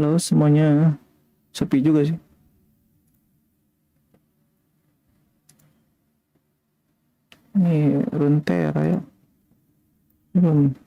Halo semuanya, sepi juga sih. Ini RUNETERRA ya. RUNETERRA.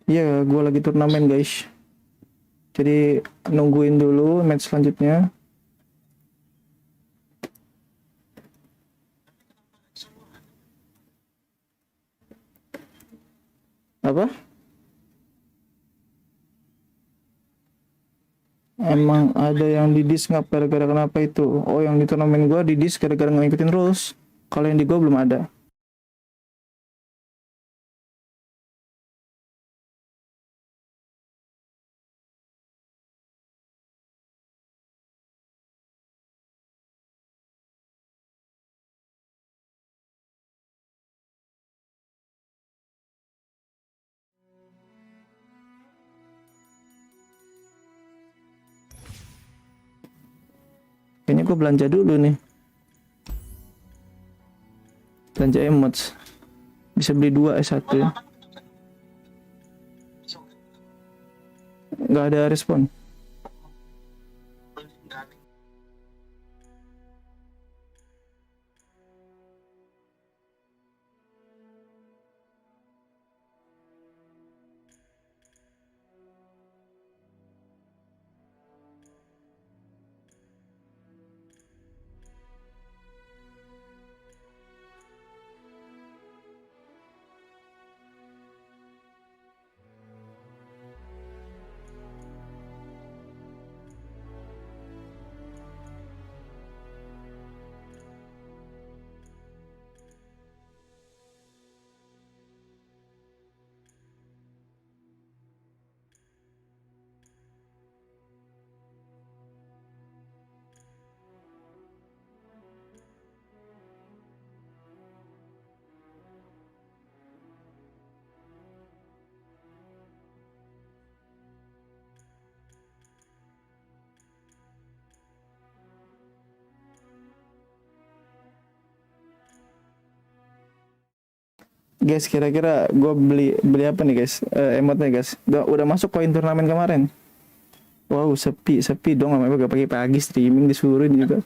Iya, gue lagi turnamen guys. Jadi nungguin dulu match selanjutnya. Apa? Emang ada yang di dis nggak gara-gara kenapa itu? Oh, yang di turnamen gue di dis gara-gara nggak ngikutin rules. Kalau yang di gue belum ada. Kayaknya gue belanja dulu nih. Belanja emotes. Bisa beli 2 S1 ya. Nggak ada respon. Guys, kira-kira gue beli beli apa nih guys? Emotnya guys. Udah masuk koin turnamen kemarin. Wow, sepi dong, namanya gak pagi-pagi streaming disuruhin juga.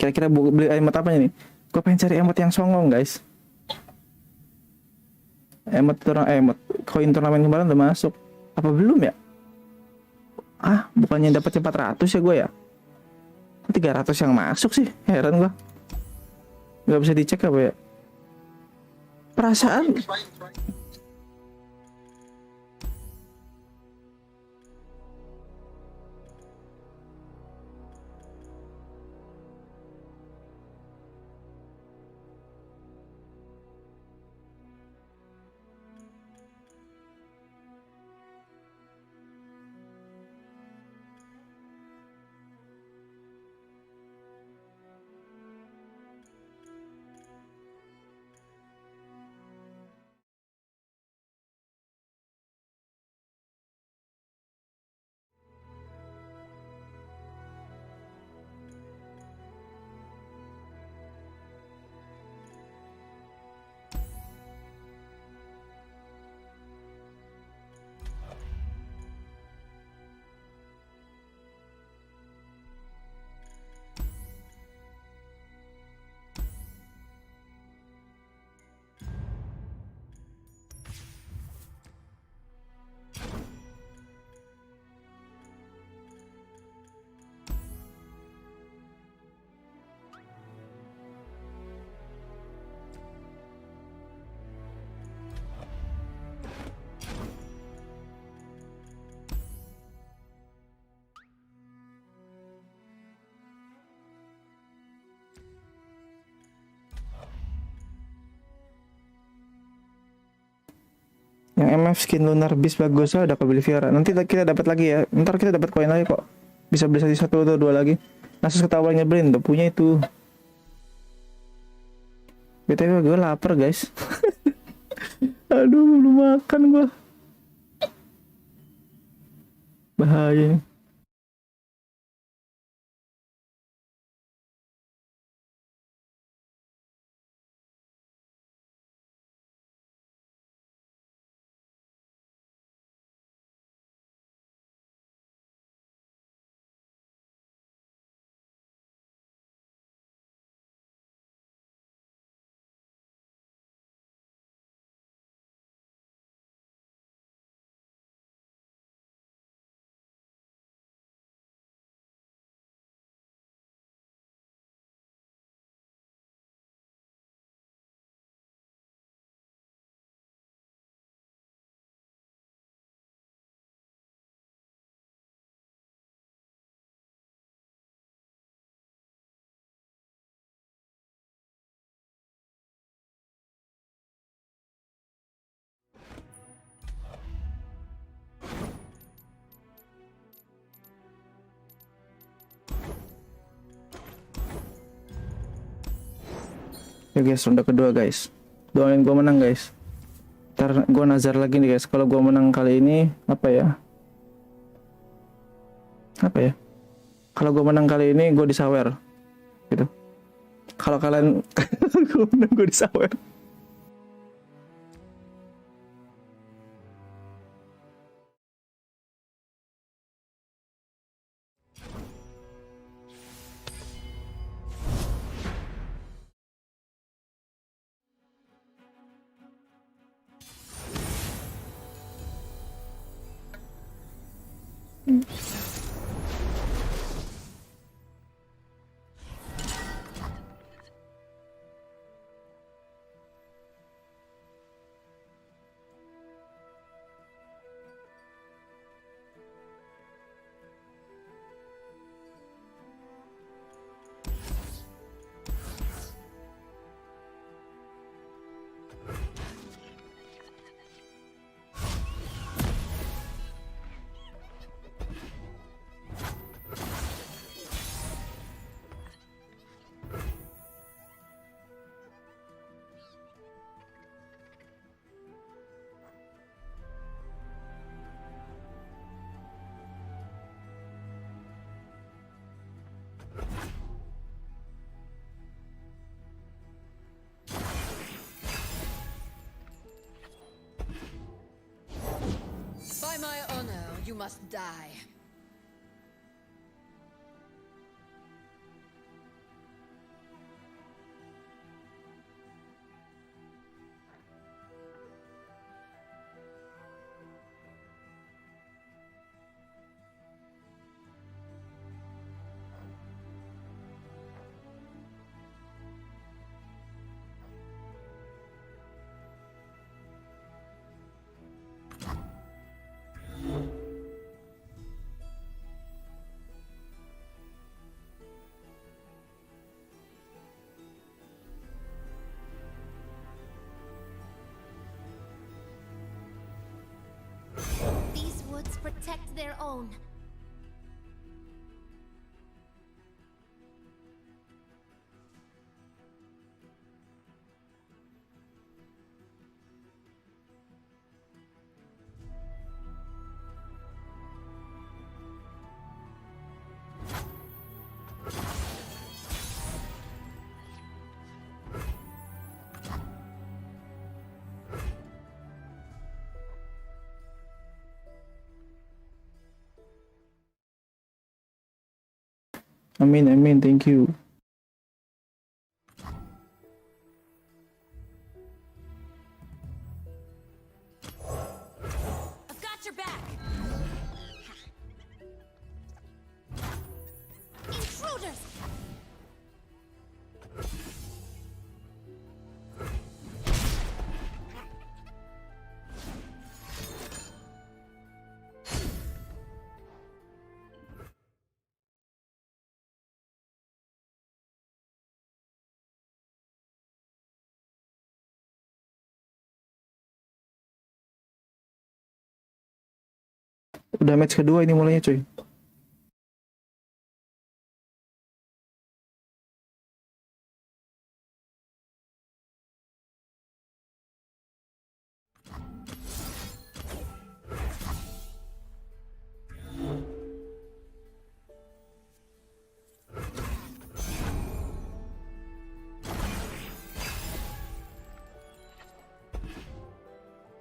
Kira-kira beli emot apa nih? Gue pengen cari emot yang songong guys. Emot koin turnamen kemarin udah masuk. Apa belum ya? Ah, bukannya dapat 400 ya gue ya? 300 yang masuk sih, heran gue. Gak bisa dicek apa ya? Perasaan yang MF skin lunar beast bagus, ada kebeli Viara. Nanti kita dapat lagi ya. Ntar kita dapat koin lagi kok. Bisa beli satu atau dua lagi. Nasus ketawa nyebelin tuh punya itu. BTW gue lapar guys. Aduh, belum makan gue. Bahaya. Ya guys, ronde kedua guys. Doain gue menang guys. Ntar gue nazar lagi nih guys. Kalau gue menang kali ini apa ya? Apa ya? Kalau gue menang kali ini gue disawer. Gitu. Kalau kalian gue menang gue disawer. You must die. These woods protect their own. Amin, thank you. I've got your back. Intruders. Udah match kedua ini mulainya cuy.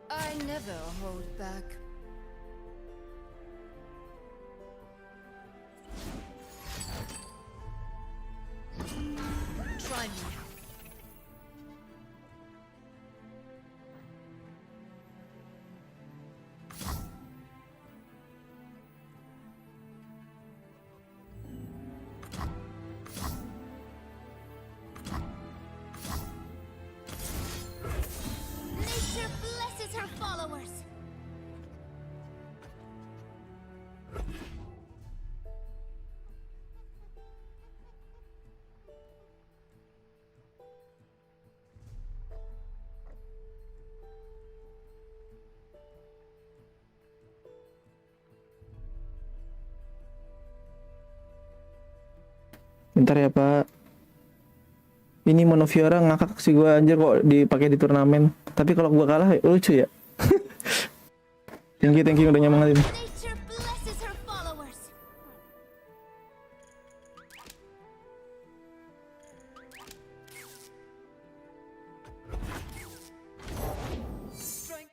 I never hold back. Try me. Nature blesses her followers. Bentar ya Pak. Ini Monofiora ngakak sih gua anjir kok dipakai di turnamen. Tapi kalau gua kalah lucu ya. Thank you udah nyemangatin. Nature blesses her followers. Strength.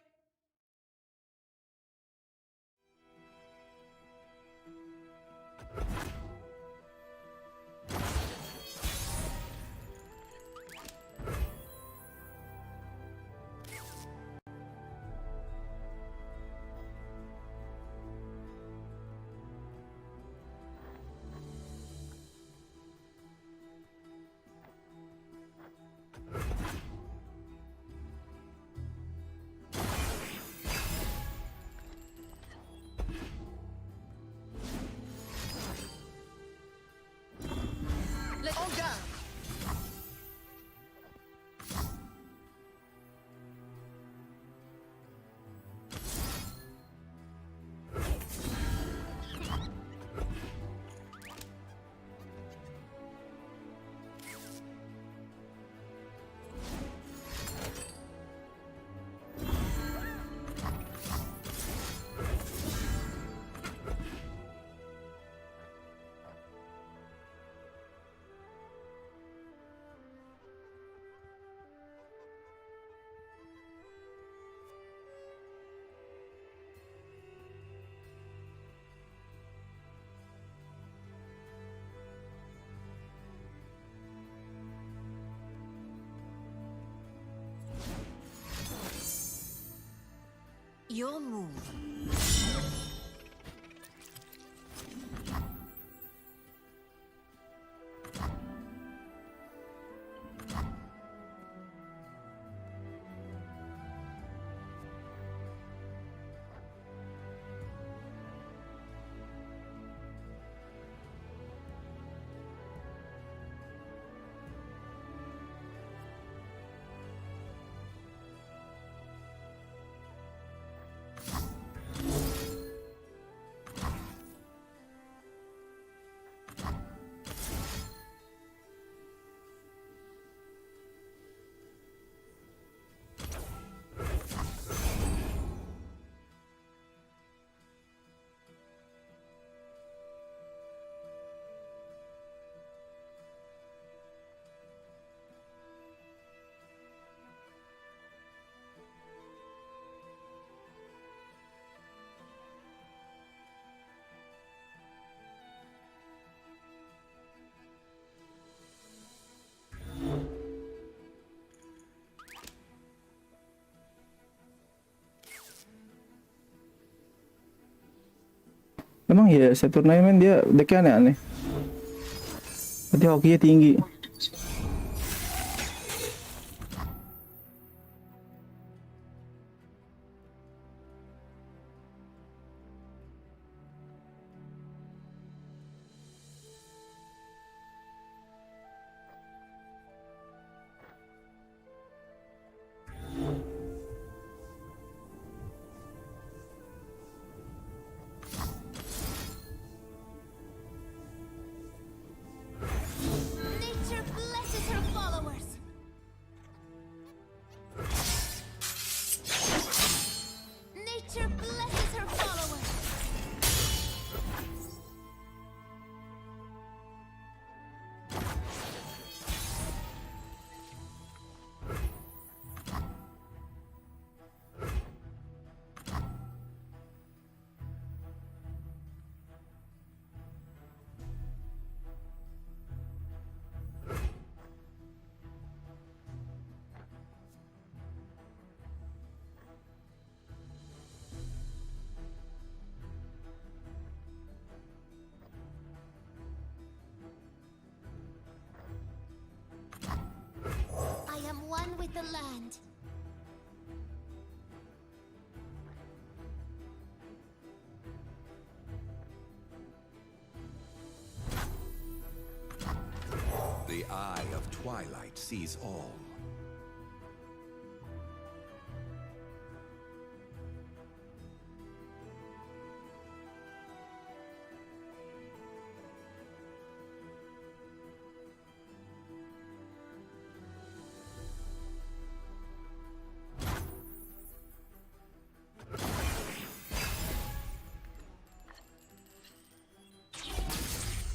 Your move. Emang ya, saya turnamen dia decknya aneh-aneh. Berarti hokinya tinggi. Nature blesses her followers. Nature blesses her followers. I am one with the land. The eye of twilight sees all.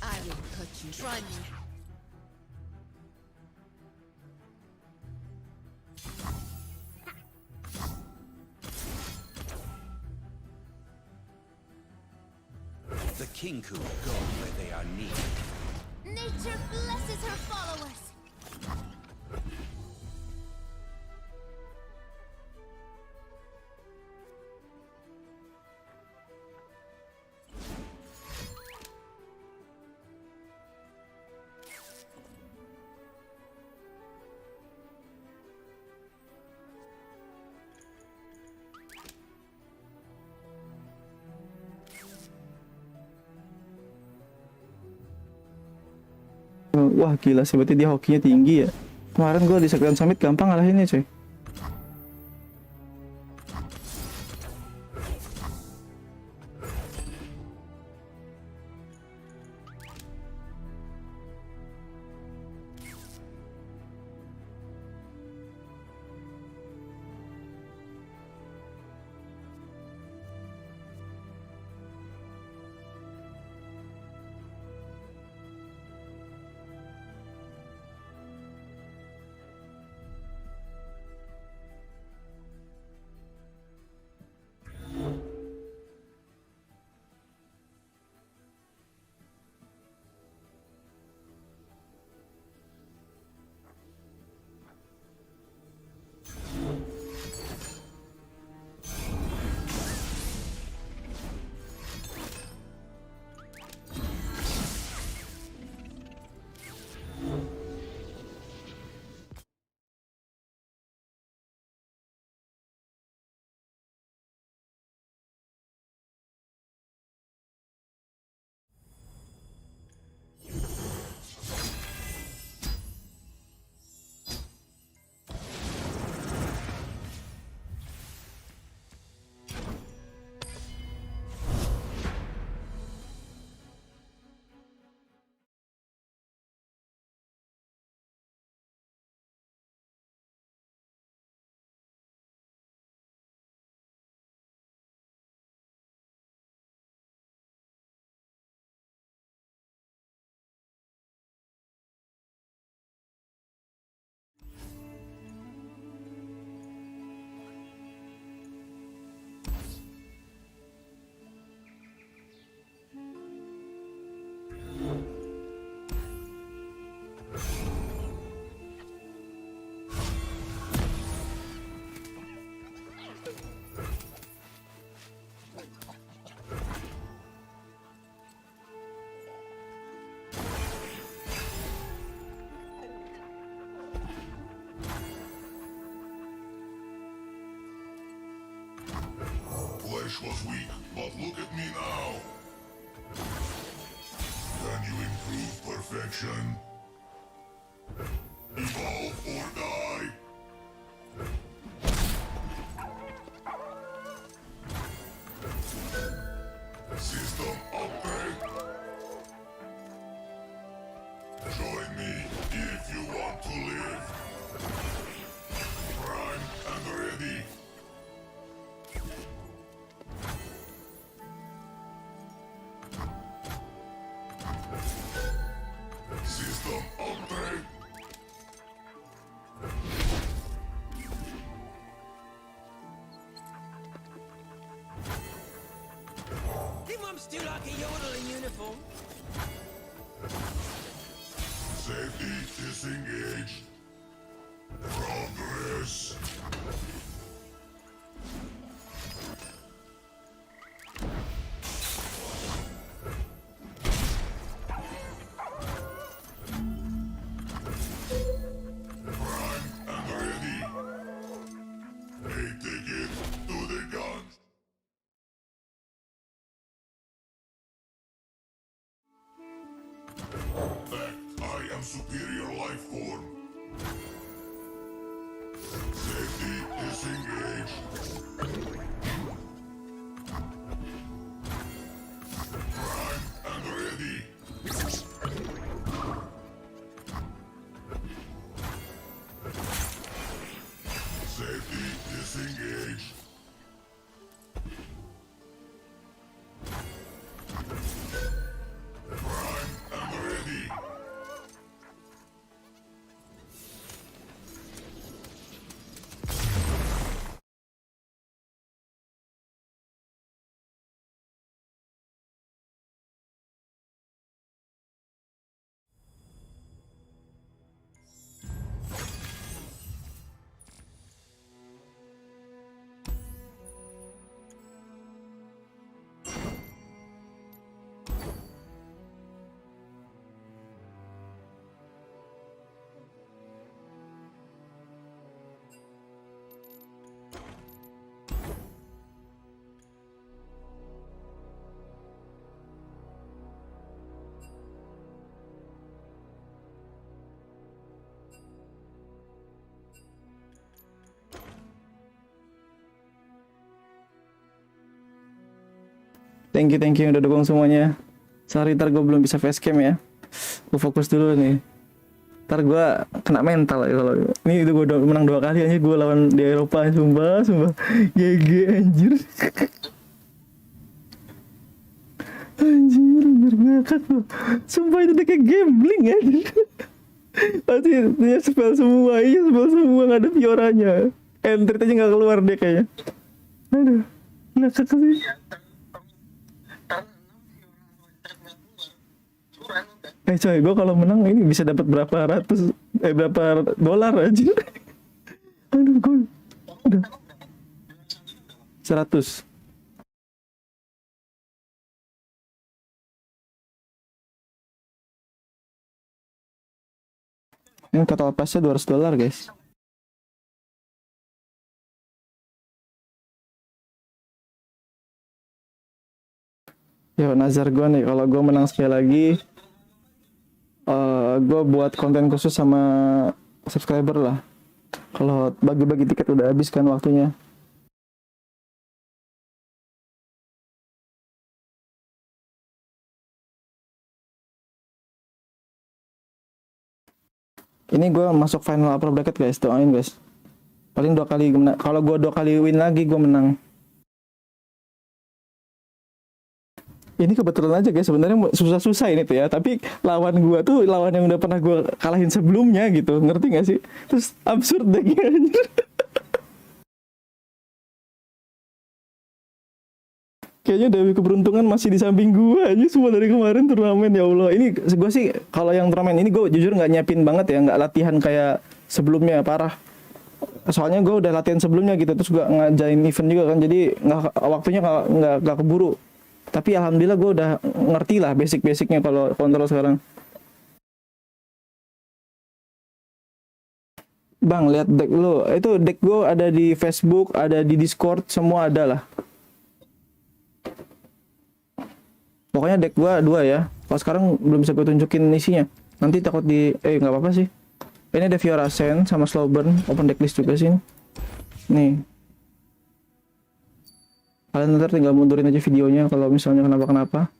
I will cut you. Try me. The Kinku go where they are needed. Nature blesses her followers. Wah gila sih, berarti dia hokinya tinggi ya. Kemarin gue di Second Summit gampang ngalahinnya coy. was weak, but look at me now. Can you improve perfection? Evolve or die. System upgrade. Join me if you want to live. Prime and ready. System upgrade. Think I'm still like a yodel in uniform? Safety disengaged. Progress. Prime and ready. Hey, take it to the guns. I am superior life form. Safety disengaged. Prime and ready. Safety disengaged. Prime and ready. Thank you udah dukung semuanya. Sorry, ntar gue belum bisa facecam ya. Gue fokus dulu nih. Ntar gue kena mental ya kalau ini itu gue menang 2 kali aja gue lawan di Eropa, sumpah GG anjir. Anjir ngakak loh. Sumpah itu udah kayak gambling anjir. Pasti dia spell semua, iya spell semua, gak ada Fioranya. Entry aja gak keluar dia kayaknya. Aduh, ngakak sih. Coy, gue kalau menang ini bisa dapat berapa dolar aja. Aduh, gue udah 100. Ini total pasnya $200 guys. Yo, nazar gue nih kalau gue menang sekali lagi, gue buat konten khusus sama subscriber lah. Kalau bagi-bagi tiket udah habis kan waktunya. Ini gue masuk final upper bracket guys, doain guys. Paling 2 kali, kalau gue 2 kali win lagi gue menang. Ini kebetulan aja guys, sebenarnya susah-susah ini tuh ya, tapi lawan gua tuh lawan yang udah pernah gua kalahin sebelumnya gitu, ngerti gak sih? Terus absurd deh anjir. Kayaknya Dewi keberuntungan masih di samping gua aja semua dari kemarin turnamen, ya Allah. Ini gua sih kalau yang turnamen ini gua jujur nggak nyiapin banget ya, nggak latihan kayak sebelumnya, parah. Soalnya gua udah latihan sebelumnya gitu, terus gua ngajain event juga kan, jadi waktunya nggak keburu. Tapi alhamdulillah gue udah ngerti lah basic-basicnya kalau kontrol sekarang. Bang, lihat deck lo. Itu deck gue ada di Facebook, ada di Discord, semua ada lah. Pokoknya deck gua 2 ya. Kalau sekarang belum bisa gue tunjukin isinya. Nanti takut di nggak apa-apa sih. Ini ada Fiora Sen sama Slowburn, open deck list juga sih. Nih. Kalian ntar tinggal mundurin aja videonya kalau misalnya kenapa-kenapa.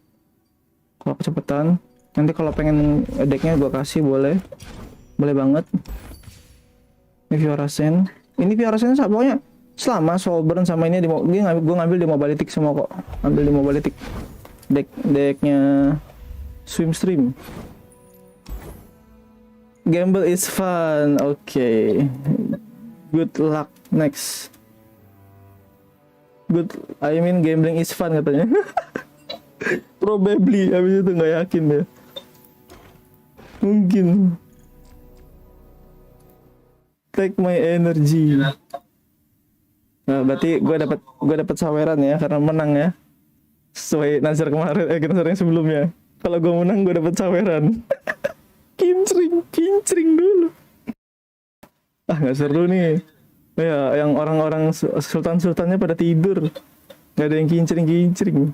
Kalau kecepatan, nanti kalau pengen decknya gua kasih boleh. Boleh banget. Ini Fiora Sen. Ini Fiora Sen pokoknya selama Slowburn sama ini gue ngambil di Mobility semua kok. Ambil di Mobility. Decknya Swimstream. Gamble is fun. Oke. Good luck next. Gambling is fun katanya. Probably. Habis itu nggak yakin ya. Mungkin. Take my energy. Nah, berarti gue dapat saweran ya karena menang ya. Sesuai Nazar kemarin, Nazar yang sebelumnya. Kalau gue menang gue dapat saweran. kincring dulu. Ah nggak seru nih. Ya yang orang-orang sultan-sultannya pada tidur. Nggak ada yang kincring.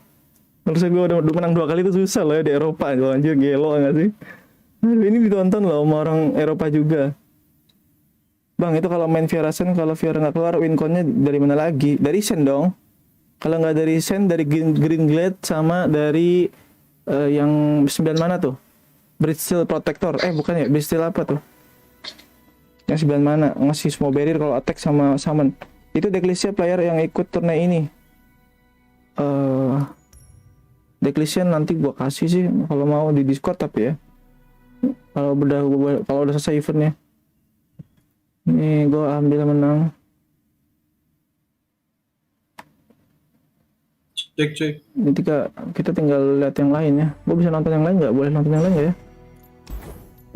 Harusnya gue udah menang 2 kali itu susah loh ya di Eropa. Anjir gelo nggak sih? Aduh, ini ditonton loh sama orang Eropa juga. Bang itu kalau main Fiora Sen, kalau Fiora nggak keluar win connya dari mana lagi? Dari Sen dong. Kalau nggak dari Sen, dari Green Glade sama dari yang 9 mana tuh? Bridgesteel Protector. Bukan ya, Bridgesteel apa tuh? Yang 9 mana? Ngasih semua barrier kalau attack sama summon. Itu decklistnya player yang ikut turnamen ini. Decklistnya nanti gua kasih sih kalau mau di Discord tapi ya. Kalau udah selesai eventnya. Nih gua ambil menang. Cek. Nanti kita tinggal lihat yang lain ya. Gua bisa nonton yang lain nggak? Boleh nonton yang lain nggak ya?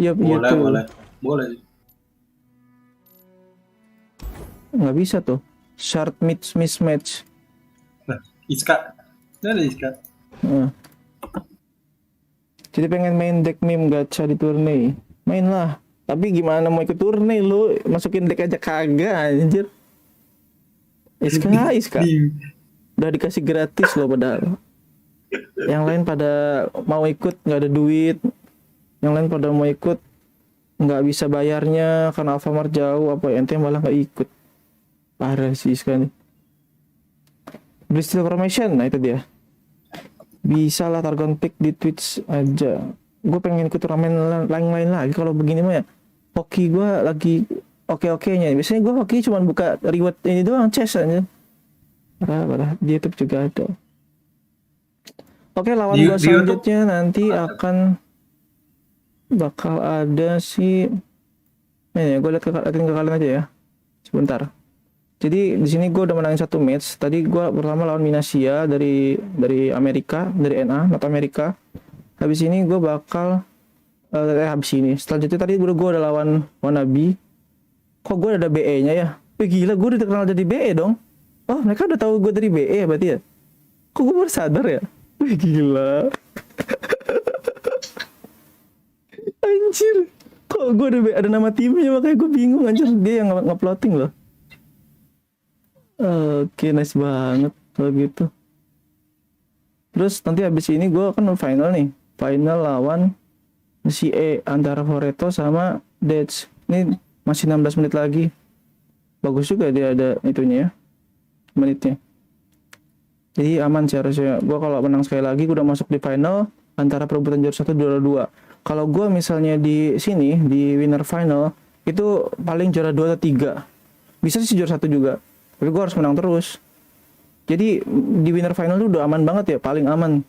Iya YouTube. Boleh. Nggak bisa tuh. Short mismatch. Nah, Iska. Ada Iska. Jadi pengen main deck meme gacha di Tourney. Main lah. Tapi gimana mau ikut Tourney lu? Masukin deck aja kagak anjir. Iska. Udah dikasih gratis loh padahal. Yang lain pada mau ikut nggak ada duit. Yang lain pada mau ikut nggak bisa bayarnya karena Alfamart jauh apa ente malah nggak ikut. Parah sih Iska nih. Bristol Formation, nah itu dia. Bisa lah Targon Pick di Twitch aja. Gue pengen ikut turnamen lain lagi kalau begini mah ya. Hoki gue lagi oke-okenya. Biasanya gue hoki cuma buka reward ini doang, chest aja. Parah. Di YouTube juga ada. Oke, lawan gue selanjutnya nanti bakal ada si. Nih, gue liatin ke kalian aja ya. Sebentar. Jadi di sini gue udah menangin 1 match. Tadi gue pertama lawan Minasia dari Amerika, dari NA, North Amerika. Habis ini gue bakal selanjutnya tadi gue udah lawan Wannabe. Kok gue ada BE-nya ya? Gila, gue udah terkenal jadi BE dong. Oh, mereka udah tahu gue dari BE ya berarti ya? Kok gue baru sadar ya? Gila. Anjir. Kok gue ada nama timnya makanya gue bingung anjir. Dia yang nge-plotting loh. Oke, nice banget kalau gitu. Terus nanti habis ini gue akan final nih. Final lawan si antara Foreto sama Death. Ini masih 16 menit lagi. Bagus juga dia ada itunya ya. Menitnya. Jadi aman sih harusnya. Gue kalau menang sekali lagi gue udah masuk di final antara perebutan juara 1 juara 2. Kalau gue misalnya di sini di winner final itu paling juara 2 atau 3. Bisa sih juara 1 juga. Tapi gue harus menang terus. Jadi di winner final itu udah aman banget ya, paling aman.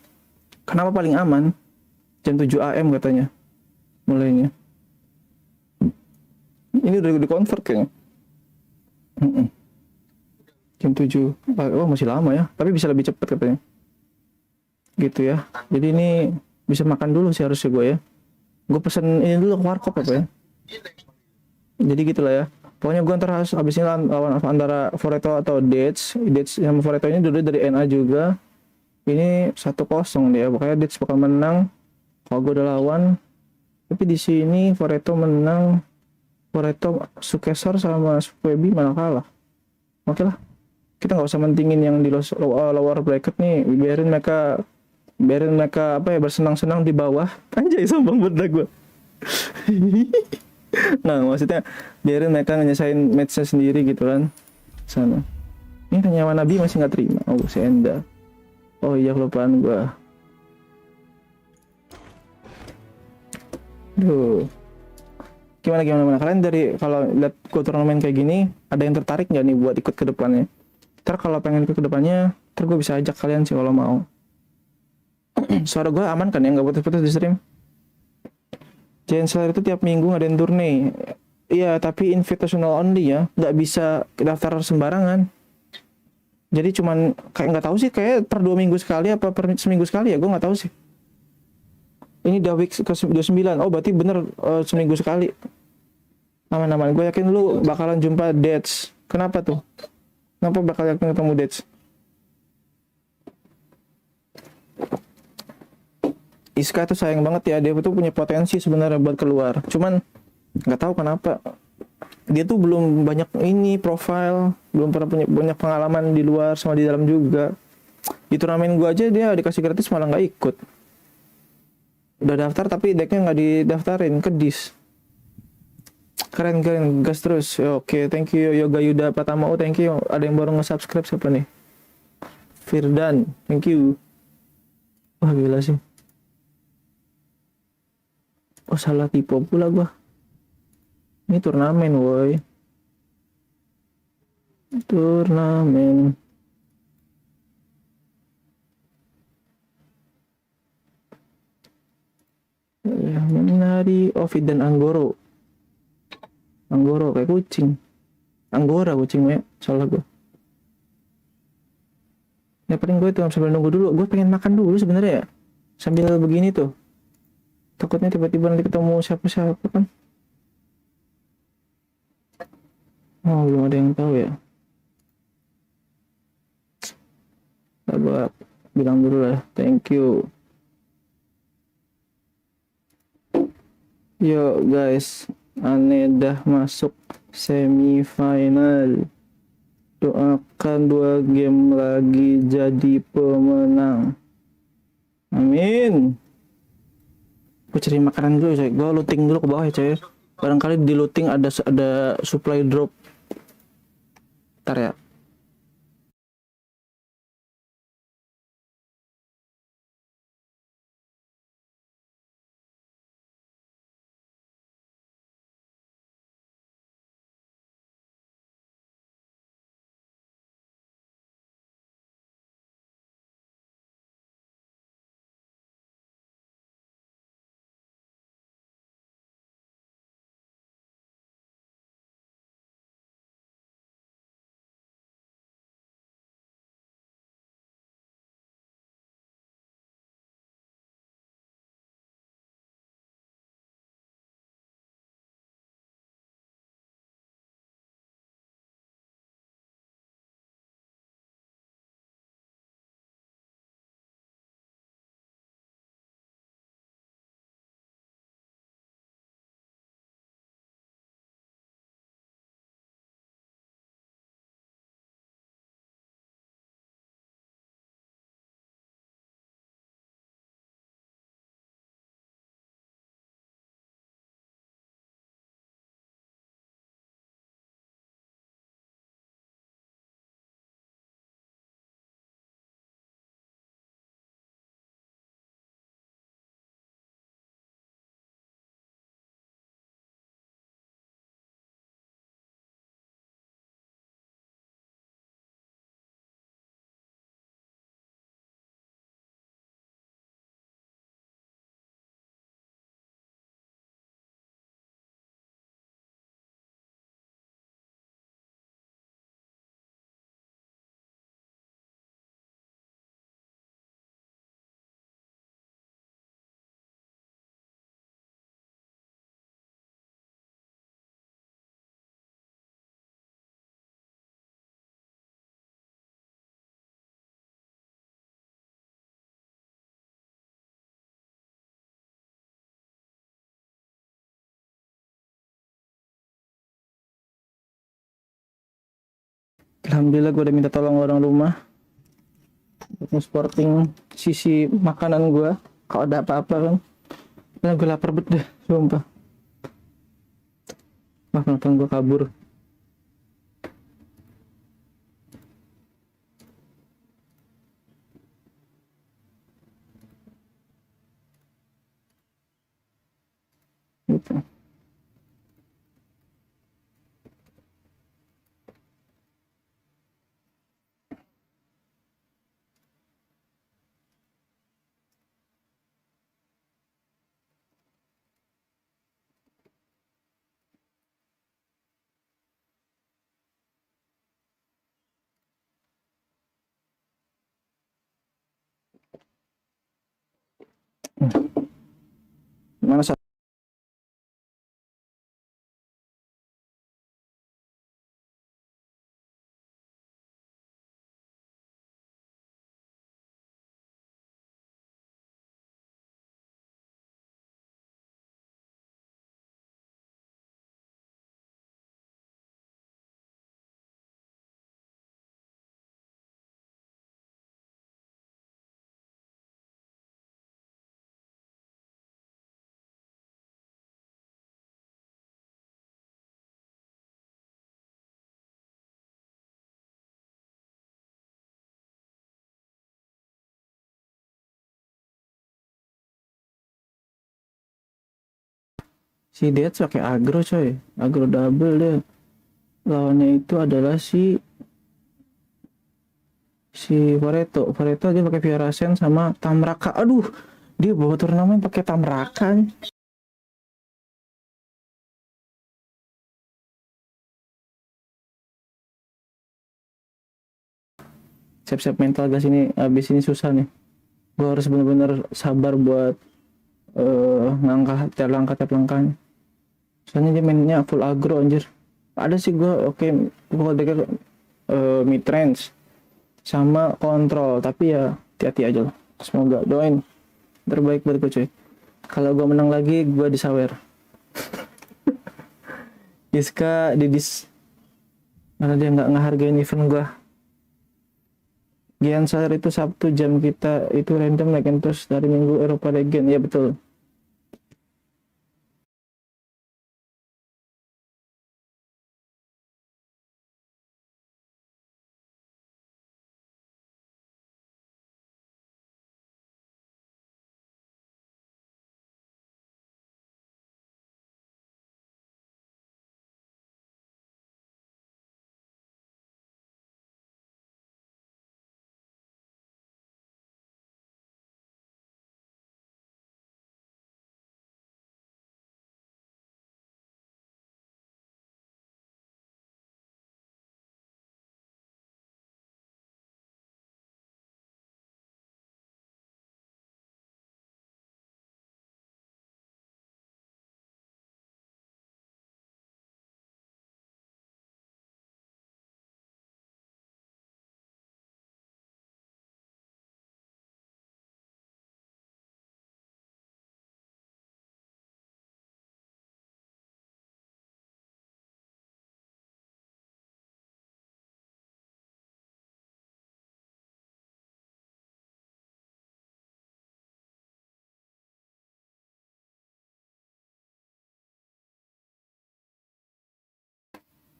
Kenapa paling aman? Jam 7 AM katanya mulainya. Ini udah di-convert kayaknya. Jam 7. Oh masih lama ya, tapi bisa lebih cepat katanya. Gitu ya. Jadi ini bisa makan dulu sih harusnya gue ya. Gue pesen ini dulu ke warkop apa ya. Jadi gitulah ya. Pokoknya gue ntar harus habis ini lawan antara Foreto atau Death sama Foreto ini dulu dari NA juga. Ini 1-0 dia. Pokoknya Death bakal menang kalau gue udah lawan. Tapi di sini Foreto menang. Foreto Sukesor sama Squebi malah kalah. Oke lah. Kita nggak usah mentingin yang di lower bracket nih. Biarin mereka Biarin mereka apa ya bersenang-senang di bawah. Anjay sombong banget gue. Nah maksudnya biarin mereka nyesain matchnya sendiri gitu kan. Sana. Ini tanya Nabi masih nggak terima. Oh si Enda. Oh iya kelupaan gue. Duh. Gimana kalian dari kalau lihat gue turnamen kayak gini ada yang tertarik nggak nih buat ikut ke depannya? Ntar kalau pengen ikut ke depannya, ntar gue bisa ajak kalian sih kalau mau. Suara gue aman kan ya, nggak putus-putus di stream? Giant Slayer itu tiap minggu ngadain turne. Iya, tapi invitational only ya, nggak bisa daftar sembarangan. Jadi cuman kayak nggak tahu sih, kayak per 2 minggu sekali apa per seminggu sekali ya, gue nggak tahu sih. Ini udah week ke 29. Oh berarti bener seminggu sekali. Aman-aman. Gue yakin lu bakalan jumpa Dates. Kenapa tuh? Kenapa bakal yakin ketemu Dates? Iska tuh sayang banget ya, dia tuh punya potensi sebenarnya buat keluar. Cuman nggak tahu kenapa dia tuh belum banyak ini profile, belum pernah punya banyak pengalaman di luar sama di dalam juga. Di turnamen gua aja dia dikasih gratis malah nggak ikut. Udah daftar tapi decknya nggak didaftarin ke dis. Keren gas terus. Oke, thank you Yoga Yuda Pratama. Oh thank you. Ada yang baru nge-subscribe siapa nih? Firdan, thank you. Wah gila sih. Oh salah tipe pula gua. Ini turnamen woi. Turnamen. Ya menari Ovid dan Anggoro. Anggoro kayak kucing. Anggora kucing ya. Salah gua. Ya paling gue tuh sambil nunggu dulu. Gue pengen makan dulu sebenarnya ya. Sambil begini tuh. Takutnya tiba-tiba nanti ketemu siapa-siapa kan. Oh belum ada yang tahu ya. Coba bilang dulu lah. Thank you. Yo guys. Ane dah masuk semifinal. Doakan 2 game lagi jadi pemenang. Amin. Gue cari makanan dulu coy. Gue looting dulu ke bawah ya coy. Barangkali di looting ada supply drop. Ntar ya. Alhamdulillah gue udah minta tolong orang rumah. sporting sisi makanan gue kalau ada apa-apa kan. Nah, gue lapar banget deh, sumpah. Wah, nonton gue kabur. Gitu. Mana sih? Si Dead pakai agro coy, agro double deh. Lawannya itu adalah si Pareto dia pakai Viarasen sama Tamraka. Aduh, dia bawa turnamen pakai Tamraka nih. Siap-siap mental guys, ini abis ini susah nih. Gue harus bener-bener sabar buat ngangkat tiap langkahnya. Soalnya dia mainnya full agro anjir. Ada sih gue oke, gue dekat mid range sama kontrol, tapi ya hati-hati aja lah. Semoga doain terbaik buat gue cuy. Kalau gue menang lagi gue disawer. Iska didis karena dia nggak ngehargain event gue. Gian Sayer itu Sabtu jam kita itu random naik terus dari Minggu Eropa Legend. Ya betul.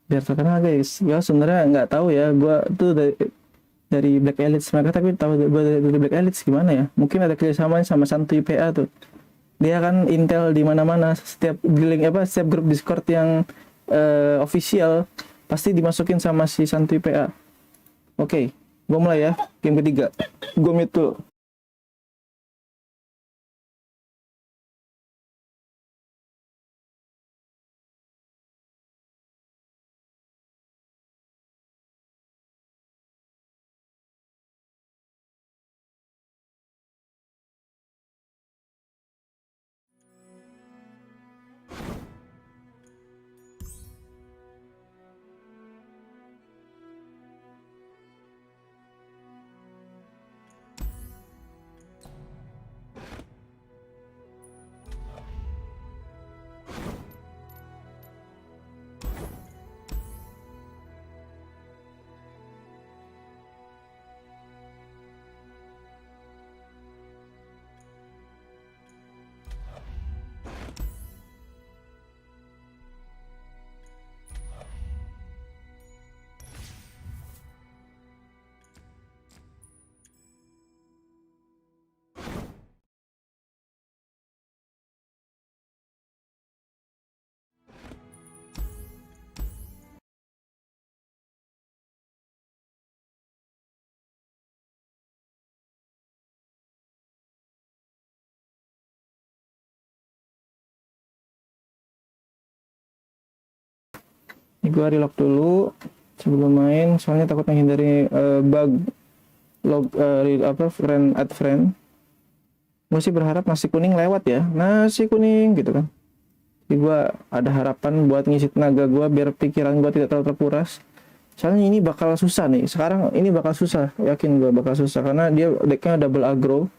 Biar terkenal guys. Ya sebenarnya nggak tahu ya, gue tuh dari Black Elites mereka, tapi tahu gue dari Black Elites gimana ya, mungkin ada kerjasama sama Santuy PA tuh. Dia kan intel di mana-mana, setiap link setiap grup Discord yang official pasti dimasukin sama si Santuy PA. Oke, gue mulai ya game ketiga. Gue mute tuh. Ini gue relock dulu sebelum main, soalnya takut menghindari bug friend add friend. Gue sih berharap nasi kuning lewat ya, nasi kuning gitu kan. Jadi gue ada harapan buat ngisi tenaga gue biar pikiran gue tidak terlalu terkuras. Soalnya ini bakal susah nih. Sekarang ini bakal susah, yakin gue bakal susah karena dia decknya double aggro.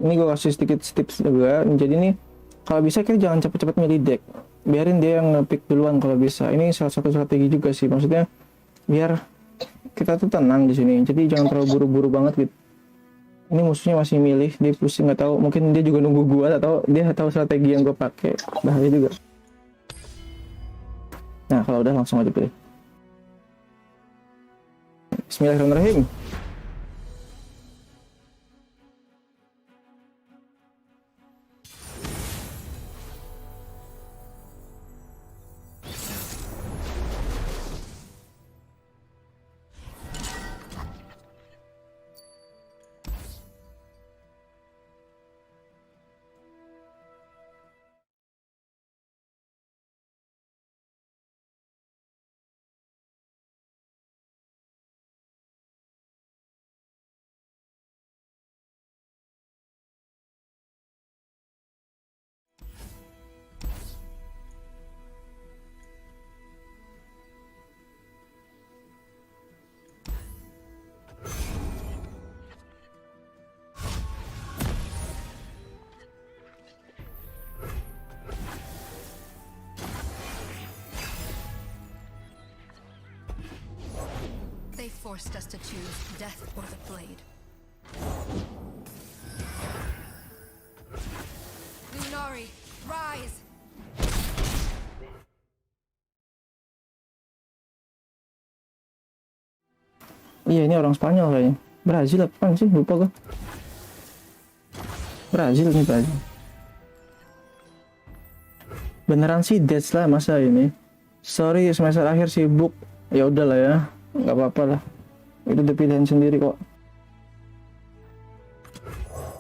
Ini gue kasih sedikit tips juga. Jadi nih, kalau bisa kita jangan cepet-cepet milih deck. Biarin dia yang nge-pick duluan kalau bisa. Ini salah satu strategi juga sih. Maksudnya biar kita tuh tenang di sini. Jadi jangan terlalu buru-buru banget gitu. Ini musuhnya masih milih, dia pusing, nggak tahu. Mungkin dia juga nunggu gua atau dia tahu strategi yang gue pakai. Bahaya juga. Nah, kalau udah langsung aja pilih. Bismillahirrahmanirrahim. They forced us to choose death or the blade. Lunari, rise! Iya, ini orang Spanyol kayaknya. Brazil apa sih? Lupa gue. Brazil nih, Brazil. Beneran sih deads lah masa ini. Sorry, semester akhir sibuk. Ya udahlah ya, nggak apa-apa lah. Itu udah pilihan sendiri kok.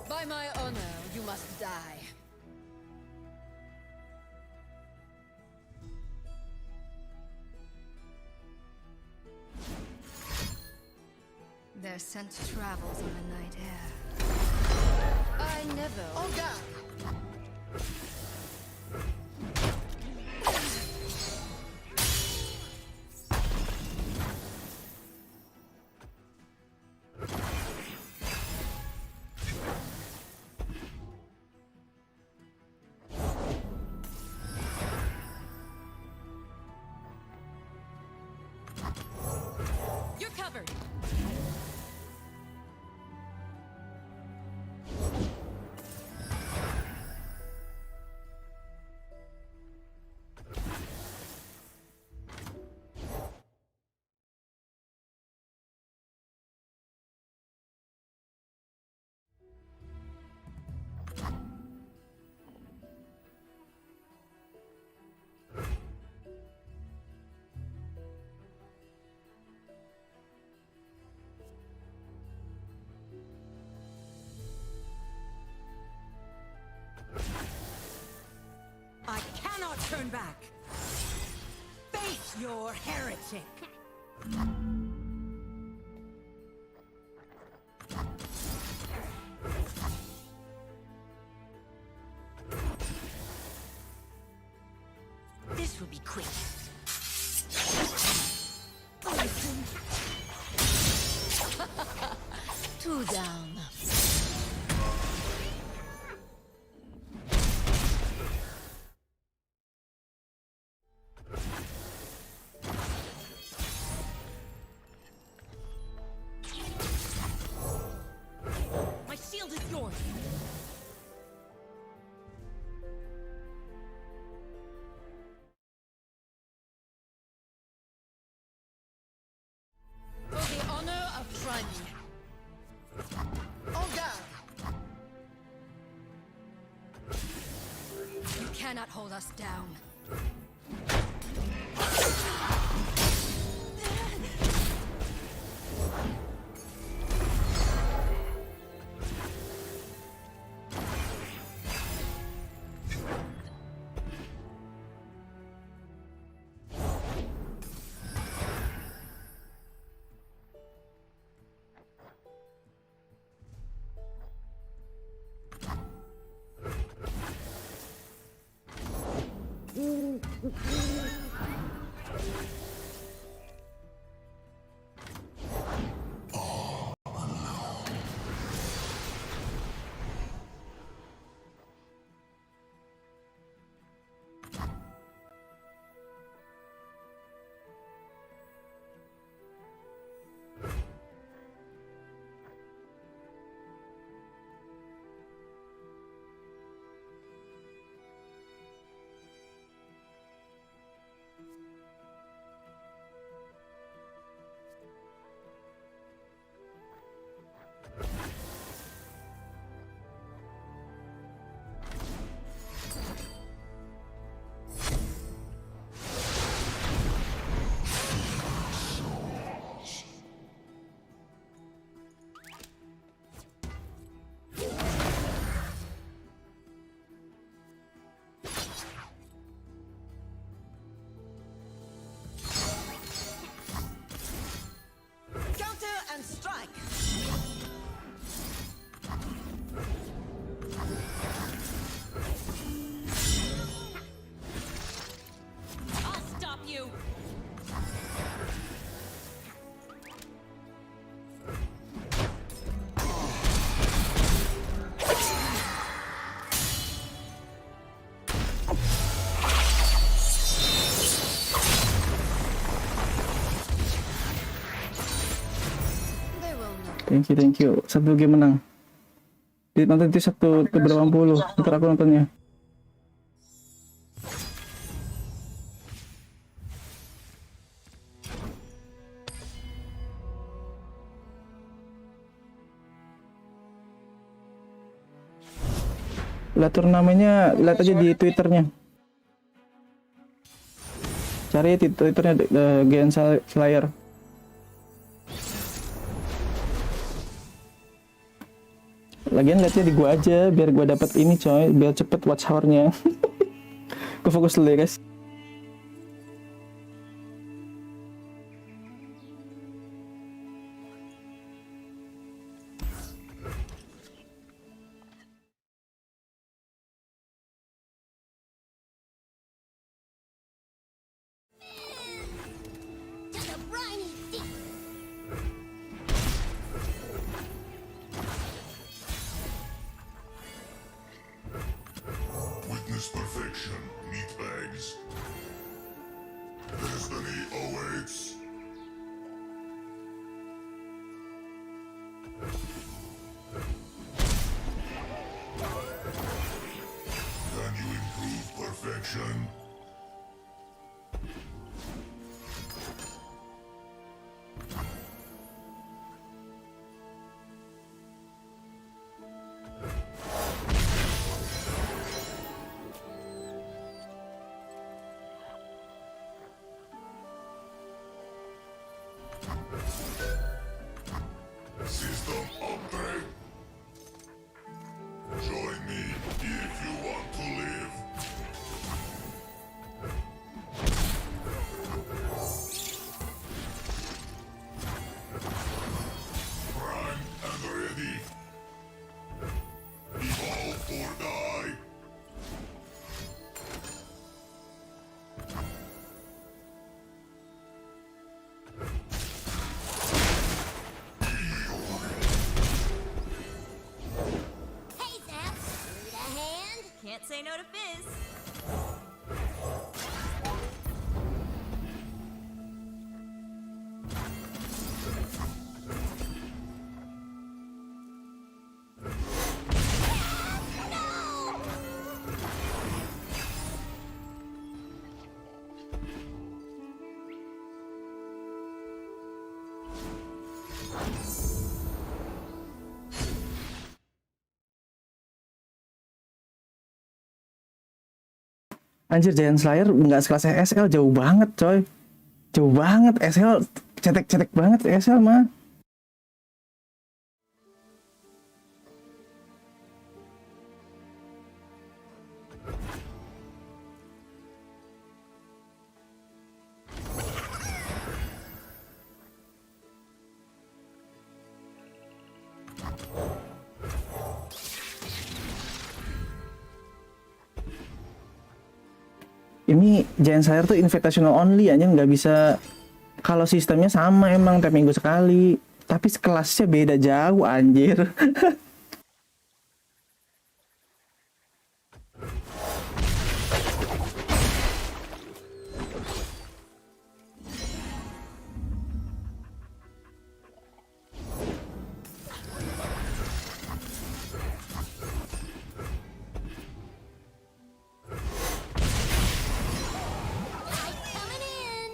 By my honor, you must die. Their scent travels on the night air. I never. Oh God! You're covered. I cannot turn back. Face your heretic. This will be quick. Two down. My shield is yours. cannot hold us down. Counter and strike. I'll stop you. They will know. Thank you. Satu game menang. Di nonton itu 1/80. Ntar aku nontonnya. Lihat turnamennya, lihat aja di Twitternya. Cari di Twitternya Gen Slayer. Lagian liatnya di gua aja biar gua dapat ini coy, biar cepet watch hour-nya. Gua fokus dulu ya guys. Just a briny thief. Witness perfection, meatbags. Destiny awaits. Can you improve perfection? System upgrade. Join me if you want to live. Anjir, Giant Slayer nggak sekelas SL, jauh banget coy. Jauh banget, SL cetek-cetek banget SL mah. Ini Giant Slayer tuh invitational only aja, nggak bisa. Kalau sistemnya sama emang tiap minggu sekali, tapi kelasnya beda jauh anjir. Coming in.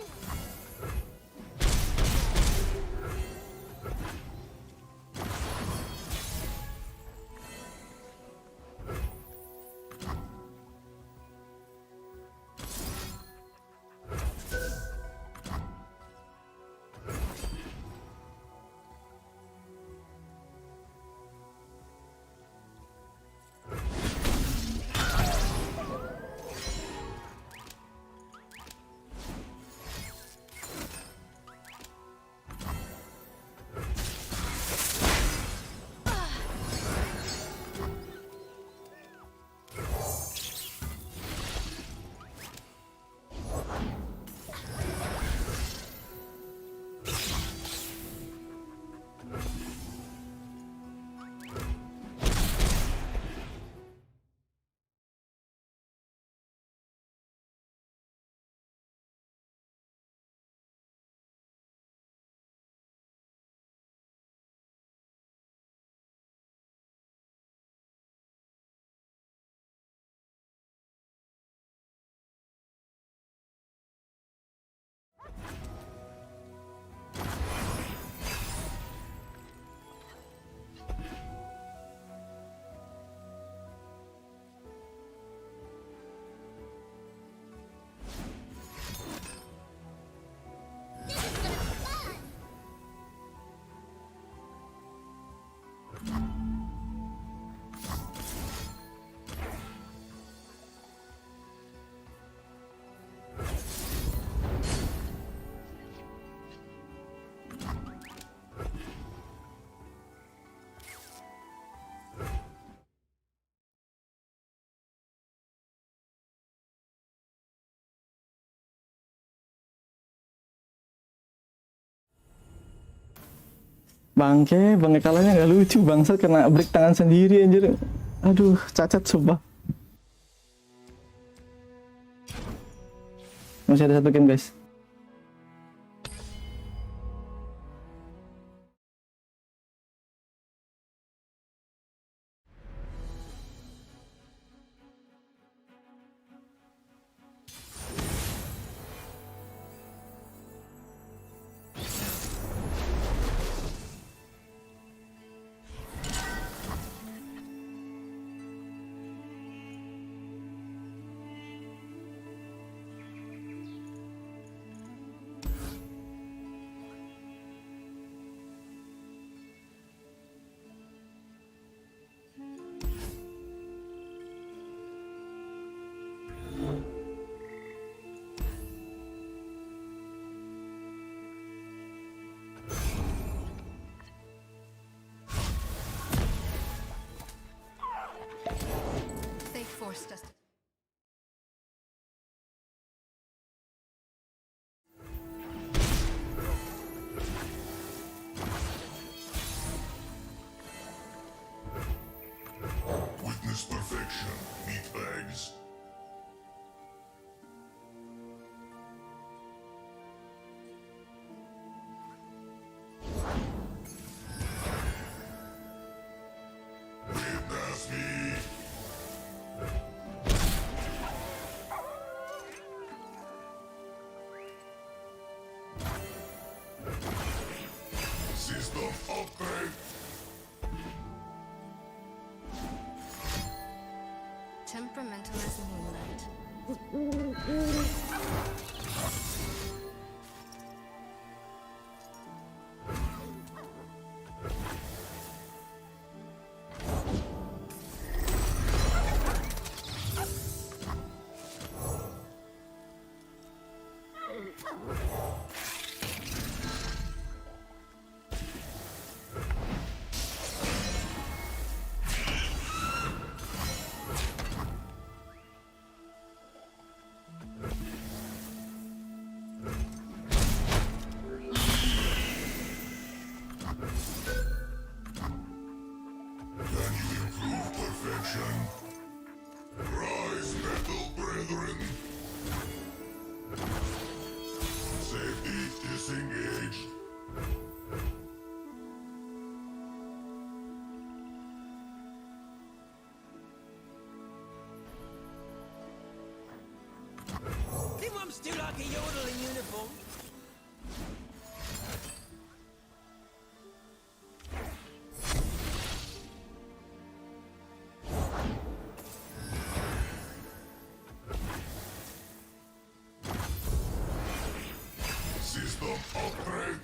Bangke kalahnya nggak lucu bangsat, kena break tangan sendiri anjir. Aduh, cacat sumpah. Masih ada satu game guys. They forced us to. Witness perfection, meatbags. Witness me. System upgrade. Temperamental as moonlight. Can you improve perfection? Rise, metal brethren. Safety disengaged. Think I'm still like a yodel in uniform? System upgrade.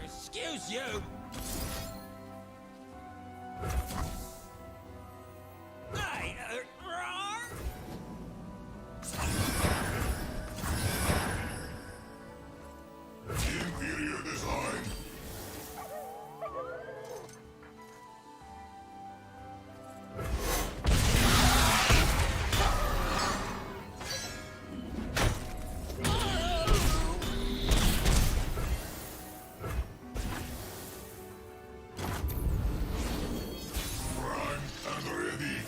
Excuse you! Hey, roar! Inferior design. Primed and ready.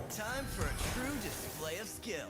Time for a true display of skill.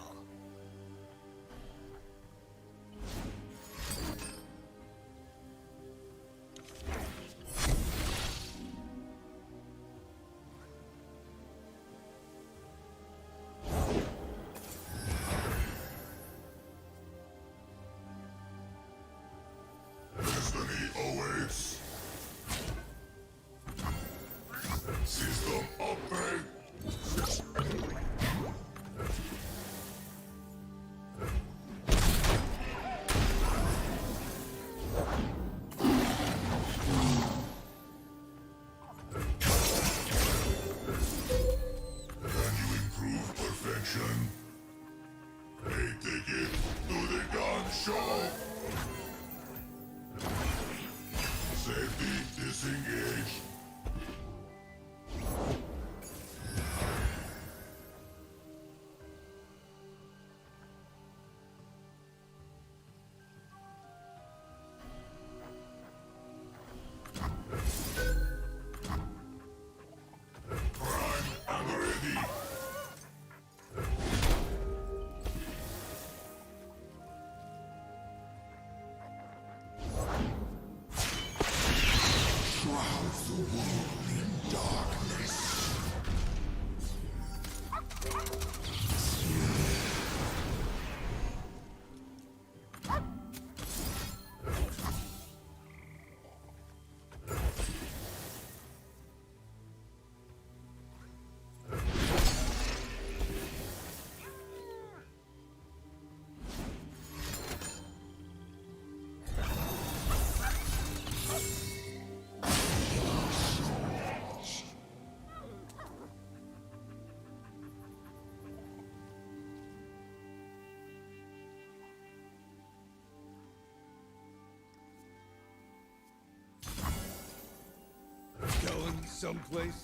Going someplace?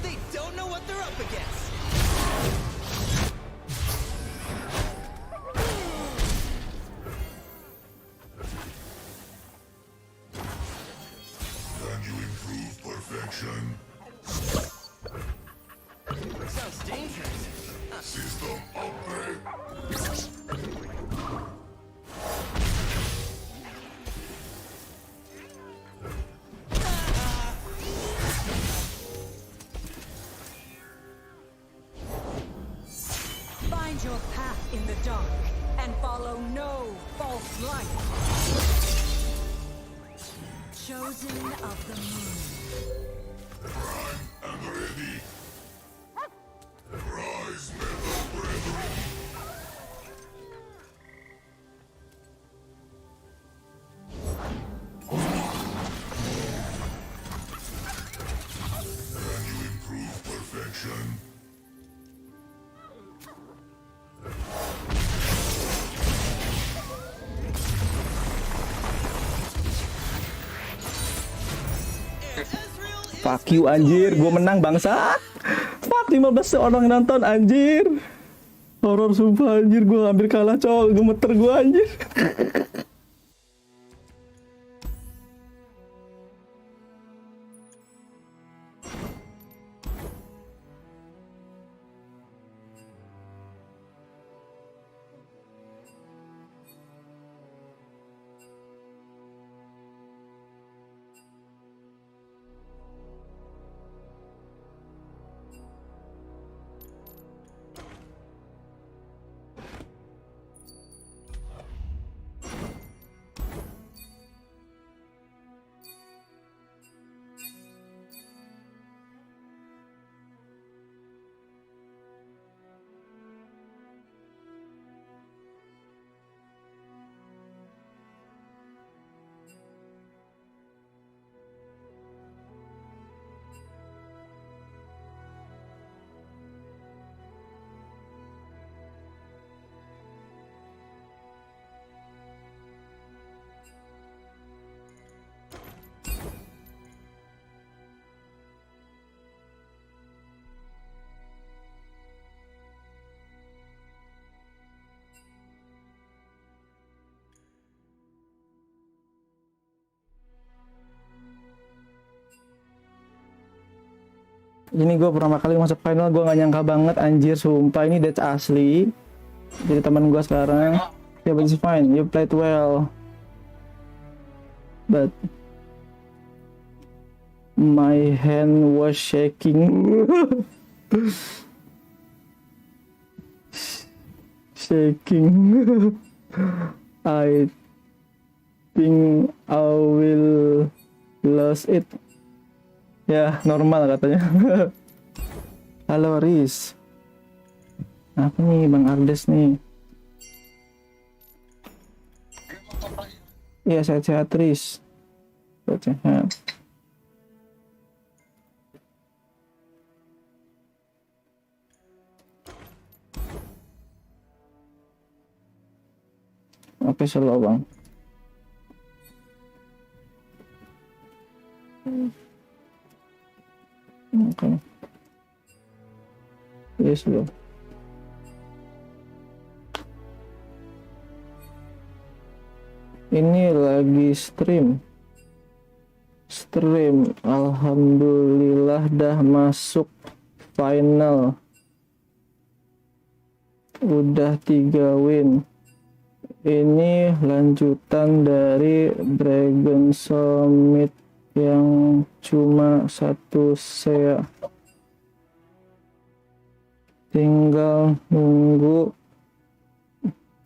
They don't know what they're up against. Can you improve perfection? Sounds dangerous. System upgrade. Find your path in the dark and follow no false light. Chosen of the moon. I'm ready. Rise, metal brethren. Can you improve perfection? Fuck you anjir, gue menang bangsat. Fuck 15 orang nonton anjir. Horor sumpah anjir, gue hampir kalah cowok, gemeter gue anjir. Ini gue pertama kali masuk final, gue gak nyangka banget anjir sumpah, ini that's asli. Jadi teman gue sekarang, yeah, but it's fine, you played well, but my hand was shaking. Shaking. I think I will lose it. Ya, normal katanya. Halo Riz. Apa nih Bang Ardes nih? Iya, sehat-sehat Riz. Sehat. Oke, slow Bang. Oke. Yes, bro. Ini lagi stream. Alhamdulillah dah masuk final. Udah 3 win. Ini lanjutan dari Dragon Summit yang cuma 1 share. Tinggal nunggu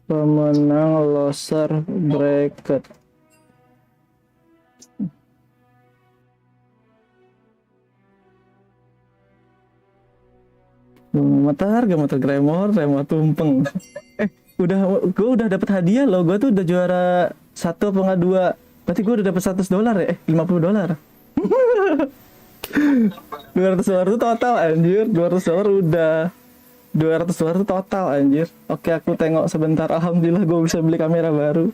pemenang loser bracket. Motor Gremor, remote tumpeng. Gue udah dapat hadiah loh. Gue tuh udah juara 1 apa nggak 2. Berarti gue udah dapat $100 ya? $50. $200 tuh total anjir. $200 udah. $200 tuh total anjir. Oke, aku tengok sebentar. Alhamdulillah gue bisa beli kamera baru.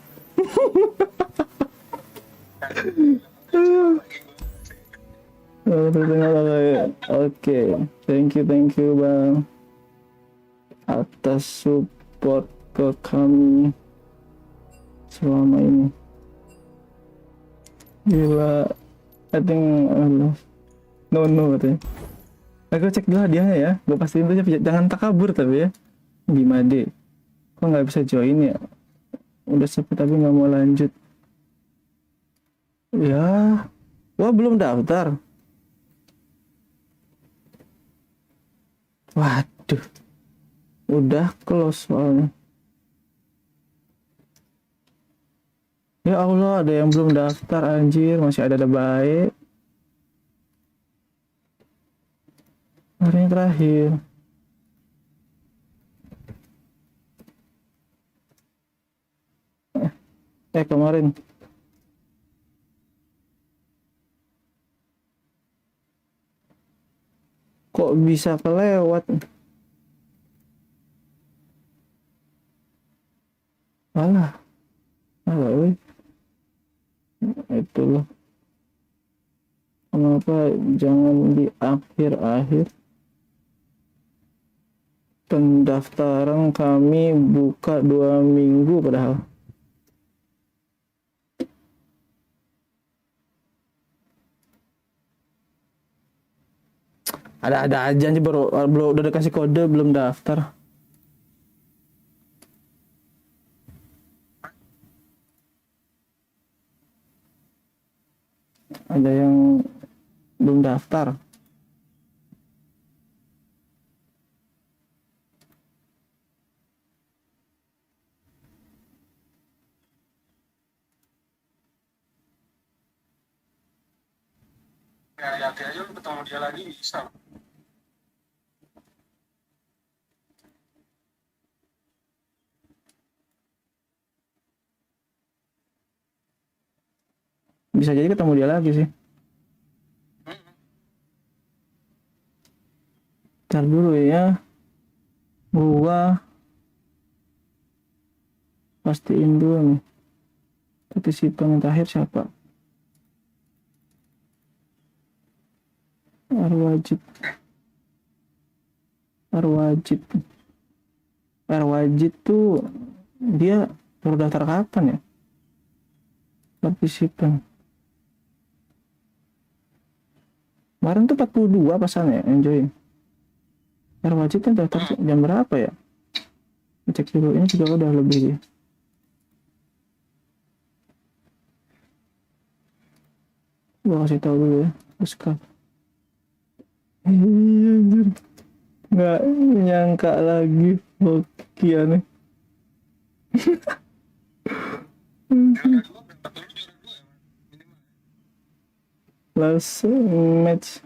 Oke, thank you bang atas support ke kami selama ini. Gila, I think no katanya. Aku cek dulu hadiahnya ya. Gue pastiin tuh jangan takabur tapi ya. Gimana deh? Kok nggak bisa join ya? Udah sepi tapi nggak mau lanjut. Ya, wah belum daftar. Waduh, udah close soalnya. Ya Allah, ada yang belum daftar anjir, masih ada baik. Hari ini terakhir. Kemarin. Kok bisa kelewat? Alah, weh. Itulah. Kenapa jangan di akhir-akhir? Pendaftaran kami buka 2 minggu padahal. Ada aja nih baru udah dikasih kode belum daftar. Ada yang belum daftar. Hati-hati aja lu ketemu dia lagi bisa. Bisa jadi ketemu dia lagi sih. Ntar dulu ya. Gua pastiin dulu nih. Partisipan yang terakhir siapa? Arwajid tuh dia baru daftar kapan ya? Partisipan. Kemarin tuh 42 pasannya yang join. Arwajid kan daftar jam berapa ya? Cek dulu, ini juga udah lebih ya. Gua kasih tahu dulu ya. Terus anjir. Nggak nyangka lagi hoki aneh. Last match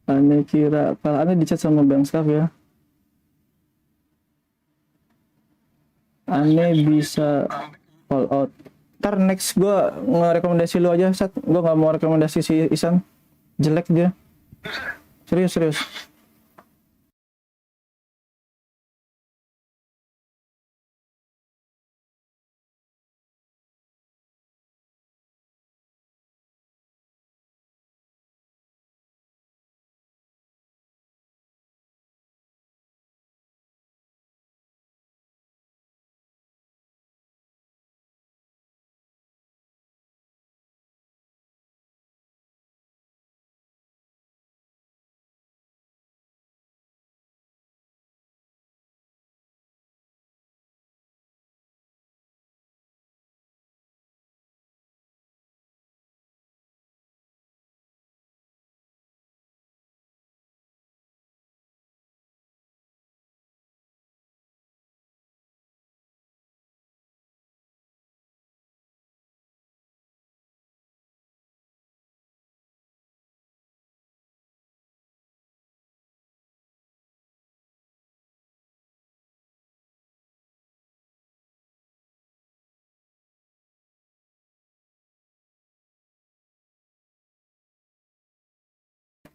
aneh kira kalau aneh dicat sama Bang Staff ya, aneh bisa all out. Ntar next gue ngerekomendasi lu aja, Sat. Gue nggak mau rekomendasi si Isan, jelek dia. Serius.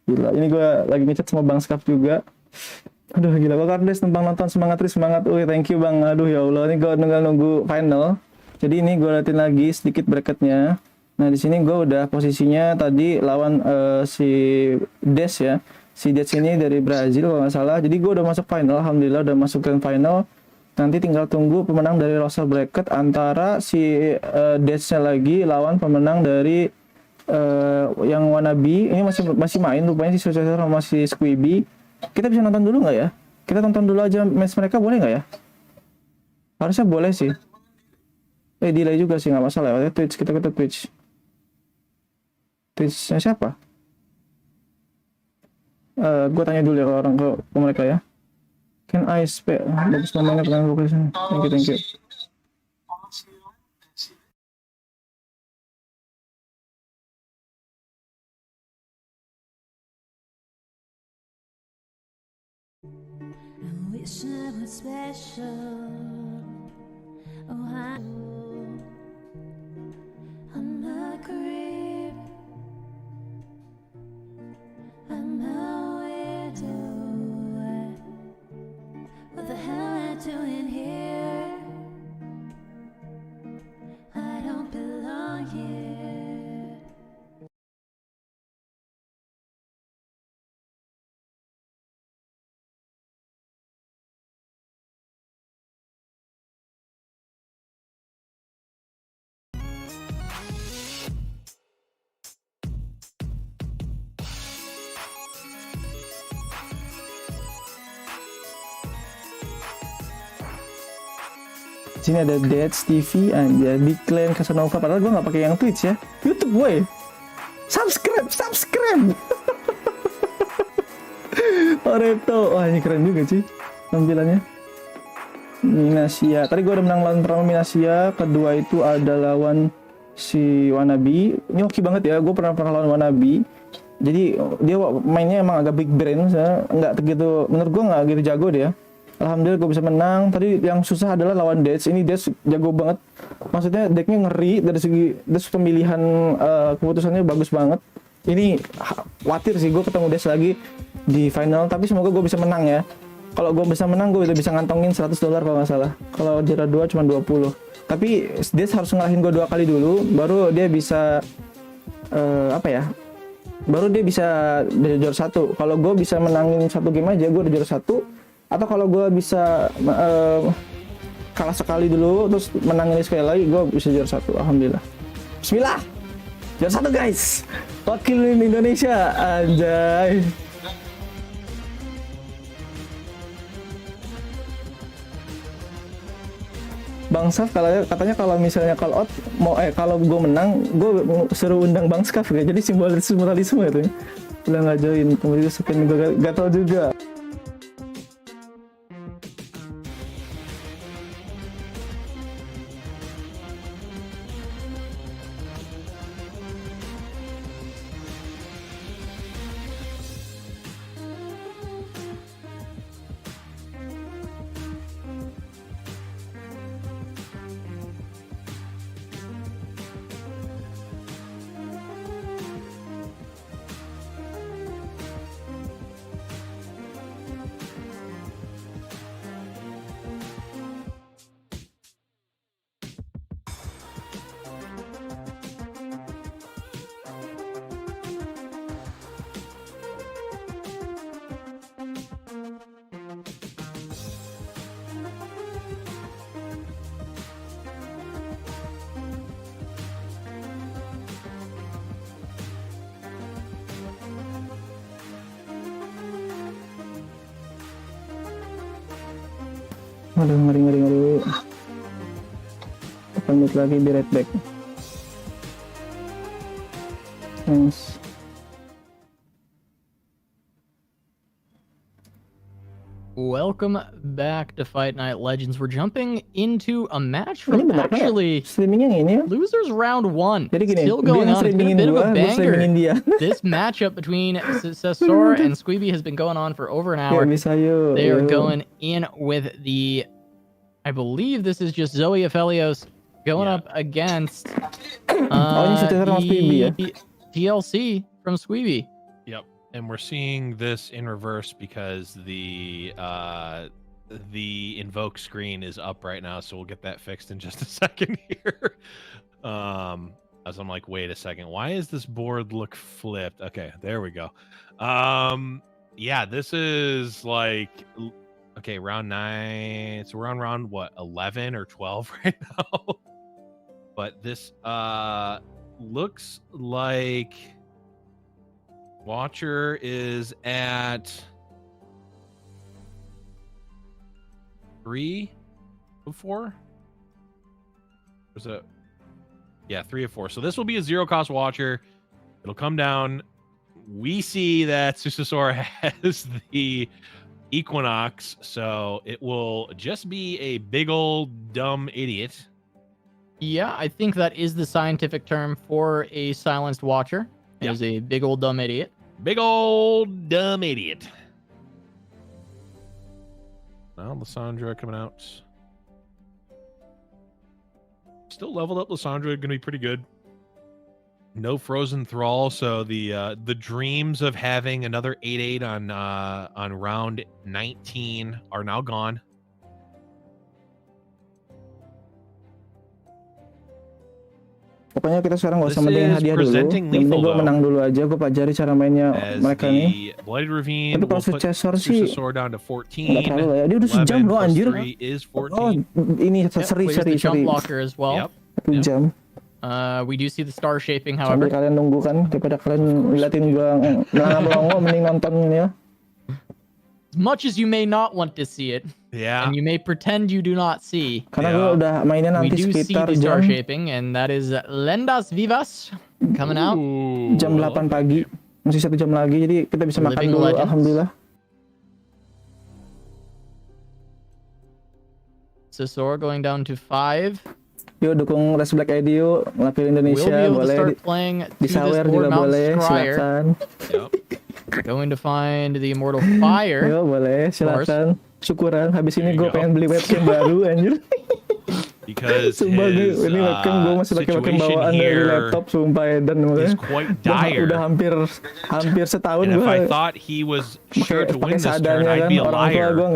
Gila, ini gue lagi ngechat sama Bang Skaf juga. Aduh gila, gue Kardes numpang nonton, semangat Riz, semangat. Thank you Bang. Aduh ya Allah, ini gue tinggal nunggu final. Jadi ini gue liatin lagi sedikit bracketnya. Nah di sini gue udah posisinya tadi lawan si Des ya. Si Des ini dari Brazil kalau nggak salah. Jadi gue udah masuk final, alhamdulillah udah masuk grand final. Nanti tinggal tunggu pemenang dari roster bracket antara si Des-nya lagi lawan pemenang dari yang wannabe. Ini masih main rupanya si Successor sama si Squibby. Kita bisa nonton dulu nggak ya? Kita tonton dulu aja match mereka, boleh nggak ya? Harusnya boleh sih. Delay juga sih, nggak masalah ya. Twitch, kita ke Twitch. Twitch-nya siapa? Gue tanya dulu ya ke orang, ke mereka ya. Can I spare? Bagus namanya pertanyaan vocation. Thank you. I wish I was special. Oh, I'm a creep. I'm a weirdo. What the hell am I doing here? I don't belong here. Sini ada GSTV aja di clan Casanova, padahal gue nggak pakai yang Twitch ya, YouTube gue. Subscribe. Oreto, wah ini keren juga sih tampilannya. Minasia, tadi gue udah menang lawan pertama Minasia, kedua itu ada lawan si Wannabe. Ini oke banget ya, gue pernah lawan Wannabe. Jadi dia mainnya emang agak big brain, nggak begitu, menurut gue nggak gitu jago dia. Alhamdulillah gue bisa menang. Tadi yang susah adalah lawan Des. Ini Des jago banget. Maksudnya decknya ngeri dari segi pemilihan keputusannya bagus banget. Ini khawatir sih gue ketemu Des lagi di final. Tapi semoga gue bisa menang ya. Kalau gue bisa menang gue udah bisa ngantongin $100 kalau nggak salah. Kalau juara 2 cuma 20. Tapi Des harus ngalahin gue 2 kali dulu. Baru dia bisa baru dia bisa juara 1. Kalau gue bisa menangin 1 game aja gue udah juara 1. Atau kalau gue bisa kalah sekali dulu terus menangin sekali lagi, gue bisa juara 1. Alhamdulillah. Bismillah, juara 1 guys, wakilin Indonesia, anjay. Bang Saf katanya kalau misalnya call out kalau gue menang, gue suruh undang Bang Skaf ya. Jadi simbolisme gitu ya. Udah nggak join, kemudian sekian gue gak tau juga. Aduh, ngeri. Lanjut lagi, be right back. Thanks. Welcome back to Fight Night Legends. We're jumping into a match from actually losers round 1. Still going on. It's been a bit of a banger. This matchup between Successor and Squibby has been going on for over an hour. They are going in with the, I believe this is just Zoe Aphelios going up against the TLC from Squibby. Yep. And we're seeing this in reverse because the invoke screen is up right now, so we'll get that fixed in just a second here. As I'm like, wait a second, why is this board look flipped? Okay, there we go. Yeah, this is like, okay, round 9. So we're on round what, 11 or 12 right now. But this looks like Watcher is at 3 of 4. Was it? Yeah, 3 of 4. So this will be a 0-cost Watcher. It'll come down. We see that Susasaur has the Equinox, so it will just be a big old dumb idiot. Yeah, I think that is the scientific term for a silenced Watcher. It is a big old dumb idiot. Big old dumb idiot. Well, Lysandra coming out. Still leveled up Lysandra, gonna be pretty good. No frozen thrall, so the dreams of having another 8/8 on round 19 are now gone. Pokoknya kita sekarang gak usah mentingin hadiah dulu. Yang penting gue menang dulu aja. Gue pelajari cara mainnya mereka nih. Tapi kalau successor sih nggak terlalu lah ya. Dia udah sejam loh anjir. Oh ini seri. 1 jam. We do see the star shaping, however. Sambil kalian nunggu kan, daripada kalian ngeliatin gue melongo, mending nonton ya. As much as you may not want to see it, and you may pretend you do not see. Karena gue udah mainnya nanti sekitar jam. We do see the star shaping, and that is Lendas Vivas coming out. Jam 8 pagi, masih 1 jam lagi, jadi kita bisa makan dulu. Alhamdulillah. Susasaur going down to 5. Yuk dukung Riseblackid yuk, ngelakuin Indonesia boleh, disawer juga boleh, silakan. Going to find the Immortal Fire. Yo boleh, silakan. Syukuran. Habis ini gue pengen beli webcam baru anjir. Because sumpah ini webcam gue masih pakai webcam bawaan dari laptop sumpah dan udah hampir setahun gue. If I thought he was sure to win this turn, I'd be a orang tua liar. Gue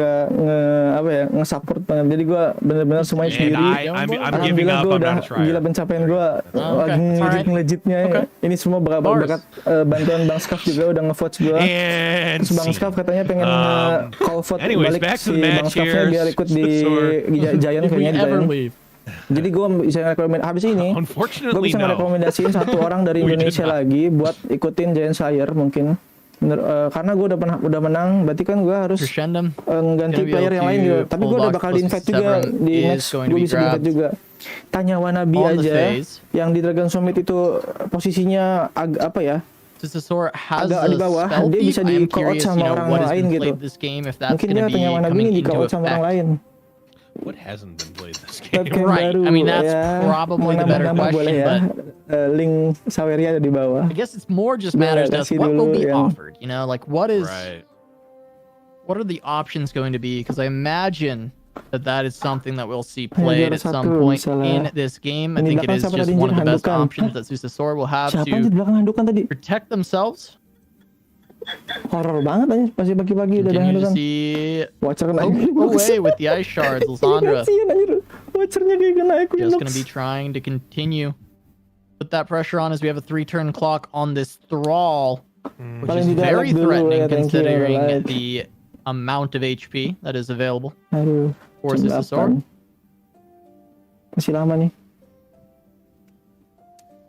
nge-support banget. Jadi gue bener-bener semuanya sendiri. Alhamdulillah gue udah gila pencapaian gue lagi ngelejitnya. Ini semua berkat bantuan Bang Skaf juga udah nge-vote gue. Terus Bang Skaf katanya pengen call vote balik si Bang Skafnya biar ikut di Giant kayaknya di Jadi gue bisa ngerekomendasiin habis ini. Gue bisa ngerekomendasiin satu orang dari Indonesia lagi buat ikutin Giant Slayer mungkin. Karena gue udah menang, berarti kan gue harus ganti player yang lain gitu. Tapi gue udah bakal di-invite juga di next, gue bisa di-invite juga. Tanya Wannabe aja yang di Dragon Summit itu posisinya apa ya? Agak di bawah, dia bisa di-call out sama orang lain gitu. Mungkin dia tanya Wannabe ini di-call out sama orang lain. What hasn't been played this game? Right. I mean, that's probably the better question. But link Saweria ada di bawah. I guess it's more just matters of what will be offered. You know, like what are the options going to be? Because I imagine that is something that we'll see played at some point in this game. I think it is just one of the best options that Susasaur will have to protect themselves. Horror banget aja pasti pagi-pagi udah handukan. Watcher kena away with the ice shards, Lysandra. Watchernya kayak kena Equinox. Just gonna be trying to continue put that pressure on as we have a 3-turn clock on this Thrall, which is very threatening considering the amount of HP that is available for Susasaur. Masih lama nih.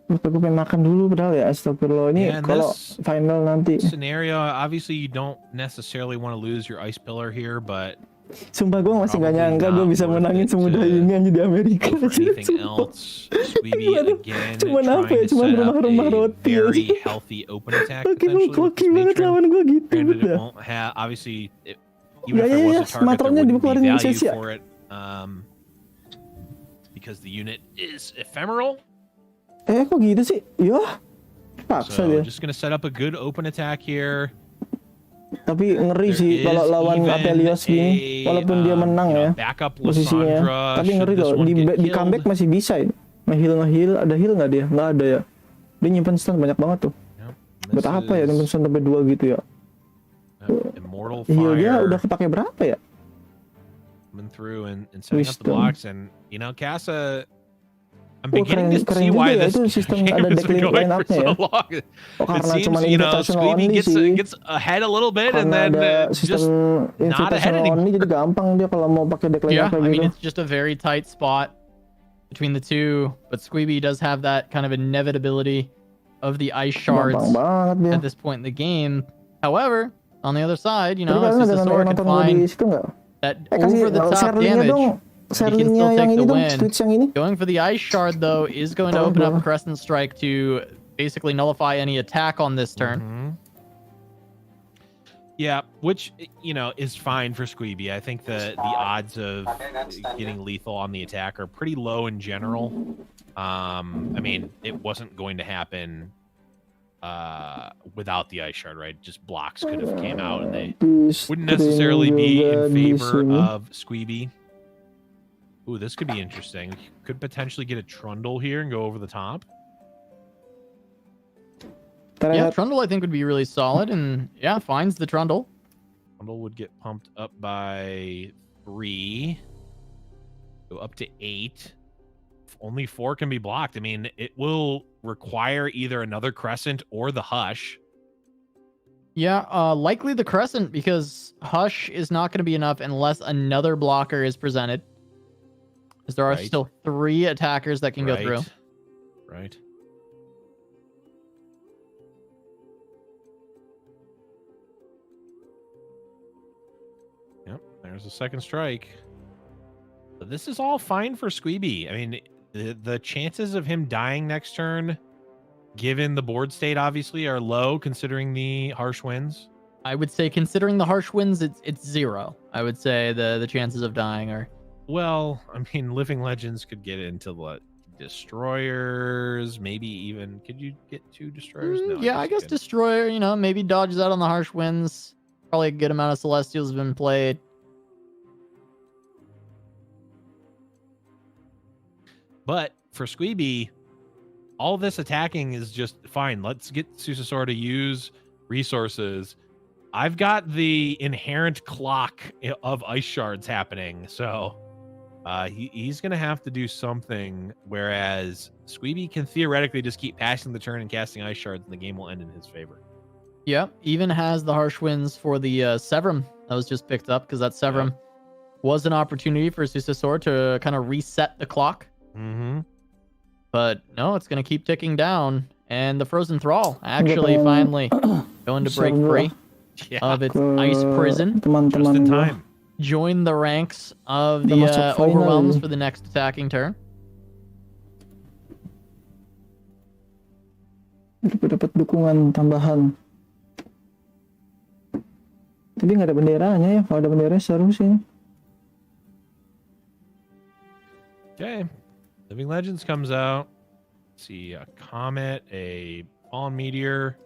Gue pengen makan dulu padahal ya, astagfirullah. Ini kalau final nanti. Scenario, obviously you don't necessarily want to lose your ice pillar here, but sumpah gue masih gak nyangka gue bisa menangin semudah ini aja di Amerika. Cuman apa ya, cuman rumah-rumah roti aja. Oke, koki banget lawan gue gitu. Obviously, ya, smatronnya dikeluarin Indonesia. Because the unit is ephemeral. Kok gitu sih? Yah, paksa dia. Just gonna set up a good open attack here. Tapi ngeri sih kalau lawan Apelios gini, walaupun dia menang ya posisinya. Tapi ngeri loh, di comeback masih bisa ya. Nge-heal, ada heal nggak dia? Nggak ada ya. Dia nyimpen stun banyak banget tuh. Buat apa ya nembus sampai 2 gitu ya? Immortal Iya dia Fire udah kepake berapa ya? coming through and setting up the Wisdom. blocks, and you know, Casa, I'm Oh, beginning keren, to keren see juga why ya, this itu sistem game ada has deck been going line for up-nya so ya? long. Oh, It karena seems, cuman you know, invitational Squeeby only gets sih. gets ahead a little bit and Karena then ada just sistem not ahead invitational only, anymore. jadi gampang dia kalau mau pakai deck line Yeah, up kayak I mean, gitu. it's just a very tight spot between the two, but Squeeby does have that kind of inevitability of the ice shards Gampang banget dia. at this point in the game. However, on the other side, you Tadi know, kalian ada Susasaur can nonton gue di find situ nggak? that Kasih over-the-top share linknya damage. dong. He Share can linknya still yang take ini the dong, win. Twitch yang ini. Going for the ice shard, though, is going to open up a Crescent Strike to basically nullify any attack on this turn. Mhm. Yeah, which, you know, is fine for Squeeby. I think the odds of getting lethal on the attack are pretty low in general. I mean, it wasn't going to happen without the ice shard, right? Just blocks could have came out and they wouldn't necessarily be in favor of Squeeby. Ooh, this could be interesting. Could potentially get a Trundle here and go over the top. Yeah, Trundle I think would be really solid, and yeah, finds the Trundle. Trundle would get pumped up by 3. Go up to 8. Only 4 can be blocked. I mean, it will require either another Crescent or the Hush. Yeah, likely the Crescent, because Hush is not going to be enough unless another blocker is presented. Because there are Right. still 3 attackers that can go through. Right. Yep, there's a second strike. But this is all fine for Squeeby. I mean, the chances of him dying next turn, given the board state, obviously, are low considering the harsh winds. I would say, considering the harsh winds, it's 0. I would say the chances of dying are... Well, I mean, Living Legends could get into what? Destroyers, maybe even... Could you get 2 Destroyers? No, yeah, I guess you couldn't. Destroyer, you know, maybe dodges out on the harsh winds. Probably a good amount of Celestials have been played. But for Squeeby, all this attacking is just fine. Let's get Susasaur to use resources. I've got the inherent clock of ice shards happening, so he's going to have to do something, whereas Squeeby can theoretically just keep passing the turn and casting ice shards, and the game will end in his favor. Yeah, even has the harsh winds for the Severum that was just picked up, because that Severum was an opportunity for Susasaur to kind of reset the clock. Mm-hmm. But no, it's going to keep ticking down, and the Frozen Thrall actually finally going to break free of its ice prison. Just in time. Join the ranks of the Overwhelms for the next attacking turn. Dapat dukungan tambahan. Tapi nggak ada benderanya ya. Kalau ada benderanya seru sih. Okay. Living Legends comes out. Let's see, a comet, a fallen meteor,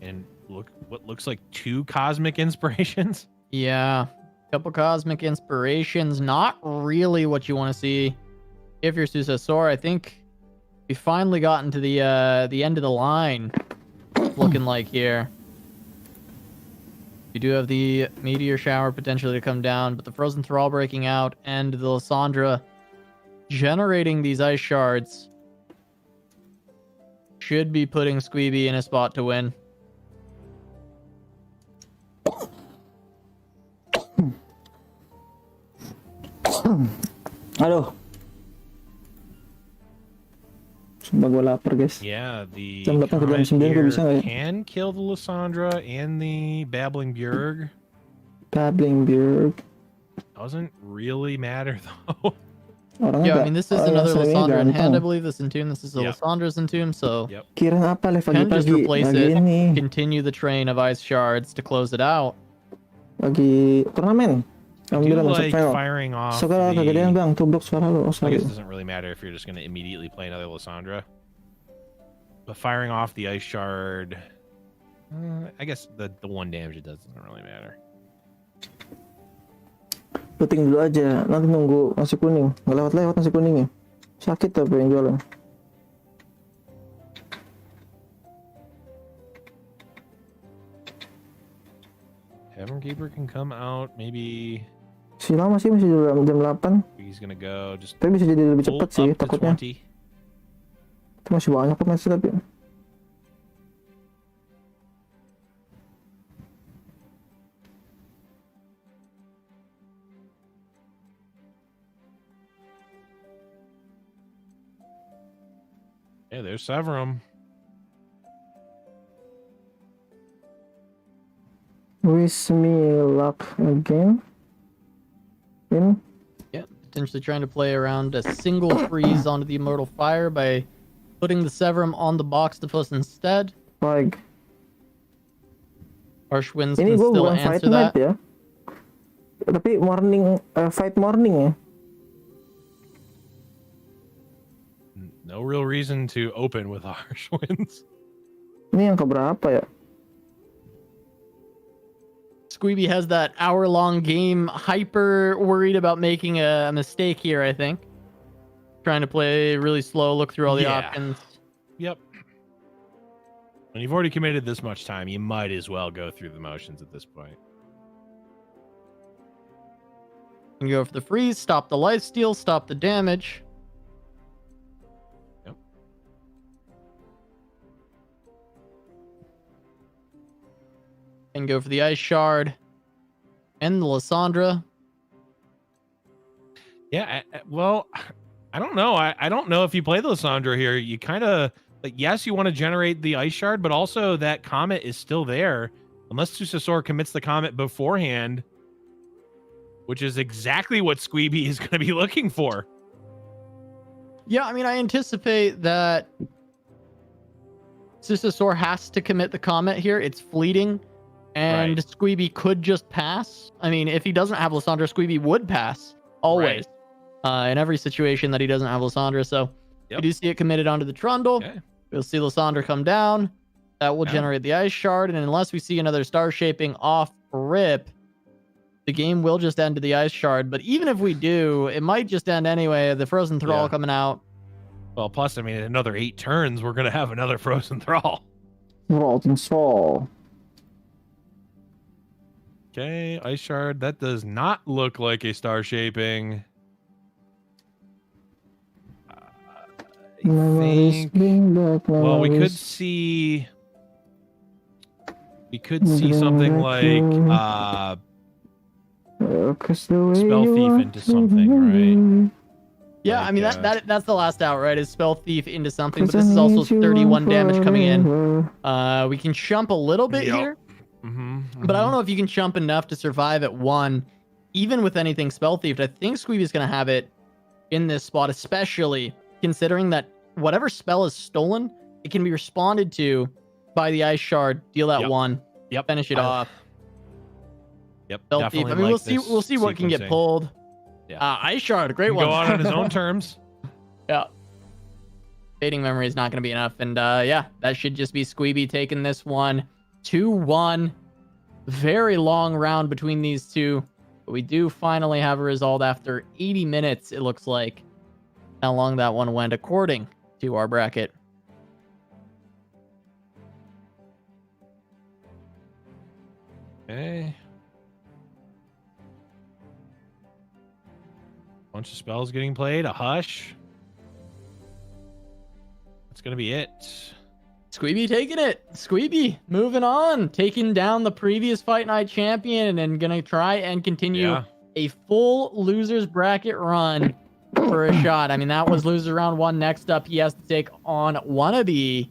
and what looks like 2 cosmic inspirations. Yeah, a couple cosmic inspirations. Not really what you want to see if you're Susasaur. I think we finally gotten to the end of the line. Looking like here. You do have the meteor shower potentially to come down, but the Frozen Thrall breaking out and the Lysandra generating these ice shards should be putting Squeeby in a spot to win. Aduh. Sumpah gue lapar, guys. Yeah, the Jam 8 ke jam 9 gue bisa nggak ya? can kill the Lysandra and the Babbling Bjerg. Babbling Bjerg. Doesn't really matter though. Yeah, I mean, this is another Lysandra in hand, I believe. This Entomb. This is a Lysandra's Entomb, so Kira apa le can just pagi-pagi replace lagi it, ini continue the train of ice shards to close it out. lagi turnamen. Alhamdulillah masuk like final. firing off Sekarang the- kegedean bang, tubruk suara lu. Oh, I sorry. guess it doesn't really matter if you're just going to immediately play another Lysandra. But firing off the ice shard, I guess the 1 damage it does doesn't really matter. Looting dulu aja, nanti nunggu nasi kuning. Nggak lewat-lewat nasi kuningnya. Sakit tapi yang jualan. Tavern Keeper can come out. Maybe Masih lama sih, masih jam 8. he's gonna go just Tapi bisa jadi lebih pull cepat sih up to takutnya. 20. Itu masih banyak kok match tapi. Hey, there's Severum. Wish me luck again. In. Yeah, potentially trying to play around a single freeze onto the Immortal Fire by putting the Severum on the box to post instead. Like. Harsh Winds Ini can gue still bukan fight answer night that. ya. Tapi morning, fight morning ya. No real reason to open with Harsh Winds. Ini yang keberapa ya? Squeeby has that hour-long game, hyper worried about making a mistake here, I think. Trying to play really slow, look through all the options. Yep. When you've already committed this much time, you might as well go through the motions at this point. You can go for the freeze, stop the lifesteal, stop the damage. Yep. And go for the Ice Shard and the Lysandra. Yeah, well, I don't know. I don't know if you play the Lysandra here. You kind of, like, yes, you want to generate the Ice Shard, but also that Comet is still there. Unless Susasor commits the Comet beforehand, which is exactly what Squeeby is going to be looking for. Yeah, I mean, I anticipate that Susasor has to commit the Comet here. It's fleeting, and Right. Squeeby could just pass. I mean, if he doesn't have Lysandra, Squeeby would pass, always. In every situation that he doesn't have Lysandra. So Yep. we do see it committed onto the Trundle. Okay. We'll see Lysandra come down. That will Yeah. generate the Ice Shard, and unless we see another Star Shaping off rip, the game will just end to the Ice Shard. But even if we do, it might just end anyway. The Frozen Thrall Yeah. coming out. Well, plus, I mean, in another 8 turns, we're going to have another Frozen Thrall. Rolling Soul. Okay, Ice Shard. That does not look like a Star Shaping. I think... Well, we could see... We could see something like Spell Thief into something, right? Yeah, Like, I mean, that's the last out, right? Is Spell Thief into something, but this is also 31 damage coming in. We can chump a little bit Yep. here, but I don't know if you can chump enough to survive at 1, even with anything Spell Thiefed. I think Squeeby's going to have it in this spot, especially considering that whatever spell is stolen, it can be responded to by the Ice Shard, deal that 1, finish it off. Yep, Spell Thief. definitely I mean, like we'll see what can get sequencing. pulled. Yeah. Ice Shard, a great Can one. go on his own terms. Yeah. Fading Memory is not going to be enough. And yeah, that should just be Squeeby taking this one 2-1. Very long round between these two. But we do finally have a result after 80 minutes, it looks like. How long that one went according to our bracket. Okay. Bunch of spells getting played. A hush. That's gonna be it. Squeeby taking it. Squeeby moving on. Taking down the previous Fight Night champion and gonna try and continue a full losers bracket run for a shot. I mean, that was loser round 1. Next up, he has to take on Wannabe.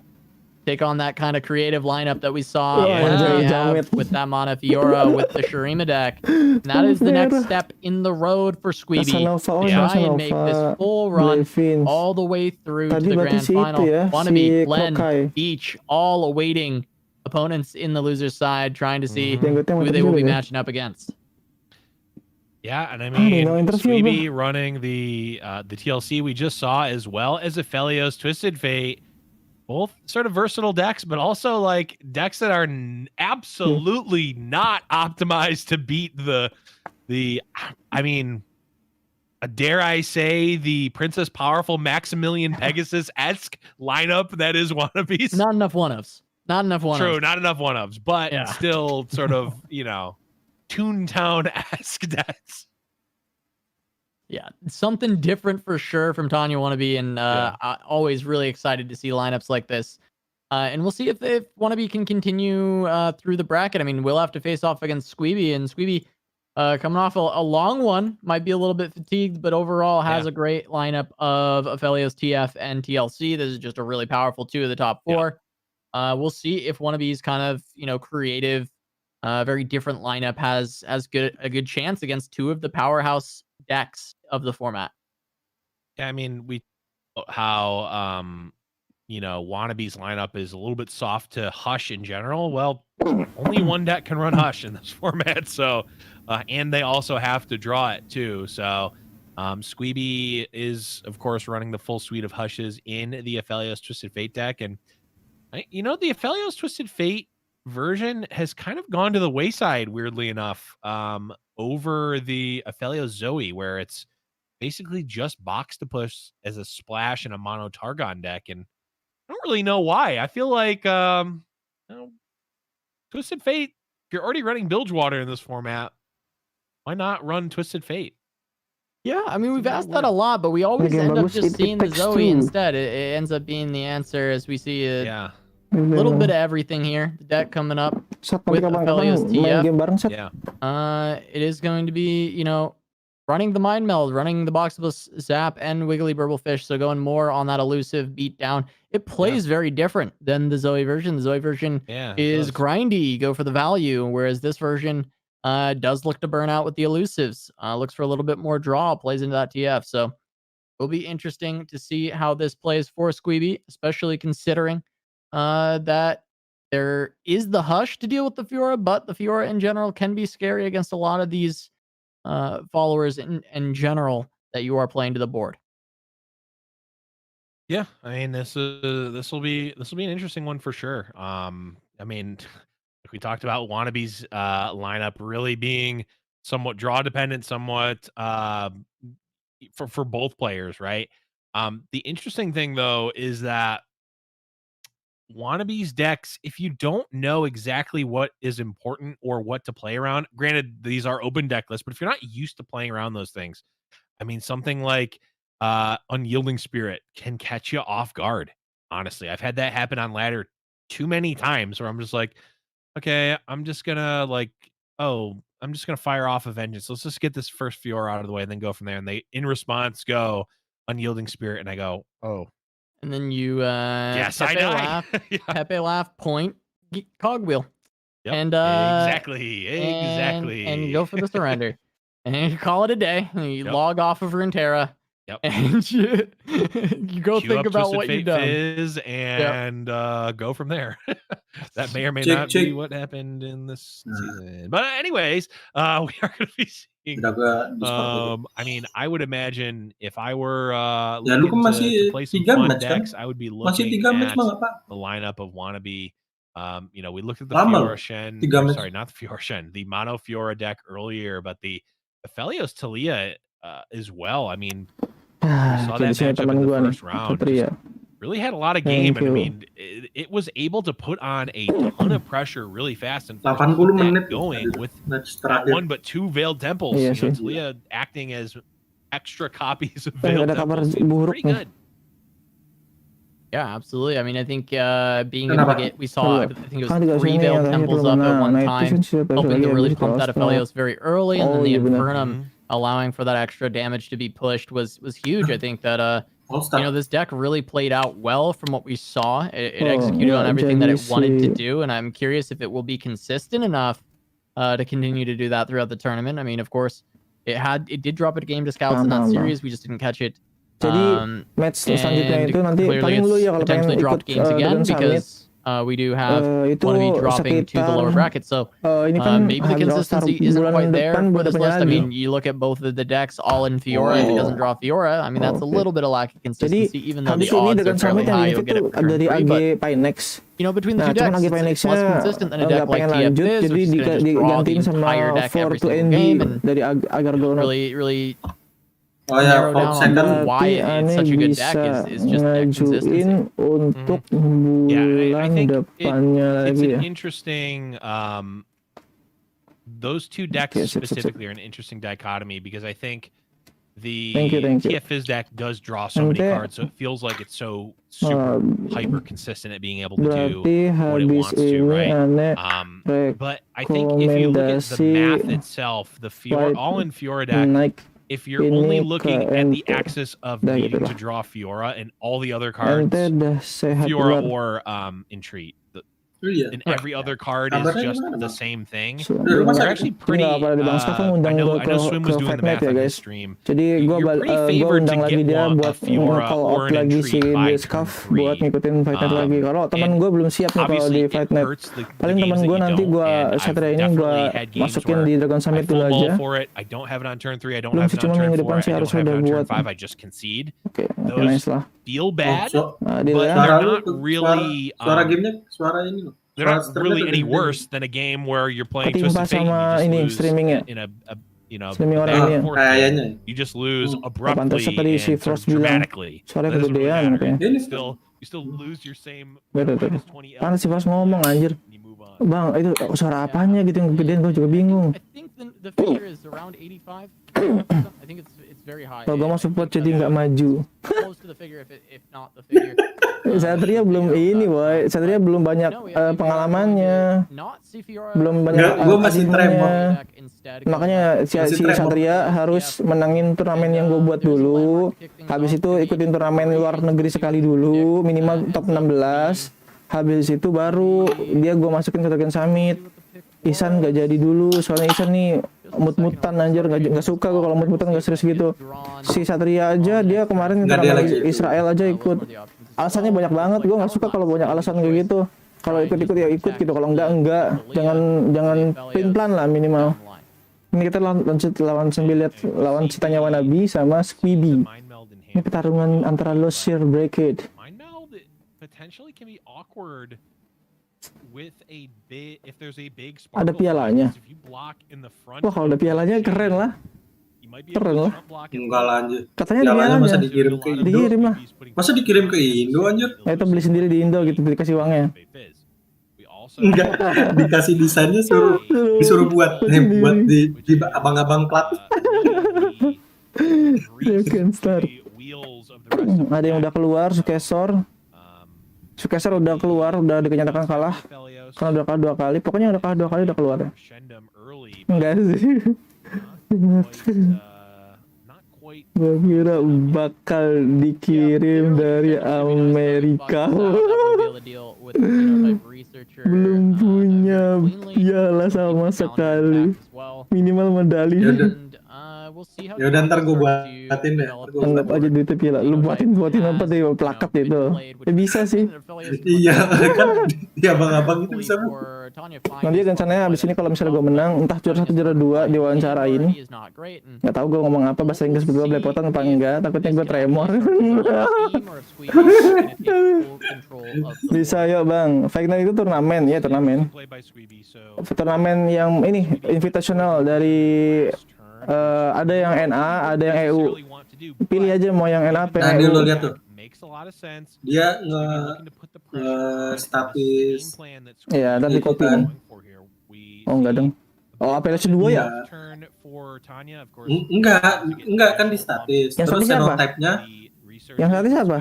Take on that kind of creative lineup that we saw with that Mana Fiora with the Shurima deck. And that is the next step in the road for Squeeby. Try and make this full run all the way through to the grand final. Wannabe, Glenn, Beach, all awaiting opponents in the loser's side, trying to see who they will be matching up against. Yeah, and I mean, Squeeby running the TLC we just saw, as well as Aphelios, Twisted Fate, both sort of versatile decks, but also like decks that are absolutely not optimized to beat the I mean, dare I say, the Princess Powerful Maximilian Pegasus-esque lineup that is Wannabe's. Not enough one-ofs. Not enough one-ofs. True, not enough one-ofs, but still sort of, you know. Toontown-esque decks. Yeah, something different for sure from Tanya Wannabe, and always really excited to see lineups like this. And we'll see if Wannabe can continue through the bracket. I mean, we'll have to face off against Squeeby, and Squeeby coming off a long one, might be a little bit fatigued, but overall has a great lineup of Aphelios, TF, and TLC. This is just a really powerful 2 of the top 4. We'll see if Wannabe's kind of, creative, very different lineup has a good chance against 2 of the powerhouse decks of the format. Yeah, I mean, how Wannabe's lineup is a little bit soft to Hush in general. Well, only one deck can run Hush in this format, so and they also have to draw it too. So Squeeby is, of course, running the full suite of Hushes in the Aphelios Twisted Fate deck, and the Aphelios Twisted Fate version has kind of gone to the wayside, weirdly enough, over the Aphelios Zoe, where it's basically just Box-to-Push as a splash in a mono Targon deck, and I don't really know why. I feel like Twisted Fate, if you're already running Bilgewater in this format, why not run Twisted Fate? Yeah, I mean, we've asked that a lot, but we always end up just seeing the Zoe instead. It ends up being the answer, as we see a little bit of everything here. The deck coming up with Aphelios TF. Yeah. It is going to be, running the Mind Meld, running the Boxibus Zap, and Wiggly Burblefish, so going more on that elusive beat down. It plays very different than the Zoe version. The Zoe version is grindy, go for the value, whereas this version does look to burn out with the elusives. Looks for a little bit more draw, plays into that TF. So it'll be interesting to see how this plays for Squeeby, especially considering that there is the Hush to deal with the Fiora, but the Fiora in general can be scary against a lot of these followers in general that you are playing to the board. Yeah, I mean, this will be an interesting one for sure. I mean, like we talked about, Wannabe's lineup really being somewhat draw dependent, somewhat for both players, right? The interesting thing though is that Wannabe's decks, if you don't know exactly what is important or what to play around, granted these are open deck lists, but if you're not used to playing around those things, I mean, something like Unyielding Spirit can catch you off guard. Honestly, I've had that happen on ladder too many times where I'm just like, okay, I'm just gonna fire off a Vengeance. Let's just get this first Fiora out of the way and then go from there. And they, in response, go Unyielding Spirit, and I go, oh. And then you Pepe laugh, Pepe laugh, point, cogwheel. Yep, And exactly. And you go for the surrender. And you call it a day. And you log off of RUNETERRA. Yep. And you go Queue think up about Twisted what Fate you've done. Fizz and go from there. That may or may not be what happened in this season. But anyways, we are going to be seeing. I mean, I would imagine if I were looking to play some fun decks, I would be looking at the lineup of Wannabe. We looked at the Fiora Shen. Sorry, not the Fiora Shen. The Mono Fiora deck earlier, but the Aphelios Talia as well. I mean, we saw that matchup in the first round. Really had a lot of game. And I mean, it was able to put on a ton of pressure really fast and keep that going with not one but two Veiled Temples. Talia acting as extra copies of Veiled Temples. Pretty good. Yeah, absolutely. I mean, I think being able to get, we saw, I think it was 3 Veiled Temples up at one time, helping to really pump that Aphelios very early, and then the Infernum allowing for that extra damage to be pushed was huge. I think that this deck really played out well from what we saw. It executed on everything that it wanted to do, and I'm curious if it will be consistent enough to continue to do that throughout the tournament. I mean, of course, it did drop a game to scouts in that series. We just didn't catch it. Jadi match selanjutnya itu nanti paling dulu ya kalau pengen ikut again because we do have Wannabe dropping to the lower bracket, so maybe the consistency isn't quite there for this list. I mean, you look at both of the decks all in Fiora. If it doesn't draw Fiora, I mean, that's a little bit of lack of consistency, even though the odds are fairly high you'll get it for turn 3. But between the two decks, it's less consistent than a deck like TF is, which is going to just draw the entire deck every single game and really narrow down on why it's such a good deck is just deck consistency. Yeah, I think it's an interesting those two decks Okay, sip. specifically are an interesting dichotomy because I think the Thank you. TFIZ deck does draw so many Nanti, cards, so it feels like it's so super hyper consistent at being able to do berarti what it habis wants to, ini right? aneh But I think if you look at the math rekomendasi itself, the Fiora, all in Fiora deck, naik if you're only ini looking ke at the ente. axis of Dah needing gitu to lah. draw Fiora and all the other cards, Ente dah sehat Fiora luar. or Entreat, Iya. and every other card is Kabarnya just gimana, the Bang? same thing. Rumah You're sakit. actually Ini pretty. nggak apa-apa di Bang Skafang I undang know gue Swim was doing Fight the Night math ya on his guys. stream. Jadi gue You're pretty favored undang to lagi get dia one buat a Fiora call or out an lagi si Entreat by dia turn Scuff 3. buat ngikutin Fight Night lagi. Kalau teman and gue belum siap nih kalau di obviously Fight it Night. hurts the Paling games teman that gue you nanti don't, gue and I've Satria ini gue definitely had games masukin where di Dragon I Summit full dulu wall aja. for it. I don't have it on turn 3. I don't Belum have sih, it on cuma turn minggu 4. depan I sih don't harus have it udah on turn buat. 5. I just concede. Oke, Those nice lah. feel bad, Adil but ya. they're Suara lu not tuh, really. suara gamenya, suara ini loh. They're Suara not streamnya really tuh any gede-gede. worse than a game where you're playing Ketimpa Twisted Fate and sama you just ini lose streamingnya. in a Streaming orang back ini ya. and forth game. Kayaknya. You just lose Pantasnya abruptly tadi si and sort Frost of bilang dramatically. suaranya That doesn't really kegedean matter. katanya. You still lose your same Tuh. minus 20 Panas si Frost ngomong anjir. and you move on. Bang, itu suara apanya gitu yang kegedean, gue juga bingung. I think the figure is around 85. I think it's very high. Kalau gue mau support jadi nggak maju. Close to the figure if not the figure. Satria belum ini, boy. Satria belum banyak pengalamannya. Belum banyak Gue masih tremor. Makanya si Satria harus menangin turnamen yang gue buat dulu. Habis itu ikutin turnamen luar negeri sekali dulu, minimal top 16. Habis itu baru dia gue masukin ke Dragon Summit. Isan gak jadi dulu, soalnya Isan nih mut-mutan anjir, gak suka gue kalau mut-mutan gak serius gitu. Si Satria aja dia kemarin turnamen Israel aja ikut. Alasannya banyak banget, gue gak suka kalau banyak alasan kayak gitu. Kalau ikut-ikut ya ikut gitu, kalau enggak. Jangan plan lah minimal. Ini kita lawan Citanya Wannabe sama Squibby. Ini pertarungan antara Riseblackid. Ada pialanya. Wah, kalau ada pialanya keren lah. Keren lah. Enggak lah anjir. Katanya ada pialanya. Masa dikirim ke Indo? Dikirim lah. Masa dikirim ke Indo anjir? Ya itu beli sendiri di Indo gitu, dikasih uangnya. Enggak, dikasih desainnya disuruh buat di abang-abang plat. Dragon Star. Ada yang udah keluar, Sukesor udah keluar, udah dinyatakan kalah. Karena udah kalah 2 kali. Pokoknya udah kalah 2 kali udah keluar. Enggak sih. Gue kira bakal dikirim dari Amerika. Belum punya piala sama sekali. Minimal medali. Ya udah ntar gue buatin deh. Anggap aja duitnya piala. Lu buatin apa tuh plakat itu? Ya bisa sih. Iya kan. Dia abang-abang itu bisa. Nanti rencananya abis ini kalau misalnya gue menang, entah juara 1 juara 2 diwawancarain. Nggak tahu gue ngomong apa, bahasa Inggris berdua belepotan apa enggak, takutnya gue tremor. Bisa yuk bang. Fight Night itu turnamen, ya turnamen. Turnamen yang ini invitational dari ada yang NA, ada yang EU. Pilih aja mau yang NA apa yang Nah, EU. lu lihat tuh. Dia status. Iya, dan di copy nih. Oh enggak dong. Oh, APLS 2 ya? Enggak kan di status. Yang Terus status apa? xenotype-nya Yang status apa?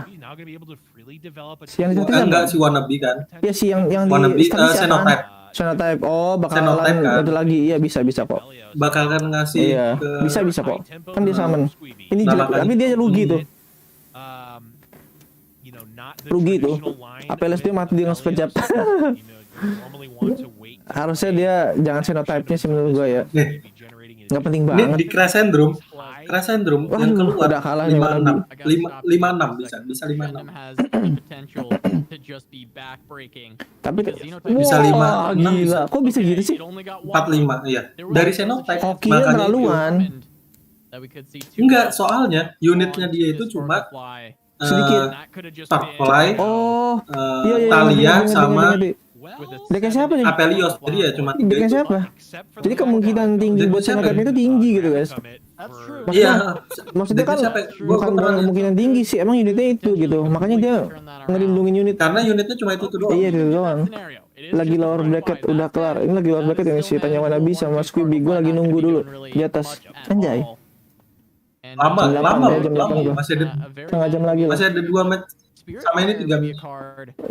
Yang di status enggak apa? si wannabe kan? Ya sih yang Wannabe di status xenotype. Xenotype. Oh, bakalan Xenotype kan? itu lagi. Iya, bisa kok. Bakalan ngasih Iya, ke bisa kok. Kan dia summon. Ini Nah, jelek, makanya. tapi dia rugi tuh. Rugi tuh. APLS dia mati dengan sekejap. Harusnya dia jangan xenotype-nya sih menurut gua ya. Nih, Nggak penting ini banget. di Crash Syndrome Wah, yang keluar udah kalah nih 56 bisa 56. Tapi Bisa wah, 5, 6 gila. Kok bisa gitu sih? 45 iya. Dari xenotype. Hokinya terlaluan. Enggak, soalnya unitnya dia itu cuma Sedikit. Starfly, Oh, iya, Talia sama Deknya siapa nih? Apelios. Jadi ya cuma 3 Deknya itu. siapa? Jadi kemungkinan tinggi buat xenotype itu tinggi gitu guys. Iya. Maksudnya kan Deknya siapa? Gua bukan pernah lihat. kemungkinan tinggi sih, emang unitnya itu gitu. Makanya dia ngelindungin unit. Karena unitnya cuma itu doang. Iya itu doang. lagi lower bracket udah kelar. Ini lagi lower bracket ini sih tanya mana bisa Mas Squibby. Gue lagi nunggu dulu di atas. Anjay. Lama, jam 8 gua. masih ada Setengah jam lagi lah. masih ada 2 match sama ini 3 match.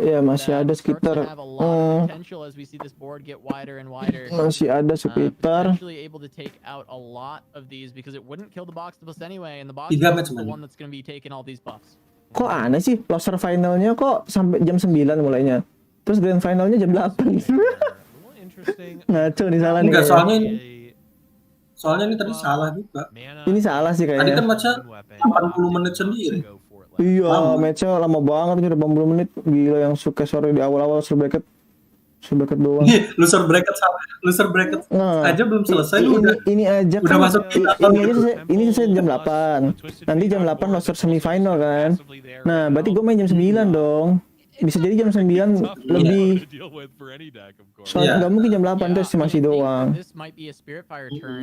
Ya masih ada sekitar masih ada sekitar 3 match man. Kok aneh sih loser finalnya kok sampai jam 9 mulainya. Terus grand finalnya jam 8. Ngaco nih salah nih. Enggak, soalnya ini tadi salah juga. Ini salah sih Tadi kayaknya. kan matchnya 80 menit sendiri. Iya, matchnya lama banget, udah 80 menit. Gila yang suka sore di awal-awal bracket doang. Loser bracket Nah, aja belum selesai lu udah. Ini aja udah kan, masuk ini selesai jam 8. Nanti jam 8 loser semifinal kan. Nah, berarti gue main jam 9 dong. Bisa jadi jam 9 lebih. Soalnya nggak mungkin jam 8 terus masih doang.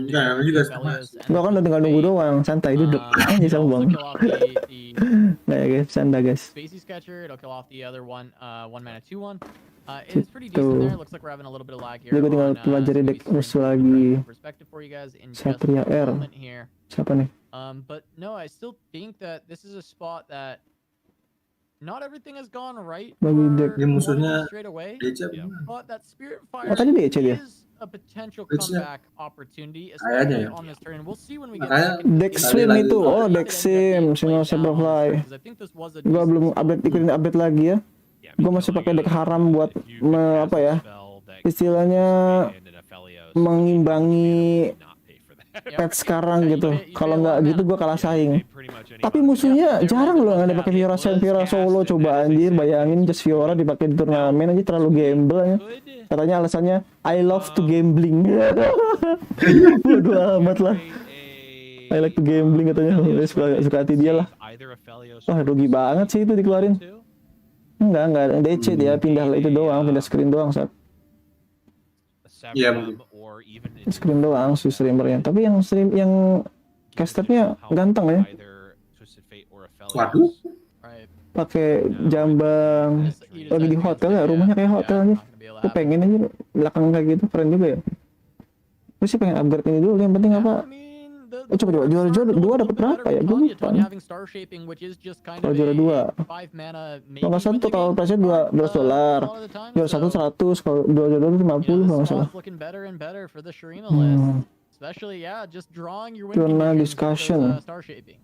Nah, juga Gua kan udah tinggal nunggu doang, santai duduk. Aja sombong. Nah ya guys, bercanda guys. Jadi gue tinggal pelajari deck musuh lagi. Satria R. Siapa nih? But no, I still think that this is a spot that not everything has gone right. Bagi deck. Ini musuhnya straight away. DC. But that Spirit Oh Fire tadi DC dia. is a potential comeback opportunity, Kayaknya especially ya. on this turn. And we'll see when we get Makanya Deck Swim itu, oh Deck Sim, Single Saberfly. Gua belum ikutin update lagi ya. Gua masih pakai deck haram buat apa ya? Istilahnya mengimbangi pet sekarang gitu. Kalau nggak gitu gua kalah saing. Tapi musuhnya jarang loh ada pakai Fiora solo, coba anjir bayangin just Fiora dipakai di turnamen aja terlalu gamble ya. Katanya alasannya I love to gambling. Bodoh amat lah. I like to gambling katanya. Suka hati dia lah. Wah rugi banget sih itu dikeluarin. Enggak DC dia pindah itu doang, pindah screen doang saat. Iya. Screen doang si streamernya. Tapi yang casternya ganteng ya. Waduh. Pakai jambang. Lagi di hotel ya, rumahnya kayak hotelnya. Aku pengen aja belakang kayak gitu, keren juga ya. Gue sih pengen upgrade ini dulu, yang penting apa? Coba juara 2 dapat berapa ya? Gue lupa. Kalau juara 2 kalau nggak salah tuh kalau price-nya $12, juara 100, kalau juara 2 50 kalau nggak salah. Turna discussion.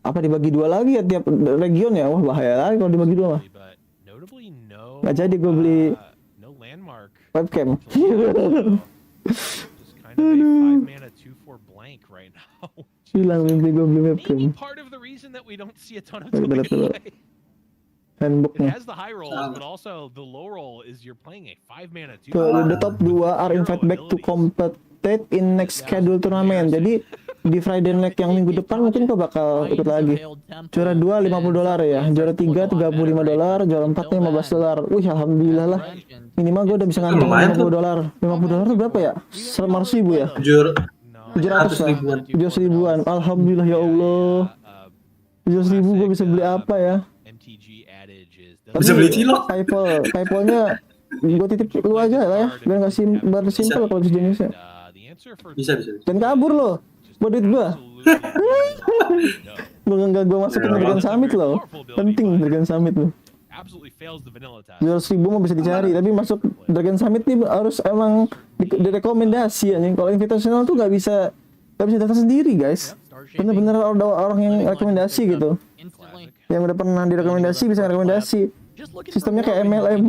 Apa dibagi 2 lagi ya tiap region ya? Wah bahaya lagi kalau dibagi 2 mah. Nggak jadi gue beli webcam. Hilang mimpi gue beli webcam. Lihat dulu handbooknya. Tuh, the top 2 are invited back to compete in next schedule turnamen. Jadi di Friday night yang minggu depan mungkin kau bakal ikut lagi. Juara 2 $50 ya, juara 3 $35, juara 4 $15. Wih alhamdulillah lah. Minimal gue udah bisa ngantong $50. $50 berapa ya? 100.000 ya? 700 ribuan. Alhamdulillah ya Allah. 700.000 gue bisa beli apa ya? Bisa beli cilok. Paypalnya gue titip lu aja lah ya, biar nggak simpel kalau sejenisnya. Bisa. Dan kabur lo, buat duit gue. Lu nggak gue masukin Dragon Summit lo, penting Dragon Summit lo. 200.000 mah bisa dicari, tapi masuk Dragon Summit nih harus emang direkomendasi ya. Kalau invitational tuh nggak bisa daftar sendiri guys. Bener-bener ada orang yang rekomendasi gitu. Yang udah pernah direkomendasi bisa rekomendasi. Sistemnya kayak MLM.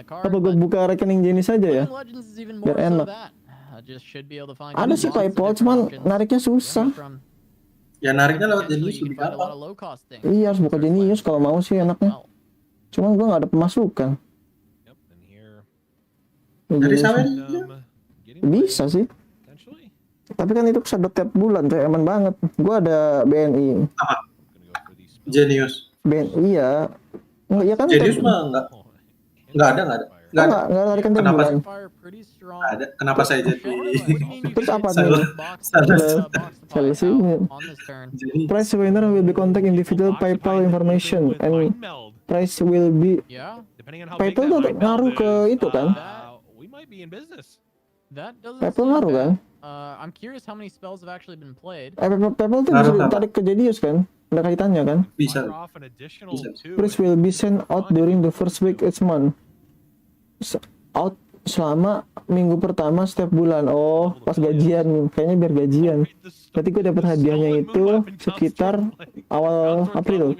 Apa gue buka rekening jenis aja ya? Biar enak. Ada sih PayPal, cuman nariknya susah. Ya nariknya lewat Genius lebih gampang. Iya harus buka Genius kalau mau sih enaknya. Cuman gue nggak ada pemasukan. Dari Sawen bisa sih. Tapi kan itu kesedot tiap bulan tuh aman banget. Gue ada BNI. apa? Genius. BNI ya. Enggak ya kan? Genius mah enggak ada. Enggak narikan tiap bulan. Ada. Kenapa saya jadi? Terus apa nih? Salah sih. Price winner will be contact individual PayPal information and price will be depending on how big PayPal that tuh mind ngaruh meld ke is, itu kan? we might be in business. That doesn't PayPal seem ngaruh kan? bad. I'm curious how many spells have actually been played. PayPal tuh bisa ditarik ke Jadius kan? Ada kaitannya kan? Bisa. Fire off an additional two Price and will be sent out during the first week each month. Out selama minggu pertama setiap bulan. Oh, pas gajian. Kayaknya biar gajian. Berarti gue dapat hadiahnya itu sekitar awal April.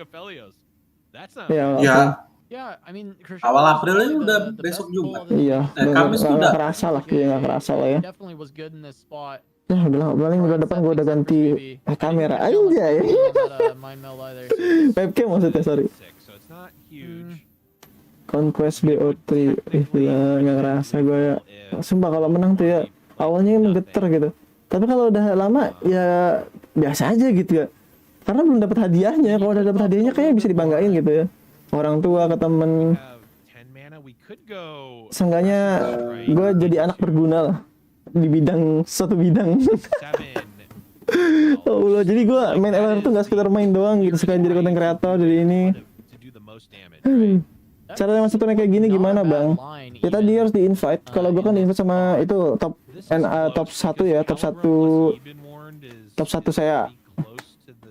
Ya. Yeah, I mean, awal April ini udah besok Jumat. Iya, Kamis tuh udah. Nggak kerasa lah, kayak nggak kerasa lah ya. Definitely was good in this spot. Ya udah, paling bulan depan gue udah ganti kamera aja ya. Webcam maksudnya, sorry. Conquest BO3, gila, nggak ngerasa gue ya. Sumpah kalau menang tuh ya, awalnya emang geter gitu. Tapi kalau udah lama ya biasa aja gitu ya. Karena belum dapat hadiahnya. Kalau udah dapat hadiahnya kayaknya bisa dibanggain gitu ya. Orang tua ke temen. Seenggaknya gue jadi anak berguna lah di bidang suatu bidang. Oh Allah, jadi gue main LR tuh nggak sekedar main doang gitu, sekalian jadi konten kreator dari ini. Cara masuk turnya kayak gini gimana bang? Ya tadi harus di invite. Kalau gue kan di invite sama itu top top 1 ya, top 1 saya.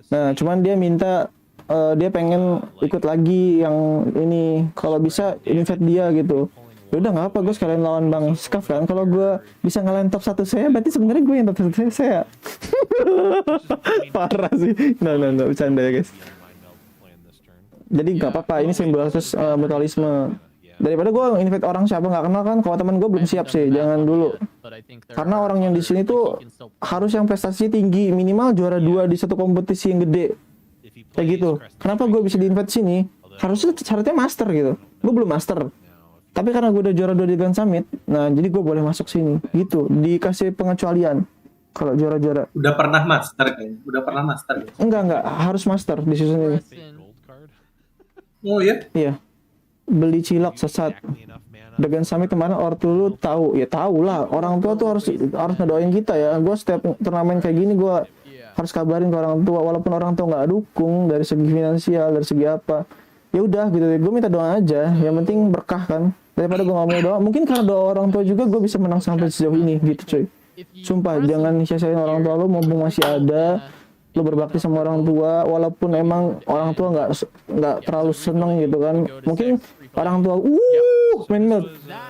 Nah cuman dia minta dia pengen ikut lagi yang ini, kalau bisa invite dia gitu. Ya udah nggak apa, gue sekalian lawan Bang Skaf kan. Kalau gue bisa ngalahin top 1 saya, berarti sebenarnya gue yang top 1 saya. Parah sih. Nah, bercanda ya guys. Jadi nggak apa-apa, ini simbiosis mutualisme. Daripada gue invite orang siapa nggak kenal kan, kalau teman gue belum siap sih, jangan dulu. Karena orang yang di sini tuh harus yang prestasi tinggi, minimal juara 2 di satu kompetisi yang gede. Kayak gitu. Kenapa gue bisa di-invite sini? Harusnya syaratnya master gitu. Gue belum master. Tapi karena gue udah juara 2 di Grand Summit, nah jadi gue boleh masuk sini. Gitu. Dikasih pengecualian. Kalau juara-juara. Udah pernah master kayaknya. Udah pernah master. Enggak. Harus master di season ini. Oh iya? Iya. Beli cilok sesat. The Grand Summit kemarin ortu lu tahu. Ya tahu lah. Orang tua tuh harus ngedoain kita ya. Gue setiap turnamen kayak gini gue harus kabarin ke orang tua, walaupun orang tua nggak dukung dari segi finansial, dari segi apa, ya udah gitu, gue minta doa aja, yang penting berkah kan, daripada gue nggak mau doa. Mungkin karena doa orang tua juga gue bisa menang sampai sejauh ini gitu cuy. Sumpah jangan sia-siain orang tua lo, mumpung masih ada, lo berbakti sama orang tua, walaupun emang orang tua nggak terlalu seneng gitu kan. Mungkin orang tua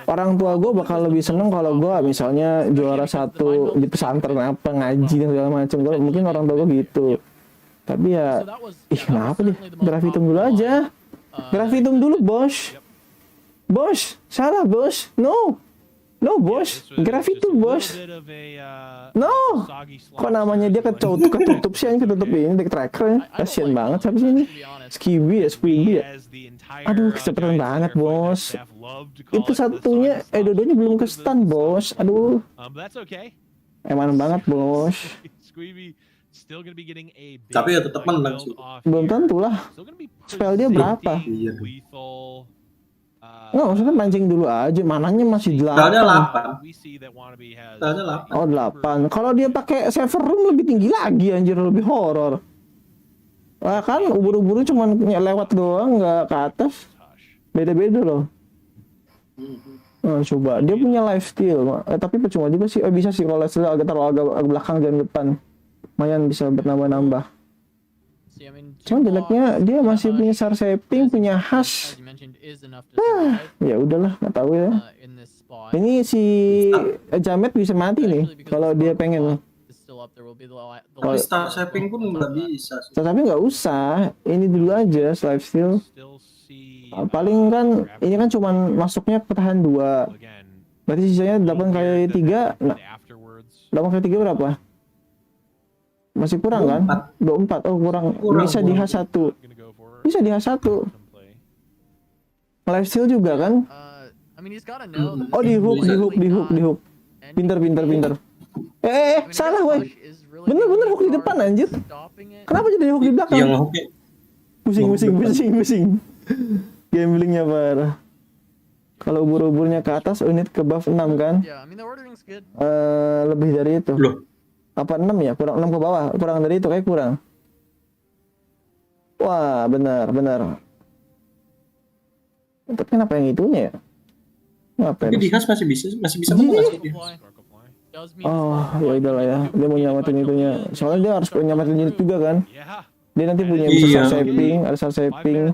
orang tua gue bakal lebih seneng kalau gue misalnya juara 1 di pesantren apa, ngaji dan segala macam. Gue mungkin orang tua gue gitu. Tapi ya kenapa deh, gravitum dulu aja, gravitum dulu bos. Salah bos, no bos, gravitum bos. No, kok namanya dia ketutup sih, ketutup ini deck tracker, kasian banget siapa sih ini? Skibi ya. Aduh, kecepatan banget bos. Itu satunya, dua-duanya belum ke stun bos. Aduh. Eman banget bos. Tapi ya tetap menang sih. Belum tentu lah. Spell dia berapa? Nggak, maksudnya pancing dulu aja. Mananya masih 8. Spellnya 8. Oh 8. Kalau dia pakai server room lebih tinggi lagi anjir, lebih horor. Wah kan ubur-uburu cuma lewat doang, nggak ke atas. Beda-beda loh. Nah, coba dia punya lifesteal, tapi percuma juga sih. Bisa sih kalau lifesteal agak belakang dan depan. Lumayan bisa bernambah-nambah. Cuman jeleknya dia masih punya star shaping, punya hash. Ya udahlah, nggak tahu ya. Ini si Jamet bisa mati nih kalau dia pengen. Kalau star shaping pun nggak bisa. Star shaping nggak usah, ini dulu aja lifesteal. Paling kan ini kan cuman masuknya pertahanan 2. Berarti sisanya 8 kali 3. Nah, 8 kali 3 berapa? Masih kurang kan? 24. Oh kurang. Bisa di H1. Bisa di H1. Lifesteal juga kan? Oh di hook. Pinter. Salah woi. Bener hook di depan anjir. Kenapa jadi hook di belakang? Yang hooknya. Pusing. Gamblingnya parah. Kalau ubur-uburnya ke atas, unit ke buff 6 kan? Lebih dari itu. Loh. Apa 6 ya? Kurang 6 ke bawah. Kurang dari itu kayak kurang. Wah, benar. Tapi kenapa yang itunya ya? Ngapain? Tapi di khas masih bisa menang sih dia. Oh, ya udahlah ya. Dia mau nyamatin itunya. Soalnya dia harus punya nyamatin unit juga kan. Dia nanti punya bisa saving, ada saving.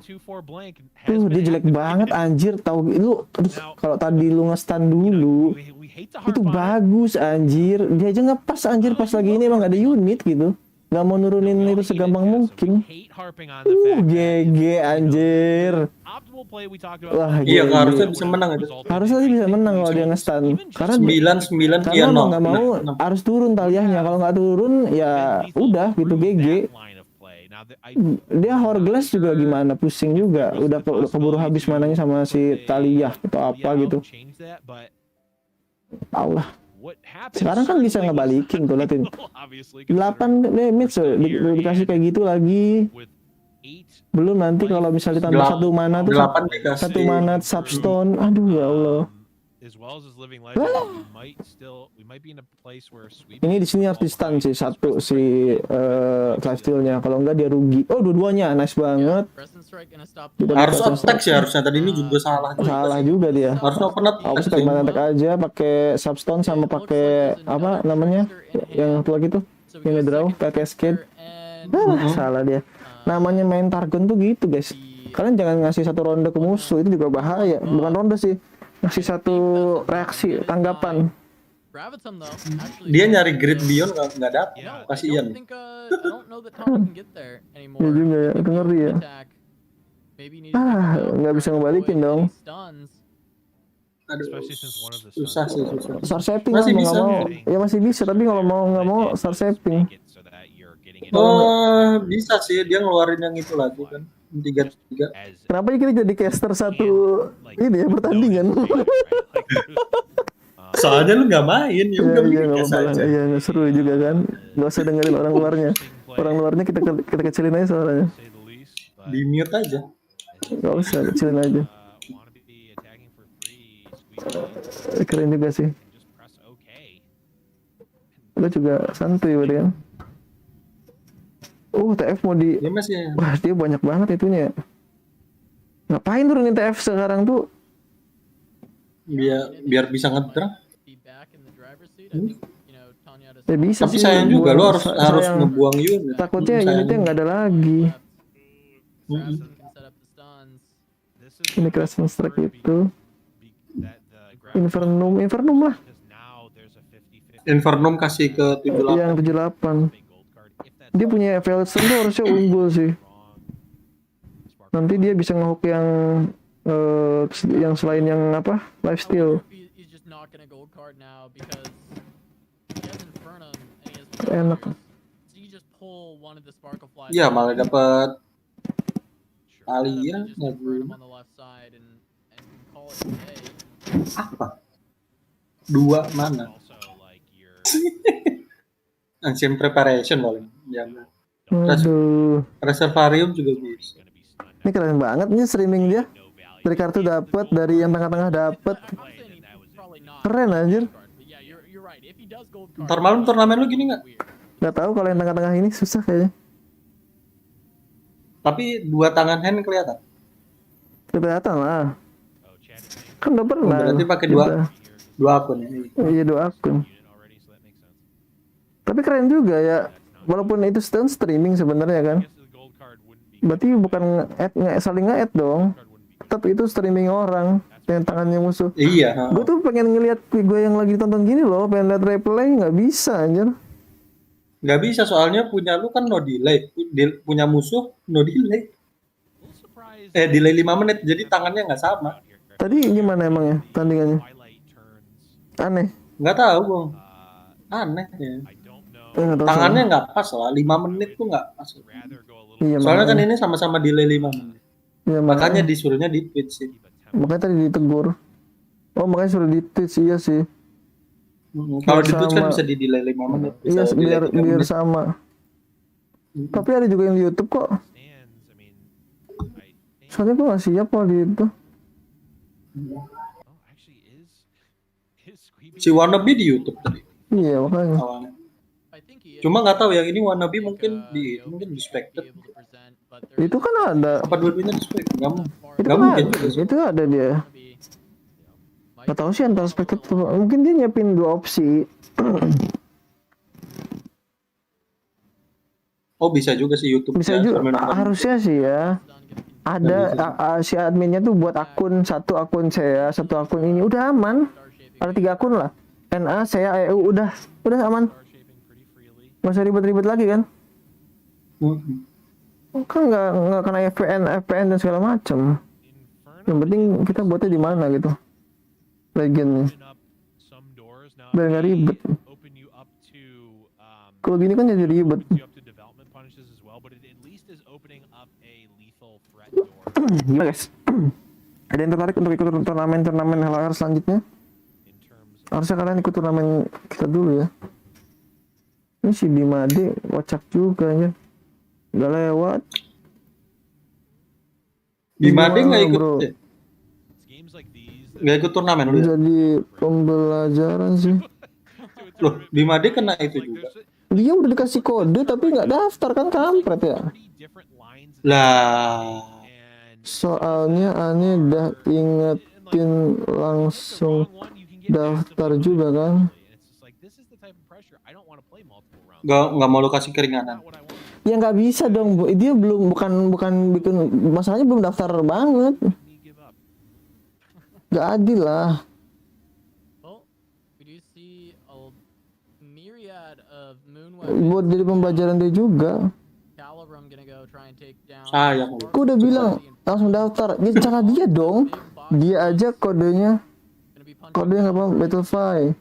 Tuh dia jelek banget anjir, tahu lu. Aduh, kalau tadi lu nge-stun dulu, itu bagus anjir. Dia aja ngepas anjir pas lagi ini emang gak ada unit gitu. Gak mau nurunin itu segampang mungkin. GG anjir. Wah, iya harusnya bisa menang itu. Harusnya sih bisa menang kalau dia nge-stun. Karena 9 karena dia mau 0. nggak mau harus turun taliahnya. Kalau nggak turun ya udah gitu GG. Dia Hourglass juga gimana, pusing juga. Udah keburu habis mananya sama si Talia atau apa gitu. Allah. Sekarang kan bisa ngebalikin tuh liatin. 8 damage dikasih kayak gitu lagi. Belum nanti kalau misalnya ditambah 1 mana tuh 1 mana substone. Aduh ya Allah. Ini di sini harus di stun sih satu si lifesteal-nya. Kalau enggak dia rugi. Oh, dua-duanya nice banget. Harus attack sih harusnya. Tadi ini juga salah. Salah juga dia. Harus open attack. Harus attack aja pakai substone sama pakai apa namanya? Yang tua gitu. Yang ngedraw pakai cascade. Salah dia. Namanya main Targon tuh gitu, guys. Kalian jangan ngasih 1 ronde ke musuh, itu juga bahaya. Bukan ronde sih. Ngasih 1 reaksi, tanggapan. Dia nyari grid beyond nggak dapet, kasihan. Ya juga ya, itu ngeri ya. Nggak bisa ngebalikin dong. Aduh, susah sih. Star saving masih kan, bisa. mau. Ya masih bisa, tapi kalau nggak mau star saving. Oh, bisa sih dia ngeluarin yang itu lagi kan. 3-3. Kenapa kita jadi caster satu ini ya pertandingan? Soalnya lu nggak main, ya udah nggak apa-apa. Iya, nggak seru juga kan. Nggak usah dengerin orang luarnya. Orang luarnya kita kecilin aja soalnya. Di mute aja. Nggak usah, kecilin aja. Keren juga sih. Lu juga santuy berarti kan. TF mau di... Dia masih... Wah, dia banyak banget itunya. Ngapain turunin TF sekarang tuh? Biar bisa ngedrag. Ya bisa. Tapi sih, sayang juga, lo harus ngebuang unit. Takutnya unitnya nggak ada lagi. Ini Crescent Strike itu. Infernum lah. Infernum kasih ke 78. Yang 78. Dia punya Evolution tuh harusnya unggul sih. Nanti dia bisa ngehook yang selain yang apa? Lifesteal. Enak. Ya malah dapat Alia apa? 2 mana? Ancient Preparation paling. Aduh. Reservarium juga bisa. Ini keren banget nih streaming dia. Dari kartu dapat, dari yang tengah-tengah dapat. Keren anjir. Ntar malam turnamen lu gini nggak? Nggak tahu kalau yang tengah-tengah ini susah kayaknya. Tapi 2 tangan hand kelihatan. Kelihatan lah. Kan udah pernah. Berarti pakai 2 akun ya. Iya 2 akun. Tapi keren juga ya. Walaupun itu streaming sebenarnya kan. Berarti bukan saling nge-add dong. Tapi itu streaming orang yang tangannya musuh. Iya. Gue tuh pengen ngeliat gue yang lagi tonton gini loh, pengen lihat replay, nggak bisa anjir. Nggak bisa soalnya punya lu kan no delay, punya musuh no delay. Delay 5 menit, jadi tangannya nggak sama. Tadi gimana emangnya tandingannya? Aneh. Nggak tahu bang. Aneh ya. Tangannya nggak pas lah, 5 menit tuh nggak pas. Iya, soalnya kan ini sama-sama delay 5 menit. Iya, makanya disuruhnya di Twitch sih. Makanya tadi ditegur. Oh makanya suruh di Twitch, iya sih. Kalau di Twitch kan bisa di delay 5 menit. Iya biar sama. Tapi ada juga yang di YouTube kok. Soalnya gue nggak siap kalau di itu. Si Wannabe di YouTube tadi. Iya makanya. Awalnya. Cuma nggak tahu yang ini Wannabe mungkin di Spectre. Itu kan ada. Apa dua-duanya di Spectre? Nggak mau. Itu Nggak kan mungkin ada, juga sih. itu ada dia. Gak tahu sih antara spectator, mungkin dia nyiapin dua opsi. Oh bisa juga sih YouTube Bisa ya, juga, sambil nonton. harusnya sih ya. Ada si adminnya tuh buat akun, satu akun saya, satu akun ini, udah aman. Ada 3 akun lah. NA, saya, EU, udah aman. Gak usah ribet-ribet lagi kan? Kan nggak kena VPN dan segala macam. Yang penting kita buatnya di mana gitu. Legendnya. Biar nggak ribet. Kalau gini kan jadi ribet. Gimana guys? Ada yang tertarik untuk ikut turnamen HLR selanjutnya? Harusnya kalian ikut turnamen kita dulu ya. Ini si Bimade kocak juga ya. Gak lewat. Bimade nggak ikut bro? ya? Nggak ikut turnamen lu ya? Jadi pembelajaran sih. Loh, Bimade kena itu juga. Dia udah dikasih kode tapi nggak daftar kan, kampret ya. Lah. Soalnya aneh udah ingetin langsung daftar juga kan. Nggak mau lu kasih keringanan. Ya nggak bisa dong, Bu. Dia bukan bikin, masalahnya belum daftar banget. Nggak adil lah. Buat jadi pembelajaran dia juga. Sayang. Aku udah bilang langsung daftar. Ya cara dia dong. Dia aja kodenya nggak apa Battlefy.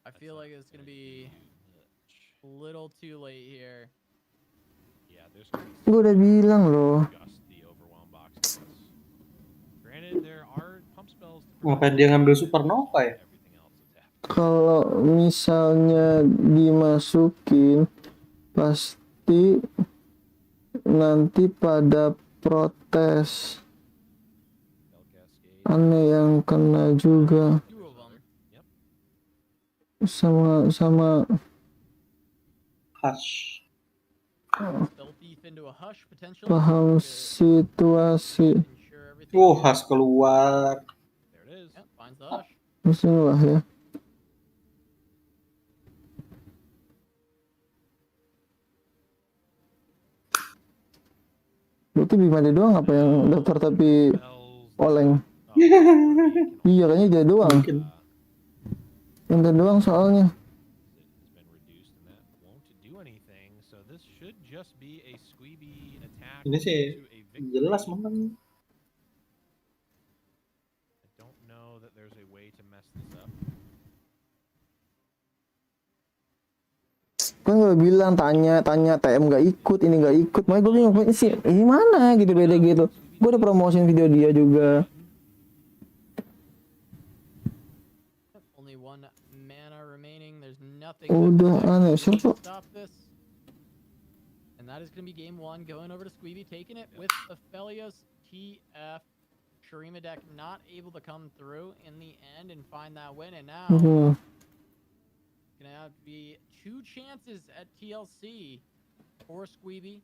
I feel like it's gonna be a little too late here. Gue udah bilang loh. Ngapain dia ngambil supernova ya? Kalau misalnya dimasukin pasti nanti pada protes. Aneh yang kena juga. Sama Hush. paham situasi. Hush keluar. Bismillah ya. Berarti Bimade doang apa yang daftar tapi oleng? Iya kayaknya dia doang. Yang dia doang soalnya. Ini sih jelas menang. Kan gue bilang tanya TM nggak ikut, ini nggak ikut, makanya gue bingung sih ini mana gitu, beda gitu. Gue udah promosiin video dia juga. Udah aneh siapa? And that is going to be game 1 going over to Squeeby, taking it with Aphelios TF. Shurima deck not able to come through in the end and find that win, and now gonna have to be 2 chances at TLC for Squeeby.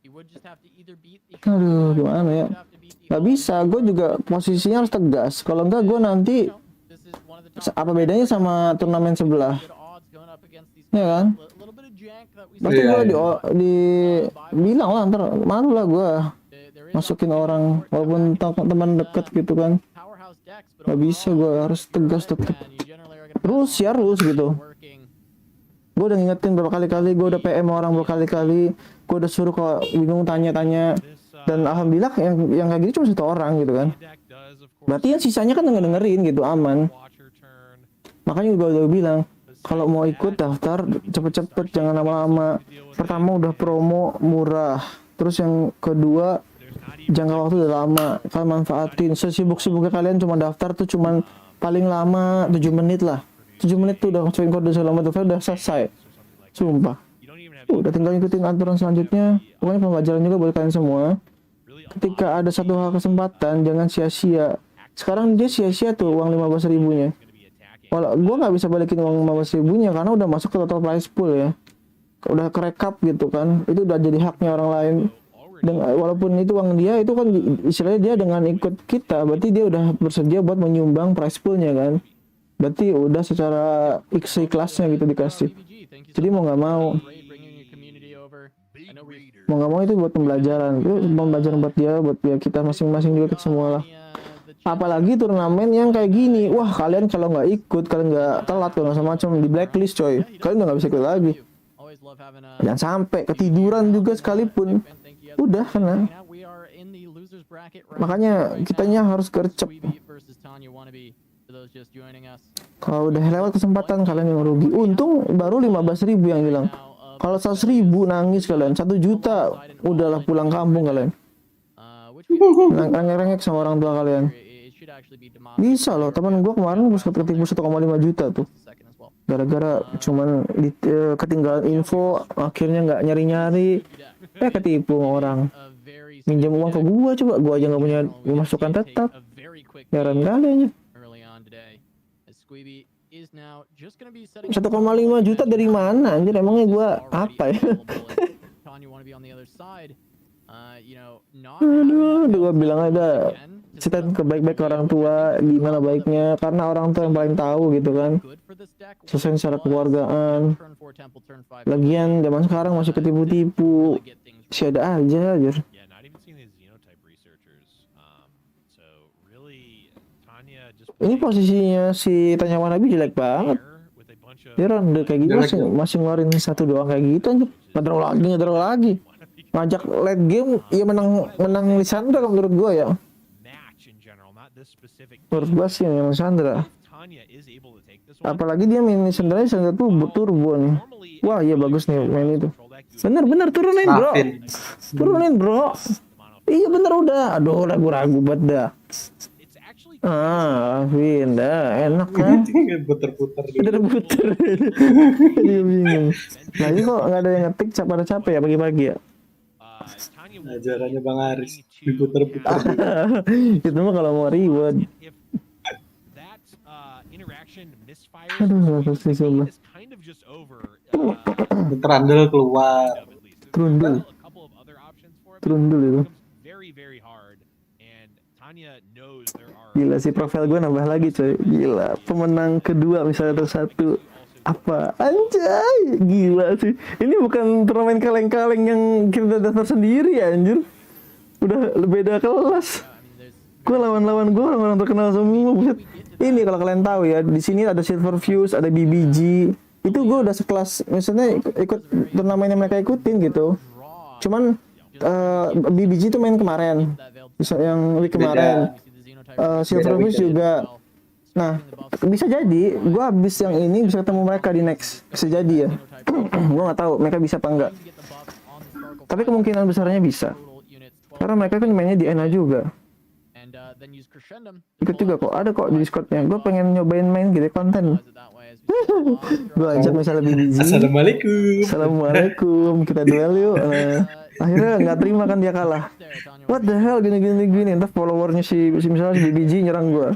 He would just have to either beat the Aduh, gimana ya? Gak bisa, gue juga posisinya harus tegas. Kalau enggak gue nanti apa bedanya sama turnamen sebelah? Ya kan? Pasti gue bilang lah ntar malu lah gue masukin orang walaupun teman deket gitu kan. Gak bisa, gue harus tegas tetap. Rules ya rules gitu. Gue udah ngingetin berapa kali-kali, gue udah PM orang berkali-kali, gue udah suruh kalau bingung tanya-tanya, dan alhamdulillah yang kayak gini cuma 1 orang gitu kan. Berarti yang sisanya kan dengerin gitu, aman. Makanya gue udah bilang kalau mau ikut daftar cepet-cepet, jangan lama-lama. Pertama udah promo murah, terus yang kedua jangka waktu udah lama, kalian manfaatin. Sesibuk-sibuknya kalian cuma daftar tuh cuman paling lama 7 menit lah. 7 menit tuh udah masukin kode segala macam, udah selesai. Sumpah. Udah tinggal ikutin aturan selanjutnya. Pokoknya pembelajaran juga buat kalian semua. Ketika ada satu hal kesempatan, jangan sia-sia. Sekarang dia sia-sia tuh uang 15.000-nya. Walau gue nggak bisa balikin uang 15.000-nya karena udah masuk ke total price pool ya. udah kerekap gitu kan, itu udah jadi haknya orang lain. Dan walaupun itu uang dia, itu kan istilahnya dia dengan ikut kita, berarti dia udah bersedia buat menyumbang prize poolnya kan. Berarti udah secara ikhlasnya gitu dikasih. Jadi mau nggak mau itu buat pembelajaran, itu pembelajaran buat dia, buat ya kita masing-masing juga kita semua lah. Apalagi turnamen yang kayak gini, wah kalian kalau nggak ikut, kalian nggak telat kalau macam di blacklist coy, kalian udah nggak bisa ikut lagi. Jangan sampai ketiduran juga sekalipun, udah kena. Makanya kitanya harus gercep. Kalau udah lewat kesempatan kalian yang rugi. Untung baru 15.000 yang hilang. Kalau 100.000 nangis kalian, 1 juta udahlah pulang kampung kalian. Rengek-rengek sama orang tua kalian. Bisa loh, teman gue kemarin ketipu 1,5 juta tuh. Gara-gara cuman ketinggalan info, akhirnya nggak nyari-nyari, ketipu orang. Minjem uang ke gua, coba gua aja nggak punya pemasukan tetap. Heran kali aja. 1,5 juta dari mana anjir, emangnya gua apa ya? Aduh, gua bilang ada cerita kebaik-baik orang tua gimana baiknya, karena orang tua yang paling tahu gitu kan. Sesuai secara keluargaan. Lagian zaman sekarang masih ketipu-tipu. Si ada aja anjir. Ini posisinya si Tanya Wanabi jelek banget. Dia ronde kayak gitu masih ngeluarin satu doang kayak gitu anjir. Ngedraw lagi. Ngajak late game ya menang Lisandra menurut gua ya. Menurut gua sih yang Lisandra. Apalagi dia main Lisandra tuh turbo nih. Wah, iya bagus nih main itu. Bener turunin bro. Turunin bro. Iya bener udah. Aduh ragu-ragu banget dah. Pindah, enak kan? Puter-puter. Dia bingung. Nah ini kok nggak ada yang ngetik, capek ya pagi-pagi ya? Ajarannya Bang Aris diputer-puter. Itu mah kalau mau reward. Aduh, pasti sumpah. Terandel keluar. Terundul itu. Gila sih, profil gue nambah lagi coy. Gila, pemenang kedua misalnya atau satu. Apa? Anjay, gila sih. Ini bukan turnamen kaleng-kaleng yang kita daftar sendiri ya anjir. Udah beda kelas. Gue lawan-lawan gue orang-orang terkenal semua. Buset. Ini kalau kalian tahu ya, di sini ada Silver Fuse, ada BBG. Itu gue udah sekelas, misalnya ikut turnamen yang mereka ikutin gitu. Cuman BBG itu main kemarin. Yang week kemarin. Silver Fuse juga. Nah, bisa jadi gue habis yang ini bisa ketemu mereka di next. Bisa jadi ya. Gue nggak tahu mereka bisa apa enggak. Tapi kemungkinan besarnya bisa. Karena mereka kan mainnya di NA juga. Ikut juga kok, ada kok di Discordnya. Gue pengen nyobain main gitu konten. Gue ajak misalnya BBG. Assalamualaikum, kita duel yuk. Akhirnya nggak terima kan, dia kalah. What the hell, gini. Entah followernya si misalnya si BBG nyerang gue.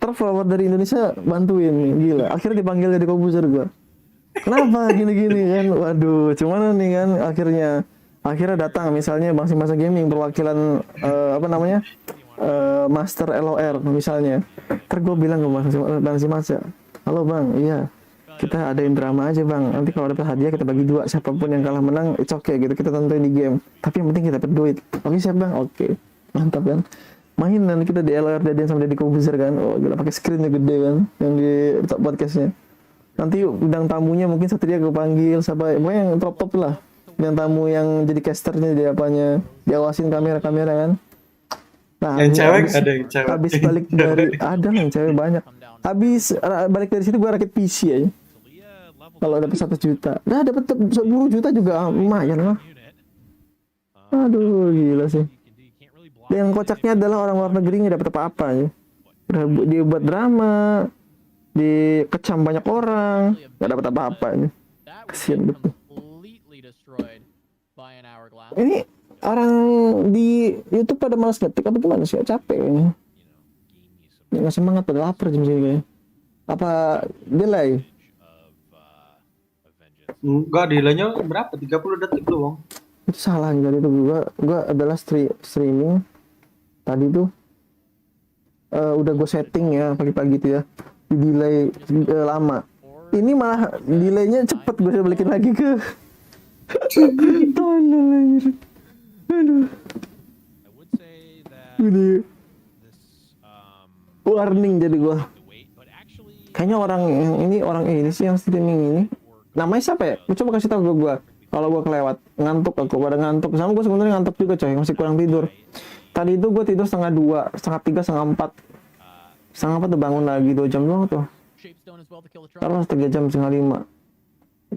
Follower dari Indonesia bantuin nih, gila. Akhirnya dipanggil jadi komposer gue. Kenapa gini kan? Waduh, cuman nih kan akhirnya datang misalnya Bang Simasa Gaming perwakilan Master LOR misalnya. Ntar gue bilang ke Bang Simasa, halo Bang, iya kita adain drama aja Bang. Nanti kalau dapat hadiah kita bagi 2, siapapun yang kalah menang, it's okay gitu. Kita tentuin di game. Tapi yang penting kita dapat duit. Oke siap Bang, oke. Mantap kan? Main nanti kita di LR Deden sama Deddy Komposer kan. Oh gila, pakai screennya gede kan yang di podcastnya. Nanti bidang tamunya mungkin Satria kepanggil siapa, pokoknya yang top lah. Bidang tamu yang jadi casternya, jadi apanya, diawasin kamera kan. Nah, yang cewek ada yang cewek. Habis balik dari ada yang cewek banyak. Habis balik dari situ gua rakit PC aja. Kalau dapat 1 juta. Nah, dapat 10 juta juga lumayan lah. Aduh, gila sih. Yang kocaknya adalah orang luar negeri nggak dapat apa-apa ya. Dia buat drama, dikecam banyak orang, nggak dapat apa-apa ini. Kasian betul. Ini orang di YouTube pada malas ngetik apa gimana sih? Capek ini. Nggak semangat, pada lapar jam segini kayaknya. Apa delay? Enggak, delaynya berapa? 30 detik doang. Itu salah jadi tuh gua adalah streaming tadi tuh udah gue setting ya pagi-pagi tuh ya di delay lama. Ini malah delaynya cepet, gue balikin lagi ke tolol anjir. Aduh. Ini warning jadi gua. Kayaknya orang ini sih yang streaming ini. Namanya siapa ya? Lu coba kasih tau ke gua. Kalau gua kelewat, ngantuk aku, pada ngantuk. Sama gua sebenarnya ngantuk juga coy, masih kurang tidur. Tadi itu gua tidur 2:30, 3:30, 4:30. 4:30 udah bangun lagi 2 jam doang tuh. Terus 3 jam, 4:30.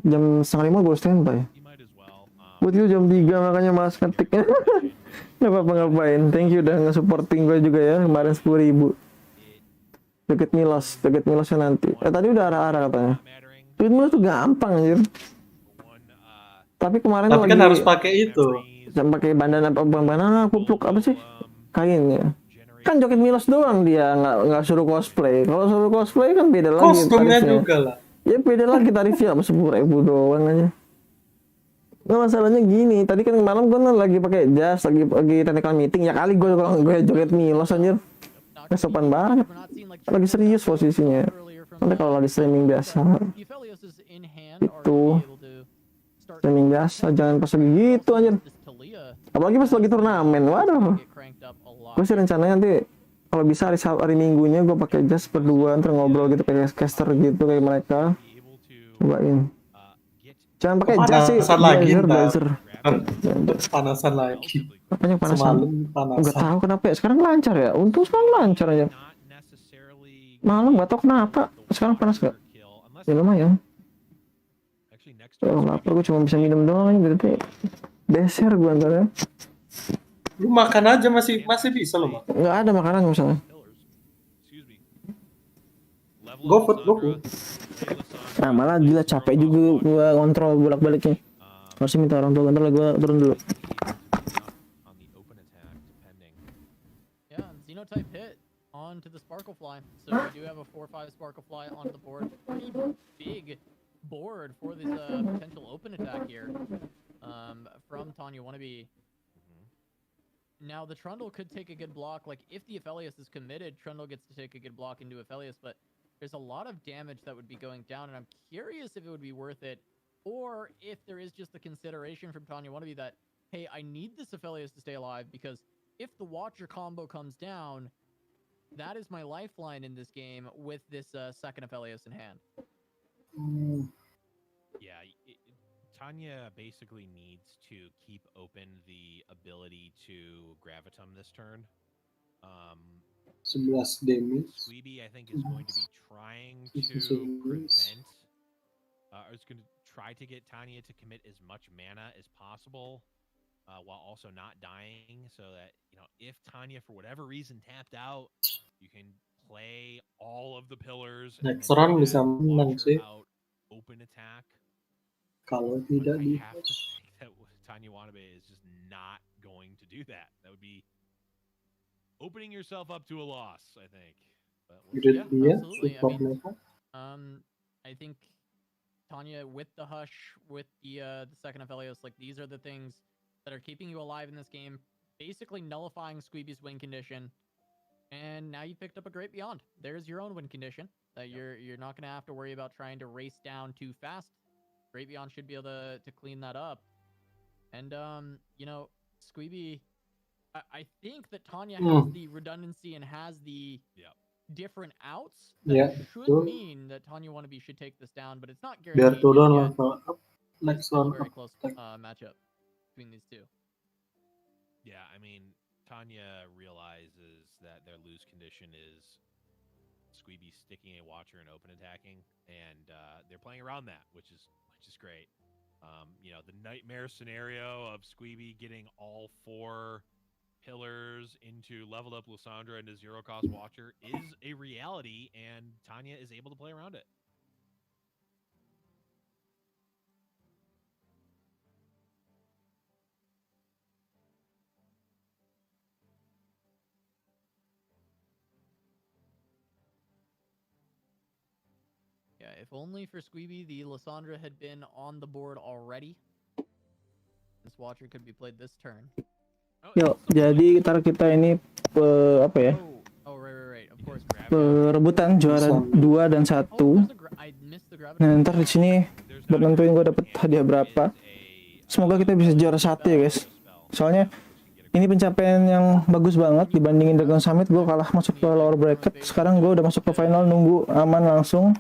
Jam 4:30 gua standby. Gua tidur jam 3 makanya malas ngetiknya. Gak apa-apa ngapain. Thank you udah nge-supporting gue juga ya. Kemarin 10.000. Deket Milosnya nanti. Tadi udah arah-arah katanya. Deket Milos tuh gampang anjir. Tapi kemarin kan harus pakai itu. Pakai bandana kupluk apa sih? Kain ya. Kan joget Milos doang dia, nggak suruh cosplay. Kalau suruh cosplay kan beda lagi. Kostumnya juga lah. Ya beda lagi tarifnya, 10.000 doang aja. Nah masalahnya gini, tadi kan malam gue lagi pakai jas, lagi technical meeting, ya kali gue joget Milos anjir. Sopan banget. Lagi serius posisinya. Nanti kalau lagi streaming biasa itu streaming biasa, jangan pas lagi gitu anjir. Apalagi pas lagi turnamen. Waduh. Gue sih rencananya nanti kalau bisa hari Minggunya gue pakai jas berdua, ntar ngobrol gitu kayak caster gitu kayak mereka. Cobain. Jangan pakai jas sih, blazer. Panasan lagi. Apanya panasan? Semalam panasan. Enggak tahu kenapa ya. Sekarang lancar ya. Untung sekarang lancar aja. Malam nggak tahu kenapa. Sekarang panas nggak? Ya lumayan. Oh, lapar gue cuma bisa minum doang aja berarti. Beser gue antara. Lu makan aja masih bisa lo makan. Nggak ada makanan misalnya. GoFood. Nah malah gila capek juga gue kontrol bolak-baliknya. Harusnya minta orang tua ntar gue turun dulu. Yeah, Xenotype hit onto the Sparkle Fly. So we do have a 4/5 Sparkle Fly onto the board. Pretty big board for this potential open attack here from Tanya Wannabe. Now the Trundle could take a good block. Like if the Aphelios is committed, Trundle gets to take a good block into Aphelios, but there's a lot of damage that would be going down, and I'm curious if it would be worth it, or if there is just the consideration from Tanya Wannabe that, hey, I need this Aphelios to stay alive, because if the Watcher combo comes down, that is my lifeline in this game with this second Aphelios in hand. Yeah, Tanya basically needs to keep open the ability to Gravitum this turn. 11 damage. Squeeby, I think, is going to be trying to prevent, or is going to try to get Tanya to commit as much mana as possible, while also not dying, so that, you know, if Tanya, for whatever reason, tapped out, you can play all of the pillars and Serang bisa menang sih. Open attack. Kalau tidak di I have to think that Tanya Wannabe is just not going to do that. That would be opening yourself up to a loss, I think. But yeah, absolutely. I think Tanya with the Hush, with the second Aphelios, like these are the things that are keeping you alive in this game, basically nullifying Squeeby's win condition. And now you picked up a Great Beyond. There's your own win condition that you're not going to have to worry about trying to race down too fast. Great Beyond should be able to clean that up. And you know, Squeeby, I think that Tanya has the redundancy and has the different outs that should mean that Tanya Wannabe should take this down, but it's not guaranteed. Next one. one. Very close matchup between these two. Yeah, I mean, Tanya realizes that their lose condition is Squeeby sticking a Watcher and open attacking, and they're playing around that, which is great. You know, the nightmare scenario of Squeeby getting all 4 pillars into leveled up Lysandra into 0-cost Watcher is a reality, and Tanya is able to play around it. Yeah, If only for Squeeby, the Lysandra had been on the board already. This Watcher could be played this turn. Yuk, jadi ntar kita ini apa ya? Right. Of course. Perebutan juara 2 dan 1. Nah, ntar di sini buat nentuin gue dapet hadiah berapa. Semoga kita bisa juara 1 ya guys. Soalnya ini pencapaian yang bagus banget dibandingin Dragon Summit. Gue kalah masuk ke lower bracket. Sekarang gue udah masuk ke final, nunggu aman langsung.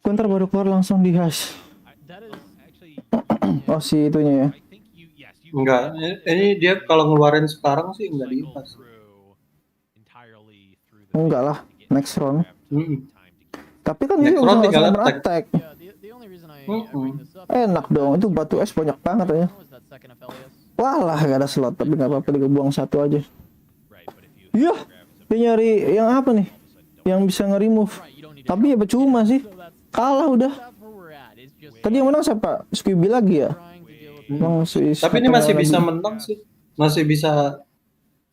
Gue ntar baru keluar langsung di hash. Oh si itunya ya. Enggak, ini dia kalau ngeluarin sekarang sih enggak diipas. Enggak lah, next round. Tapi kan ini round udah tinggal langsung attack. Enak dong, itu batu es banyak banget aja. Walah, gak ada slot, tapi gak apa-apa, dibuang satu aja. Iya, dia nyari yang apa nih? Yang bisa nge-remove. Tapi ya percuma sih, kalah udah. Tadi yang menang siapa? Squeeby lagi ya? Tapi ini masih bisa menang sih. Masih bisa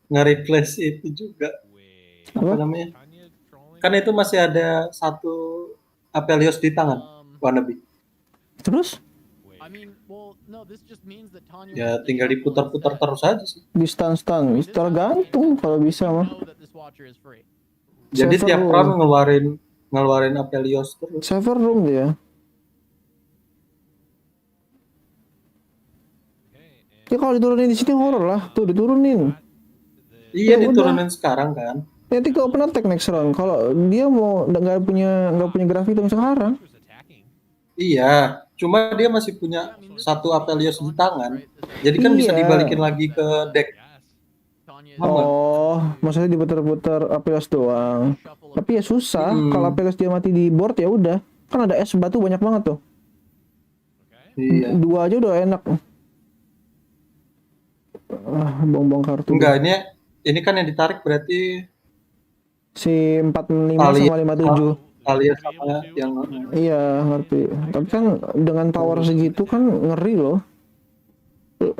nge-replace itu juga. Apa namanya? Kan itu masih ada satu Apelios di tangan Wannabe. Terus? Ya tinggal diputar-putar terus aja sih. Di stun-stun, tergantung kalau bisa mah. Jadi tiap round ngeluarin Apelios terus. Server room dia. Ya kalau diturunin di sini horror lah, tuh diturunin. Iya ya diturunin sekarang kan. Nanti ke open attack next round. Kalau dia mau nggak punya gravitum sekarang. Iya, cuma dia masih punya satu Apelios di tangan. Jadi kan bisa dibalikin lagi ke deck. Oh, maksudnya diputar-putar Apelios doang. Tapi ya susah. Kalau Apelios dia mati di board ya udah. Kan ada es batu banyak banget tuh. Iya. 2 aja udah enak. Buang-buang kartu. Enggak, ini kan yang ditarik berarti si 45 sama 57. Alias sama yang iya, ngerti. Tapi kan dengan power segitu kan ngeri loh.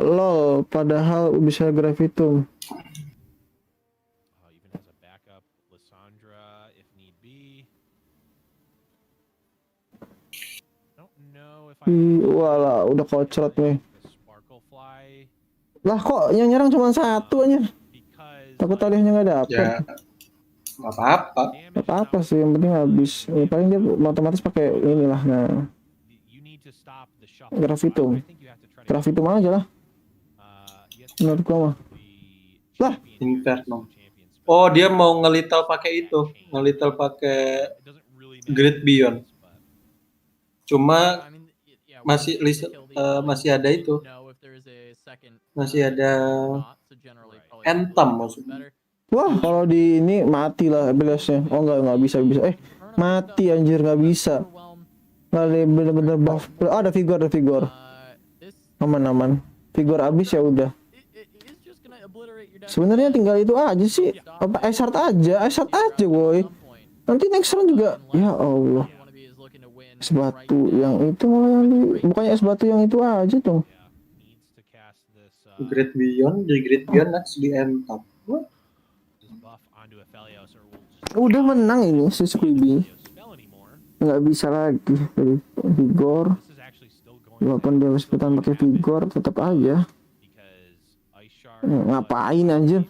Lol, padahal bisa gravitum. Walah, udah kocrot nih. Lah kok yang nyerang cuma satu aja. Takut tadinya nggak dapet. Ya, nggak apa-apa. Nggak apa-apa sih, yang penting habis. Paling dia otomatis pakai inilah. Nah, gravitum aja lah. Menurut gua mah. Lah, Inferno. Oh, dia mau ngelital pakai itu, ngelital pakai Great Beyond. Cuma masih ada itu. Masih ada Anthem maksudnya. Wah, kalau di ini mati lah Apeliosnya. Oh nggak bisa. Mati anjir, nggak bisa. Nggak ada bener-bener buff. Ada figure. Aman. Figure abis ya udah. Sebenarnya tinggal itu aja sih. Apa Esart aja boy. Nanti next round juga. Ya Allah. Es batu yang itu malah bukannya es batu yang itu aja tuh. Great Beyond next di Anthem. Udah menang ini si Squeeby. Nggak bisa lagi dari Vigor. Walaupun dia kesulitan pakai Vigor, tetap aja. Ngapain aja?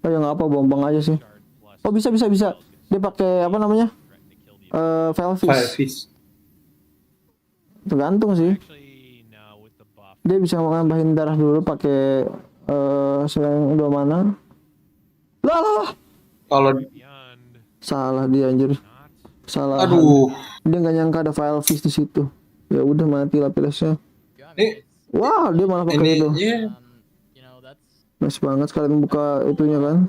Oh ya nggak apa, bombong aja sih. Oh bisa. Dia pakai apa namanya? Firefish. Tergantung sih. Dia bisa nambahin darah dulu pakai selain 2 mana. Lah. Kalau salah dia anjir. Salah. Aduh. Dia nggak nyangka ada file fish di situ. Ya udah mati lah Apeliosnya. Wah, dia malah pakai itu. Nice banget sekalian buka itunya kan.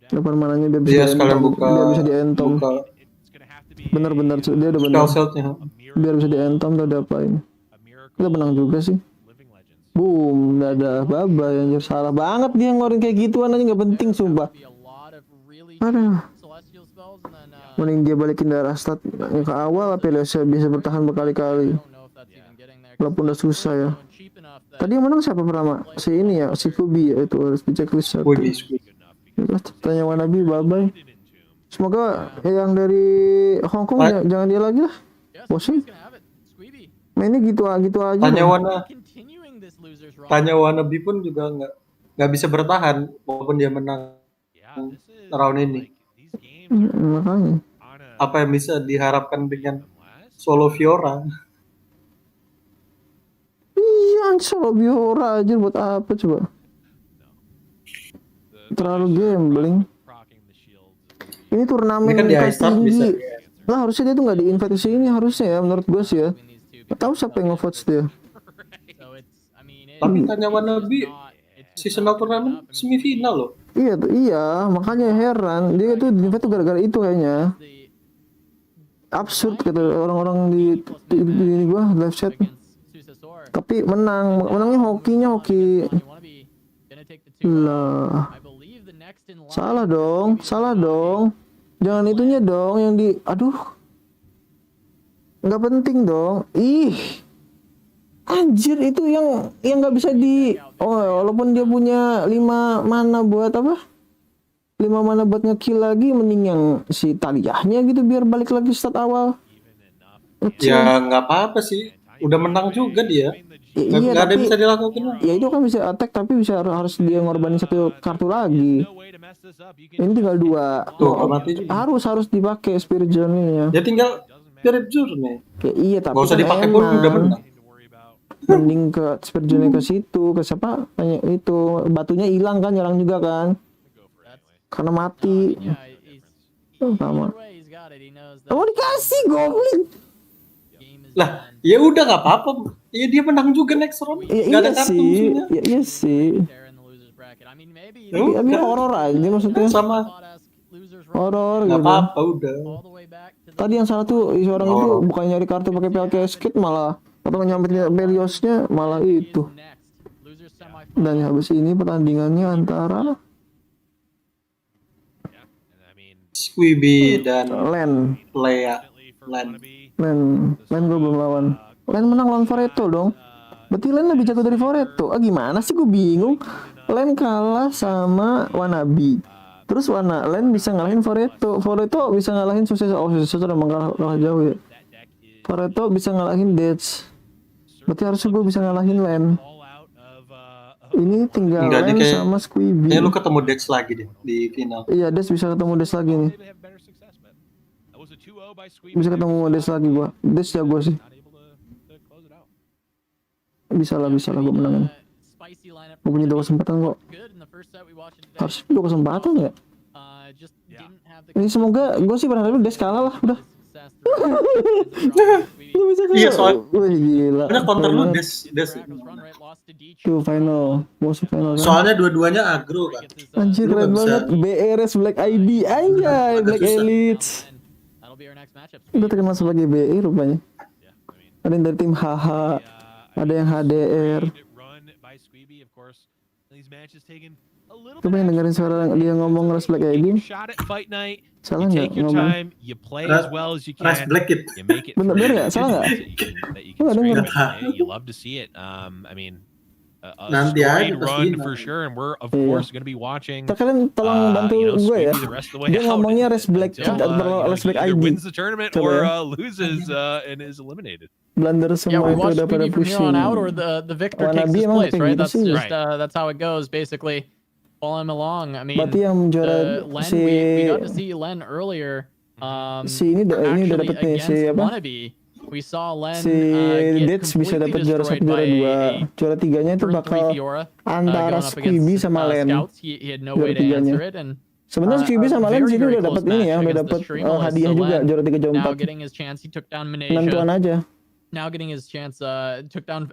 Depan mananya dia bisa dia bisa dientom. Bener dia udah bener. Biar bisa dientom tuh ada apain. Kita menang juga sih. Boom, dadah, bye-bye anjir. Salah banget dia ngeluarin kayak gituan aja, nggak penting sumpah. Aduh. Mending dia balikin darah stat yang ke awal, Apeliosnya bisa bertahan berkali-kali. Walaupun udah susah ya. Tadi yang menang siapa pertama? Si ini ya, si Kubi ya, itu harus di checklist satu. Tanya Wannabe, bye-bye. Semoga yang dari Hong Kong jangan dia lagi lah. Bosan. Mainnya gitu aja. Tanya Wannabe pun juga nggak bisa bertahan walaupun dia menang round ini. Makanya. Apa yang bisa diharapkan dengan solo Fiora? Iya, solo Fiora aja buat apa coba? Terlalu gambling. Ini turnamen Ini kan tinggi. Lah harusnya dia tuh nggak di-invite ke sini harusnya ya menurut gue sih ya. Nggak tahu siapa yang nge-vote dia. Tapi tanya Wannabe seasonal turnamen semifinal loh. Iya, makanya heran. Dia itu di-invite tuh gara-gara itu kayaknya. Absurd kata orang-orang di gua live chat. Tapi menangnya hoki. Lah. Salah dong. Jangan itunya dong yang di nggak penting dong. Anjir itu yang nggak bisa walaupun dia punya 5 mana buat apa? 5 mana buat nge-kill lagi, mending yang si Taliyahnya gitu biar balik lagi start awal. Ya nggak apa-apa sih, udah menang juga dia. Nggak ada yang bisa dilakukan. Ya itu kan bisa attack tapi harus dia ngorbanin 1 kartu lagi. Ini tinggal 2. Harus dipakai Spirit Journey-nya. Ya tinggal Spirit Journey. Iya tapi nggak usah dipakai pun udah menang. Mending ke Spirit Journey ke situ, ke siapa? Itu batunya hilang kan, nyerang juga kan? Karena mati. Sama. Mau dikasih goblin. Lah, ya udah nggak apa-apa. Ya dia menang juga next round. Nggak ada kartu musuhnya. Iya sih. Tapi horor aja maksudnya. Sama. Horor Nggak gitu. apa-apa udah. Tadi yang salah tuh orang itu bukan nyari kartu pakai PLK skit malah atau nyamperin Beliosnya malah itu. Dan habis ini pertandingannya antara Squibby dan Len gue belum lawan. Len menang lawan Foreto dong. Berarti Len lebih jago dari Foreto. Gimana sih gue bingung. Len kalah sama Wannabe. Terus Len bisa ngalahin Foreto bisa ngalahin Sukses emang kalah jauh ya. Foreto bisa ngalahin Death. Berarti harusnya gue bisa ngalahin Len. Ini tinggal Len sama Squibby. Lu ketemu Dex lagi deh di final. Iya, Dex bisa ketemu Dex lagi nih. Bisa ketemu Dex lagi gua. Dex jago sih. Bisa lah gua menangin. Gua punya 2 kesempatan kok. Harus 2 kesempatan ya. Ini semoga gua sih berharap Dex kalah lah udah. Iya soalnya gila. Ada counter lu Des. Tuh final kan? Soalnya dua-duanya agro kan. Anjir keren banget. BRS Black ID anjay Black Elite. Udah terkenal sebagai BE rupanya. Ada yang dari tim HH, ada yang HDR. Gue pengen dengerin suara dia ngomong Res Black ID. Salah nggak ngomong? Riseblackid. Bener nggak? Salah nggak? Gue nggak denger. Nanti aja kalian tolong bantu gue ya. Dia ngomongnya Riseblackid atau Riseblack ID. Coba ya. Blunder semua itu udah pada pushing. Wannabe emang kayak gitu sih. That's how it goes basically. Follow him along. I mean, berarti yang juara si we got to see Len earlier. Si ini udah dapet nih si apa? We saw Len si Death bisa dapat juara 1 juara 2. Juara 3-nya itu bakal antara Squibby sama Len. Juara 3-nya. Sebenarnya Squibby sama Len sini udah dapat ini ya, udah dapat hadiah juga juara 3 juara 4. Penentuan aja. Now getting his chance took down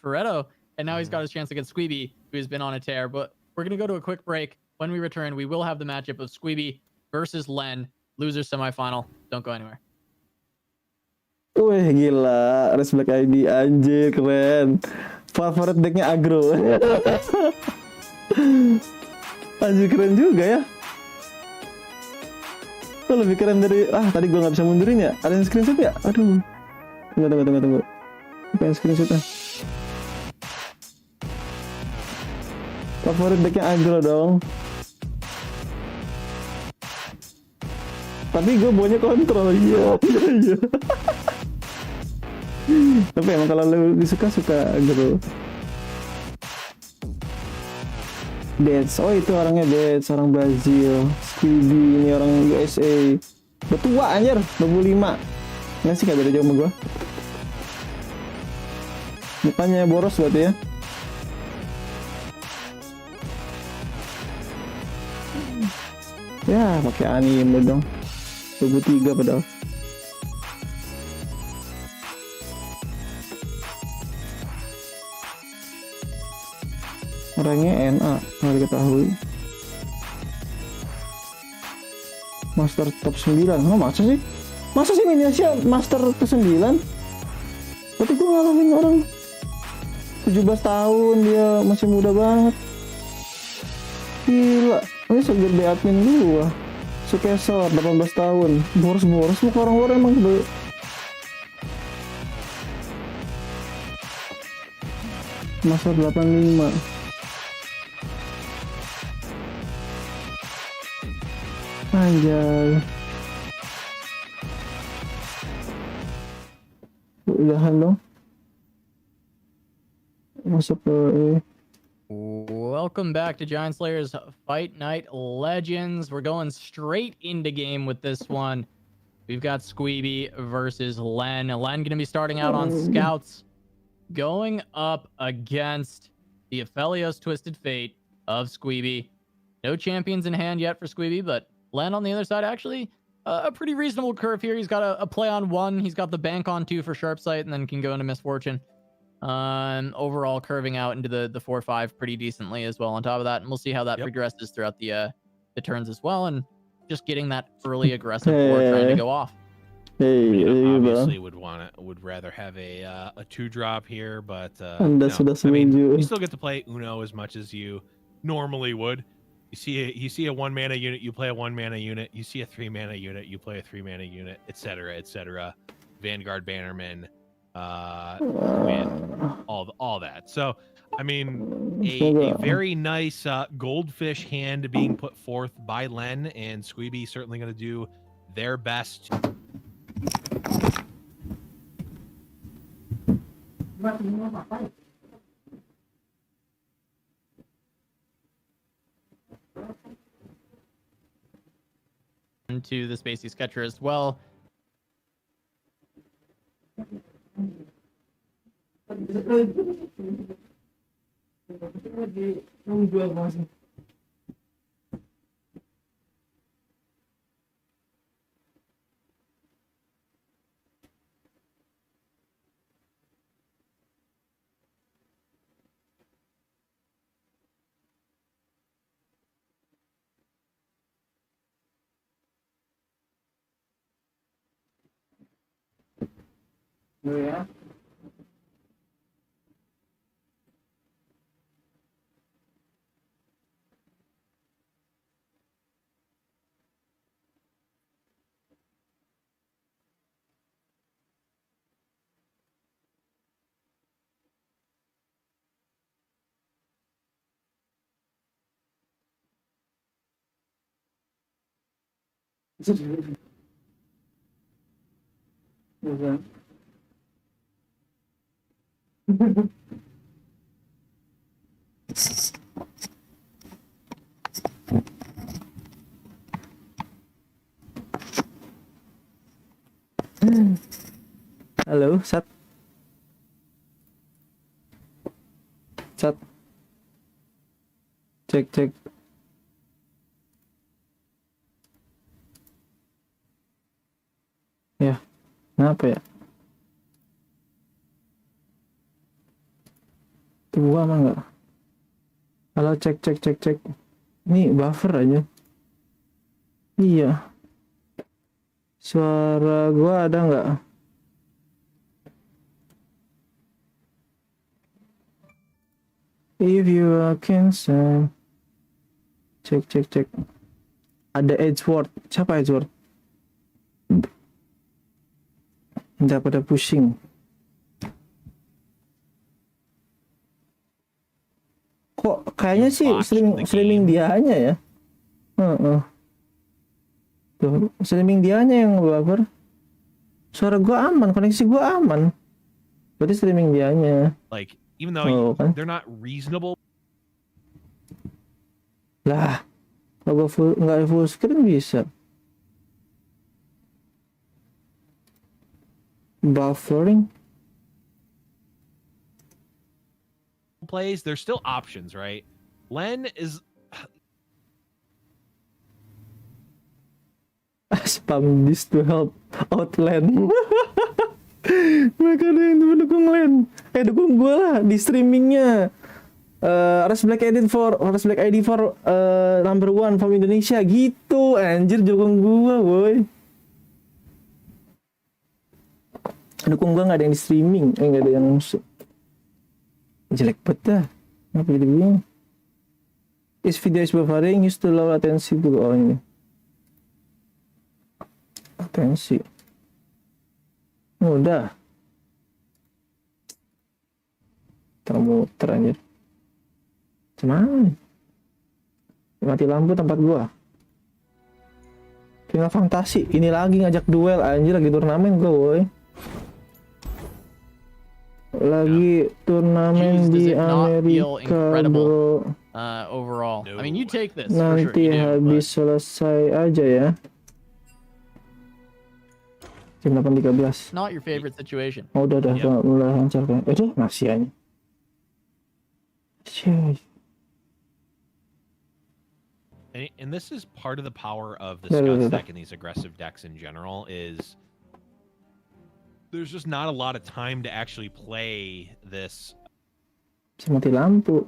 Foreto and now he's got his chance against Squibby who's been on a tear, but we're going to go to a quick break. When we return, we will have the matchup of Squibby versus Len, losers semifinal. Don't go anywhere. Wih gila, Riseblack ID anjir keren. Favorit decknya agro. Anjir keren juga ya. Itu lebih keren dari tadi gua nggak bisa mundurin ya. Ada yang screenshot ya? Aduh. Tunggu. Apa yang screenshotnya? Favorit decknya agro dong. Tapi gue maunya kontrol. Iya. Tapi emang kalau lu suka gitu. Dets, oh itu orangnya Dets, orang Brazil. Squeeby, ini orang USA. Udah tua anjir, 25. Nggak sih, gak beda jauh sama gue. Mukanya boros berarti ya. Ya, pakai anime dong. 23 padahal. Orangnya NA, nggak diketahui. Master top 9. Oh, masa sih? Masa sih Indonesia Master top 9? Berarti gue ngalahin orang 17 tahun, dia masih muda banget. Gila, ini segede admin gua. Sukesor 18 tahun. Boros-boros muka orang-orang emang Masa 85. Anjay. Udahan dong. Masuk ke Welcome back to Giant Slayer's Fight Night Legends. We're going straight into game with this one. We've got Squeeby versus Len. Len going to be starting out on Scouts, going up against the Aphelios Twisted Fate of Squeeby. No champions in hand yet for Squeeby, but Len on the other side, actually a pretty reasonable curve here. He's got a play on 1. He's got the bank on 2 for Sharp Sight, and then can go into Misfortune. Overall curving out into the 4-5 pretty decently as well on top of that, and we'll see how that progresses throughout the turns as well, and just getting that early aggressive board trying to go off. Obviously would rather have a 2-drop here, but you still get to play Uno as much as you normally would. You see a 1-mana unit, you play a 1-mana unit. You see a 3-mana unit, you play a 3-mana unit, etc., etc. Vanguard Bannerman, all that. So, I mean, a very nice goldfish hand being put forth by Len, and Squeeby certainly going to do their best. To the Spacey Sketcher as well. Yeah. Halo, Sat. Cek. Ya, kenapa ya? Tua mah nggak? Halo, cek. Ini buffer aja. Iya. Suara gua ada nggak? If you are concerned. Cek. Ada Edgeworth. Siapa Edgeworth? Udah pada pushing. Kok kayaknya sih streaming dia hanya ya. Tuh, streaming dianya yang buffer. Suara gua aman, koneksi gua aman. Berarti streaming dianya. Like, even though kan? they're not reasonable. Lah, kalau gua nggak full screen bisa. Buffering. Plays, there's still options, right? Len is spam this to help out Len. Mereka ada yang mendukung Len. Dukung gue lah di streamingnya. Riseblackid for number 1 from Indonesia gitu. Anjir, dukung gue, boy. Dukung gue nggak ada yang di streaming, nggak ada yang jelek banget dah. Kenapa jadi begini? Is video is buffering, use to low latency to ini. Latensi. Udah. Termuter anjir. Cuman mati lampu tempat gua. Final Fantasi, ini lagi ngajak duel anjir, lagi turnamen gua, boy. Lagi turnamen di Amerika, bro. Overall, I mean, you take this. Nanti for sure, habis selesai aja ya. Jam 8.13. Not your favorite situation. Oh, udah mulai lancar kan. Masih aja. And this is part of the power of the Scout deck and these aggressive decks in general is there's just not a lot of time to actually play this. Mati lampu.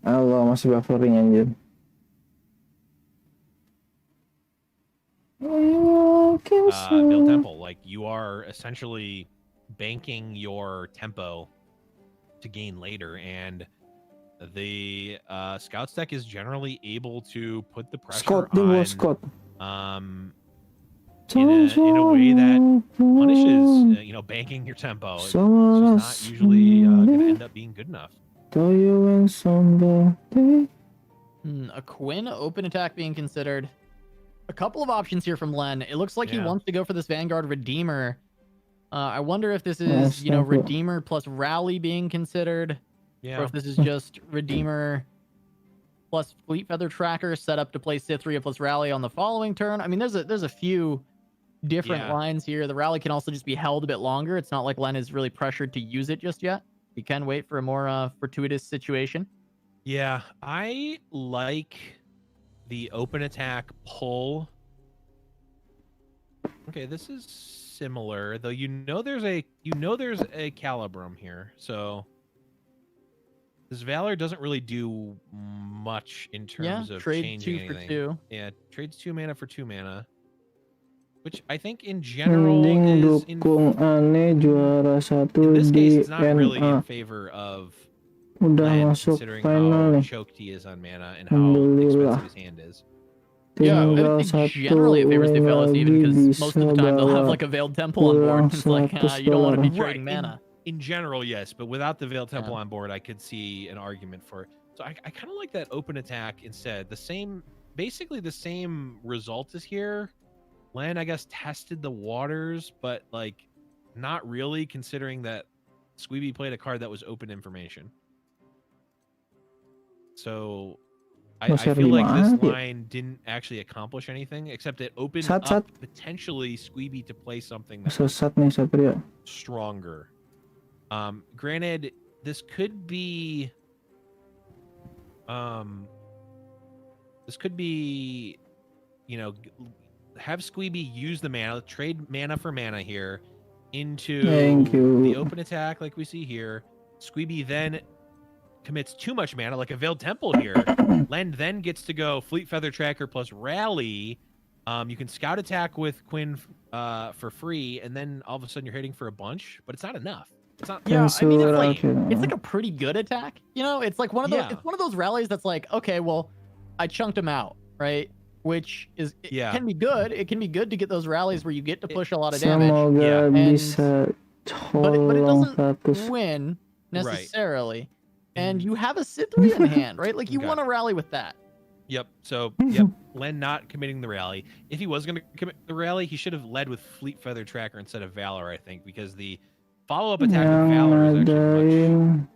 Allah, masih buffering anjir. Build tempo, like you are essentially banking your tempo to gain later, and the Scouts deck is generally able to put the pressure on in a way that punishes banking your tempo. It's just not usually going to end up being good enough. A Quinn open attack being considered. A couple of options here from Len. It looks like he wants to go for this Vanguard Redeemer. I wonder if this is, Redeemer plus Rally being considered. Or if this is just Redeemer plus Fleet Feather Tracker set up to play Cythria plus Rally on the following turn. I mean, there's a few different lines here. The Rally can also just be held a bit longer. It's not like Len is really pressured to use it just yet. He can wait for a more fortuitous situation. Yeah, I like the open attack pull. Okay, this is similar, though. There's a Calibrum here, so this Valor doesn't really do much in terms of changing anything. Trade 2 for 2. Yeah, trades 2 mana for 2 mana, which I think in general is juara satu in this case it's not di really NA. in favor of Udah Len, masuk considering final how nih. choked he is on mana and how expensive his hand is. Yeah, I think generally it favors the fellas even because most of the time they'll have like a Veiled Temple on board. It's like you don't want to be trading mana. In general, yes, but without the Veiled Temple on board, I could see an argument for it. So I kind of like that open attack instead. Basically the same result is here. Len, I guess, tested the waters, but like not really, considering that Squeeby played a card that was open information. So I feel like this line didn't actually accomplish anything, except it opened up potentially Squeeby to play something that was stronger. Granted, this could be have Squeeby use the mana, trade mana for mana here into the open attack like we see here. Squeeby then commits too much mana, like a Veiled Temple here. Len then gets to go Fleet Feather Tracker plus Rally. You can Scout attack with Quinn for free, and then all of a sudden you're hitting for a bunch, but it's not enough. It's not. Yeah, I mean, it's like a pretty good attack. It's like one of those. It's one of those rallies that's like, okay, well, I chunked him out, right? Which is can be good. It can be good to get those rallies where you get to push a lot of damage. But it doesn't win necessarily. And you have a Cythria in hand, right? Like you want to rally with that. Yep. So, yep. Len not committing the rally. If he was going to commit the rally, he should have led with Fleet Feather Tracker instead of Valor, I think, because the follow-up attack with Valor is actually much...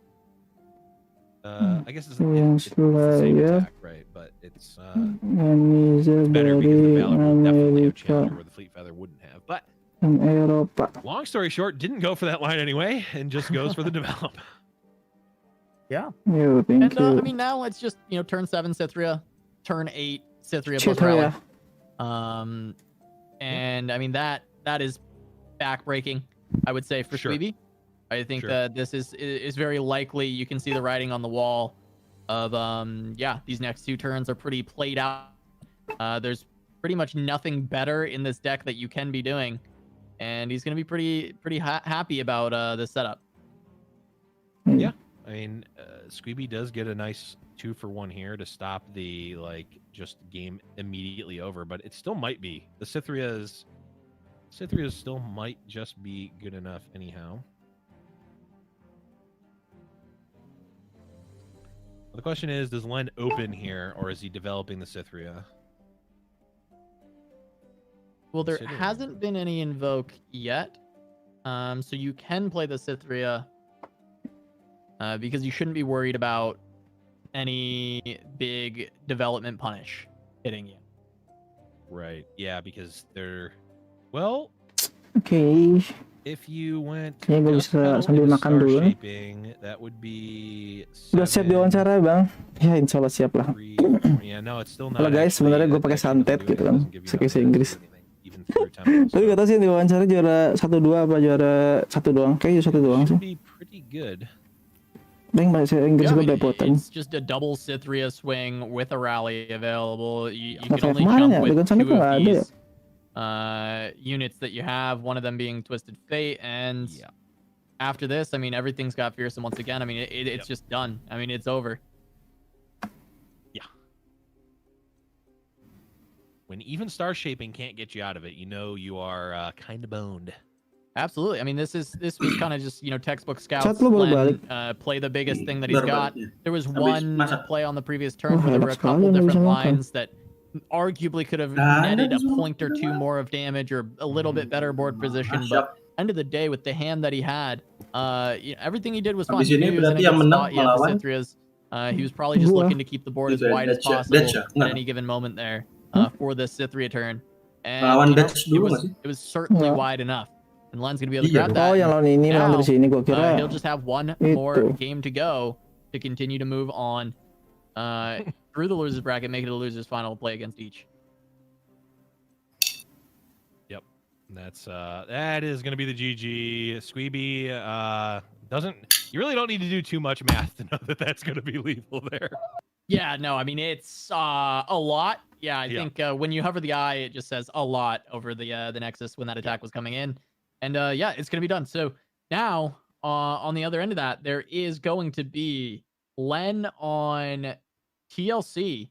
I guess it's the same attack, right? But it's better because the Valor will definitely have challenger where the Fleet Feather wouldn't have. But long story short, didn't go for that line anyway, and just goes for the develop. Yeah. Thank you. I mean, now it's just, you know, turn 7 Cythria, turn 8 Cythria plus rally. And I mean, that is backbreaking, I would say, for Squeeby. I think that this is very likely. You can see the writing on the wall of yeah, these next 2 turns are pretty played out. There's pretty much nothing better in this deck that you can be doing, and he's going to be pretty happy about this setup. Yeah, I mean, Squeeby does get a nice 2-for-1 here to stop the just game immediately over, but it still might be the Cythria's still might just be good enough anyhow. The question is, does Len open here, or is he developing the Cythria? Well, there hasn't been any invoke yet, so you can play the Cythria because you shouldn't be worried about any big development punish hitting you. Right. Yeah, because they're... Well... Okay. If you went gue bisa sambil makan dulu. That would be udah siap diwawancara, Bang? Ya, insya Allah siap lah. Kalau guys, sebenarnya gue pakai santet gitu kan, bahasa Inggris. Tapi gak tau sih diwawancara juara 1-2 apa juara 1 doang. Kayaknya 1 doang sih. Bang, bahasa Inggris gue belepotan. It's just a double Cythria swing with a rally available. You can only jump with 2 of these units that you have, one of them being Twisted Fate, and after this, I mean, everything's got Fearsome once again. I mean, it's just done. I mean, it's over. Yeah. When even star shaping can't get you out of it, you know you are kind of boned. Absolutely. I mean, this was kind of just, you know, textbook scouts. Len, play the biggest thing that he's got. There was one play on the previous turn where there were a couple different lines that arguably could have netted a point or 2 more of damage or a little bit better board position, but end of the day, with the hand that he had, you know, everything he did was fine. He knew he was in a good spot. He had the Cythrias. He was probably just looking to keep the board as wide as possible at any given moment there for the Cythria turn. And you know, it was certainly wide enough. And Len's going to be able to grab that. Now, he'll just have 1 more game to go to continue to move on through the losers bracket, make it a losers final play against each. Yep, that is going to be the GG. Squeeby you really don't need to do too much math to know that that's going to be lethal there. Yeah, no, I mean, it's a lot. Yeah, I think when you hover the eye, it just says a lot over the Nexus when that attack was coming in. And yeah, it's going to be done. So now on the other end of that, there is going to be Len on TLC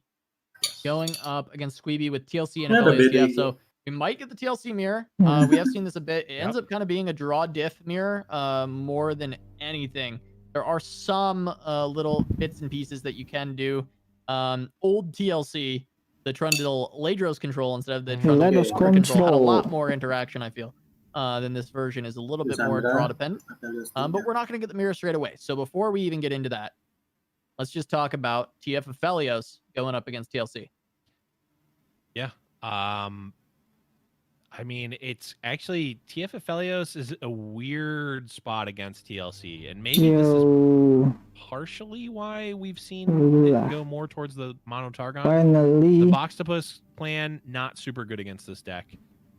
going up against Squeeby with TLC and ATF. So we might get the TLC mirror. We have seen this a bit. It ends up kind of being a draw diff mirror more than anything. There are some little bits and pieces that you can do. Old TLC, the Trundle Ladros control instead of the Trundle control had a lot more interaction, I feel, than this version is a little bit more draw dependent. But we're not going to get the mirror straight away. So before we even get into that, let's just talk about TF Aphelios going up against TLC. Yeah. I mean, it's actually TF Aphelios is a weird spot against TLC, and maybe this is partially why we've seen it go more towards the Mono Targon. The Boxtopus plan, not super good against this deck.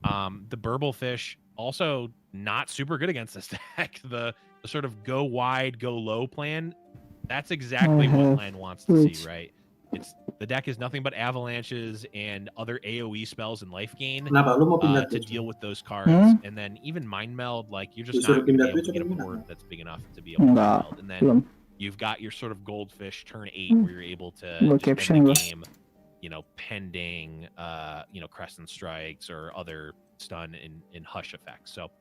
The Burblefish, also not super good against this deck. The sort of go wide, go low plan, that's exactly what Len wants to see, right? The deck is nothing but avalanches and other AoE spells and life gain to deal with those cards. And then even Mind Meld, like, you're just not going to be able to get a board that's big enough to be able to Mind Meld. And then you've got your sort of Goldfish turn 8 where you're able to just end the game, you know, pending, you know, Crescent Strikes or other stun in Hush effects. So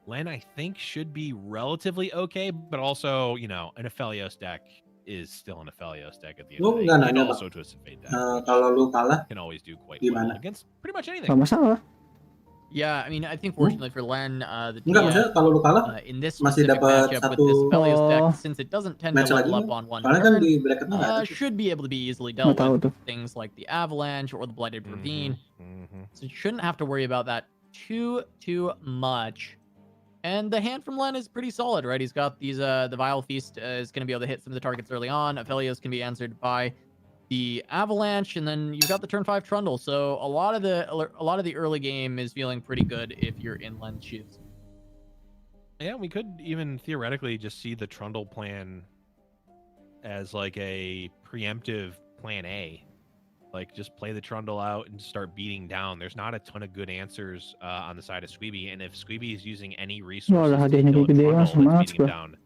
Len, I think, should be relatively okay, but also, you know, an Aphelios deck is still an Aphelios deck at the end Lu of the nggak day. And nanya, also Bang. to a Fate deck. Kalau lu kalah Can always do quite gimana? well against pretty much anything. Gak masalah. Yeah, I mean, I think fortunately for Len, the Enggak, maksudnya kalau lu kalah in this masih specific dapat matchup with this satu Aphelios deck, since it doesn't tend to match lagi level up nggak? on one Soalnya kan turn, di bracketnya nggak ada tuh. should be able to be easily Nggak dealt tahu with tuh. things like the Avalanche or the Blighted Ravine. Mhm. So you shouldn't have to worry about that too much. And the hand from Len is pretty solid, right? He's got these the Vile Feast is going to be able to hit some of the targets early on. Aphelios can be answered by the Avalanche, and then you've got the turn 5 Trundle. So a lot of the early game is feeling pretty good if you're in Len's shoes. Yeah, we could even theoretically just see the Trundle plan as like a preemptive plan A. Like, just play the Trundle out and start beating down. There's not a ton of good answers on the side of Squeeby, and if Squeeby is using any resources Walah, to hadiahnya kill a kayak gede, Trundle semangat that's beating him gua. down,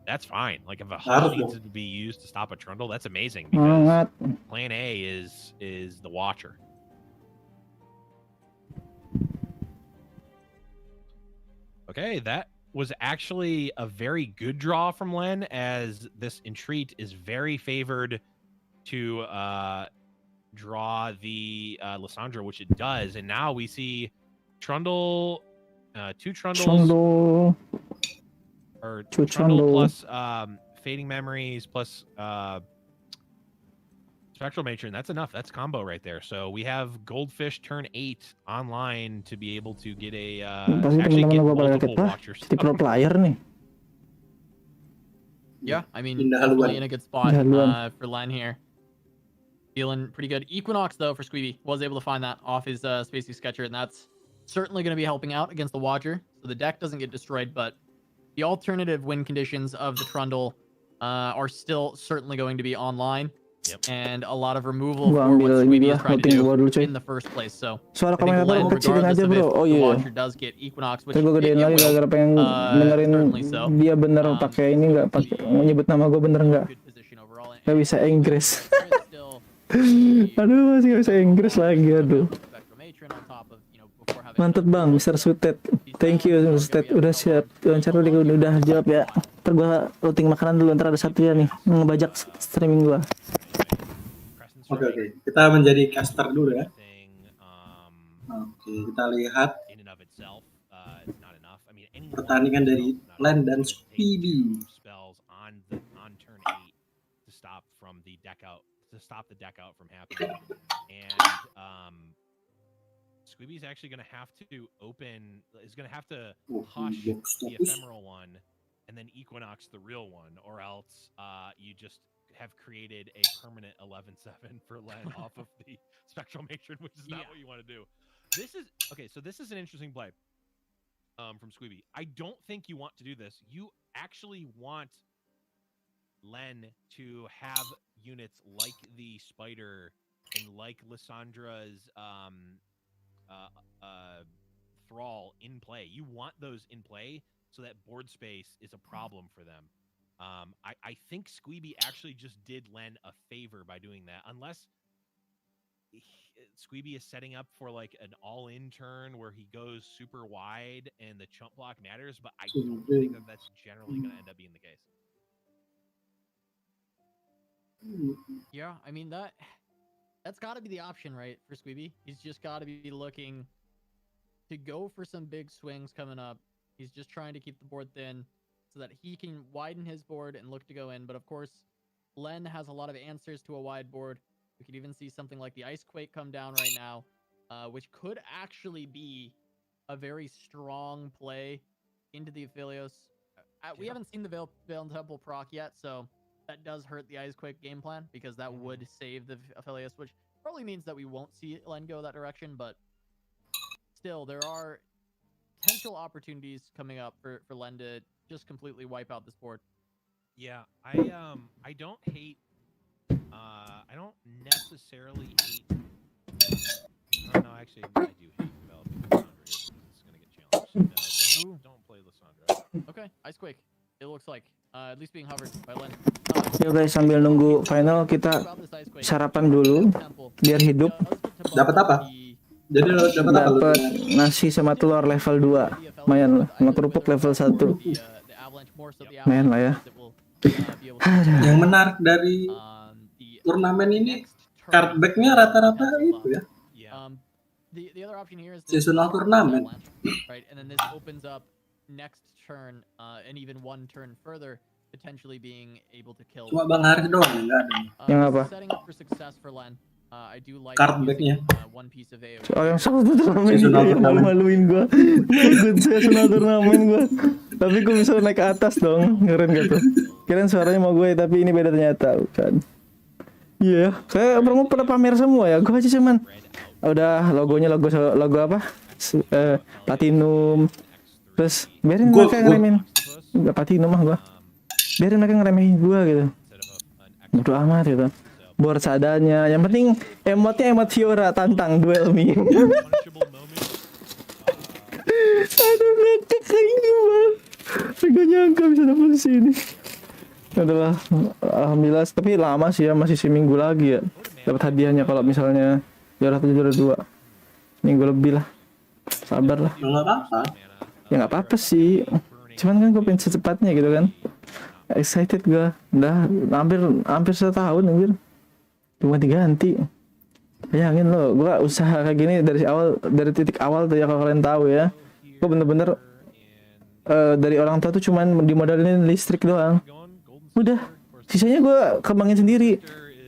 that's fine. Like, if a Harus HAFE needs dong. to be used to stop a Trundle, that's amazing, because Semangat. plan A is the Watcher. Okay, that was actually a very good draw from Len, as this Entreat is very favored to draw the Lysandra, which it does. And now we see Trundle, 2 Trundles, Trundle. or Two Trundle Trundle. plus Fading Memories plus Spectral Matron. That's enough. That's combo right there. So we have Goldfish turn 8 online to be able to get a Pasti actually get teman-teman gue pada multiple kaget, wah, Watchers. jadi pro player nih. Yeah, I mean, Pindah definitely haluan. in a good spot Pindah haluan. for Len here. Feeling pretty good. Equinox, though, for Squeeby, was able to find that off his Spacey Sketcher, and that's certainly going to be helping out against the Watcher. So the deck doesn't get destroyed, but the alternative win conditions of the Trundle are still certainly going to be online. Yep. And a lot of removal Gua for what ambil ini Squeeby lah, is trying to voting do gua dulu, coy. in the first place. So Suara I think komentator Len, lu kecilin regardless aja, of bro. if Oh the iya. Watcher does get Equinox, which Tadi gue gedein it lagi will, gara-gara pengen dengerin certainly so. dia bener pakai ini nggak, pakai nyebut nama gue bener nggak? Good position overall. Gak bisa Inggris. Still Aduh, masih gak bisa Inggris lagi, aduh. Mantep bang, Mr. Sutet. Thank you, Mr. Sutet. Udah siap. Wawancara udah jawab ya. Ntar gue routing makanan dulu. Ntar ada satu ya nih ngebajak streaming gue. Oke. Kita menjadi caster dulu ya. Oke, kita lihat pertandingan dari Len dan Squeeby. To stop the deck out from happening. And Squeeby's actually going to have to hush the ephemeral one and then Equinox the real one, or else you just have created a permanent 11-7 for Len off of the Spectral Matron, which is not what you want to do. This is an interesting play from Squeeby. I don't think you want to do this. You actually want Len to have units like the Spider and like Lysandra's Thrall in play. You want those in play so that board space is a problem for them. I think Squeeby actually just did Len a favor by doing that, unless Squeeby is setting up for like an all-in turn where he goes super wide and the chump block matters, but I don't think that that's generally going to end up being the case. Yeah, I mean that's got to be the option, right, for Squeeby. He's just got to be looking to go for some big swings coming up. He's just trying to keep the board thin so that he can widen his board and look to go in. But of course, Len has a lot of answers to a wide board. We could even see something like the Ice Quake come down right now, which could actually be a very strong play into the Aphelios. We haven't seen the Veil Temple proc yet, so that does hurt the Ice Quake game plan, because that would save the Aphelios, which probably means that we won't see Len go that direction, but still, there are potential opportunities coming up for Len to just completely wipe out this board. Yeah, I don't hate. I don't necessarily hate. No, actually, I do hate developing Lysandra here, because it's going to get challenged. No, don't play Lysandra. Okay, Ice Quake. It looks like at least being hovered by Len. Yo guys, sambil nunggu final kita sarapan dulu biar hidup. Dapat apa? Jadi lo dapat apa? Dapat nasi sama telur level 2. Lumayan lah. Sama kerupuk level 1. Lumayan lah ya. Yang menarik dari turnamen ini card back-nya rata-rata itu ya. The other option here is Seasonal turnamen. Right, and then this opens up next turn and even one turn further, potentially being able to kill. Cuma Bang Haris doang yang nggak ada. Yang apa? Setting up for success for Len. I do like Card back-nya. one piece of AoE. Oh yang satu turnamen Seasonal yang turnamen. malu-maluin gua. Ikut seasonal turnamen gua. Tapi gua bisa naik ke atas dong. Keren gak tuh? Kirain suaranya mau gue tapi ini beda ternyata bukan. Iya, saya pernah pamer semua ya. Gua aja cuman udah logonya logo apa? Platinum. Terus biarin mereka ngeremehin. Enggak platinum mah gua. Biarin mereka ngeremehin gua gitu. Bodo amat gitu. Board seadanya. Yang penting emotnya emot Fiora tantang duel me. Aduh ngakak kayak gimana. Gak nyangka bisa dapet di sini. Adalah alhamdulillah, tapi lama sih ya, masih seminggu lagi ya dapat hadiahnya kalau misalnya juara 1 juara 2. Minggu lebih lah. Sabar lah. Nggak apa-apa. Ya nggak apa-apa sih. Cuman kan gue pengen secepatnya gitu kan. Excited gue. Udah hampir setahun anjir. Cuma diganti. Bayangin lo, gue usaha kayak gini dari titik awal tuh ya, kalau kalian tahu ya. Gue bener-bener dari orang tua tuh cuman dimodalin listrik doang. Udah, sisanya gue kembangin sendiri.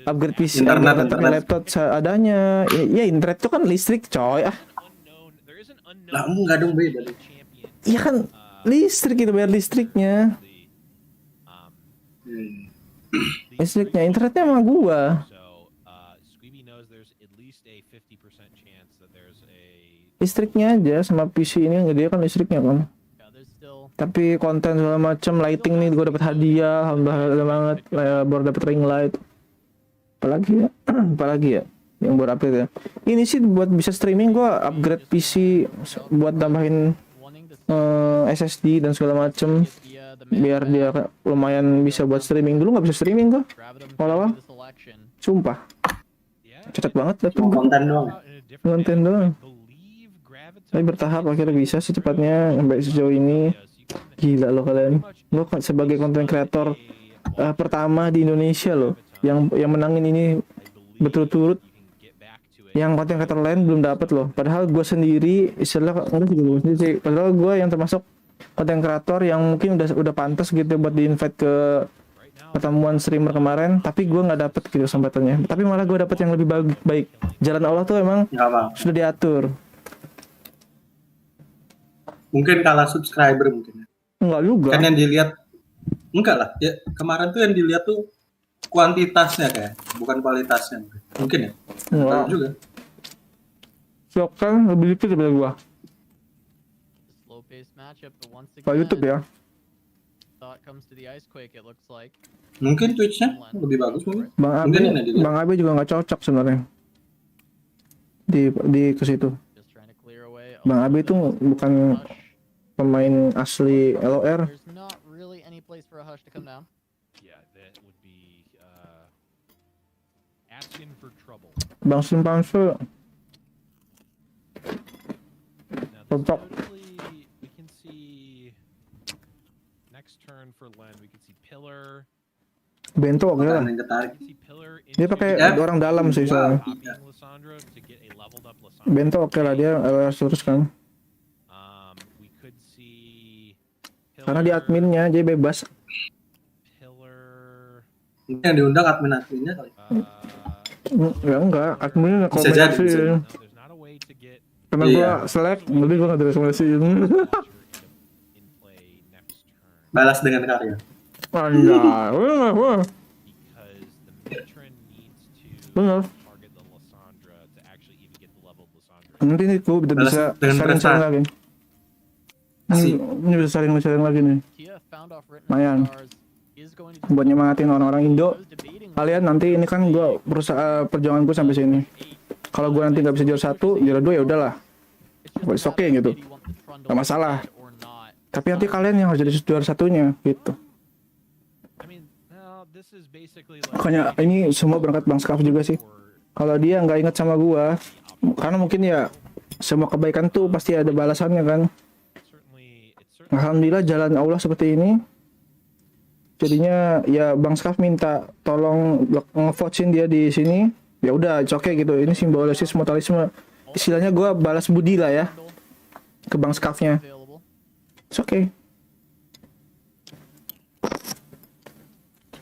Upgrade PC, internet. laptop seadanya. Ya internet tuh kan listrik coy. Lah enggak dong, beda deh. Iya kan listrik itu, bayar listriknya. Listriknya, internetnya sama gua. Listriknya aja sama PC ini yang gede kan listriknya kan. Tapi konten segala macam, lighting nih gue dapet hadiah, alhamdulillah banget. Baru dapet ring light. Apalagi ya yang buat upgrade ya. Ini sih buat bisa streaming, gue upgrade PC buat tambahin SSD dan segala macem biar dia lumayan bisa buat streaming. Dulu nggak bisa streaming gue awal-awal, sumpah cacat banget laptop konten doang. Tapi bertahap akhirnya bisa secepatnya sampai sejauh ini. Gila lo kalian, lo sebagai konten kreator pertama di Indonesia lo yang menangin ini berturut-turut. Yang konten kreator lain belum dapat loh. Padahal gue sendiri istilah padahal gue yang termasuk konten kreator yang mungkin udah pantas gitu buat di-invite ke pertemuan streamer kemarin, tapi gue nggak dapet gitu kesempatannya. Tapi malah gue dapet yang lebih baik. Jalan Allah tuh emang sudah diatur. Mungkin kalah subscriber mungkin. Enggak juga. Kan yang dilihat enggak lah. Ya, kemarin tuh yang dilihat tuh kuantitasnya kayak, bukan kualitasnya. Mungkin ya. Enggak juga. Kan lebih dikit daripada gua. Pak YouTube ya. Mungkin Twitch-nya lebih bagus mungkin. Bang Abe juga nggak cocok sebenarnya. Di ke situ. Bang Abe itu bukan pemain asli LOR. Bang Simpangsu cocok. Bento oke lah. Dia pakai orang dalam sih soalnya. Bento oke lah, dia terus kan. Karena di adminnya jadi bebas. Yang diundang admin-adminnya kali. Ya enggak, adminnya rekomendasi. Karena gua select, jadi gua nggak direkomendasiin. Balas dengan karya. Anjay, benar. Nanti nih gua bisa sharing lagi. Ini bisa sharing lagi nih. Lumayan. Buat nyemangatin orang-orang Indo. Kalian nanti ini kan gua berusaha perjuangan gua sampai sini. Kalau gua nanti nggak bisa juara 1, juara 2 ya udahlah. It's okay gitu. Gak masalah. Tapi nanti kalian yang harus jadi juara 1-nya gitu. Makanya ini semua berangkat Bang Skaf juga sih. Kalau dia nggak ingat sama gua, karena mungkin ya semua kebaikan tuh pasti ada balasannya kan. Alhamdulillah jalan Allah seperti ini. Jadinya ya Bang Skaf minta tolong ngevotein dia di sini. Ya udah, oke gitu. Ini simbolisis mutualisme. Istilahnya gue balas budi lah ya ke Bang Skafnya. It's okay.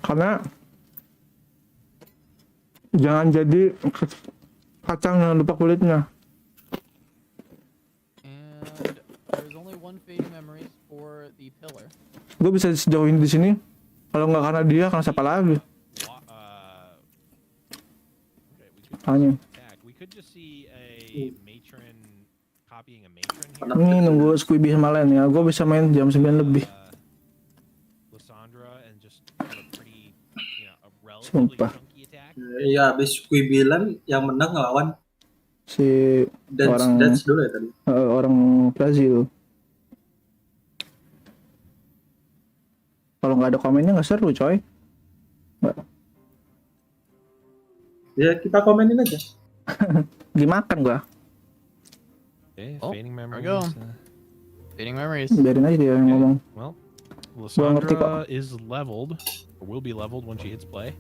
Karena jangan jadi kacang yang lupa kulitnya. Gue bisa sejauh ini di sini. Kalau nggak karena dia, karena siapa lagi? Tanya. Ini nunggu Squibby sama Len ya. Gue bisa main jam 9 lebih. Sumpah. Iya, habis Squibby Len yang menang ngelawan si orang dulu ya tadi. Orang Brazil. Kalau nggak ada komennya nggak seru coy. Ya kita komenin aja. Dimakan gua. Fading memories. Fading memories. Biarin aja dia yang ngomong. Well, Gua ngerti kok. Lysandra is leveled, or will be leveled when she hits play.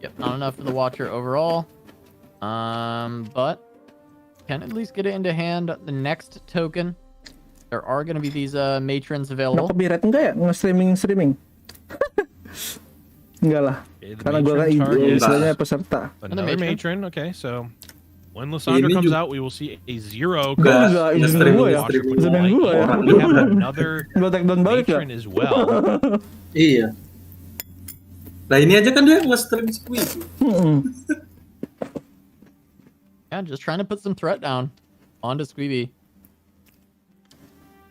Yep, not enough for the Watcher overall. But can at least get it into hand. The next token, there are going to be these matrons available. Copyright enggak ya nge-streaming? Enggak lah. Okay, the Karena gue kan istilahnya peserta. Another matron. Okay, so when Lysandra comes out, we will see a 0. Enggak, izin gue ya. Izin gue ya. We have another matron as well. Iya. Nah ini aja kan dia nge-stream Squid. Yeah, just trying to put some threat down onto Squeeby.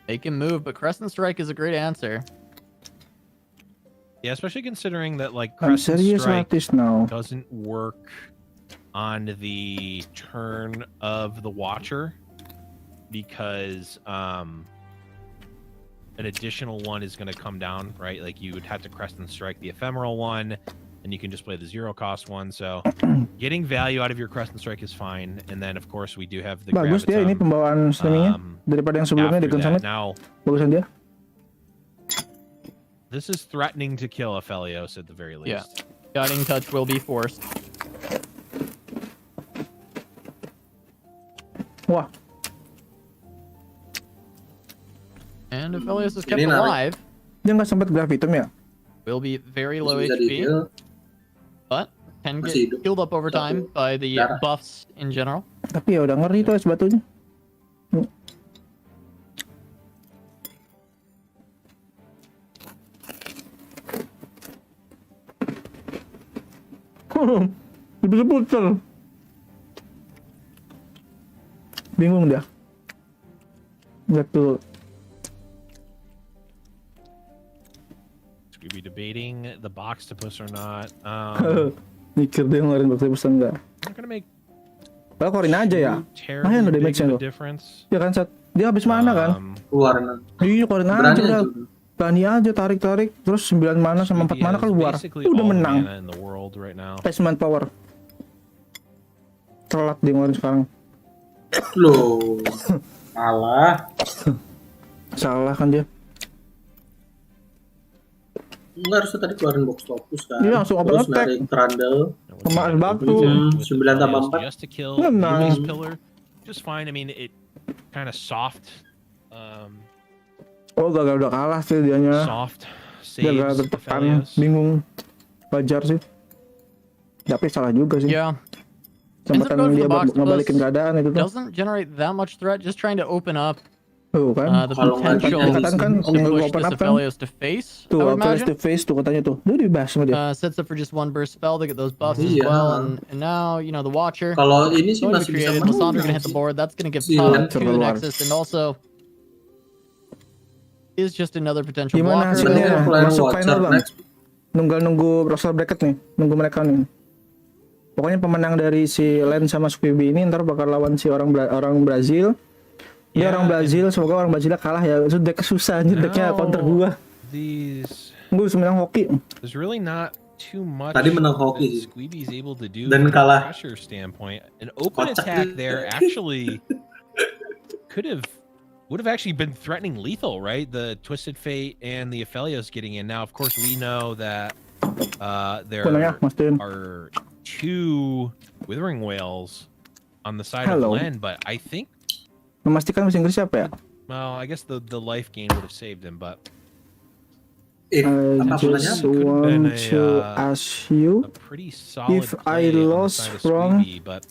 They can move, but Crescent Strike is a great answer. Yeah, especially considering that like I'm Crescent serious Strike about this now. doesn't work on the turn of the Watcher because an additional one is going to come down, right? Like you would have to Crescent Strike the ephemeral one, and you can just play the 0 cost one. So getting value out of your Crescent Strike is fine. And then of course we do have the Bagus dia ini pembawaan streamingnya daripada yang sebelumnya di Summit. Now, bagusan dia. this is threatening to kill Aphelios at the very least. Yeah, Guiding Touch will be forced. Wah. And Aphelios is kept alive. Dia nggak sempat gravitum ya? Will be very low HP, but can get healed up over time by the buffs in general. Tapi ya udah ngeri tuh es batunya. Bisa putar. Bingung dia. Lihat tuh. Should we be debating the box to push or not? Mikir dia ngeluarin box to push enggak. I'm gonna make. Kalau korin aja ya. Main lo damage-nya lo. Ya kan saat dia habis mana kan? Keluarin. Iya korin aja udah. Berani aja tarik-tarik terus 9 mana sama 4 mana keluar. Udah menang. Placement power. Telat dia ngeluarin sekarang. Loh. Salah kan dia. Enggak harusnya tadi keluarin box topus kan. Iya langsung open attack. Narik Trundle. Sama batu. 9 tambah 4. Just to kill Yumi's pillar. Just fine. I mean it kind of soft. Oh gagal udah kalah sih dianya. Soft. Gagal tertekan. Bingung. Wajar sih. Tapi salah juga sih. Yeah. Kesempatan dia ngebalikin keadaan itu tuh. Doesn't generate that much threat. Just trying to open up. Tuh kan. The potential kan to push this Aphelios to face. Tuh Aphelios to face tuh katanya tuh. Lu dibahas sama dia. Sets up for just one burst spell to get those buffs as well. And now, you know, the Watcher. Kalau ini sih masih bisa menang. Lysandra gonna hit the board. That's gonna give time to the Nexus. And also is just another potential blocker. Gimana hasilnya? Masuk final bang. Nunggu Riseblackid nih. Nunggu mereka nih. Pokoknya pemenang dari si Len sama Squibby ini ntar bakal lawan si orang Brazil. Dia orang Brazil, semoga orang Brazil kalah ya. Itu deck susah anjir, decknya counter gua. Gua bisa menang hoki. There's really not too much Tadi menang that hoki sih. Squeeby's able to do Dan from a kalah. pressure standpoint. An open Kocak. attack there actually would have actually been threatening lethal, right? The Twisted Fate and the Aphelios getting in. Now, of course, we know that there are 2 Withering Whales on the side of Len, but I think Memastikan bahasa Inggris apa ya? well, I guess the life gain would have saved him, but I just want to ask you a pretty solid if I play on the lost side of from Squeeby, but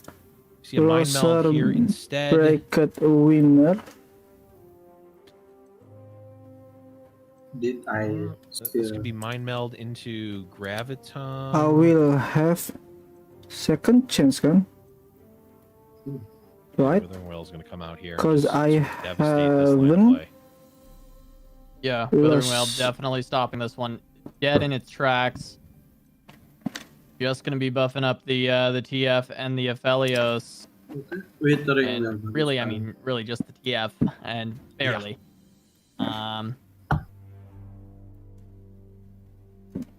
see a mind meld here instead. bracket winner. Did I This could be mind meld into Graviton. I will have second chance kan? Right? Withering Whale is going to come out here and Because just I devastate this lane haven't play. Yeah, Withering Whale definitely stopping this one. Dead in its tracks. Just gonna be buffing up the TF and the Aphelios. Withering Whale. And really, I mean, really just the TF and barely.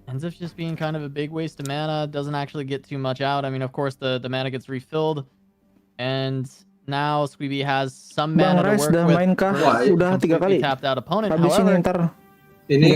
Ends up just being kind of a big waste of mana. Doesn't actually get too much out. I mean, of course, the mana gets refilled. And now Squeeby has some mana to work with. Main kah? Udah 3 kali. Tapped out opponent. Habis ini However, ntar.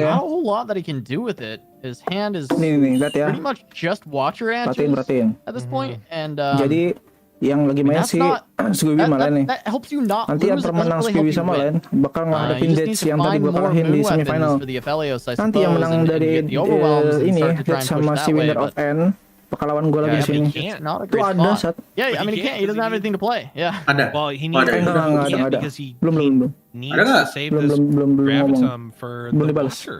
not a whole lot that he can do with it. His hand is Nih, lihat ya. pretty much just Watcher Answers Perhatiin. at this point. And Jadi yang lagi main that's si not- Squeeby malah nih. that helps you not Nanti yang lose. It doesn't pemenang really Squeeby help you sama win. Len bakal ngadepin You just Dex need to yang tadi find gue more kalahin di moon semifinal. weapons for the Aphelios, I Nanti yang suppose, menang and dari get the overwhelms and ini start to try Dex and sama push si that way, winner but- of N bakal lawan gue lagi di Yeah, sini. but he It's not a Itu great ada spot. saat. Yeah, But I mean, he he can't. He can't doesn't have anything to play. Yeah. Ada. Well, he Oh, ada. needs Enggak, he can't ada. because he Belum. needs Ada nggak? to save Belum this ngomong. Graviton for Belum the dibalas. Watcher.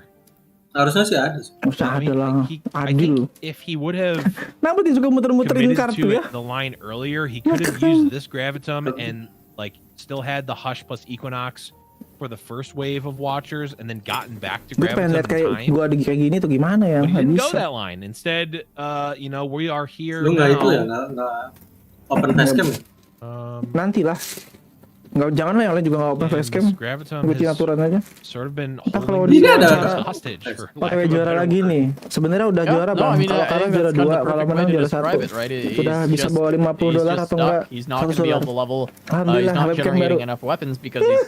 Harusnya sih ada. Usah I ada mean, lah. I Adil. think if he would have Kenapa dia juga muter-muterin committed kartu to ya? the line earlier, he could have used this Gravitum and like still had the Hush plus Equinox for the first wave of Watchers and then gotten back to Gue pengen Gravitum lihat in kayak time. gue ada kayak gini tuh gimana ya? But he Nggak didn't go bisa. that line. Instead, we are here Lu nggak itu ya? now. Nggak open facecam ya? Nanti lah. Nggak, jangan lah yang lain juga nggak open And facecam. this Gravitum Ikutin has aturan aja. sort of been Entah kalau holding dia these ada Watchers hostage. for lack pakai of a juara better lagi word. nih. Sebenarnya udah juara No, bang. I mean, Kalau I kalah think juara that's kind of 2, the kalau perfect way menang to juara describe 1. it, right? Udah bisa bawa $50 he's atau just enggak stuck. He's not going to be able to level. He's Alhamdulillah, not webcam generating baru. enough weapons because he's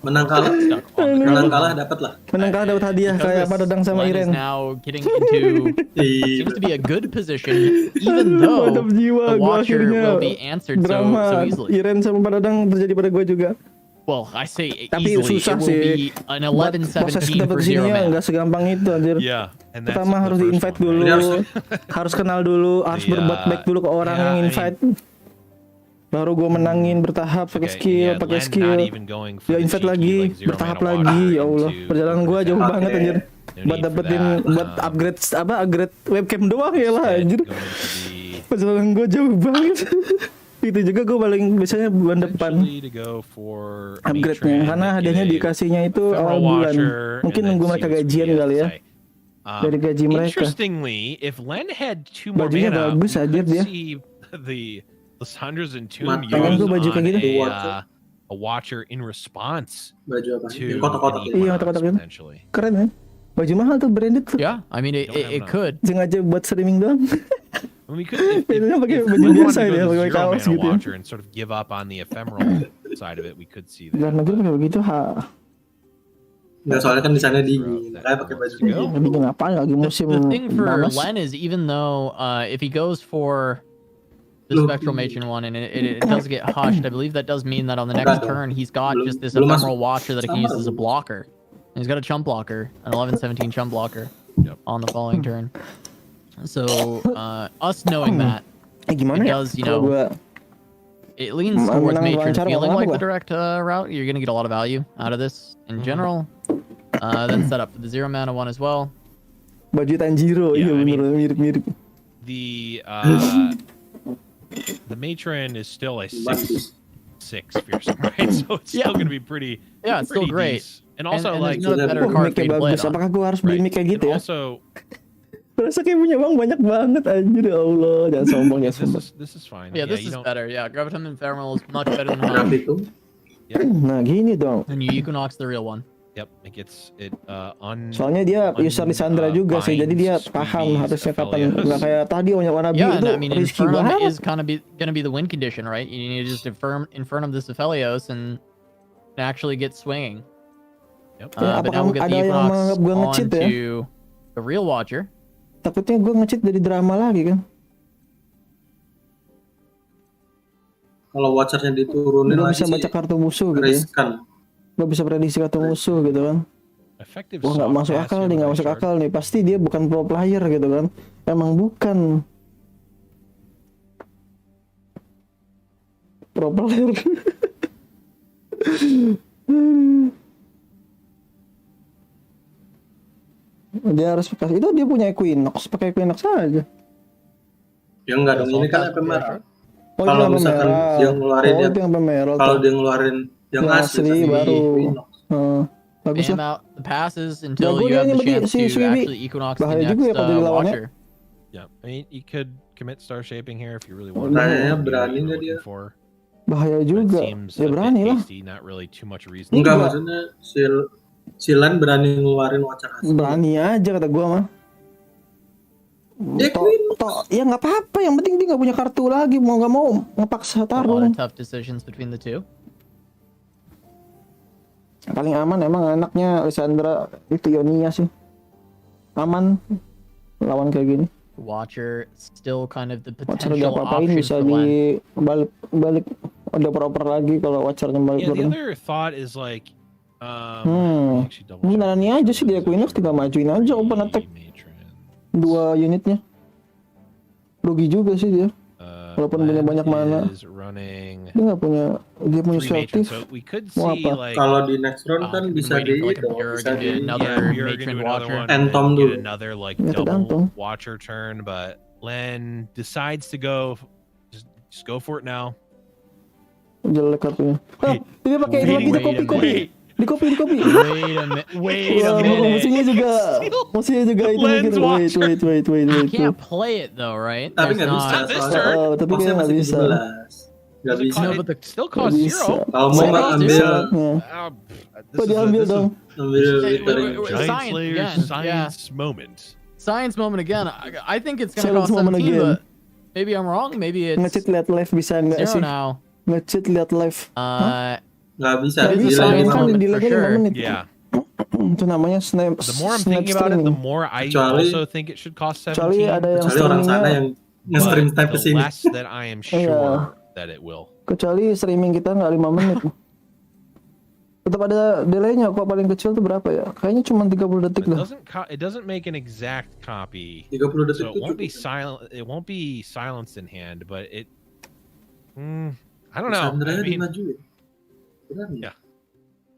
Menang kalah. stuck on the Menang ground. kalah dapat lah. Menang kalah dapat hadiah kayak Pak Dadang sama Len is Iren. now getting into what Iya. seems to be a good position, even though Mantap jiwa the gue Watcher akhirnya. will be answered so Drama easily. Iren sama Pak Dadang terjadi pada gue juga. Well, I say Tapi easily. susah It will sih. be an Proses 11-17 dapat for 0 kesininya mana. nggak segampang itu anjir. Yeah, and that's Pertama the harus first di-invite one, dulu, right? harus kenal dulu, harus berbuat baik dulu ke orang yeah, yang I mean- invite. Baru gue menangin bertahap pakai Okay, skill, yeah, pakai Len skill. not even going for Dia the invite cheeky, lagi, like, zero bertahap mana lagi. Watcher Ya Allah, into perjalanan gue jauh Oke. banget anjir. No Buat need for dapetin, that. buat upgrade webcam doang ya lah Instead, anjir. going to be Perjalanan gue jauh banget. Itu juga gue paling biasanya bulan depan potentially to go for upgrade-nya Matron karena and hadiahnya get a dikasihnya itu Ephemeral awal bulan. Watcher, Mungkin and then nunggu see mereka what gajian Squeeby has kali to ya. say. Dari gaji mereka. Interestingly, if Len had 2 more Bajunya mana, bagus we aja could dia. see the Lysandre's and Tomb Pengen used gua baju kayak on gitu. a Watcher in response Baju apa? to Yang kotak-kotak an gitu. Iya, Equinox, kotak-kotak gitu. potentially. Keren ya. Baju mahal tuh branded tuh. Yeah, I mean, Don't have it enough. could. Sengaja buat streaming doang. I mean, we could, if Biasanya pakai Len baju wanted biasa to go dia, the pakai zero kaos mana gitu ya. Watcher and sort of give up on the ephemeral side of it, we could see Luar that. negeri pakai begitu Nggak, soalnya kan di sana dingin. Throughout Makanya that pakai wants baju to go. dingin. Tapi ngapain lagi musim The thing for panas. Len is even though if he goes for the Look. Spectral Matron one and it does get hushed, I believe that does mean that on the next Enggak dong. turn he's got Belum- just this belum ephemeral masuk. Watcher that he can use as a blocker. And he's got a chump blocker, an 11-17 chump blocker Yep. on the following turn. So us knowing that, Gimana it ya? does, you Kalau know, gua it leans towards menang Matron wawancara feeling ngomong like apa the direct route. You're going to get a lot of value out of this in general. Then set up for the 0 mana one as well. baju Tanjiro, Yeah, iya I bener mean- mirip-mirip. The Matron is still a 6/6 fearsome, right? So it's still going to be pretty. Yeah, it's still pretty great. decent. And also, and like, there's no better Wah, card for mic-nya you to play bagus. it on. Apakah gua harus beli right. mic kayak gitu And ya? also, Rasa kayak punya bang banyak banget anjir ya Allah. Jangan sombong ya sombong. this is fine. Yeah, this you is don't- better. Yeah, Gravitum Ephemeral is much better than Berapa Hush. itu? Nah gini dong. And you Equinox the real one. Yep, it gets it Soalnya dia user Lisandra juga sih, jadi dia paham harusnya kapan. Nggak kayak tadi wannabe Yeah, itu and I mean, risky Infernum banget. is kind of gonna be the win condition, right? You need to just Infernum this Aphelios and actually get swinging. Yep. But now we'll get the Equinox onto the real Watcher. Takutnya gue nge-cheat dari drama lagi kan. Kalau Watchernya diturunin Gak lagi bisa baca kartu musuh gitu ya. riskan. Gak bisa prediksi kartu musuh gitu kan. Wah nggak masuk akal nih, nggak masuk akal nih. Pasti dia bukan pro player gitu kan. Emang bukan pro player. Dia harus pakai itu, dia punya Equinox, pakai Equinox aja. Ya enggak dong, ini kan ephemeral. Oh, kalau misalkan dia ngeluarin kalau dia ngeluarin yang asli baru bagus Bam out the passes until you have the chance to actually Equinox the next Watcher. Yeah, I mean you could commit star shaping here if you really want. Kayaknya berani nggak dia? Bahaya juga. Ya berani lah. Not really too much reason. Enggak, maksudnya si Lan berani ngeluarin Watcher asli. Berani aja kata gua mah. Ya nggak apa-apa, yang penting dia nggak punya kartu lagi, mau nggak mau ngepaksa tarung. Tough decisions between the two. Paling aman emang anaknya Lisandra itu Ionia sih, aman lawan kayak gini. Watcher still kind of the Watcher potential udah apa-apain option bisa for Len. balik udah proper lagi kalau Watchernya balik. Yeah, the other thought is like beneran nih aja sih dia Equinox, tinggal majuin aja open attack 2 unitnya. Rugi juga sih dia. Walaupun punya banyak mana. Dia nggak punya, dia punya selektif. Mau apa? Kalau di next round kan bisa di itu, bisa di Matron Watcher. Entom dulu. Another like double Watcher turn, but Len decides to go, just go for it now. Jelek kartunya. Dia pakai itu lagi, kopi. Di kopi. Wait a minute. Musuhnya juga itu mikir. Wait. You can't play it though, right? Tapi nggak bisa. Tapi kayaknya nggak bisa. Nggak bisa. No, but still cost 0. Kalau mau ambil, kok diambil dong? Science moment. Science moment again. I think it's gonna cost 17, but maybe I'm wrong. Maybe it's nge-cheat lihat live bisa nggak sih? now. Nge-cheat lihat live. Nggak bisa. Kan di delay 5 menit. Yeah. Itu namanya snap. The more I'm thinking about it, the more I also think it should cost 17. Kecuali ada yang orang sana yang nge-stream type the less that I am sure that it will. Kecuali streaming kita nggak 5 menit. Tetap ada delaynya kok, paling kecil tuh berapa ya? Kayaknya cuma 30 detik lah. It doesn't make an exact copy. 30 detik so it won't be silent. It won't be silenced in hand, but it. I don't know. Yeah.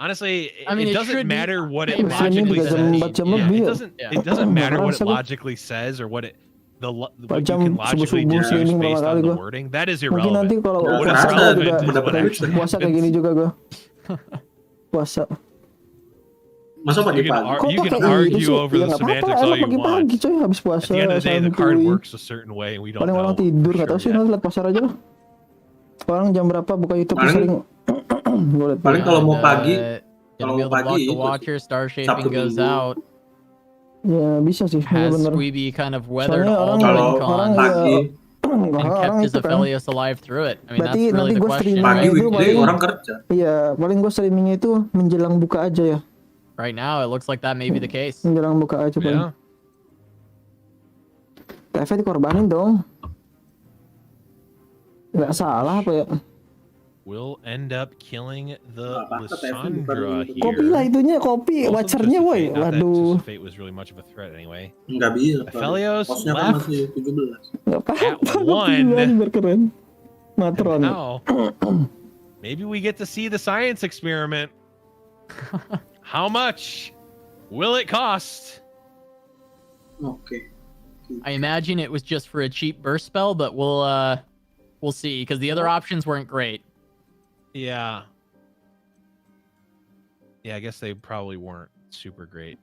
Honestly, it doesn't matter what it logically says. It doesn't matter what it logically says or what you can logically deduce based on the wording. That is irrelevant. Mungkin nanti kalau puasa kayak gini juga gue. Puasa. Masa pagi-pagi? You can argue over the semantics all you want. Pagi-pagi coy, habis puasa. At the end of the day, the card works a certain way, and we don't know. Paling orang tidur, nggak tahu sih, nanti lihat pasar aja lah. Orang jam berapa buka YouTube sering. Paling kalau mau pagi, the Watcher star shaping goes out. Ya bisa sih, has bener. Squeeby kind of weathered all the win cons and kept his Aphelios alive through it. I mean, berarti that's really the question, pagi right? weekday orang kerja. Iya, paling gue streamingnya itu menjelang buka aja ya. Right now, it looks like that may be the case. Menjelang buka aja paling. TV dikorbanin dong. Nggak salah apa ya? Will end up killing the Lissandra here. Kopi lah itunya, kopi Watchernya woi. Waduh. Fate was really much of a threat anyway. Nggak bisa. Aphelios left. Nggak apa-apa. Berkeren. Matron. Now, maybe we get to see the science experiment. How much will it cost? Okay. I imagine it was just for a cheap burst spell, but we'll see because the other options weren't great. Yeah. Yeah, I guess they probably weren't super great.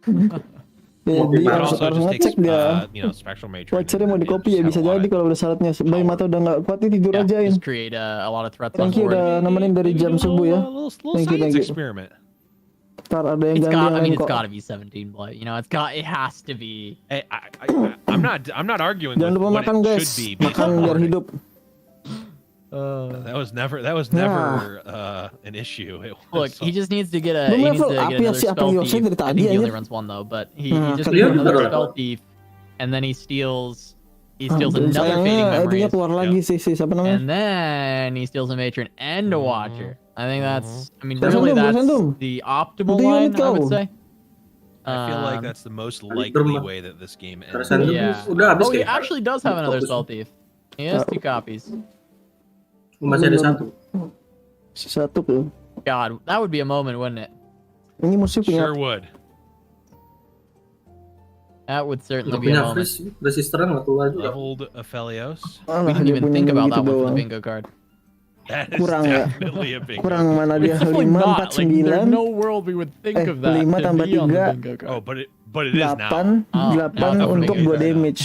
Harus ngecek dia. Spectral Matron. Watchernya mau di copy ya, bisa jadi kalau udah syaratnya. Bayi mata udah nggak kuat nih, tidur ajain. Just create a lot of threats on board. Udah nemenin dari jam subuh ya. Little science experiment. Ntar ada yang It's ganti got. yang I mean, lain it's kok. got to be 17 blight. You know, it has to be. Hey, I'm not arguing Jangan with lupa what makan it guys, should be. based makan on biar wording. hidup. That was never an issue. It Look, was, he just needs to get a. Belum He needs level to up get ya another si apa spell yang thief. dari I tadi think he only aja. runs one though, but he Nah, just kan needs dia another bener spell level. thief, and then he steals. He steals Aduh, another sayangnya fading itunya memories, keluar lagi sih siapa namanya? and then he steals a matron and a watcher. I think that's. I mean, Bersandum, really, that's bersandum. the optimal Itu line, unit I would kau. say. I feel like Um, that's the most Berma- likely way that this game ends. Bersandum Yeah. udah habis Oh, he kayak. actually does have another Fokus. spell thief. He has 2 copies. Masih ada satu. Satu tuh. God, that would be a moment, wouldn't it? Ini musuh punya Sure would. That would certainly Nggak be a punya moment. freeze, resisteran nggak keluar juga. Leveled Aphelios. We Alah, didn't dia even punya think about gitu that one for the doang. bingo card. That is Kurang ya. definitely a big. Kurang mana dia Definitely 5 not. 4 Like, there's 9 no world we would think of that 5 to tambah be on the 3 bingo card. Oh, but it is now. 8 Oh, 8 now it's untuk okay. 2 damage.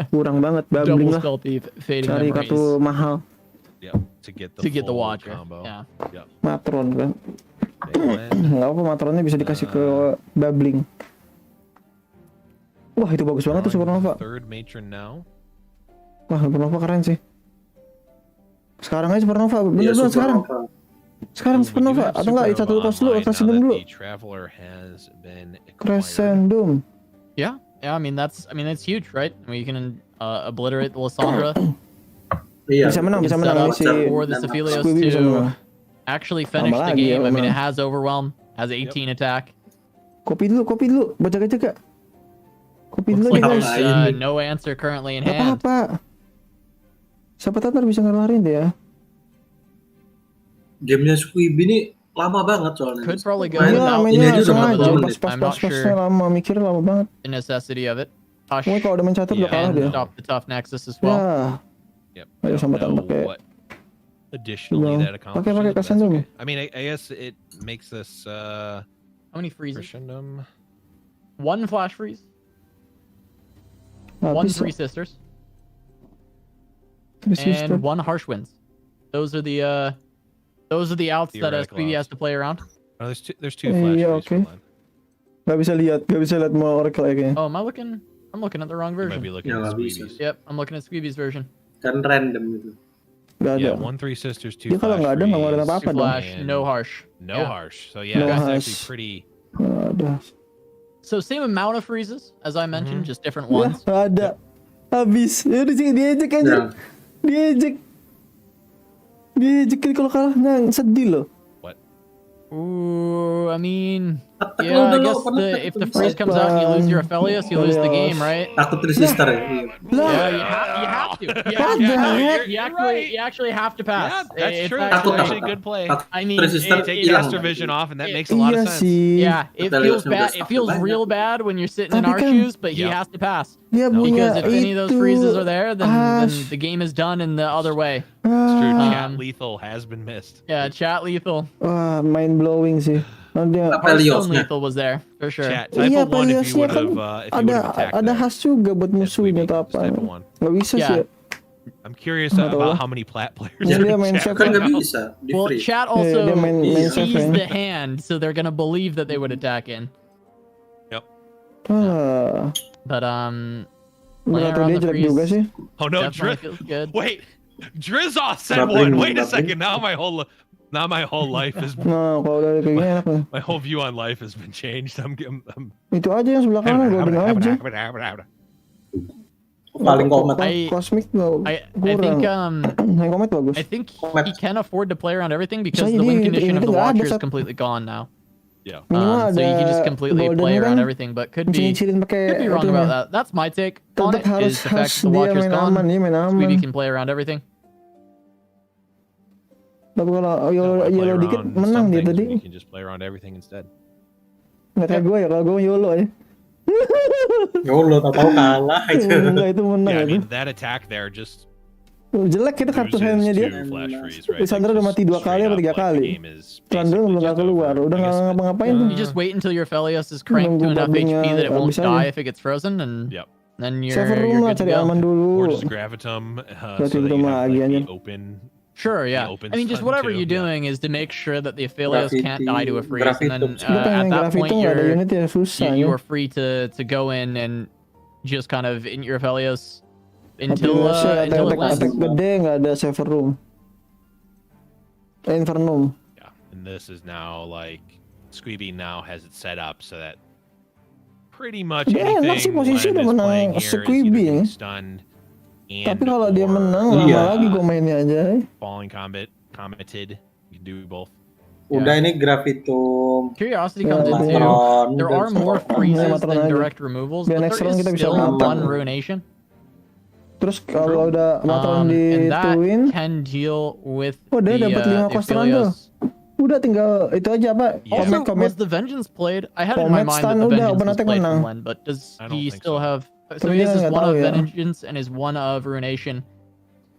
Kurang banget babling Double lah. spell thief, fading Cari memories kartu mahal Yep, to get the to full watcher. combo. Yeah. Yep. matron kan. Big Enggak apa matronnya bisa dikasih ke babling. Wah, itu bagus banget tuh Supernova. Third matron now. Wah, Supernova keren sih. Sekarang aja Supernova, bener Iya, banget sekarang. Supernova. Sekarang Supernova, atau enggak satu lepas dulu, Crescendum dulu. Crescendum. Yeah, I mean that's huge, right? I mean, you can obliterate the Lysandra. Iya. Bisa menang, You bisa can set menang up si for the Aphelios Squibby bisa to menang. actually finish Tambah the lagi ya, game. I mean, it menang. has overwhelm, has 18 attack. Kopi dulu, buat jaga-jaga. Kopi Looks dulu like guys. there's no answer currently in Gak hand. apa-apa. Siapa tahu ntar bisa ngelarin deh ya. Gamenya Squibby ini lama banget soalnya. Could probably go Main- without ini mainnya aja udah langsung berapa aja, menit. I'm not pas-pasnya sure lama, mikirnya lama banget. the necessity of it. Hush Pokoknya kalau udah main catur udah kalah and dia. stop the tough nexus as Ya, well. Yep. Ayo, I don't sambatan know pakai. what additionally Belum. that accomplishes. Pakai but that's Crescendum. okay. I mean, I guess it makes this How many freezes? Crescendum. 1 flash freeze, 1 habis. 3 sisters, Terus and 1 harsh winds. Those are the outs that Theoretical SPB has outs. to play around. Oh, there's two flash Iya, freeze for oke. line. Gak bisa lihat mau Oracle ya kayaknya. Oh, am I looking? I'm looking at the wrong You might version. be looking Yeah, at bisa. Squeebies. Yep, I'm looking at Squeeby's version. Kan random gitu. Gak ada. Yeah, 1-3 sisters, 2 Dia kalau flash nggak ada nggak ngeluarin freeze, apa-apa 2 dong. flash, no And harsh. no Yeah. harsh. So yeah, No that's harsh. actually pretty. Nggak ada. So same amount of freezes as I mentioned, just different Ya, ones. nggak ada. Habis. Ya udah sih diejek aja. Ya. Diejek. Diejek kalau kalah nang sedih loh. Ooh, I mean, Takut yeah, lu I dulu, guess pernah if the takut freeze comes out and you lose your Aphelios, you lose the game, right? Takut resistor ya. Iya. Yeah, you have to. What the heck? You actually have to pass. Yeah, that's It's true. actually- That's actually a good play. Takut I mean, resistor it- Take it- Caster Vision off, and that makes a lot Iya of sense. sih. Yeah, it feels Aphelios bad. udah It feels banyak. real bad when you're sitting in Tapi our kan- shoes, but he Yep. has to pass. Dia No. punya Because if any of those itu. freezes are there, then Ash. the game is done in the other way. It's true. Ah, Chat lethal has been missed. Yeah, chat lethal. Wah, mind blowing sih. Oh, dia Aphelios Hearthstone nya. lethal was there for sure. Chat type Iya, of one if you Apheliosnya would kan have if you would have attacked ada that. khas juga buat Yes, musuhnya Squeebie, atau this apa. type of one. Nggak bisa Yeah. sih. I'm curious Nggak tahu about lah. how many plat players Iya, are dia in main chat chef Kan right nggak now. bisa di Well, free. chat dia also main sees chef ya. the hand, so they're gonna believe that they would attack in. Ah, But berat around dia the jelek juga freeze sih. Oh no, definitely feels good. Wait, Drizzoff said Babbling, one. Wait a babbling. second. Now my whole life is Nah, kalau udah kayak gini enak nih. my whole view on life has been changed. I'm Itu aja yang sebelah kanan gue bilang aja. Paling komet. Cosmic nggak I kurang. think Yang komet bagus. I think he can afford to play around everything because Saya the win ini- condition ini of the tuh nggak ada, Watcher is Sat. completely gone now. Yeah. Minimal So you can just ada completely golden play around kan. everything, but could be Cicilin pakai could be wrong itunya. about that. That's my take on Tetap it. harus Is the fact that the dia Watcher's main aman, gone, dia main aman. Squeebie can play around everything. Tapi kalau Play YOLO dikit around menang some dia things, tadi. we can just play around everything instead. Nggak kayak gue ya, kalau gue YOLO ya. Yolo tahu kalah itu. Enggak, itu menang Yeah, I itu. mean that attack there just Jelek itu kartu handnya dia. loses to flash freeze, right? Lysandra udah mati 2 kali apa 3 kali. Lysandra belum nggak keluar, udah nggak ngapa-ngapain tuh. You just wait until your Aphelios is cranked to Nunggu enough babingnya HP that it won't habis aja. die if it gets frozen, and Yep. then Server room you're lah, good to cari go. aman Or dulu. just gravitum, Gravitum so that you have lagi, like, anjir. the open Sure, yeah. open I mean, just stun, whatever too. you're Yeah. doing is to make sure that the Aphelios can't die to a freeze, and then Gravitum. Gue pengen at that grafit point tuh nggak ada unit ya, susah you ya. are free to go in and just kind of in your Aphelios until Apheliosnya it lands. attack gede, nggak ada saver room. Infernum. Yeah, and this is now like Squeeby now has it set up so that pretty much Dia enak sih anything posisi Len udah is menang playing here is either Squeeby ya. getting stunned and Tapi kalau dia menang Iya. lama lagi gue mainnya aja. falling combated. You can do both. Udah ini Gravitum. Curiosity comes Yeah, into Matron, there are dan more semua. freezes Matron than aja. direct removals, Biar but next there round is kita bisa still mantap. one ruination. Terus kalau udah Matron And that dituin, can deal with oh dia the, dapat 5 the kosteran tuh. Aphelios. Udah tinggal itu aja apa? Yeah. Also, Komet. was the Vengeance played? I had in my Comet mind stun that the udah, Vengeance open was attack played menang. from Len, but does I don't he think still so. have... So Tapi his dia is nggak one tahu of ya. Vengeance and is one of Ruination.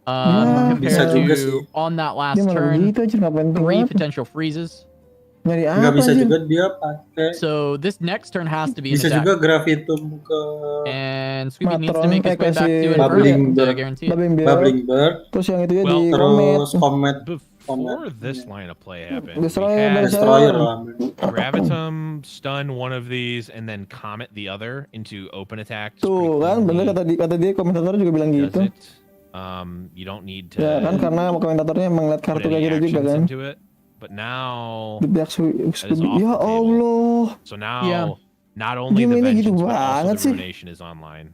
Ya, bisa Compared juga sih. to on that Dia last malah turn, begitu aja nggak penting 3 banget. potential freezes. Nyari Nggak apa bisa anjir? juga dia pakai. So this next turn has to be an Bisa attack. juga Gravitum ke And Squeeby needs to Matron, make his way back kasih to Bubbling Inferno to Bird. guarantee it. Bubbling Bird. Bubbling Bird. Terus yang itu ya Well, di Comet. Terus Comet. Before this line of play happened, we Destroyer had dari Destroyer saya. lah. Gravitum stun one of these and then Comet the other into open attack. Tuh kan, bener kata dia komentator juga bilang Does gitu. it. You don't need to Ya kan karena komentatornya emang lihat put kartu any kayak gitu juga actions kan. into it. But now, Di pihak off ya the table. Allah. so now Yeah. not only the Gimana gitu Vengeance but also banget the sih. Ruination is online.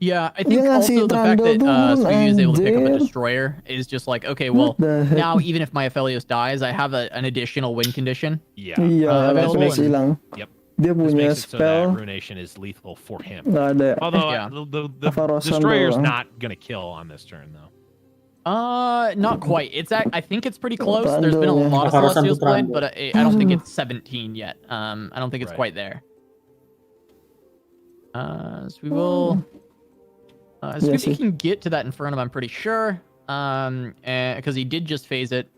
Yeah, I Dia think ngasih also the fact Trundle that turun, Squeeby is able to pick up a anjir. Destroyer is just like, okay, well, What the heck? now even if my Aphelios dies, I have an additional win condition. Yeah. Iya, available Aphelios and- hilang. Yep. Dia This punya makes it so that spell. Ruination is lethal for him. Nggak ada. Although Yeah. the Avarosan Destroyer's doang. not gonna kill on this turn though. Not quite. I think it's pretty close. There's been a Trundle, lot of Avarosan Celestials to played, Trundle. but I don't think it's 17 yet. I don't think it's Right. quite there. So we will. Squeeby sih. can get to that Infernum, I'm pretty sure. Because he did just phase it.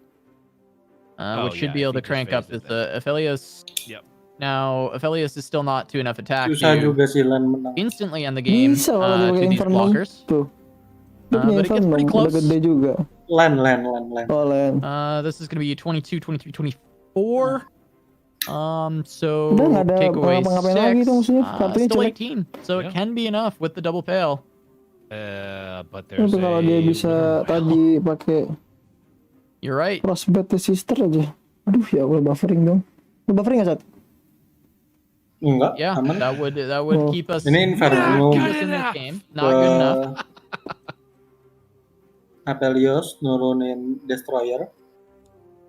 Which should yeah, be able if to he crank just up with phased it, the Aphelios. Yep. Now, Aphelios is still not to enough attack Susah to juga sih Len menang. instantly end the game Bisa kalau dia to pakai these Infernum. blockers. Tuh. Dia punya But it gets Infernum, pretty udah close. gede juga. Len. Oh, Len. This is going to be 22, 23, 24. So Udah nggak ada take away ngapa-ngapain lagi tuh maksudnya. 6. Kartunya Still jelek. 18. So it Yeah. can be enough with the double pail. But there's Tapi kalau dia a bisa winner. tadi pakai You're right. Frostbite the Sister aja. Aduh ya Allah, buffering dong. Lu buffering nggak, Sat? Enggak, Yeah, aman. that would Oh. keep us Ini Inferno keep us in this game. Not good enough. Aphelios nurunin Destroyer.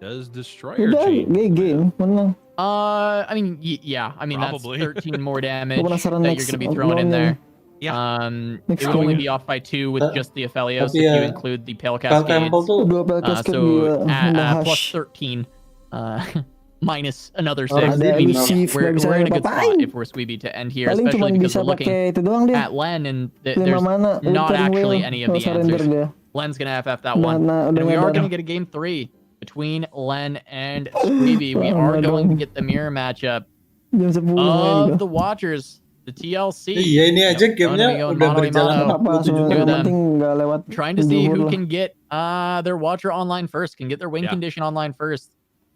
Does Destroyer Udah, change? game, menang. I mean, yeah. I mean, Probably. that's 13 more damage Gua that penasaran you're next going to be throwing in roundnya. there. Yeah. Next It would only round. be off by 2 with just the Aphelios Tapi if you ya, include the Pale Spell Cascades. Temple tuh Dua pel casket So gila. plus Ngehash. 13 minus another 6. Orang Ada Squeeby. elusif, We're nggak bisa in a good ngapain. spot if we're Squeeby to end here, Paling cuma especially because bisa we're looking pakai itu doang dia. at Len and Lima there's mana, not turn actually wheel. any of Oh, the surrender answers. dia. Len's gonna FF that Udah one. na- And udah we are ngadar. gonna get a game 3 between Len and Squeeby. We Oh, are no, going to dong. get the mirror matchup Jam 10 main of gua. the Watchers, the TLC. Iya ini aja Yep. gamenya Going udah mano a berjalan mano. Apa 47 sebenarnya Two of yang them. penting nggak lewat Trying to see zuhur who lah. can get their Watcher online first, can get their win Yeah. condition online first.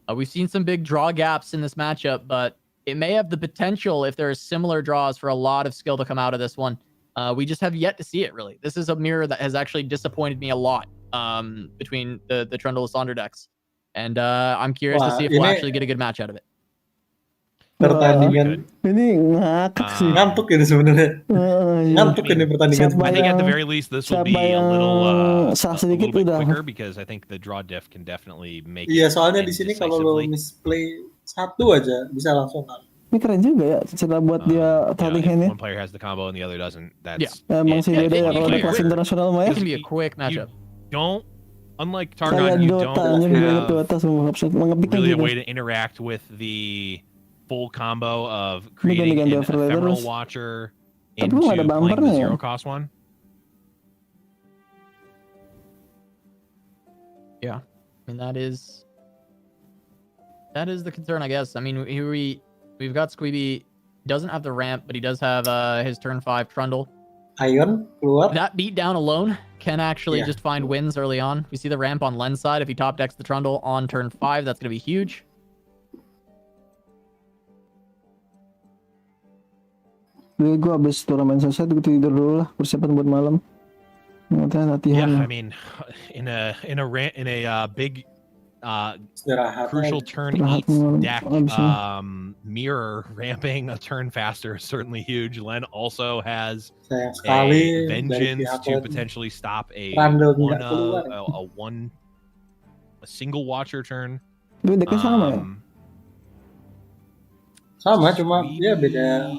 We've seen some big draw gaps in this matchup, but it may have the potential, if there are similar draws, for a lot of skill to come out of this one. We just have yet to see it, really. This is a mirror that has actually disappointed me a lot between the Trundle Sonder decks. And I'm curious to Wah, see if we'll ini- actually get a good match out of it. pertandingan. Ini ngakak sih. Ngantuk ini sebenarnya. Iya. Ngantuk ini pertandingan. Siapa I think at the yang- very least this will siapa be a little yang sah a sedikit little bit udah. quicker because I think the draw diff can definitely make Iya it soalnya end di sini kalau lo decisively. misplay satu aja bisa langsung kan. Ini keren juga ya, cara buat dia Yeah, starting if hand-nya. one player has the combo and the other doesn't, that's Emang sih beda ya kalau udah kelas internasional mah ya. It can be a quick matchup. don't unlike Kayak Targon, you Dota, don't anjir kayak have Dota semua upset mengepikan really a gitu. way to interact with the full combo of Ini creating ganti-ganti an overlay ephemeral terus. watcher Tapi into lu nggak ada playing the bumpernya ya? zero cost one. Yeah, I mean that is the concern, I guess. I mean, here we've got Squeeby, doesn't have the ramp, but he does have his turn 5 Trundle. Ion keluar. That beat down alone can actually just find wins early on. You see the ramp on Len's side. If he top decks the Trundle on turn 5, that's going to be huge. Gue abis turnamen selesai, gue tidur dulu lah, persiapan buat malam. Latihan. Yeah, I mean, in a big crucial turn 8 deck, Mirror ramping a turn faster is certainly huge. Len also has a Vengeance to potentially stop a single watcher turn. Sama, cuma dia beda.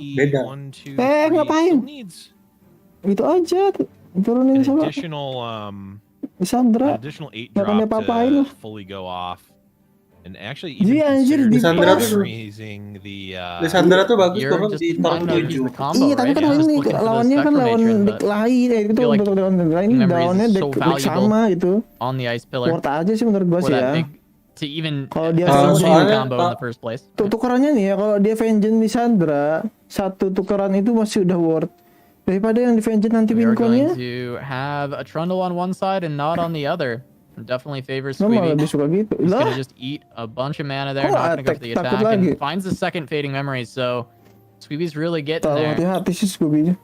Ngapain? Gitu aja, turunin sama. Lisandra. Additional 8 drop to fully go off. And actually even Lisandra tuh raising the Lisandra tuh bagus turun di turn 7. Iya, tapi kan ini lawannya kan lawan deck lain itu lain daunnya deck sama gitu. On the ice pillar. Worth aja sih menurut gua sih ya. Kalau dia combo in the first place. Tukerannya nih ya, kalau dia Vengeance Lisandra, satu tukeran itu masih udah worth daripada yang di Vengeance nanti winconnya. To have a Trundle on one side and not on the other. Definitely favors Squeeby. He's gonna just eat a bunch of mana there, not gonna go for the attack, and finds the second Fading Memories, so Squeeby's really getting there. Hati-hati sih Squeeby.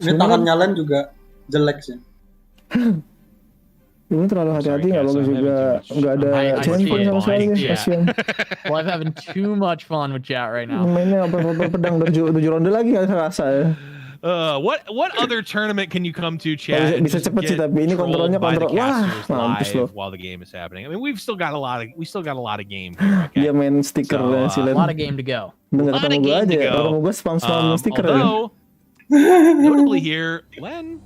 Ini tangan nyalen juga jelek sih. Ini terlalu hati-hati, nggak bagus juga, nggak ada champion sama sekali, kasian. Well, I'm having too much fun with chat right now. Mainnya pedang 7 ronde lagi nggak rasa ya. What other tournament can you come to, chat? Bisa cepet sih, tapi ini kontrolnya kontrol. Wah, mampus loh. While the game is happening. I mean, we've still got a lot of game here. Okay? Dia main stiker dan A silen. lot of game to go. Bener ketemu gue aja, ketemu gue spam stiker. Notably here, Len.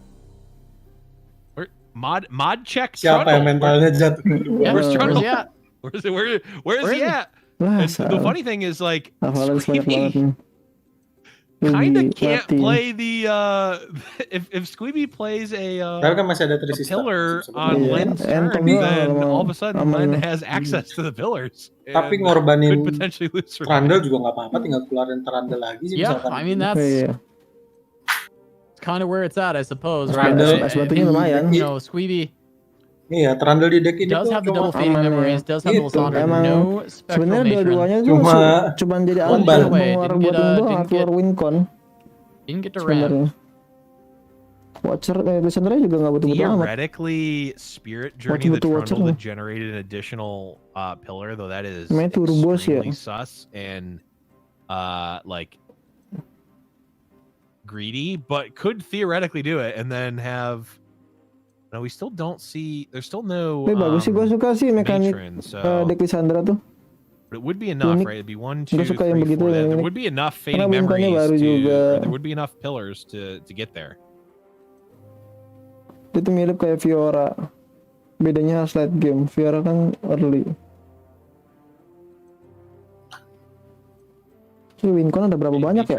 Mod check. Siapa yang mentalnya jatuh? Where's Trundle? Where is he at? The funny thing is, like, Squeeby kind of can't play the if Squeeby plays a pillar on Len's turn, then all of a sudden Len has access to the pillars. Tapi ngorbanin could potentially lose. Trundle juga nggak apa-apa, tinggal keluarin Trundle lagi sih. Yeah, I mean that's kind of where it's at, I suppose. Right? Lumayan. You know, Squeeby. Iya, Trundle di deck ini does have the double Fading Memories, does have the Lisandra, no Spectral sebenarnya dua-duanya cuma jadi alat buat keluar wincon. Didn't get to ramp. Watcher, Lisandra juga nggak butuh-butuh amat. Theoretically, Spirit Journey the Trundle would generate an additional pillar, though that is extremely sus and like greedy, but could theoretically do it and then have. No, we still don't see. There's still no. Bagus sih, gue suka sih mekanik deck Lisandra tuh. But it would be enough, right? It'd be 1, 2, 3, 4. There would be enough Fading Memories there would be enough pillars to get there. Itu mirip kayak Fiora. Bedanya late game. Fiora kan early. Wincon ada berapa banyak ya?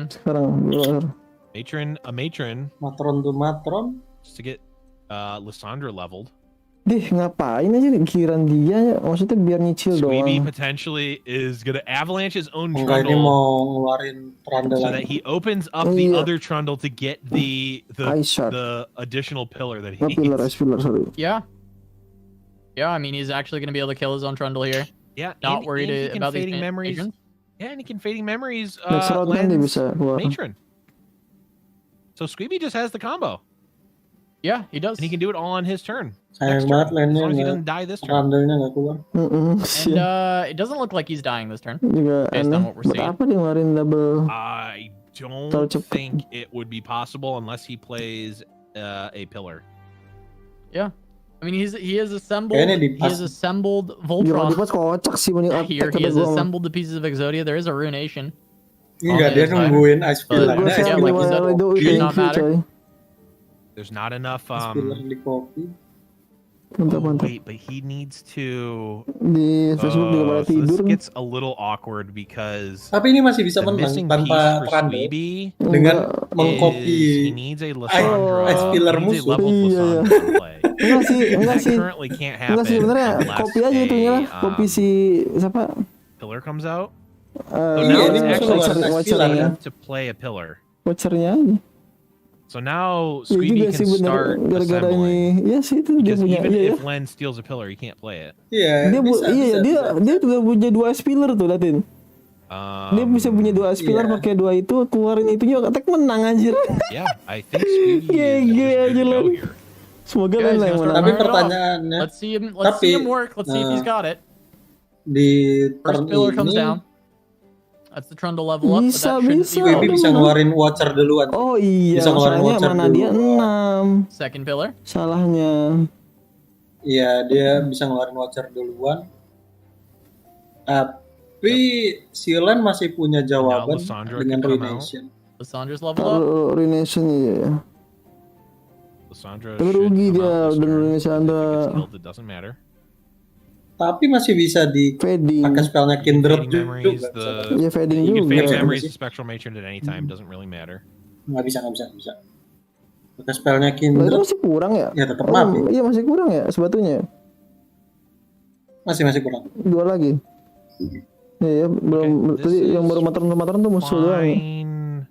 Sekarang Matron. Matron to Matron. Just to get Lisandra leveled. Ngapain aja giliran dia, maksudnya biar nyicil doang. Squeeby potentially is gonna avalanche his own Trundle. Ini mau ngeluarin Trundle so that he opens up the other Trundle to get the additional pillar that he needs. Sorry. Yeah, I mean he's actually gonna be able to kill his own Trundle here. Yeah, not worried about these Fading Memories. patrons. Yeah, and he can Fading Memories bisa Matron. So Squeeby just has the combo. Yeah, he does. And he can do it all on his turn. Sayang banget as long as he doesn't die this turn. Trundle-nya nggak keluar. And it doesn't look like he's dying this turn. Based on what we're seeing. Apa dia ngeluarin double? I don't think it would be possible unless he plays a pillar. Yeah. I mean, he has assembled Voltron. Here, he has assembled the pieces of Exodia. There is a Runation. Enggak, dia nungguin Ice Pillar. Yeah, like you said, it does not matter. There's not enough. Wait, but he needs to. So this gets a little awkward because. Tapi ini masih bisa menang tanpa Trundle dengan mengcopy Ice Pillar musuh. Enggak sih. Sebenarnya copy aja itunya lah. Copy si siapa? Pillar comes out. Iya, ini actually watchernya to play a pillar. Watchernya aja. So now Ya Squeeby juga can sih bener, start gara-gara assembling. ini. Ya sih itu dia Because punya. even Iya, if Len steals a pillar, he can't play it. Iya, dia juga punya 2 spiller tuh, Latin. Dia bisa punya 2 spiller iya. pakai 2 itu, keluarin itunya attack menang anjir. Yeah, I think Squeeby is GG just aja good to Len. go here. Semoga Guys, Len lah gonna yang start menang. Tapi firing it off. pertanyaannya, Let's see him work. Let's see if he's got it. di First turn pillar comes ini down. That's the Trundle level up, but Bisa, that shouldn't bisa. be Squeeby wrong. bisa ngeluarin Watcher duluan. Oh iya, Bisa ngeluarin soalnya Watcher mana dia duluan. 6. Second pillar. Salahnya. Iya, dia bisa ngeluarin Watcher duluan. Tapi si Len masih punya jawaban Lissandra dengan can come Ruination. Lissandra's level up. Taruh Ruination ya. Lissandra Tapi should rugi come dia out this dan turn. Ruination If it gets killed, it doesn't matter. Tapi masih bisa fading. dipakai spellnya Kindred Fading memories, juga. Ya fading you can fade juga. memories to Spectral Matron at any time, doesn't really matter. Nggak bisa. Pakai spellnya Lah, itu Kindred, masih kurang ya? ya tetap mati. Iya masih kurang ya sebatunya. Masih kurang. 2 lagi. Ya, belum Okay, tadi this yang is baru matron tuh musuh doang. Fine.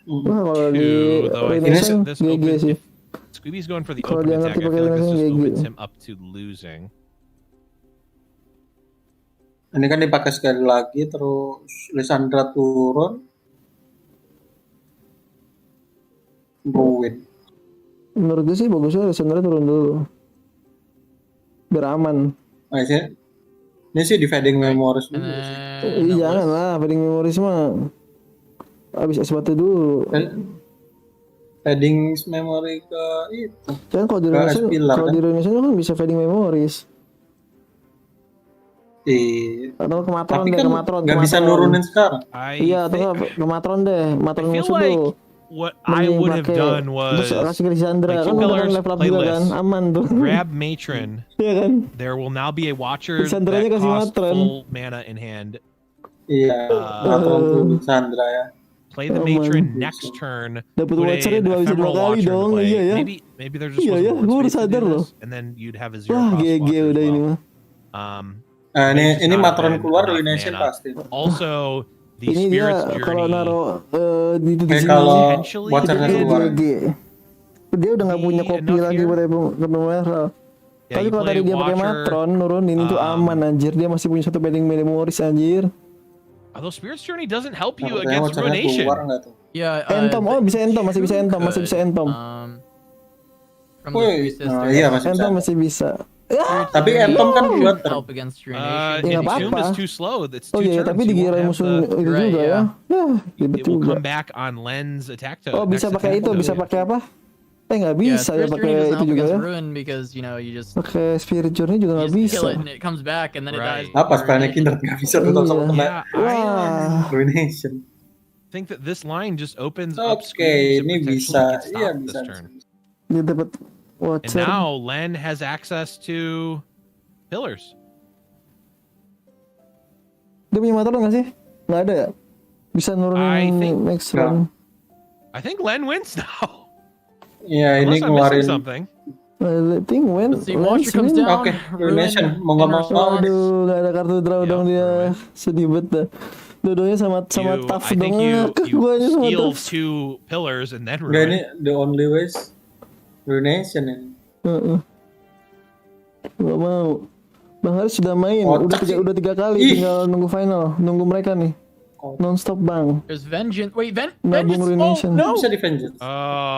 Wah kalau di Two, though I think Ruination this GG opens, sih. if Squeeby's going for the Kalau open dia attack, ngerti I pakai feel like this Ruination just GG. opens him up to losing. Ini kan dipakai sekali lagi, terus Lissandra turun, ruin. Menurut gue sih bagusnya Lissandra turun dulu. Biar aman. Nah, ini sih di fading memories And dulu. then Iya jangan lah, fading memories mah. Abis es batu dulu. Fading memory ke itu. Kan kalau di Ke Ruination, Espilar, kalau kan? di Ruination kan bisa fading memories. Atau ke matron Tapi deh, kan ke matron. nggak bisa nurunin sekarang. Iya, atau ke matron deh, matron I feel musuh like dulu. what I would have done Terus was kasih ke Lissandra, like kan two udah kan pillars, level up play juga kan, list, aman tuh. grab Matron. Iya kan? There will now be a Watcher Lissandranya that kasih costs matron. full mana in hand. Iya, matron tuh Lissandra ya. Play the Aman. Matron next turn. Dapat put Watcher-nya an bisa 2 ephemeral kali Watcher dong, into play. iya ya. Maybe there just Iya ya, wasn't gue board udah space to sadar do loh. this, and then you'd have a zero Wah, cost GG Watcher as udah ini well. mah. Nah, Maybe ini it's not matron been keluar enough Ruination mana. pasti. Also, the Ini dia Spirit's kalau Journey. naruh di Kayak sini kalau Potentially, Watchernya dia keluar. GG. Dia udah nggak punya Be kopi enough lagi here. buat Emerald. Yeah, Tapi you kalau play tadi dia pakai Watcher, matron nurunin itu aman anjir. Dia masih punya 1 fading memories anjir. Although Spirit's Journey doesn't help you Makanya against Watchernya Ruination. keluar nggak tuh? yeah, Entom, oh bisa entom, masih bisa entom, masih bisa entom. From the Woi, three sisters. iya masih bisa. Entom masih bisa. Spirit's Tapi Journey Entom kan should buat help against Ya, Ruination. nggak Entomb apa-apa. is too slow. It's Oh two iya, turns. tapi You digira won't have musuh the- itu Right, juga ya. yeah. Ya, ribet It will juga. come back on Len's attack to Oh bisa next pakai attack itu, to- bisa pakai apa? Nggak Yeah, bisa ya Spirit's pakai Journey doesn't itu help juga against ya. Ruin because you know you just Pakai Spirit Journey juga nggak kill bisa. it and it comes back and then Right. it dies. Apa spellnya Kindred nggak bisa tuh sama Iya. kena Yeah, Wah, Ruination. think that this line just opens up Oke, Squeeby to ini potentially bisa, get stopped iya this bisa. turn. dia dapat And Watcher. now Len has access to pillars. Dia punya matron nggak sih? Nggak ada ya? Bisa I nurunin think- next round. I think Len wins now. Iya, ini Unless I'm ngeluarin. missing something. I think when Let's see, Watcher comes win. down. Oke, Ruination. Mau nggak mau. Aduh, nggak ada kartu draw Yeah, dong dia. right. Sedih banget dah. Dua-duanya sama You, tough I dong. think you Guanya sama steal tough. 2 pillars and then Enggak, ini ruin. the only ways Ruination ini. Gak mau. Bang Haris sudah main. Kocak sih. Udah tiga kali. Ih. Tinggal nunggu final. Nunggu mereka nih. Non-stop bang. There's Vengeance. Wait, Nabung Vengeance. Ruination. Oh, no. Bisa di Vengeance. Oh,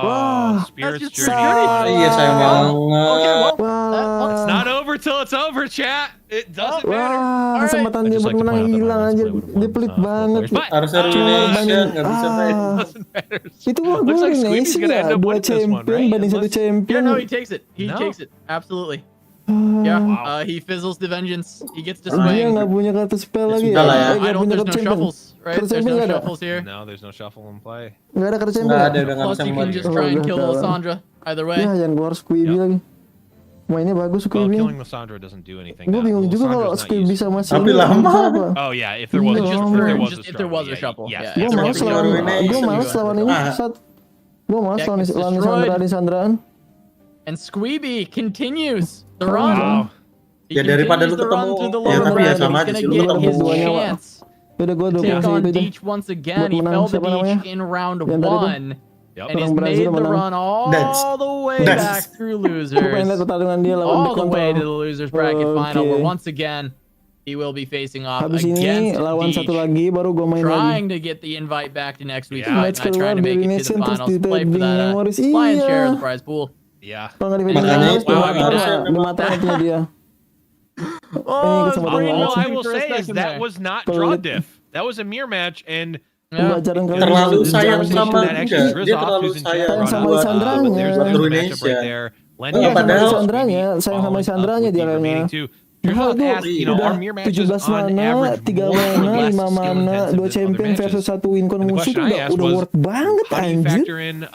Wah, Spirit's that's just Journey. Iya, sayang banget. Okay, well, Wah. It's not over till it's over, chat. It doesn't matter. Wah, I kesempatan dia just buat like to menang point out that hilang Len's aja. play with Dia one, pelit four banget. players. But Harusnya Ruination, nggak bisa main. doesn't matter. Itu mah gue Looks like Squeeby's Ruination gonna ya. end up 2 winning this one, champion right? banding 1 Unless- champion. Yeah, no, he takes it. He No. takes it. Absolutely. Ah. Yeah, he fizzles the Vengeance. He gets to Dia swing. nggak punya kartu spell Ya lagi sudah lah ya. Nggak I don't. punya There's kartu no champion. shuffles, right? Kartu There's champion no nggak ada. shuffles here. No, there's no shuffle in play. Nggak ada kartu champion. Nggak ada, nggak? udah nggak Plus, bisa you can membantu. just Oh, try and udah kill kalah. Lissandra. Either way. Ya, jangan keluar Squeeby Yep. lagi. Mainnya bagus Well, Squeeby. killing Lissandra doesn't do anything. Gue now. bingung juga kalau Lissandra's not Squeeby used. sama si Tapi ini lama. bisa apa. Oh yeah, if there was Iya, just lama. if there was Just a if there was a struggle, shuffle, yes, yeah. yes, Gue there males was a lawan struggle. Ruination. gue males juga. lawan ini Ah. saat gue males Deck lawan is lawan destroyed. Sandraan. And Squeeby continues the Oh, run. Wow. He Ya, daripada continues lu the run ketemu- through the ya, lower tapi ya bracket. sama He's aja gonna sih, lu get ketemu his duanya, Pak. chance Udah gue to take on itu. Deech once again. Buat He menang fell the siapa namanya? Deech in round Yang tadi tuh? 1. And he's made the run all the way back through losers. All the way to the losers bracket final, where once again he will be facing off Habis ini against lawan Deech, satu lagi baru gue main trying lagi. to get the invite back to next week's Match fight night, keluar trying to make dari it to the nation terus finals, play for di that Memories. lion's share of the Iya. prize pool. Yeah. Kalau nggak di Makanya Memories, itu di mata punya dia. Oh, it's All pretty I long will for a say is second that there. was not draw diff. That was a mirror match, and Yeah. Terlalu sayang sama that enggak, actually dia Drizzt terlalu who's in sayang chat brought sama up, Lisandranya. but there's Buat the matchup Indonesia. right there. Enggak, sama padahal Lisandranya, sayang sama Lisandranya dia kayaknya. Nah, itu udah 17 mana, 3 mana, 5 mana, 2 champion versus 1 win con musuh tuh udah worth banget anjir. factor in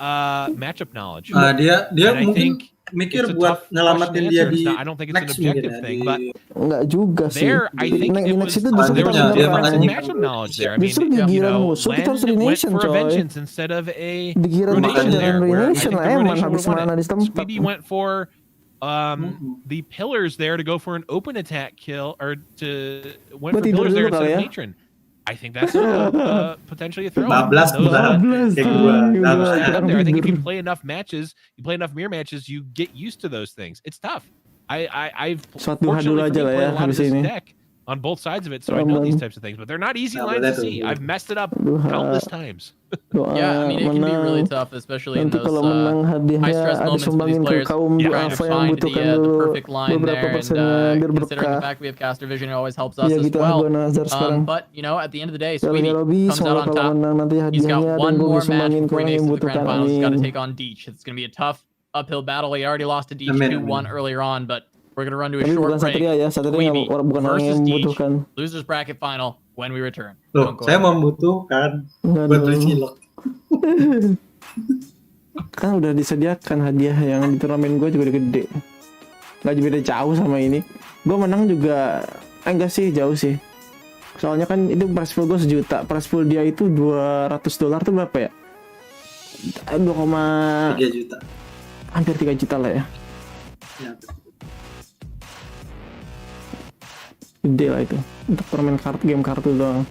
matchup knowledge. Dia And I mungkin think mikir it's a buat tough nyelamatin question to dia answer. di It's not- I don't think it's an next objective mungkin thing, ya, but Enggak juga sih. there, I think Di it next was, itu there justru was kita dia harus makanya matchup knowledge there. I mean, justru di you giliran know, musuh kita harus Len went renation, for a coy. vengeance instead of a Di giliran musuh Runation jangan there, where I renation think lah the emang Runation habis would've won mana it. di tempat. Speedy went for the pillars there to go for an open attack kill, or went for tidur pillars there dulu kali instead of ya. patron. I think that's potentially a throw. Bablas Those that- kayak gua. I think if you play enough matches, you play enough mirror matches, you get used to those things. It's tough. I've Suatu hal dulu fortunately aja for me lah played ya a lot of habis this ini. deck on both sides of it, so I know these types of things, but they're not easy lines to see. I've messed it up countless times. Yeah, I mean, it can be really tough, especially in Nanti those kalau menang high hadiahnya stress ada moments for these sumbangin ke players. kaum Trying duafa to yang find butuhkan the dulu perfect line beberapa there, and persennya biar considering the berkah. fact we have caster vision, it always helps us Ya as gitu lah well. gua Nazar sekarang. But you know, at the end of the day, Sekali Sweetie Robi, comes out semoga on kalau top. menang nanti He's got hadiahnya dan one gue more bisa match sumbangin ke before he orang makes yang it to the grand butuhkan. finals. He's got to Amin. take on Deech. It's going to be a tough uphill battle. He already lost to Deech Amin, 2-1 earlier on, but we're going to run to a Tapi short bukan break. Satria ya, Satria Sweetie bukan orang yang versus Deech, membutuhkan. losers bracket final when we return. Loh, saya membutuhkan Enggak buat dong. beli cilok. Kan udah disediakan hadiah yang di turnamen gue juga udah gede. Gak beda jauh sama ini. Gue menang juga enggak sih, jauh sih. Soalnya kan itu prize pool gue 1 juta. Prize pool dia itu $200 tuh berapa ya? 3 juta. Hampir 3 juta lah ya. Ya. Gede lah itu untuk permain game kartu doang.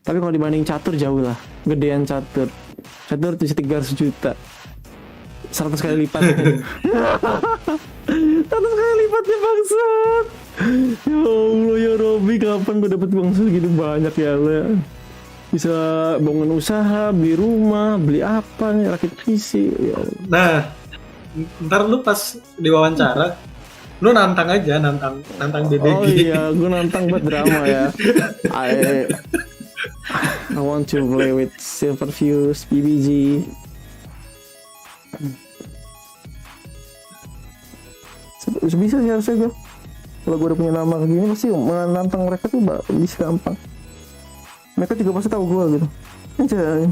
Tapi kalau dibanding catur jauh lah. Gedean catur. Catur tuh 300 juta. 100 kali lipat. 100 kali lipatnya bangsat. Ya Allah ya Robi, kapan gue dapet uang segitu banyak ya Allah. Bisa bangun usaha, beli rumah, beli apa nih, rakit PC. Ya. Nah, ntar lu pas diwawancara, lu nantang aja, nantang DBG. Oh iya, gue nantang buat drama ya. I want to play with Silverfuse, PBG. Bisa sih harusnya gue. Kalau gue udah punya nama kayak gini pasti menantang mereka tuh bisa gampang. Mereka juga pasti tahu gue gitu. Anjay.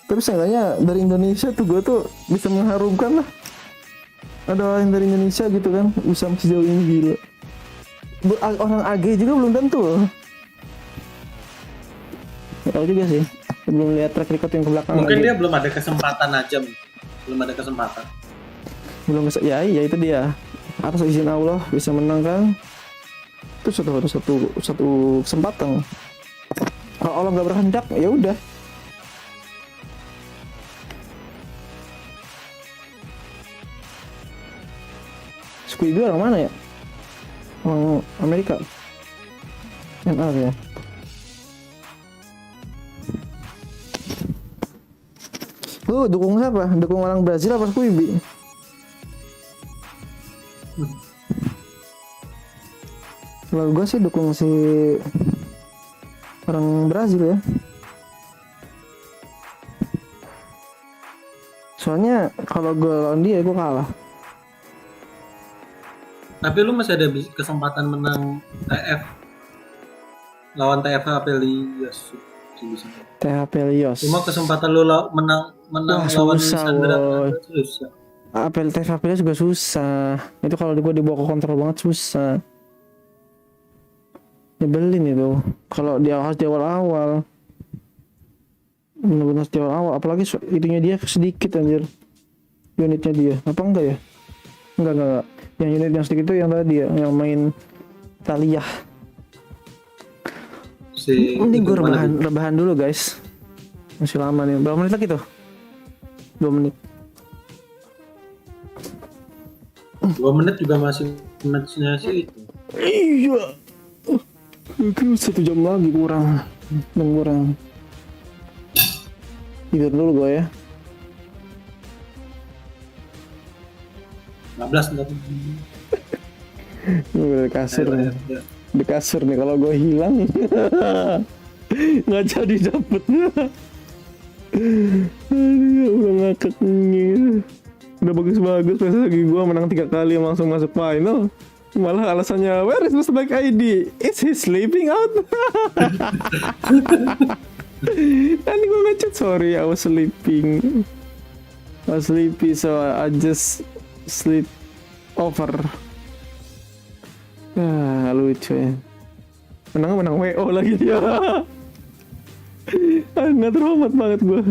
Tapi seenggaknya dari Indonesia tuh gue tuh bisa mengharumkan lah. Ada orang dari Indonesia gitu kan, Usam sejauh ini gila. Orang AG juga belum tentu loh. Gak tau juga sih. Belum lihat track record yang ke belakang. Mungkin lagi. dia belum ada kesempatan aja. Belum ada kesempatan. Belum bisa, ya itu dia. Atas izin Allah bisa menang kan. Itu satu kesempatan. Kalau Allah nggak berkehendak ya udah. Squid orang mana ya? Orang Amerika. Yang apa ya? Lu dukung siapa? Dukung orang Brazil apa Squid? Kalau gue sih dukung si orang Brazil ya. Soalnya kalau gue lawan dia gue kalah. Tapi lu masih ada kesempatan menang TF. Lawan TF Apelios. TF Apelios. Cuma kesempatan lu menang Wah, lawan susah, Lisandra woy. susah. TF Apelios juga susah. Itu kalau gue dibawa ke kontrol banget susah. Nyebelin itu. Kalau dia harus di awal-awal. Benar-benar di awal-awal. Apalagi itunya dia sedikit anjir. Unitnya dia. Apa enggak ya? Enggak. Yang unit yang sedikit itu yang tadi ya. Yang main Talia. Ini gue rebahan dulu guys. Masih lama nih. Berapa menit lagi tuh? 2 menit. 2 menit juga masih matchnya sih itu. Iya. Itu 1 jam lagi kurang. Tidur dulu gue ya. 15 menit. Udah kasur nih. Di kasur nih kalau gue hilang nggak jadi dapet. Udah ngakak nih. Udah bagus-bagus pas lagi gue menang 3 kali langsung masuk final. Malah alasannya where is Riseblackid? Is he sleeping out? Tadi gue ngechat sorry I was sleeping. I was sleepy so I just sleep over. Lucu ya. Menang WO lagi dia. Nggak terhormat banget gue.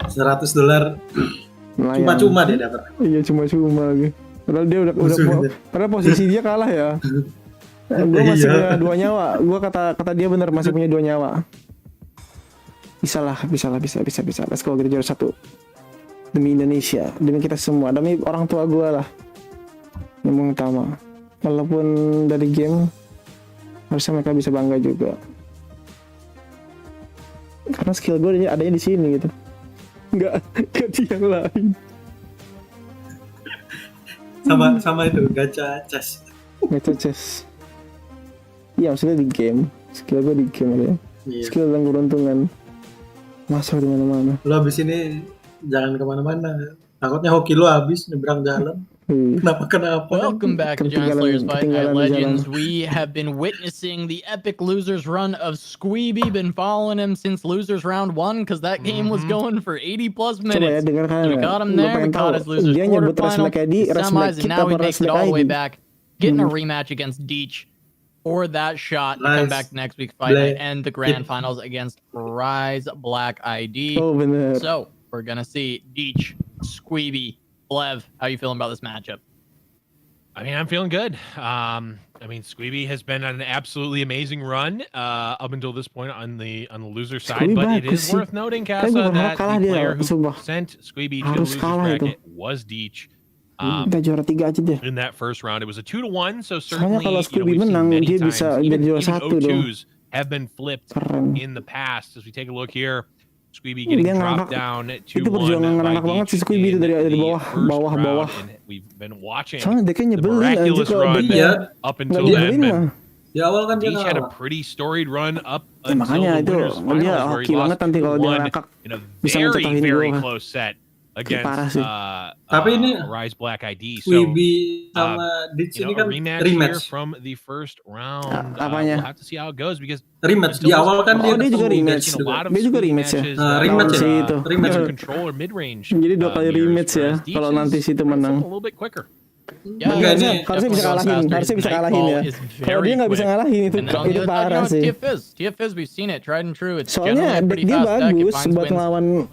$100 cuma-cuma dia dapat. Iya cuma-cuma lagi. Padahal dia udah padahal posisi dia kalah ya. Gue masih punya 2 nyawa. Gue kata dia bener masih punya 2 nyawa. Bisa. Let's go, kita juara 1. Demi Indonesia, demi kita semua, demi orang tua gue lah. Yang utama. Walaupun dari game harusnya mereka bisa bangga juga. Karena skill gue adanya di sini gitu. Nggak di yang lain. Sama itu gacha chess. Iya maksudnya di game. Skill gue di game ya. Iya. Skill dan keberuntungan. Masuk di mana-mana. Lo abis ini jangan kemana-mana. Takutnya hoki lo habis nyebrang jalan. Kenapa? Welcome back to Giant Slayer's Fight Night Legends. We have been witnessing the epic losers run of Squeeby. Been following him since losers round 1 because that game was going for 80 plus minutes. We got him there. We caught his losers quarterfinal, semis, and now he makes it all the way back, getting a rematch against Deech for that shot to come back next week fight night and the grand finals against Riseblackid. So we're gonna see Deech, Squeeby, Blev, how you feeling about this matchup? I mean, I'm feeling good. I mean, Squeeby has been on an absolutely amazing run up until this point on the loser side, but it is worth noting, Casa, that the player who sent Squeeby to the loser's bracket was Deech. In that first round, it was a 2-1, so certainly we've seen many times even O2s have been flipped in the past. As we take a look here, Squeeby getting dropped down 2-1 by Deech in the first round, and we've been watching the miraculous run up until then. Deech had a pretty storied run up until the winners finals, where he lost 2-1 in a very close set against Riseblackid. Squeeby sama Deech ini kan rematch from the first round. We'll have to see how it goes because rematch di awal kan dia juga rematch. Dia juga rematch ya. Rematch ya. Rematch control or mid range. Jadi 2 kali rematch ya. Kalau nanti situ menang. A little bit quicker. Harusnya bisa kalahin ya. Kalau dia nggak bisa ngalahin itu parah sih. TFS we've seen it tried and true. Soalnya dia bagus buat ngelawan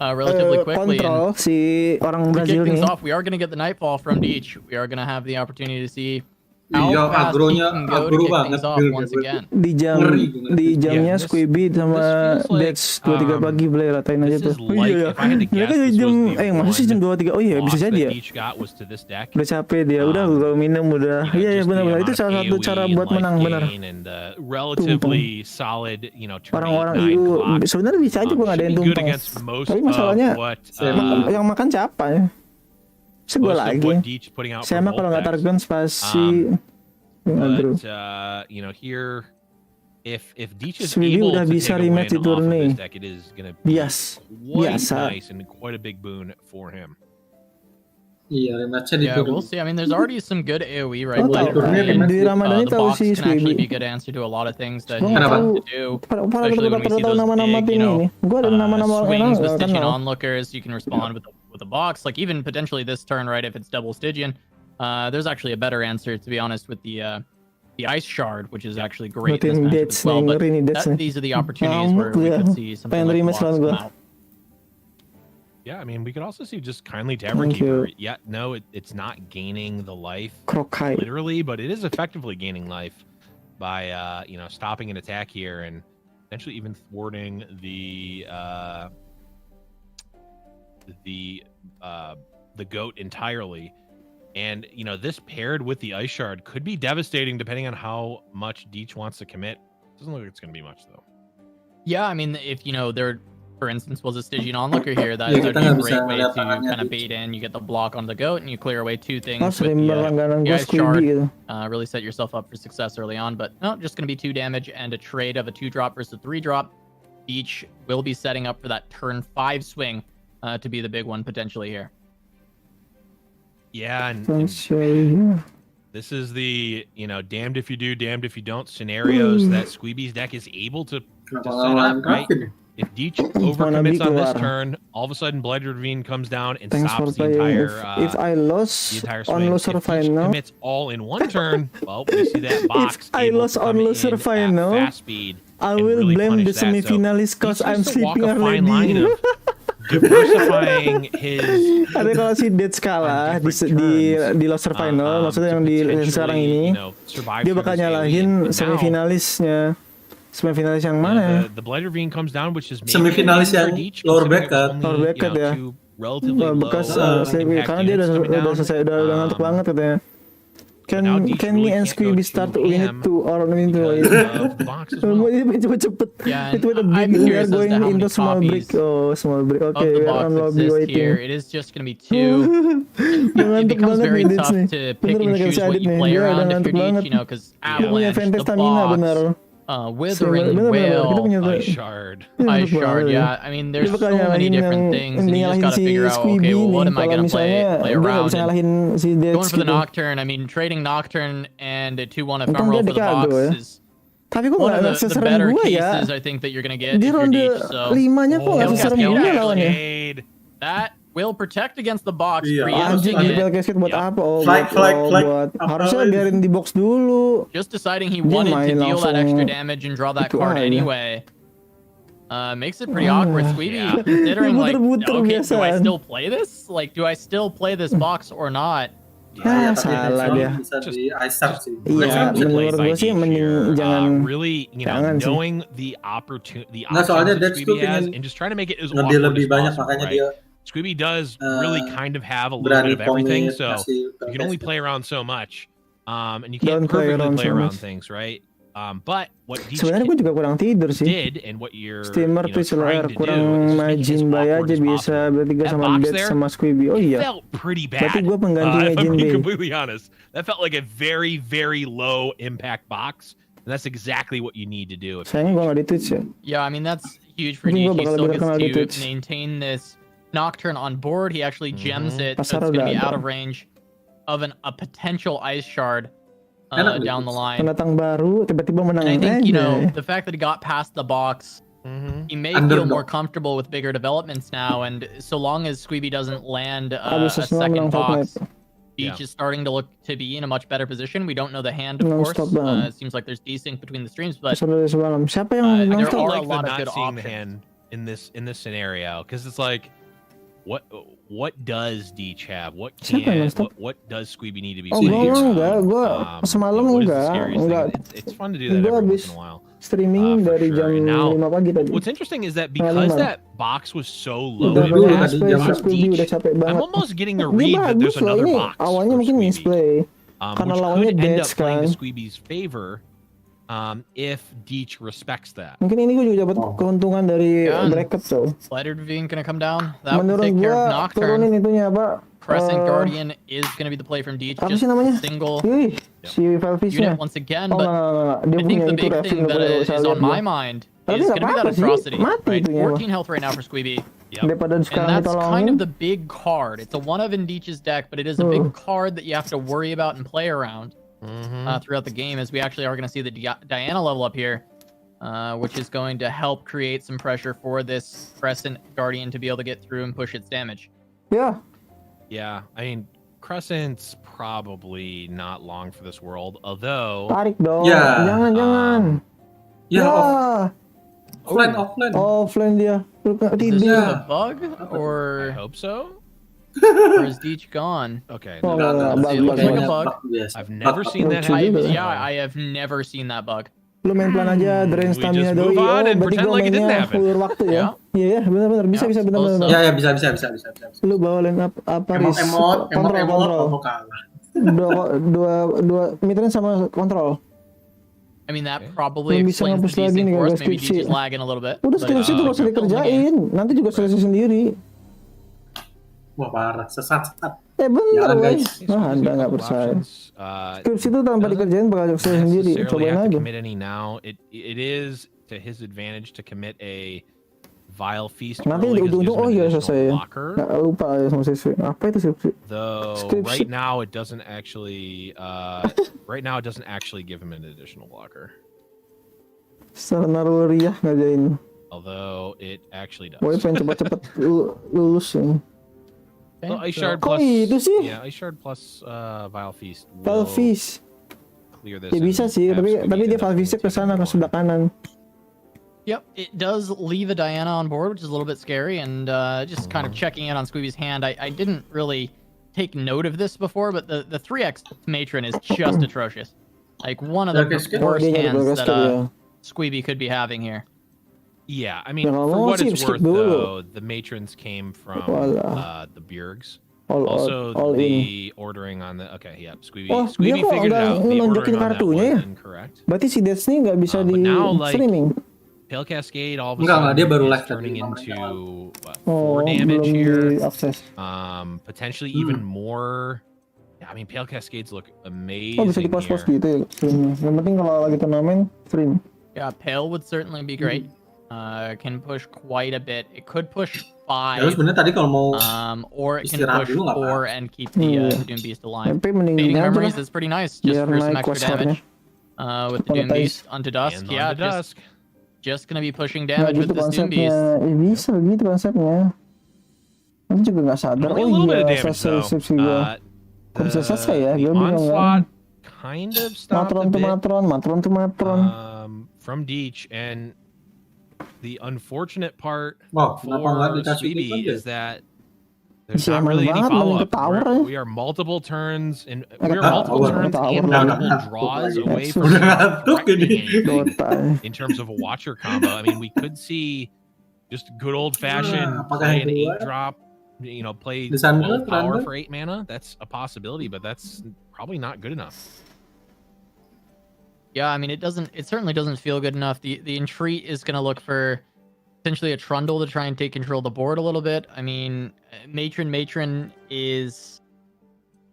kontrol si orang Brazil nih. We are going to get the nightfall from Deech. We are going to have the opportunity to see agronya agro banget di jamnya Squeeby sama Dex 2-3 pagi boleh ratain aja tuh. Iya ya. Mereka jam masih jam 2-3. Oh iya bisa jadi ya. Udah capek dia. Udah gue minum udah. Iya benar-benar itu salah satu cara buat menang benar. Orang-orang EU sebenarnya bisa aja gue ngadain tumpeng. Tapi masalahnya yang makan siapa ya? Gue lagi. Saya mah kalau nggak target spasi. But you know here, if Deech is able to take a win off of this deck, it is going to be quite nice and quite a big boon for him. Iya, rematchnya we'll see. I mean, there's already some good AoE right there. The box can actually be a good answer to a lot of things that he wants to do. Especially when we see those big, swings with Stygian onlookers, you can respond with a box. Like even potentially this turn, right? If it's double Stygian, there's actually a better answer, to be honest, with the Ice Shard, which is actually great in this matchup as well. But these are the opportunities where we could see something like blocks come out. Yeah, I mean, we could also see just Kindly Taberkeeper. Yeah, no, it's not gaining the life literally, but it is effectively gaining life by stopping an attack here and potentially even thwarting the goat entirely. And you know, this paired with the ice shard could be devastating depending on how much Deech wants to commit. Doesn't look like it's going to be much though. Yeah, I mean, if you know there, for instance, was a Stygian onlooker here, that would be a great way to kind of bait in. You get the block on the goat, and you clear away two things with the ice shard. Really set yourself up for success early on. But no, just going to be 2 damage and a trade of a 2-drop versus a 3-drop. Each will be setting up for that turn 5 swing to be the big one potentially here. Yeah, and this is the, you know, damned if you do, damned if you don't scenarios that Squeeby's deck is able to set up, right? If Deech overcommits on this turn, all of a sudden Blood Ravine comes down and stops the entire if I lost on loser final, commits all in one turn, well, we see that box. If I lost on loser final, fast speed, I will blame the semifinalist because I'm sleeping early. Diversifying his. Ada kalau si Dead kalah di loser final, maksudnya yang di sekarang ini, dia bakal nyalahin semifinalis yang mana? The Blight Ravine comes down, which is semifinalis yang lower bracket ya. Bekas karena dia udah selesai, udah ngantuk banget katanya. Can me and Squeeby start to win it too or win it? Cepet-cepet. Itu udah we are going into small break. Oh, small break. Okay, we are on lobby waiting. It is just gonna be 2. It becomes very tough to pick and choose what you play around if you're Deech, you know, because Avalanche, the box, Withering Whale, Ice Shard, yeah. I mean, there's so many different things, and you just gotta figure out, okay, well, what am I gonna play around? And going for the Nocturne, I mean, trading Nocturne and a 2/1 Ephemeral for the box is one of the better cases I think that you're gonna get if you're Deech. So, that will protect against the box, preempting it. Buat harusnya biarin di box dulu. Just deciding he wanted to deal that extra damage and draw that card anyway. Makes it pretty awkward. Squeeby considering like, okay, do I still play this? Like, do I still play this box or not? Salah dia. Iya, menurut gue sih mending jangan. Really, you know, knowing the opportunity, the options that Squeeby has, and just trying to make it as awkward as possible, right? Squeeby does really kind of have a little bit of everything, so you can only play around so much, and you can't perfectly play around things, right? But what sebenarnya gue juga kurang tidur sih. Did and what you're Steamer tuh kurang Majin Bay aja bisa bertiga sama Dead sama Squeeby. Oh iya. Felt pretty bad. Berarti gue pengganti Majin Bay. Completely honest, that felt like a very, very low impact box, and that's exactly what you need to do. Sayangnya gue nggak di-twitch ya. Yeah, I mean that's huge for Deech. He still gets to maintain this Nocturne on board. He actually gems it, so it's going to be out of range of a potential Ice Shard down the line. Pendatang baru tiba-tiba menang. And I think, you know, the fact that he got past the box, he may feel more comfortable with bigger developments now, and so long as Squeeby doesn't land a second box, Deech is starting to look to be in a much better position. We don't know the hand, of course. It seems like there's desync between the streams, but there are a lot of good options in this scenario, because it's like, what does Deech have? What does Squeeby need to be playing? Semalam enggak. It's fun to do that every once in a while. Streaming dari jam 5 pagi tadi. What's interesting is that because that box was so low, I'm almost getting a read that there's another box. Awalnya mungkin misplay. Karena lawannya Dead kan. Squeeby's favor. If Deech respects that. Mungkin ini gue juga dapat keuntungan dari bracket tuh. Blight Ravine gonna come down. That will take care of Nocturne. Turunin itunya apa? Crescent Guardian is gonna be the play from Deech. Apa sih namanya? Single si Valvisnya. Once again, but I think the big thing that is on my mind is gonna be that atrocity. Right? 14 health right now for Squeeby. And that's kind of the big card. It's a one of in Deech's deck, but it is a big card that you have to worry about and play around. Throughout the game, as we actually are going to see the Diana level up here, which is going to help create some pressure for this Crescent Guardian to be able to get through and push its damage. Yeah, I mean, Crescent's probably not long for this world, although... Tarik dong, jangan. Offline dia. Is this a bug, or... I hope so. Or is Deech gone? Okay. It looks like a bug. I've never seen that happen. I have never seen that bug. Lu main pelan aja, drain We stamina just move doi. on Oh, and berarti pretend gua like it didn't mainnya happen. ulur waktu ya. Iya ya, benar-benar bisa Yeah, bisa benar-benar. suppose Ya bisa. Lu bawa line up apa Riz? Emot Kontrol. mau kalah. Dua midrange sama kontrol. I mean, that probably Belum bisa explains ngapus the lagi DC nih force. guys, Maybe skripsi. DC's lagging a little bit. Udah but, skripsi tuh gak usah still in the game. dikerjain, nanti juga selesai sendiri. Wah parah, sesat. Bener Jalan, guys. guys. Anda nggak percaya. Skripsi itu tanpa dikerjain bakal selesai sendiri. Necessarily Cobain have to aja. commit any now. It is to his advantage to commit a vile feast Nanti early di 'cause it gives ujung-ujung him an iya additional selesai. blocker. Nggak lupa ya sama siswi. Apa itu skripsi? Though Skripsi. right now it doesn't actually give him an additional blocker. Secara naluriah ngajain. Although it actually does. Boy pengen cepet-cepet lulus ya. Well, Ice Shard Kok plus itu sih? Yeah, Ice Shard plus Vile Feast will Valvis. clear this. Ya bisa and sih, have tapi Squeaky dia end up Valvisnya ke taking sana ke one. sebelah kanan. Yep, it does leave a Diana on board, which is a little bit scary, and just kind of checking in on Squeeby's hand. I didn't really take note of this before, but the 3x matron is just atrocious. Like one of the worst dia nyari hands Black that Casket, ya. Squeeby could be having here. Yeah, I mean, Ya, for kalau what sih, it's skip worth, dulu. though, the matrons came from the Bjergs. All The ordering on the yeah, Squeeby Oh, dia Squeeby kok figured it nggak out. The nunjukin ordering on that kartunya ya? was incorrect. Berarti si Destiny nggak bisa di But now, like, streaming. Pale Cascade all of a Enggak, sudden dia baru is live tadi, turning makanya. into what, Oh, 4 damage belum here. diakses. Potentially even more. Yeah, I mean, Pale Cascades look amazing Oh, bisa di pos-pos here. gitu ya streamnya. Yang penting kalau lagi turnamen stream. Yeah, Pale would certainly be great. Can push quite a bit. It could push Ya lu 5. sebenarnya tadi kalau mau Or it can istirahat push dulu nggak 4 apa-apa. and keep the Doom Beast alive. Tapi mending Fading gini aja Memories lah. is pretty nice, just Biar for some naik extra washarnya. damage. With the Doom Monetize. Beast onto Dusk, And yeah, onto Dusk. just gonna be pushing Nggak damage with gitu this Doom konsepnya. Beast. Bisa begitu konsepnya. Nanti juga nggak sadar. Only a Oh little bit of iya, damage selesai though. skripsi gua. Kok bisa selesai ya? The Gue bingung onslaught kan. kind of stopped Matron a tuh bit matron. from Deech, and the unfortunate part Wow, kenapa nggak for dikasih Speedy gitu aja? is that there's Bisa not aman really any banget main follow ke up. tower ya. We are multiple turns and Ke we are tower, multiple ke turns tower. and Udah multiple ngantuk draws lagi. away from Udah ngantuk ini. correcting anything Dota. in terms of a Watcher combo. I mean, we could see just good old fashioned apakah play an yang 8 drop, play Lisandro, 12 power Lisandro? for 8 mana. That's a possibility, but that's probably not good enough. Yeah, I mean, it certainly doesn't feel good enough. The entreat is gonna look for potentially a Trundle to try and take control of the board a little bit. I mean, Matron is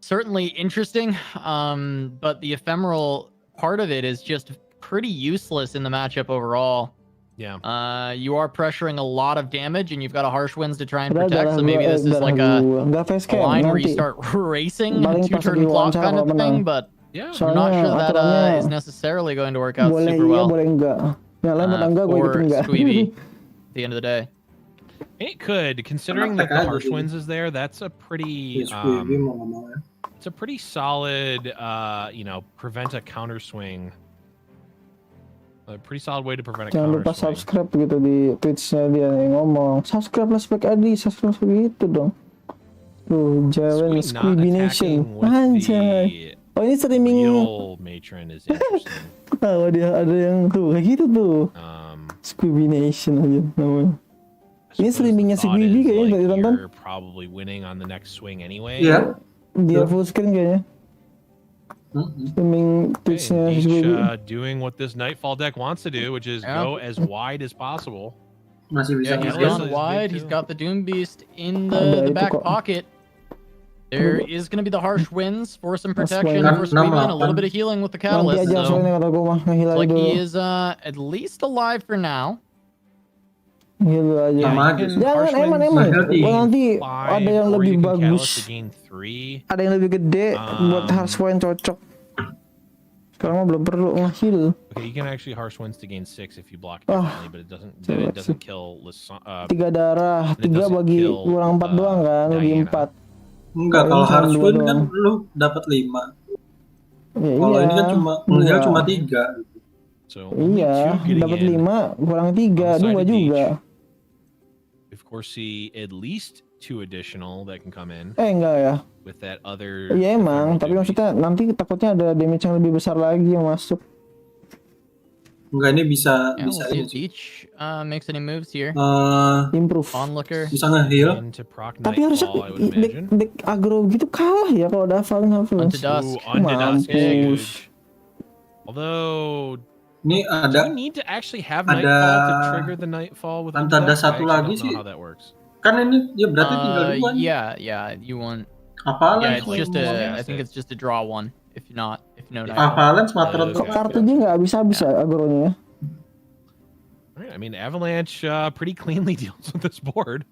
certainly interesting, but the ephemeral part of it is just pretty useless in the matchup overall. Yeah. You are pressuring a lot of damage, and you've got a Harsh Winds to try and Udah, protect. So darah maybe gua- this is darah like a gua. Nggak face cam line where you nanti. start racing Paling pas 2-turn lagi clock wawancara kind of kalau menang. thing, but Yeah. I'm Soalnya not sure that aturannya is necessarily going to work out boleh super iya, well boleh enggak. Yang lain pada enggak, gue for ikutin enggak. Squeeby at the end of the day. It could, considering that the Harsh Winds is there. That's a pretty, Squeeby mau nggak mau ya. it's a pretty solid, prevent a counter swing. A pretty solid way to prevent a Jangan counter lupa swing. subscribe gitu di Twitch-nya dia yang ngomong. Subscribe lah spek Adi, subscribe gitu dong. Tuh, Jawen Squeeby Nation. Anjay. Oh ini streaming. Real matron is interesting. Oh dia ada yang tuh kayak gitu tuh. Squeeby Nation aja namanya. Ini streamingnya Squeeby kayaknya nggak ditonton. You're probably winning on the next swing anyway. Iya. Dia full screen kayaknya. Streaming Twitch-nya Each, Squeeby. doing what this Nightfall deck wants to do, which is Yeah. go as wide as possible. Masih bisa Yeah, he's nge-game. gone wide. He's got the Doom Beast in Ada the itu back kok. pocket. There is going to be the Harsh Winds for some Harsh protection Wind. for Squeeby and a little bit of healing with the Nanti Catalyst. aja So soalnya kata gue mah ngehil aja like dulu. he is at least alive for now. Ngehil aja. Sama aja. Jangan eman. Healthy. Gua nanti Five, ada yang or lebih you can Catalyst bagus. to gain 3. Ada yang lebih gede buat Harsh Wind cocok. Sekarang mah belum perlu ngehil. Okay, you can actually Harsh Winds to gain 6 if you block it Ah, differently, but it doesn't kill 3 darah, 3 bagi kurang 4 doang kan, lebih 4. Enggak, kalau Harsh Wind kan lu dapat 5. Ya, Kalau iya. ini kan cuma Enggak. cuma 3. So only Iya, 2 getting dapat in. 5 kurang 3, on the 2 side of juga. Of course, see at least 2 additional that can come in Enggak ya. with that other. Iya emang, ephemeral tapi Doom maksudnya nanti takutnya ada damage yang lebih besar lagi yang masuk. Enggak, ini bisa Yeah, bisa we'll see ini if sih. Deech makes any moves here. Improve. Onlooker. Bisa nge-heal. Into proc Tapi harusnya Nightfall, I would imagine. deck agro gitu kalah ya kalau ada Valin Onto Hafiz. Dusk. Onto Dusk is Mampus. huge. Although, Ini do ada you need to actually have ada- Nightfall to trigger the Nightfall with Onto ada Dusk? satu I actually lagi don't sih. know how that works. kan ini ya berarti tinggal 2 nih. Yeah, you want. Avalanche Yeah, it's just lagi. I think it's just a draw one. If no Nightfall. Avalanche Matron Kok kartu dia nggak habis-habis ya agronya ya? Right, I mean, Avalanche pretty cleanly deals with this board.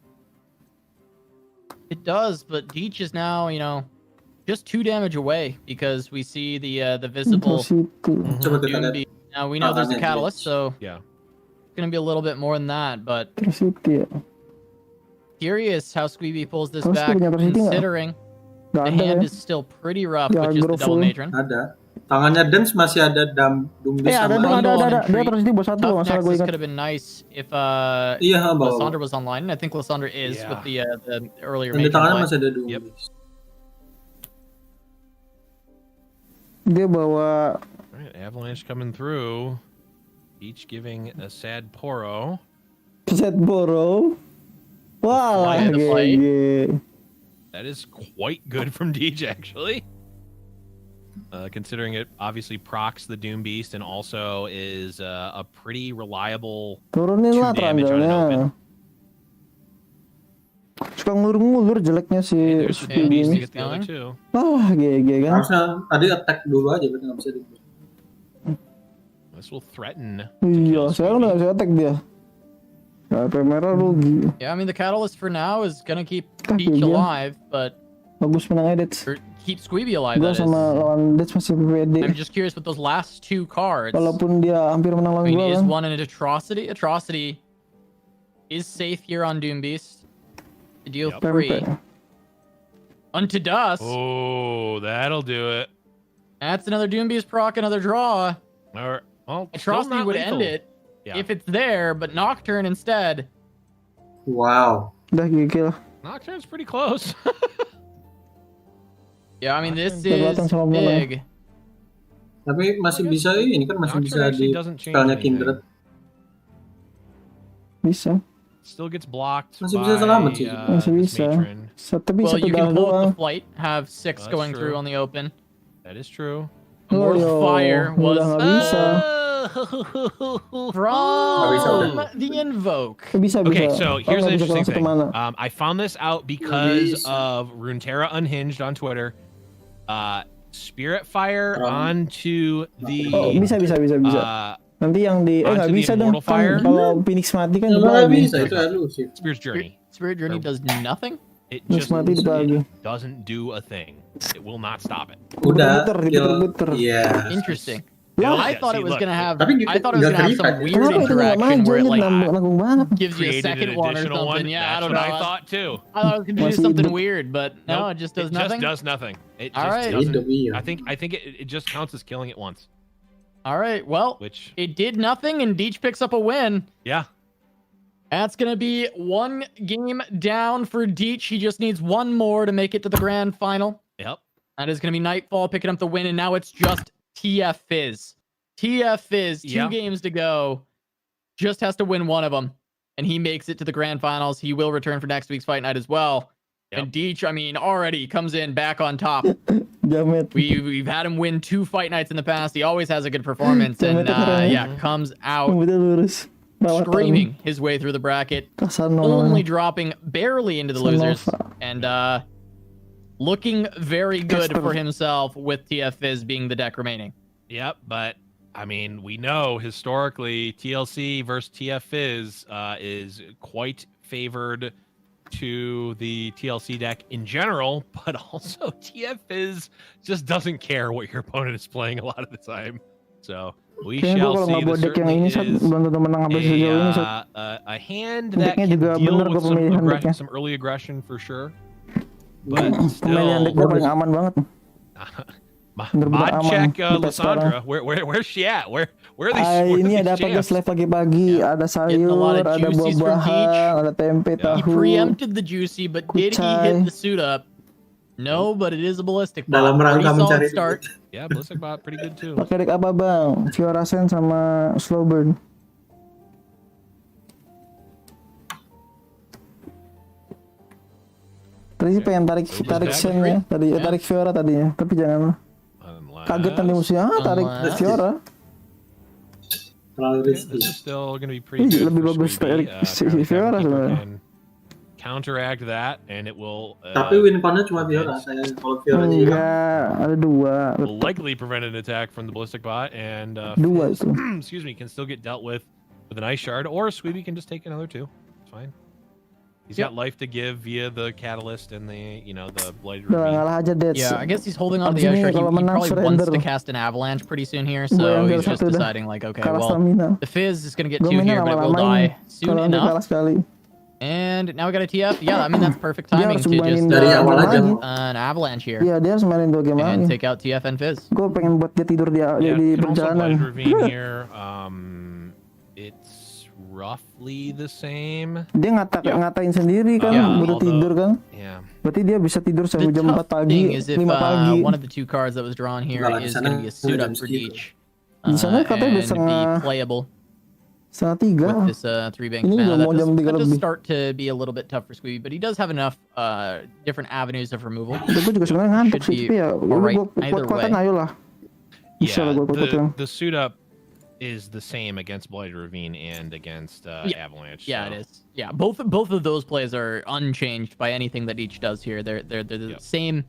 It does, but Deech is now, just 2 damage away because we see the visible. Coba kita Doom lihat. Beast. Now we know there's a Tahannya catalyst, Deech. so Yeah. it's gonna be a little bit more than that. But City ya. curious how Squeeby pulls this Terus back, punya City nggak? considering Nggak the ada hand ya? is still pretty rough Ya, with just the agro double full. matron. Ada. Tangannya Dance masih ada Doombeast Ada sama ada. Dia terus di bawah 1 Tough masalah gue Nexus ingat. could have been nice if Iya, bawa. Lysandra was online. I think Lysandra is Yeah. with the earlier Yang di matron tangannya play. masih ada Doombeast. Dia bawa All right, Avalanche coming through. Each giving a sad Poro. set boro. Wah, Fly the fight. GG. That is quite good from Deej, actually. Considering it obviously procs the Doom Beast and also is a pretty reliable Turunin 2 lah damage on an open. trandalnya. Suka ngulur-ngulur jeleknya si There's the Doom Doom Beast to Beast get the other going. 2. Wah, GG kan. Harusnya tadi attack dulu aja, berarti nggak bisa di. This will threaten. Iya, sekarang udah gak bisa attack dia. HP merah rugi. Yeah, I mean the catalyst for now is gonna keep Kah, Peach dia. alive, but Bagus menang edit. or keep Squeeby alive. Gue That is. sama lawan Dex masih pede. I'm just curious with those last 2 cards. Walaupun dia hampir menang I lawan mean, gue is kan. one an atrocity? Atrocity is safe here on Doom Beast to deal Yep. 3. Tempe. Unto Dusk. Oh, that'll do it. That's another Doom Beast proc, another draw. Or, well, still Atrocity not would lethal. end it Yeah. if it's there, but Nocturne instead. Wow. Udah GG lah. Nocturne's pretty close. Yeah, I mean this Nocturne is kelihatan sama bola. big. Tapi masih bisa ini kan masih Nocturne bisa actually di doesn't change spellnya anything. Kindred. Bisa. Still gets blocked Masih by bisa selamat sih. Masih this bisa. matron. Tapi Well, satu you darah can pull with doang. the flight, have 6 That's going true. through on the open. That is true. Immortal Fire was udah nggak bisa. from the Invoke. Bisa. Okay, so here's nggak an bisa interesting kurang thing. satu mana. I found this out because of RUNETERRA Unhinged on Twitter. Spirit Fire onto the Oh, bisa. Nanti yang di onto nggak the bisa dong. Immortal Fire. Kan kalau Phoenix mati kan Emang nggak dibagi. bisa itu elusi. Spirit's Journey. Spirit Journey does nothing? It Phoenix just mati dibagi. doesn't do a thing. It will not stop it. Udah. Diputer-puter. Iya. Interesting. Well, I yeah, thought see, it was look, gonna have. Tapi I thought it was nggak gonna have some keripat. weird Kenapa itu nggak interaction maju? where it Ini like nanggung banget. gives you a Created second an one or additional something. one. Yeah, I That's don't what know. I thought too. I thought it was gonna do Masih something hidup. weird, but no, it just does It nothing. just does nothing. It All just right. doesn't. Hidup, iya. I think it just counts as killing it once. All right, well, Which it did nothing, and Deech picks up a win. yeah. That's gonna be 1 game down for Deech. He just needs 1 more to make it to the grand final. Yep. That is gonna be Nightfall picking up the win, and now it's just TF Fizz. TF Fizz, 2 Yeah. games to go. Just has to win 1 of them, and he makes it to the grand finals. He will return for next week's fight night as well. Yep. And Deech, I mean, already comes in back on top. Jamet. We've had him win 2 fight nights in the past. He always has a good performance, and yeah, comes out Udah lurus. Rawatan. screaming his way through the bracket, Casanova. only dropping barely into the losers, Casanova. and looking very good Casper. for himself with TF Fizz being the deck remaining. Yep. But I mean, we know historically TLC versus TF Fizz is quite favored to the TLC deck in general, but also TF Fizz just doesn't care what your opponent is playing a lot of the time. So we Kayaknya gua shall kalau see. nggak buat There deck yang ini certainly Sat, is belum tentu menang sampai sejauh ini Sat. a hand that Decknya can juga deal bener with gua pemilihan decknya. some early aggression for sure. But Pemilihan deck gua still, paling aman banget. Bener-bener mod aman check di patch Lysandra. Where's she at? Where are these? Where are Ini these ada apa guys champs? live pagi-pagi, ada Getting a lot sayur, of ada juicies from buah-buahan, ada tempe, He tahu. preempted the juicy, but did he hit Kucai. the suit up? No, but it is a ballistic bot. Dalam rangka Pretty solid mencari start. Yeah, ballistic bot, pretty good too. Pakai deck apa bang? Fiora Sen sama Slowburn. Tadi sih pengen tarik Sen ya, tarik Fiora tadinya, tapi jangan. Kaget nanti musuhnya, tarik Fiora. This is still going to be pretty good. Lebih bagus tarik Fiora sebenarnya. Counteract that, and it will. Tapi win connya cuma Fiora. Saya kalau Fiora enggak, ada dua. Will likely prevent an attack from the ballistic bot, and dua itu. Excuse me, can still get dealt with an ice shard, or Sweetie can just take another 2. It's fine. He's got life to give via the catalyst and the the blighted ravine. Ngalah aja Death. Yeah, I guess he's holding on to the ice shard. He probably wants to cast an avalanche pretty soon here, so he's just deciding like, okay, well, the Fizz is gonna get 2 here, but it will die soon enough. And now we got a TF. Yeah, I mean that's perfect timing to just an avalanche here. Iya, dia harus mainin 2 game and take out TF and Fizz. Gue pengen buat dia tidur di perjalanan. Here, it's roughly the same. Dia ngatain sendiri kan, butuh tidur kan. Yeah. Berarti dia bisa tidur sampai jam 4 pagi, 5 pagi. One of the 2 cards that was drawn here is going to be a suit up for Deech. Di sana katanya bisa playable. 2:30. With this 3-bank mana, that does start to be a little bit tough for Squeeby, but he does have enough different avenues of removal. Gue juga sebenarnya ngantuk sih, tapi ya gue kuat-kuatan ayo lah. Yeah, the suit up is the same against Blighted Ravine and against Avalanche. Yeah, it is. Yeah, both of those plays are unchanged by anything that each does here. They're the same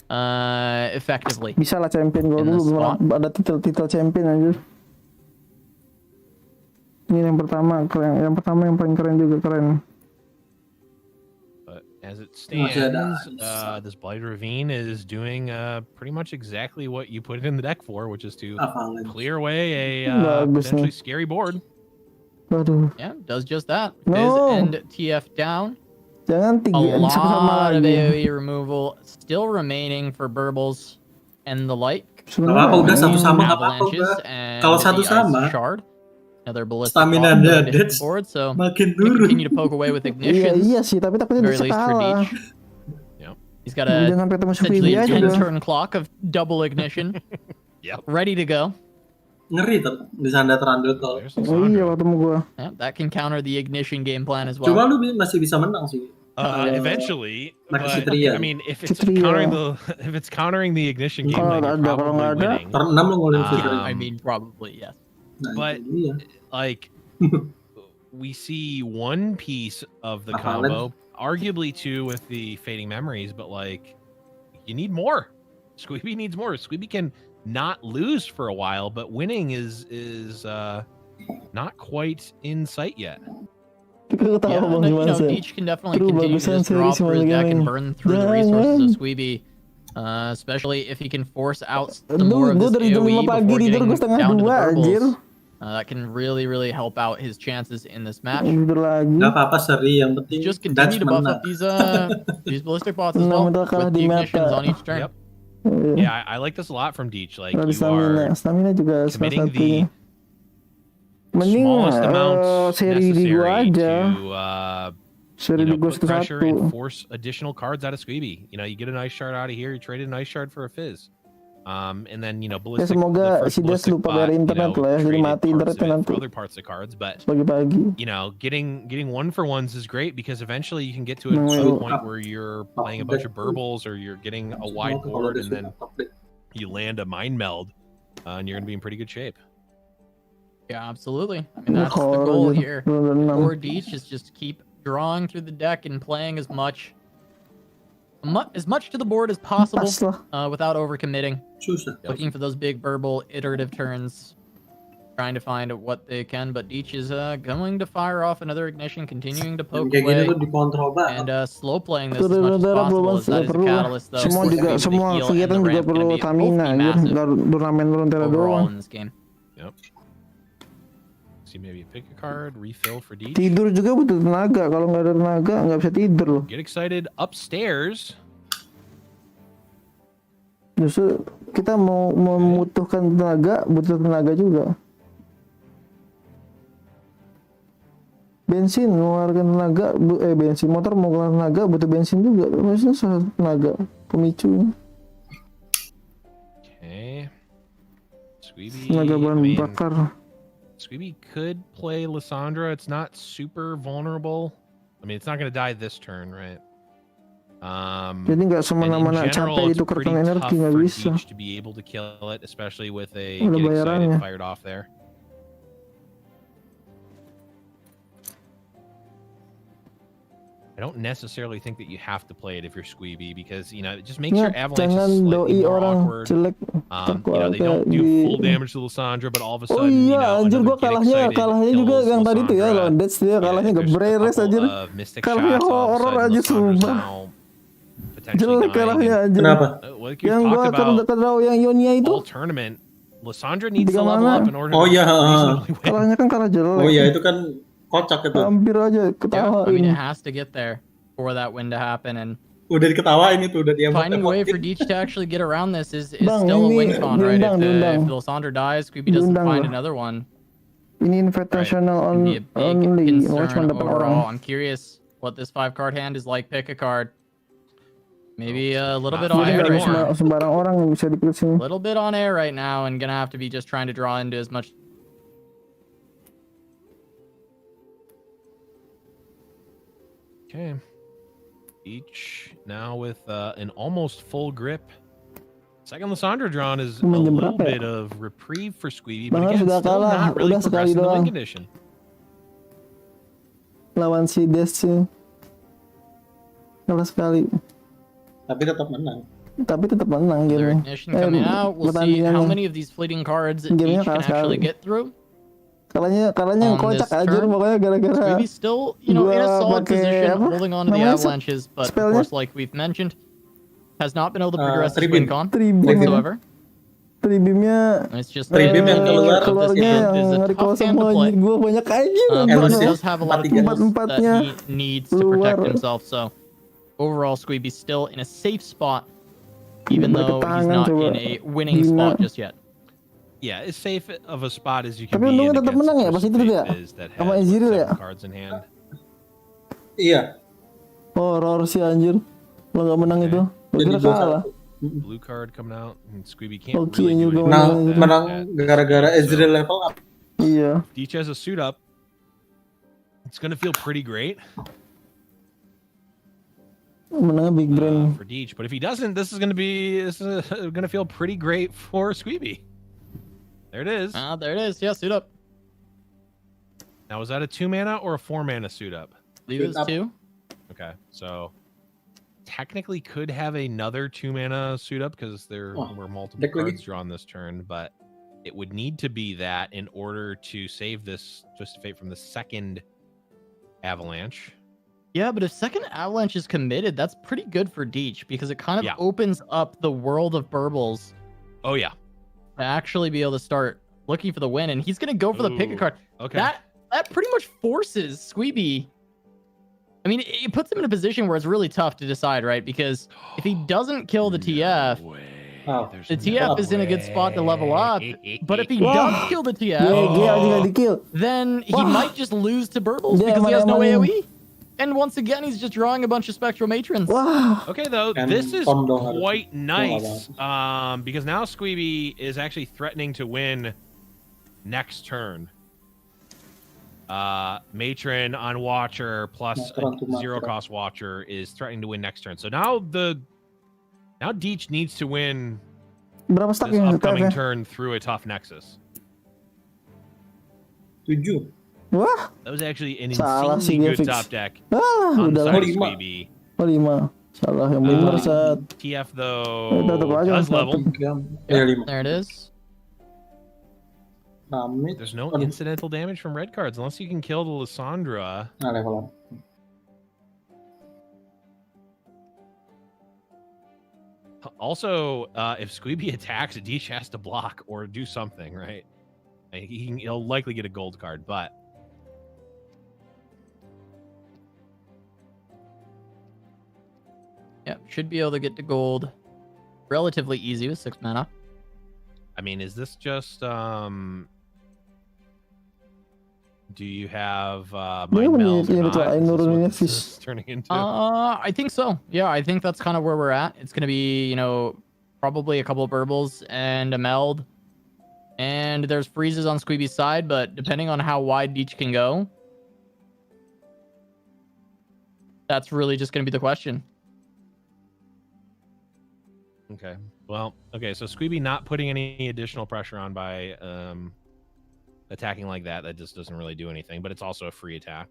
effectively. Bisa lah champion gue dulu, ada titel champion aja. Ini yang pertama keren, yang paling keren juga keren. But as it stands, this Blighted Ravine is doing pretty much exactly what you put it in the deck for, which is to clear away a potentially scary board. Waduh. Yeah, does just that. Fizz and TF down. Jangan a lot of AoE removal still remaining for Burbles and the like. Apa udah satu sama apa udah. Kalau satu sama. Shard. Another ballistic Stamina-nya board, so makin turun. Continue to poke away with ignition. Iya sih, tapi takutnya bisa kalah. He's got a essentially 10-turn clock of double ignition. Ready to go. Ngeri tuh di sana terandul tol. Oh iya, ketemu gua. That can counter the ignition game plan as well. Cuma lu masih bisa menang sih. Eventually, but, I mean, if it's countering the ignition game, then you're probably winning. Turn 6 lu ngolin I mean, probably yes. But like we see one piece of the combo, arguably 2 with the fading memories, but like you need more. Squeeby needs more. Squeeby can not lose for a while, but winning is not quite in sight yet. Yeah, Deech can definitely continue to just draw through the deck and burn through the resources of Squeeby. Especially if he can force out some more of this AoE before getting down to the Burbles. That can really help out his chances in this match. Gak apa-apa seri, yang penting just continue to buff up these ballistic bots as well with the ignitions on each turn. Yep. Yeah, I like this a lot from Deech. Like you are committing the smallest amounts necessary to put pressure and force additional cards out of Squeeby. You know, you get an ice shard out of here, you trade an ice shard for a Fizz. And then ballistic. Semoga si Des lupa bayar internet lah ya, jadi mati internetnya nanti. Other parts of cards, but pagi-pagi. Getting 1-for-1s is great because eventually you can get to a point where you're playing a bunch of burbles or you're getting a wide board and then you land a mind meld, and you're gonna be in pretty good shape. Yeah, absolutely. I mean that's the goal here. For Deech is just keep drawing through the deck and playing as much to the board as possible without overcommitting. Looking for those big verbal iterative turns, trying to find what they can, but Deech is going to fire off another ignition, continuing to poke away and slow playing this as much as possible as that is a catalyst though. Semua kegiatan juga perlu stamina turnamen RUNETERRA doang. In this game. Yep. See, maybe pick a card, refill for Deech. Tidur juga butuh tenaga. Kalau nggak ada tenaga, nggak bisa tidur loh. Get excited upstairs. Justru kita mau membutuhkan tenaga, butuh tenaga juga. Bensin mengeluarkan tenaga, bensin motor mengeluarkan tenaga, butuh bensin juga. Maksudnya tenaga. Pemicu. Okay. Squeeby. Tenaga I bahan mean, bakar. Squeeby could play Lissandra. It's not super vulnerable. I mean, it's not going to die this turn, right? Jadi nggak And semena-mena in general, capek it's itu pretty kertas tough energi nggak for bisa. Deech to be able to kill it, especially with a Ada get bayarannya. excited fired off there. I don't necessarily think that you have to play it if you're Squeeby because, you know, it just makes your avalanche Jangan slightly doi more orang awkward. jelek. You know, they don't do full damage to Lissandra, but all of a Oh sudden, you iya, know, anjir another gua get kalahnya excited juga kills yang tadi tuh ya, Lissandra. Londets dia kalahnya There's a gebreres couple anjir. of mystic Kalahnya shots, all of a horor sudden aja Lissandra's sumpah. now potentially Jelek dying. kalahnya And, anjir. Kenapa? like you Yang talked gua about, kedraw yang Ionia itu. all tournament, Lissandra needs Tiga to level mana? up in order Oh to iya, reasonably win. Kalahnya kan kalah jelek. Oh iya, itu kan kocak itu. Hampir aja Yeah, I mean, it ketawain. has to get there for that win to happen, and Udah diketawain itu, udah finding a way for diemot-emotin. Deech to actually get around this is Bang, still a ini win con, right? diundang. If Lissandra dies, Squeeby doesn't Diundang find loh. another one. Ini invitational It'd be a big only. Oh, concern cuma dapat overall. orang. I'm curious what this 5-card hand is like. Pick a card. Maybe a little bit Not on Jadi air nggak right anymore. now. sembarang orang yang bisa diklik sini. Little bit on air right now, and gonna have to be just trying to draw into as much. Okay. Each now with an almost full grip. Second Lissandra drawn is a Minjem little berapa ya? bit of reprieve for Squeeby, but Bang again, sudah still kalah, not really udah sekali progressing the win doang. condition. Lawan si Desi. Kalah sekali. Tapi tetap menang. Tapi tetap menang Their game. ignition coming out. We'll see how many of these fleeting cards that Gamenya Deech can kalah actually sekali. get through. Kalahnya yang On kocak this aja turn, pokoknya gara-gara Squeeby still, you know, in a gua solid pakai position, apa? holding on to the Namanya avalanches, but of spellnya? course, like we've mentioned, has not been able to progress this Tribune. win con Tribune. whatsoever. Tribimnya And it's just Tribune yang keluar, keluarnya is yang a recall tough hand to semua play. anjir gua banyak aja But LC. he does have a lot of tools that Empat-empatnya he needs to protect keluar. himself. So overall, Squeeby's still in a safe spot, even though he's Berketangan not coba. in a winning Gina. spot just yet. Yeah, as safe of a spot as you can Tapi be in untungnya tetap against menang ya a pas itu Faith ya? is that has Sama what, Ezreal 7 ya? cards in hand. Iya. Horor sih anjir. Kalau nggak menang Okay. itu, gua Jadi kira 2-1. kalah. Blue card coming out, and Squeeby can't Oke, really do juga anything Nah, about that menang at this gara-gara stage, Ezreal so level up. Iya. Deech has a suit up. It's gonna feel pretty great Menangnya big brain. for Deech, but if he doesn't, this is gonna feel pretty great for Squeeby. There it is. Ah, there it is. Yeah, suit up. Now, was that a 2-mana or a 4-mana suit up? Leave it Suit up. 2. Okay, so technically could have another 2-mana suit up because there Oh, were multiple deck lagi. cards drawn this turn, but it would need to be that in order to save this Twisted Fate from the second avalanche. Yeah, but if second avalanche is committed, that's pretty good for Deech because it kind of Yeah. opens up the world of burbles Oh yeah. to actually be able to start looking for the win, and he's gonna go for the pick a Ooh, card. Okay. That pretty much forces Squeeby. I mean, it puts him in a position where it's really tough to decide, right? Because if he doesn't kill the TF, Oh. There's the TF is in a good spot to level up. But if he Wow. does kill the Dia TF, aja nggak di-kill. then he Wah. might just lose to burbles Dia because he has no emang- AoE. And once again, he's just drawing a bunch of spectral matrons. Wah. Okay, though, And this is Tom dong harus. quite Dong nice because now Squeeby is actually threatening to win next turn. Matron on Watcher plus Matron to a zero Matron. cost Watcher is threatening to win next turn. So now Deech needs to win Berapa stack this yang upcoming TF-nya? turn through a tough Nexus. 7. Wah. That was actually an Salah sih insanely dia good fix. top deck Ah, on the udah side lah. of 5. Squeeby. Oh 5. Salah yang bener saat. TF though tetap aja does satu. level. Ya 5. There it is. Amit. There's no Aduh. incidental damage from red cards unless you can kill the Lissandra. Nah, level up. Also, if Squeeby attacks, Deech has to block or do something, right? He'll likely get a gold card, but Yeah, should be able to get to gold relatively easy with 6 mana. I mean, is this just Do you have Dia mind kan meld or not? ditelain Is this what nuruninnya this fish. is turning into? I think so. Yeah, I think that's kind of where we're at. It's gonna be, you know, probably a couple of burbles and a meld. And there's freezes on Squeeby's side, but depending on how wide each can go, that's really just gonna be the question. Okay. Well, okay, so Squeeby not putting any additional pressure on by attacking like that just doesn't really do anything, but it's also a free attack.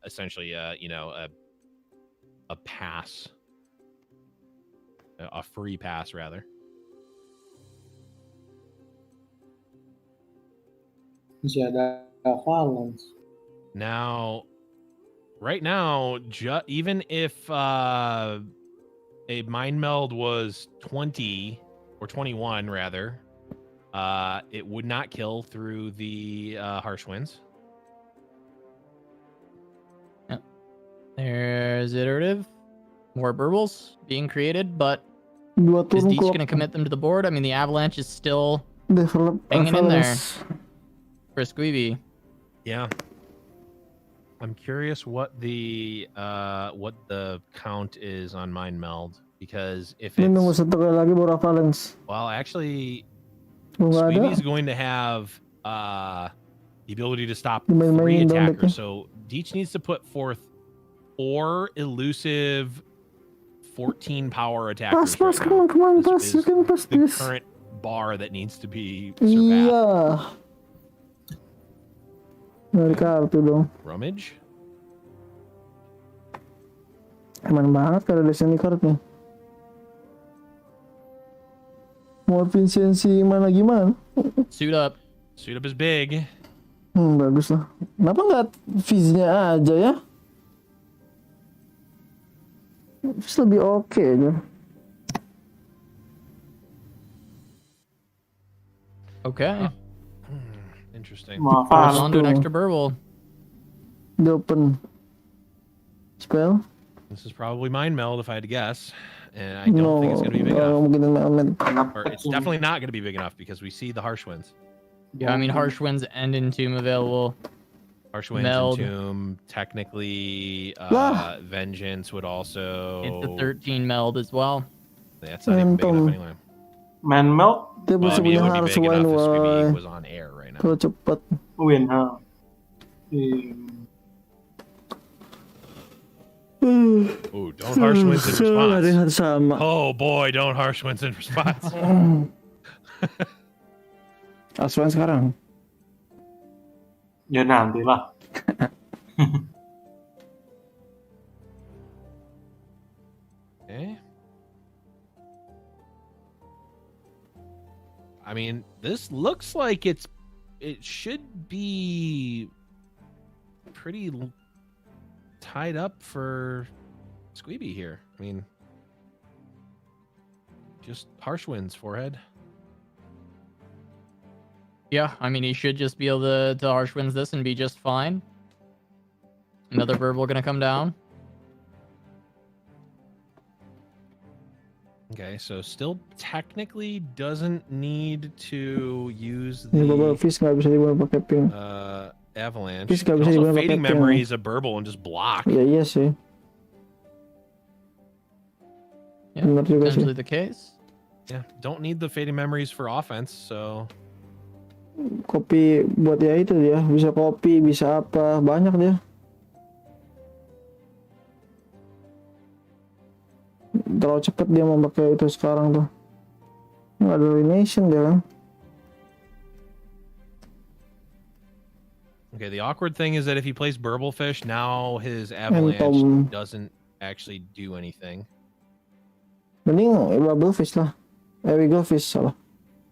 Essentially, you know, a pass. A free pass, rather. Masih ada balance. Now, right now, even if a mind meld was 20 or 21 rather, it would not kill through the harsh winds. Yep. There's iterative, more burbles being created, but is Deech going to commit them to the board? I mean, the avalanche is still hanging in there for Squeeby. Yeah. I'm curious what the count is on mind meld, because if it's well, actually, Squeeby's going to have the ability to stop 3 attackers. So Deech needs to put forth 4 elusive 14 power attackers. Come on, this you can pass the this. current bar that needs to be surpassed. Iya. Dari kartu dong. Rummage? Aman banget kalau ada seni card nih. Mau efisiensi mana gimana? Suit up. Suit up is big. Bagus lah. Kenapa nggak fizznya aja ya? Fizz lebih oke aja. Okay. Interesting. Goes on to an extra burble. The open spell. This is probably mind meld if I had to guess, and I don't think it's going to be big enough. Or it's definitely not going to be big enough because we see the harsh winds. Yeah, I mean harsh winds and Entomb available. Harsh winds, Meld. Entomb, technically, Vengeance would also. It's a 13 meld as well. That's not even big enough anyway. Man melt. Dia Well, I bisa mean, it punya would be harus big enough wine if Squeeby wine. was on air right now. Kalau cepat. Win, ha. Ooh, don't harsh winds in response. Sama. Oh boy, don't harsh winds in response. Aswan sekarang. Ya nantilah. Okay. I mean, this looks like it should be pretty tied up for Squeeby here. I mean, just harsh winds, forehead. Yeah, I mean, he should just be able to harsh winds this and be just fine. Another burble gonna come down. Okay, so still technically doesn't need to use Ini bubble the fish nggak bisa dibunuh pakai ping. avalanche. Fish nggak You bisa can also dibunuh pakai fading ping. memory is a burble and just block. Iya sih. Yeah, Benar juga sih. potentially the case. Yeah, don't need the fading memories for offense, so Kopi buat ya itu dia, bisa kopi, bisa apa, banyak dia. Terlalu cepet dia mau pakai itu sekarang tuh. Nggak ada ruination dia kan. okay, the awkward thing is that if he plays Burblefish, now his avalanche Entomb. doesn't actually do anything. Mending bubble fish lah. We go fish salah.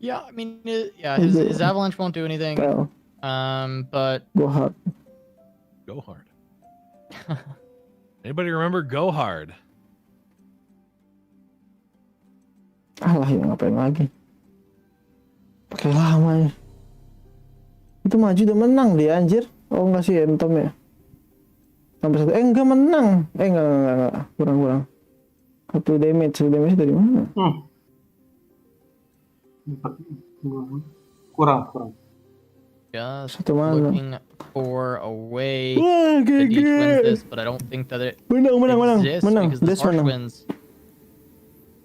Yeah, I mean, his avalanche won't do anything. Well, But go hard. Go hard. Anybody remember Go Hard? Alah, ya ngapain lagi? Pakai lama ya. Itu maju udah menang dia anjir. Oh enggak sih Entomb ya. Sampai 1. Enggak menang. Enggak. Kurang. 1 damage dari mana? Kurang. Just Satu mana? looking for a way Wah, that Deech wins GG. this, but I don't think that it Menang. exists because the Des harsh menang. wins.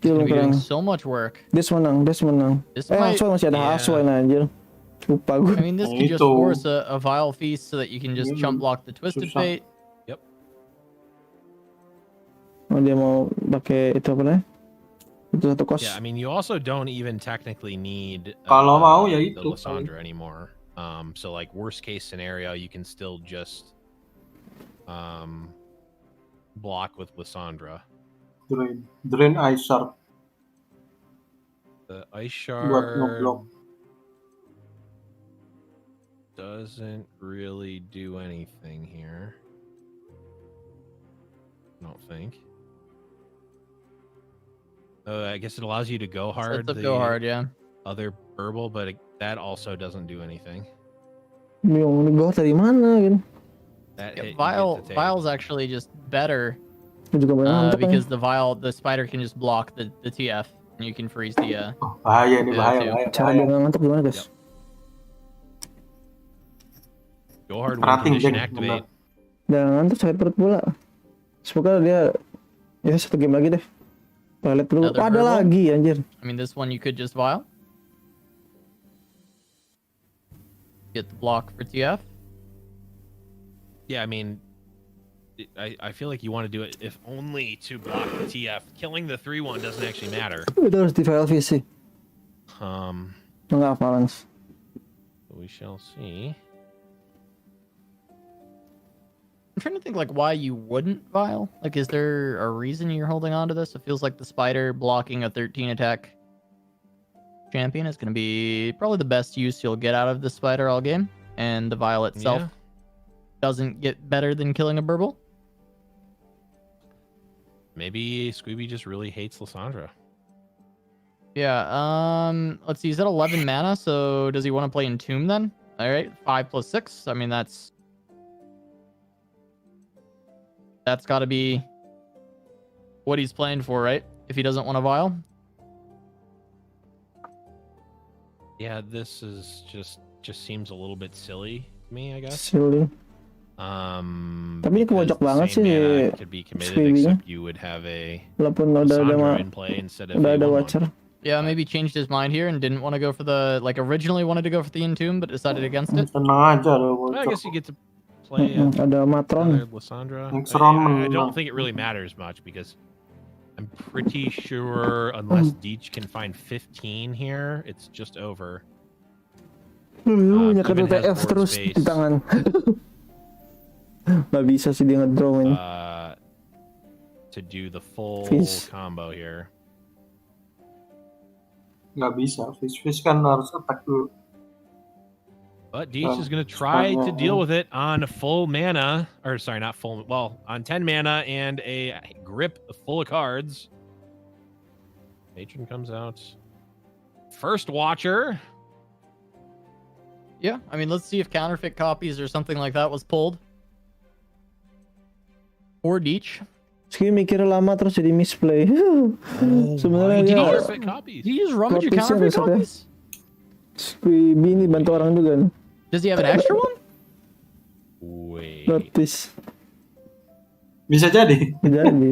He's gonna be doing so much work. Des menang. This might, Aswell masih ada Aswell anjir. Lupa gue. I mean, this could just force a Vile Feast so that you can just chump block the Twisted Fate. Yep. Oh, dia mau pakai itu apa namanya? Itu satu kos. Yeah, I mean, you also don't even technically need Kalau mau ya the itu. Lysandra anymore. So like worst case scenario, you can still just block with Lysandra. Drain Ice Shard. The Ice Buat Shard ngeblok. doesn't really do anything here. I don't think. I guess it allows you to go hard. Go hard, yeah. Other Burble, but that also doesn't do anything. Bingung go dari mana kan? That hit, you Vile, get to take. Vile's actually just better Itu juga mantap because the spider can just block the TF and you can freeze the Bahaya ini, Yeah, bahaya. Cara dia nggak ngantuk gimana guys? Go hard when Rating, condition Jeng, activate. Jangan ngantuk sakit perut pula. Semoga dia ya satu game lagi deh. Toilet dulu. Another Ada Burble? lagi anjir. I mean, this one you could just Vile. Get the block for TF. Yeah, I mean, I feel like you want to do it if only to block the TF. Killing the 3-1 doesn't actually matter. Itu harus di file VC. Nggak balance. We shall see. I'm trying to think like why you wouldn't Vile. Like, is there a reason you're holding on to this? It feels like the spider blocking a 13 attack champion is going to be probably the best use you'll get out of the spider all game, and the Vile itself doesn't get better than killing a Burble. Maybe Squeeby just really hates Lysandra. Yeah. Let's see. He's at 11 mana, so does he want to play Entomb then? All right, 5+6. I mean, that's got to be what he's playing for, right? If he doesn't want to Vile. Yeah, this is just seems a little bit silly to me, I guess. Silly. Tapi ini kemojok because banget the same sih mana could be committed, Squeeby-nya. except you would have a Walaupun udah Lysandra in play instead of udah ada a 1/1. Watcher. Yeah, maybe changed his mind here and didn't want to go for the originally wanted to go for the Entomb, but decided against it. Tenang aja loh. Well, I guess you get to play Ada Matron. another Lysandra. Next round I menang. don't think it really matters much because I'm pretty sure unless Deech can find 15 here, it's just over. Punya even kartu has TF board terus space. di tangan. Nggak bisa sih dia ngedraw ini. To do the full Fish. combo here. Nggak bisa. Fish kan harus attack dulu. But Deech is going to try to deal with it on full mana, or sorry, not full, well, on 10 mana and a grip full of cards. Patron comes out. First Watcher. Yeah, I mean, let's see if counterfeit copies or something like that was pulled. Or Deech. Squeeby mikir lama terus jadi misplay. Sebenarnya dia Counterfeit copies. Did you just rummage your Copies counterfeit yang ada. copies? Squeeby ini bantu orang juga nih. Does he have an extra one? Wait. Notice. Bisa jadi. Jadi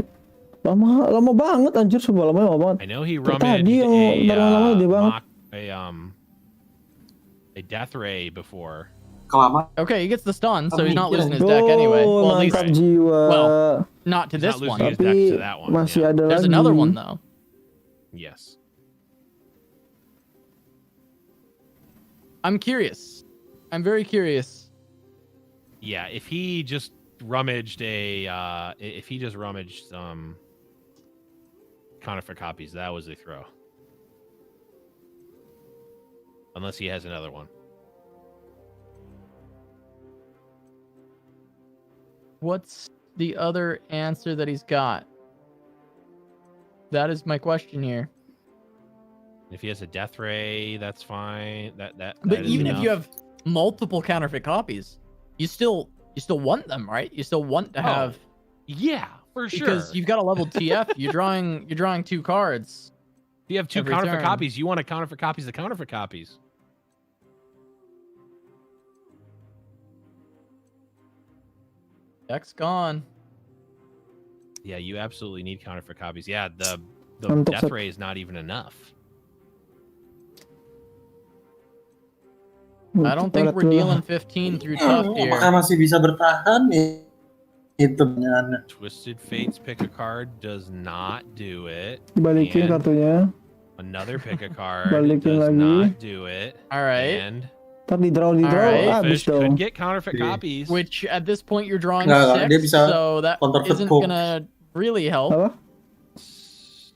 lama banget anjir, sumpah lama banget. I know he Kayak rummaged tadi yang barang lama dia banget. A Death Ray before. Kelamaan. Okay, he gets the stun, so he's not losing his deck anyway. Oh, Well, at least, mantap jiwa. well, not to He's this not one. losing his deck Tapi to that one. masih yeah. ada There's lagi. another one though. Yes. I'm curious. I'm very curious. Yeah, if he just rummaged counterfeit copies, that was the throw. Unless he has another one. What's the other answer that he's got? That is my question here. If he has a Death Ray, that's fine. That But is even if enough. you have multiple counterfeit copies, you still want them, right? You still want to have yeah, for sure. because you've got a level TF. You're drawing 2 cards. If you have 2 every counterfeit turn. copies, you want to counterfeit copies the counterfeit copies. Deck's gone. Yeah, you absolutely need counterfeit copies. Yeah, the Untuk death ray is not even enough. I don't think we're dealing 15 through tough here. Apakah masih bisa bertahan nih? Itu pertanyaannya. Twisted Fate's pick a card does not do it. Balikin And kartunya. another pick a card Balikin does lagi. not do it. All right. And Ntar di draw Alright. habis Fish could dong. get counterfeit Iya. copies. Which at this point you're drawing Nggak, dia 6, bisa so that counterfeit isn't cook. gonna really help. Apa?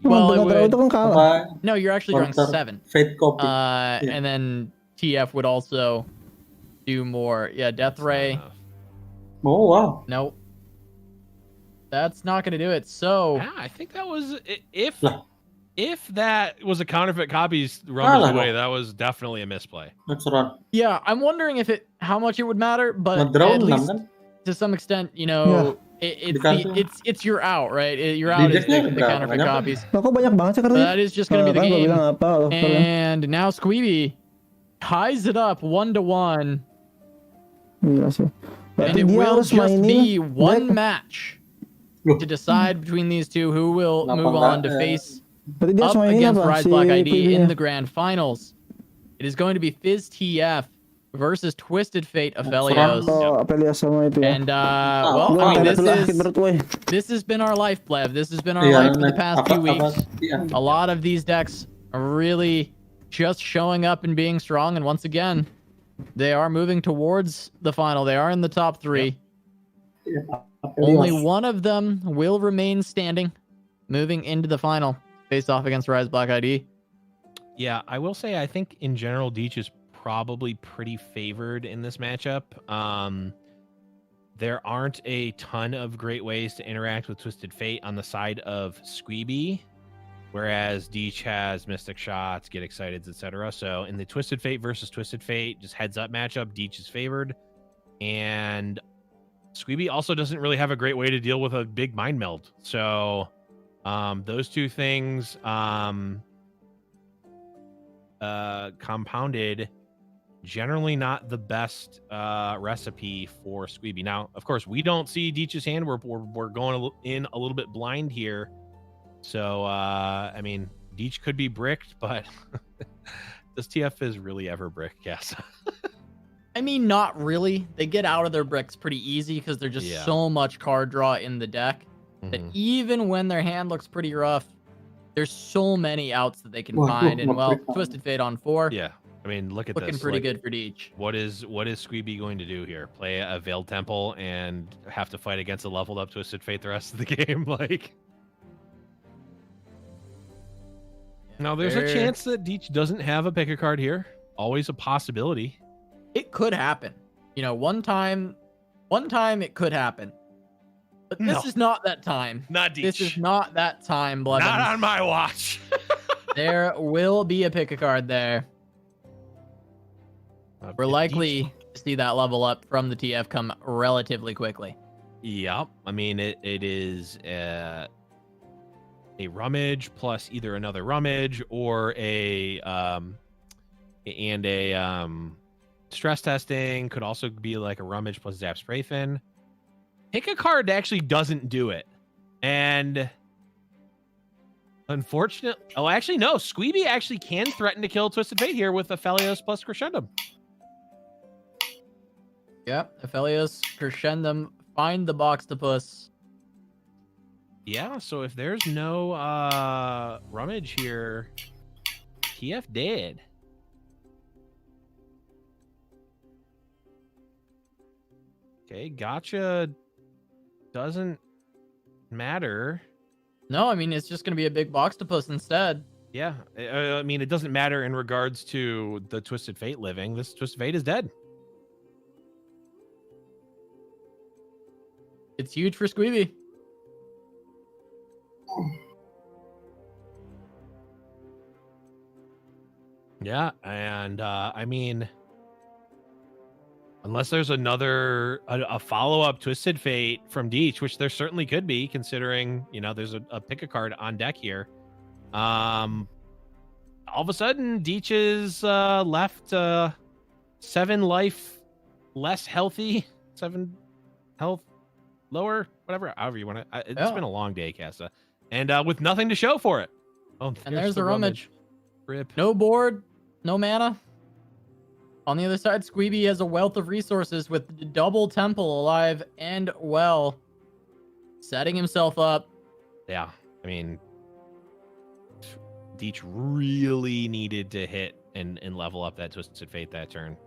Well, Dengan it draw would- itu kan kalah. Apa? No, you're actually drawing Counter 7. Fate copy. Yeah. And then TF would also do more. Yeah, Death Ray. Oh wow. Nope. That's not gonna do it. So Yeah, I think that was if Lah. if that was a counterfeit copies rummaged Kalah away, dong. that was definitely a misplay. Next run. yeah, I'm wondering if how much it would matter, but Ngedraw at 6 least kan? to some extent, you know, it's your out, right? Your out is Decknya the berapa? counterfeit Banyak kan? copies. Loh, kok banyak banget sih So kartunya? that is just gonna be the Kan gua game. bilang apa? Loh, kalian. And now Squeeby ties it up 1-1, Gila sih. and Berarti it dia will harus just mainin be one deck. match Loh. to decide between these two who will Kenapa move on to nggak, face Berarti dia harus up mainin against apa? Si Riseblack ID in pilihnya. the grand finals. It is going to be Fizz TF versus Twisted Fate Aphelios. Oh, Aphelios sama itu ya. And well, Gua I mean, tanda dulu sakit perut woi. this has been our life, Blev. This has been our Iya, life for the past few weeks. iya. A lot of these decks are really just showing up and being strong, and once again, they are moving towards the final. They are in the top 3. Iya, Only Aphelios. one of them will remain standing, moving into the final, face off against Riseblack ID. Yeah, I will say I think in general Deech is probably pretty favored in this matchup. There aren't a ton of great ways to interact with Twisted Fate on the side of Squeeby, whereas Deech has Mystic Shots, Get Excited, etc. So in the Twisted Fate versus Twisted Fate, just heads up matchup, Deech is favored, and Squeeby also doesn't really have a great way to deal with a big mind meld. So those two things compounded, generally not the best recipe for Squeeby. Now, of course, we don't see Deech's hand. We're going in a little bit blind here. So, I mean, Deech could be bricked, but does TF really ever brick? Yes. I mean, not really. They get out of their bricks pretty easy because there's just so much card draw in the deck that even when their hand looks pretty rough, there's so many outs that they can find. And well, Twisted Fate on 4. Yeah. I mean, look at looking this. pretty good for Deech. What is Squeeby going to do here? Play a Veiled Temple and have to fight against a leveled up Twisted Fate the rest of the game? Like, now there's a chance that Deech doesn't have a pick a card here. Always a possibility. It could happen. You know, one time it could happen. But this is not that time. Not Deech. This is not that time, Blevins. Not on my watch. There will be a pick a card there. We're likely to see that level up from the TF come relatively quickly. Yep. I mean, it is a rummage plus either another rummage or a stress testing. Could also be like a rummage plus Zap Sprayfin. Pick a card actually doesn't do it. And unfortunately, oh, actually, no. Squeeby actually can threaten to kill Twisted Fate here with Aphelios plus Crescendum. Yep, Aphelios, Crescendum, find the Boxtopus. Yeah, so if there's no rummage here, TF dead. Okay, gotcha doesn't matter. No, I mean, it's just going to be a big Boxtopus instead. Yeah, I mean, it doesn't matter in regards to the Twisted Fate living. This Twisted Fate is dead. It's huge for Squeeby. Yeah, and I mean, unless there's a follow-up Twisted Fate from Deech, which there certainly could be, considering, you know, there's a pick a card on deck here. All of a sudden, Deech is left 7 life less healthy, 7 health lower, whatever, however you want to. It's been a long day, Casa, and with nothing to show for it. Oh, and there's the rummage. Rip. No board, no mana. On the other side, Squeeby has a wealth of resources with double temple alive and well, setting himself up. Yeah, I mean, Deech really needed to hit and level up that Twisted Fate that turn.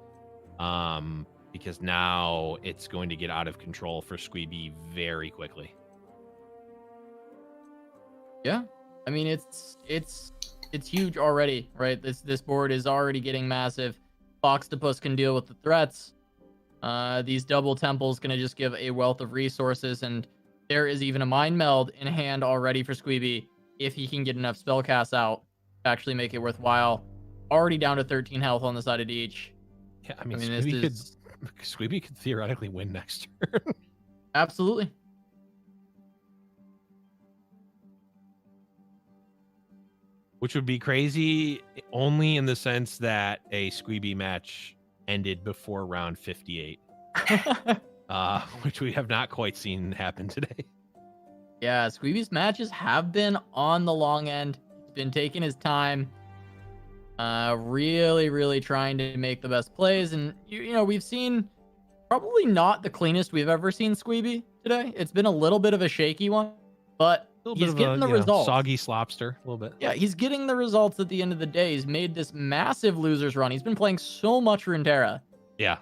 Because now it's going to get out of control for Squeeby very quickly. Yeah, I mean it's huge already, right? This board is already getting massive. Foxtopus can deal with the threats. These double temples gonna just give a wealth of resources, and there is even a mind meld in hand already for Squeeby if he can get enough spell casts out to actually make it worthwhile. Already down to 13 health on the side of Deech. Yeah, I mean Squeeby could theoretically win next turn. Absolutely. Which would be crazy only in the sense that a Squeeby match ended before round 58. Which we have not quite seen happen today. Yeah, Squeeby's matches have been on the long end. He's been taking his time. Really trying to make the best plays. And, you know, we've seen probably not the cleanest we've ever seen Squeeby today. It's been a little bit of a shaky one, but he's getting the results. Soggy slopster, a little bit. Yeah, he's getting the results at the end of the day. He's made this massive losers run. He's been playing so much RUNETERRA. Yeah.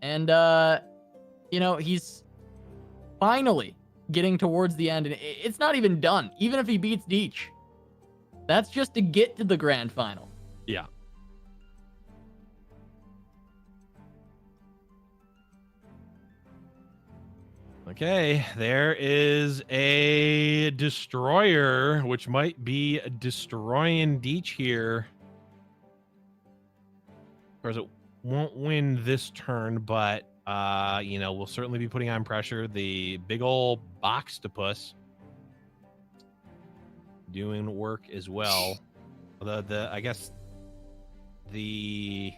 And, you know, he's finally getting towards the end, and it's not even done. Even if he beats Deech, that's just to get to the grand final. Yeah. Okay, there is a destroyer, which might be destroying Deech here. Of course, it won't win this turn, but you know, we'll certainly be putting on pressure. The big old Boxtopus doing work as well. The I guess the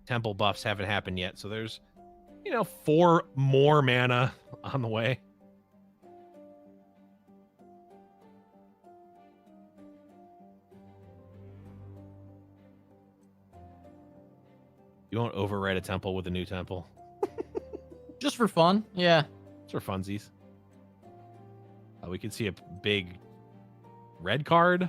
temple buffs haven't happened yet, so there's, you know, 4 more mana on the way. You won't overwrite a temple with a new temple. Just for fun, yeah. Just for funsies. We could see a big red card.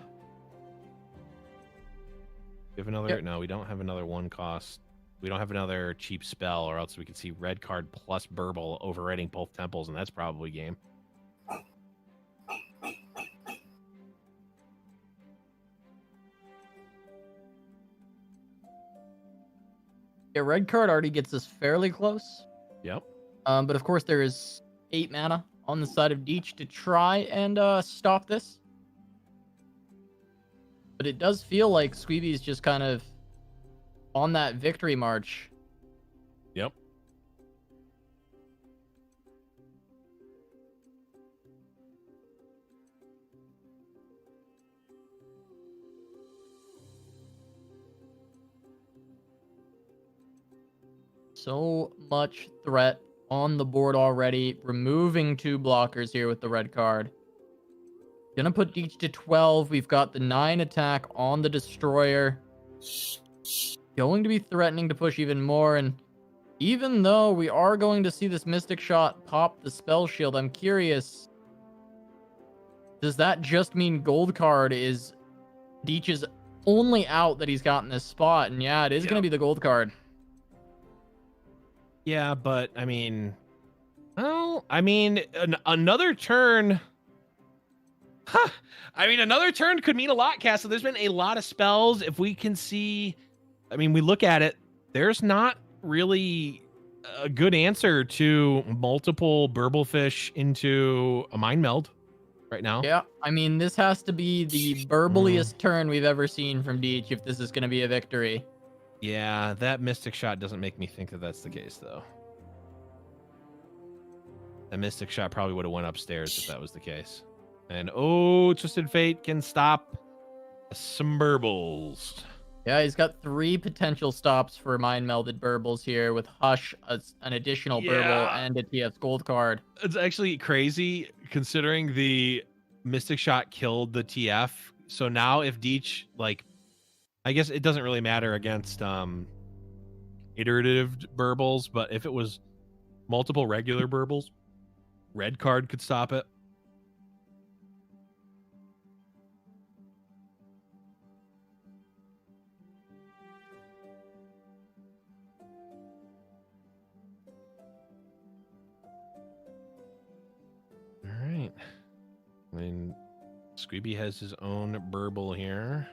We have another... Yep. No, we don't have another 1 cost. We don't have another cheap spell, or else we could see red card plus Burble overwriting both temples, and that's probably game. Yeah, red card already gets us fairly close. Yep. But of course there is 8 mana on the side of Deech to try and stop this. But it does feel like Squeeby's just kind of on that victory march. Yep. So much threat on the board already. Removing 2 blockers here with the red card. Gonna put Deech to 12. We've got the 9 attack on the destroyer. Going to be threatening to push even more, and even though we are going to see this Mystic Shot pop the spell shield, I'm curious, does that just mean gold card is Deech's only out that he's got in this spot? And yeah, it is going to be the gold card. Yeah, but I mean, well, I mean, another turn. Huh. I mean, another turn could mean a lot, Cass. So there's been a lot of spells. If we can see, I mean, we look at it, there's not really a good answer to multiple Burblefish into a Mind Meld right now. Yeah, I mean, this has to be the burbliest turn we've ever seen from Deech if this is going to be a victory. Yeah, that Mystic Shot doesn't make me think that that's the case, though. That Mystic Shot probably would have went upstairs if that was the case. And, oh, Twisted Fate can stop some burbles. Yeah, he's got 3 potential stops for mind melded burbles here with Hush, an additional burble, and a TF's gold card. It's actually crazy considering the Mystic Shot killed the TF. So now if Deech, like, I guess it doesn't really matter against iterative burbles, but if it was multiple regular burbles, red card could stop it. All right. I mean, Squeeby has his own burble here.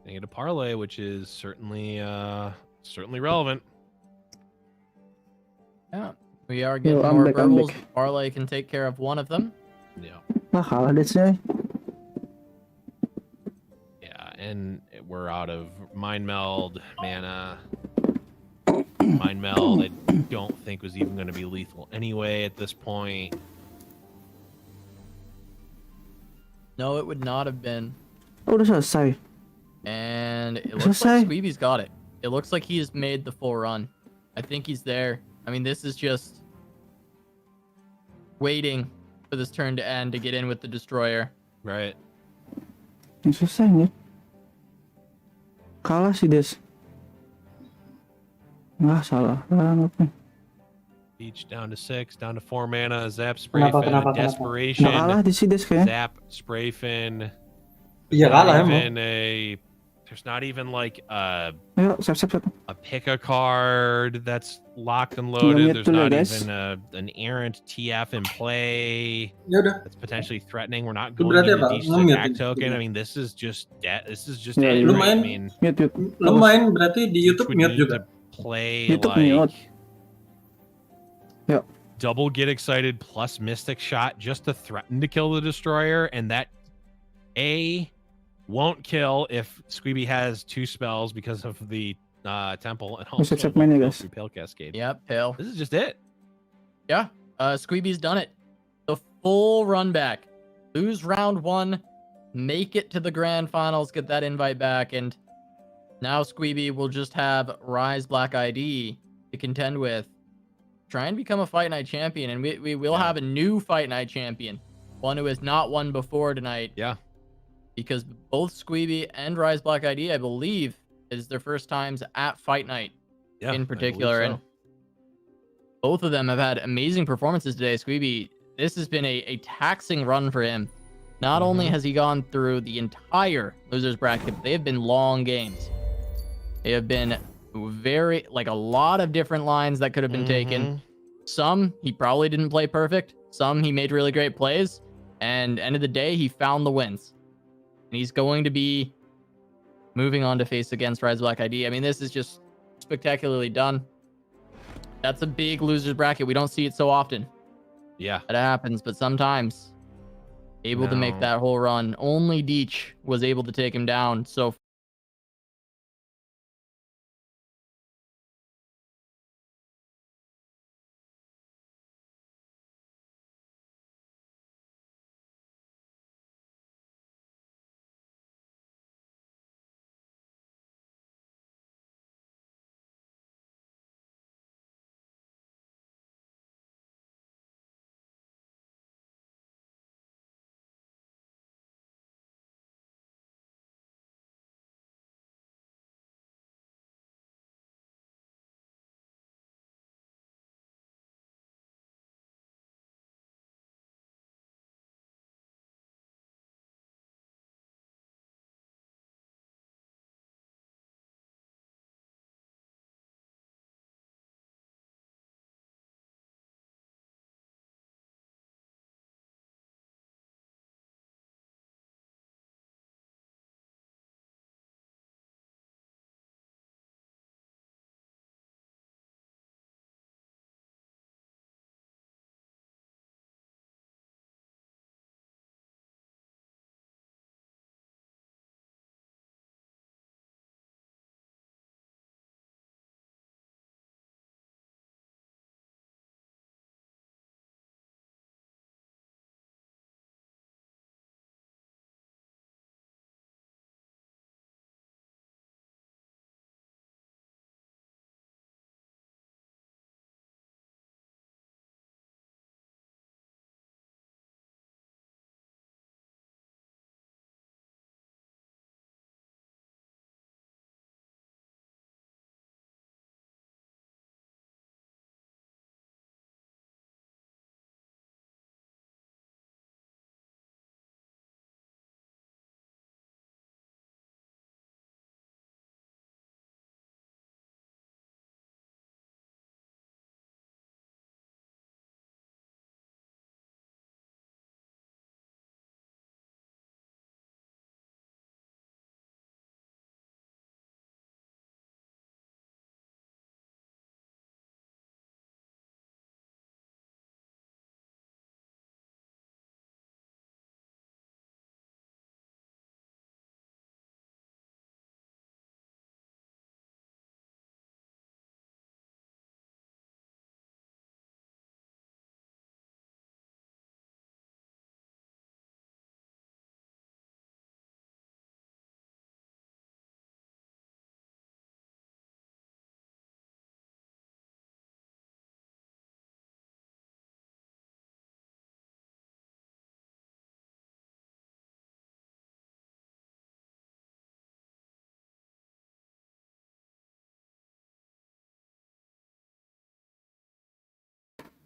They get a parlay, which is certainly relevant. Yeah, we are getting more burbles. Parlay can take care of one of them. Yeah. Kalah deh sih. Yeah, and we're out of Mind Meld, mana. Mind Meld, I don't think was even going to be lethal anyway at this point. No, it would not have been. Oh, udah selesai. And it looks like Squeeby's got it. It looks like he's made the full run. I think he's there. I mean, this is just waiting for this turn to end to get in with the destroyer. Right. Selesai nih. Kalah sih Des. Nggak salah banget nih. Each down to 6, down to 4 mana. Zap, Spray Fin, Desperation. Nggak kalah di si Des kayaknya. Zap, Spray Fin. Iya kalah emang. There's not even like a siap. pick a card that's locked and loaded. There's not even an errant TF in play. Ya udah. That's potentially threatening. We're not going into the attack token. I mean, this is just dead. This is just it. Lu Right? main, I mean, lu main berarti di YouTube mute juga. Play YouTube like mute. Yeah. double get excited plus Mystic Shot just to threaten to kill the destroyer, and that won't kill if Squeeby has 2 spells because of the temple, and also through Pale Cascade. Yep, Pale. This is just it. Yeah, Squeeby's done it. The full run back. Lose round 1, make it to the grand finals, get that invite back, and now Squeeby will just have Riseblackid to contend with. Try and become a Fight Night champion, and we will have a new Fight Night champion. One who has not won before tonight. Yeah. Because both Squeeby and Riseblackid, I believe, is their first times at Fight Night in particular. So. And both of them have had amazing performances today. Squeeby, this has been a taxing run for him. Not only has he gone through the entire losers bracket, they have been long games. They have been like a lot of different lines that could have been taken. Some he probably didn't play perfect. Some he made really great plays. And end of the day, he found the wins. And he's going to be moving on to face against Riseblackid. I mean, this is just spectacularly done. That's a big losers bracket. We don't see it so often. Yeah. That happens, but sometimes able to make that whole run. Only Deech was able to take him down so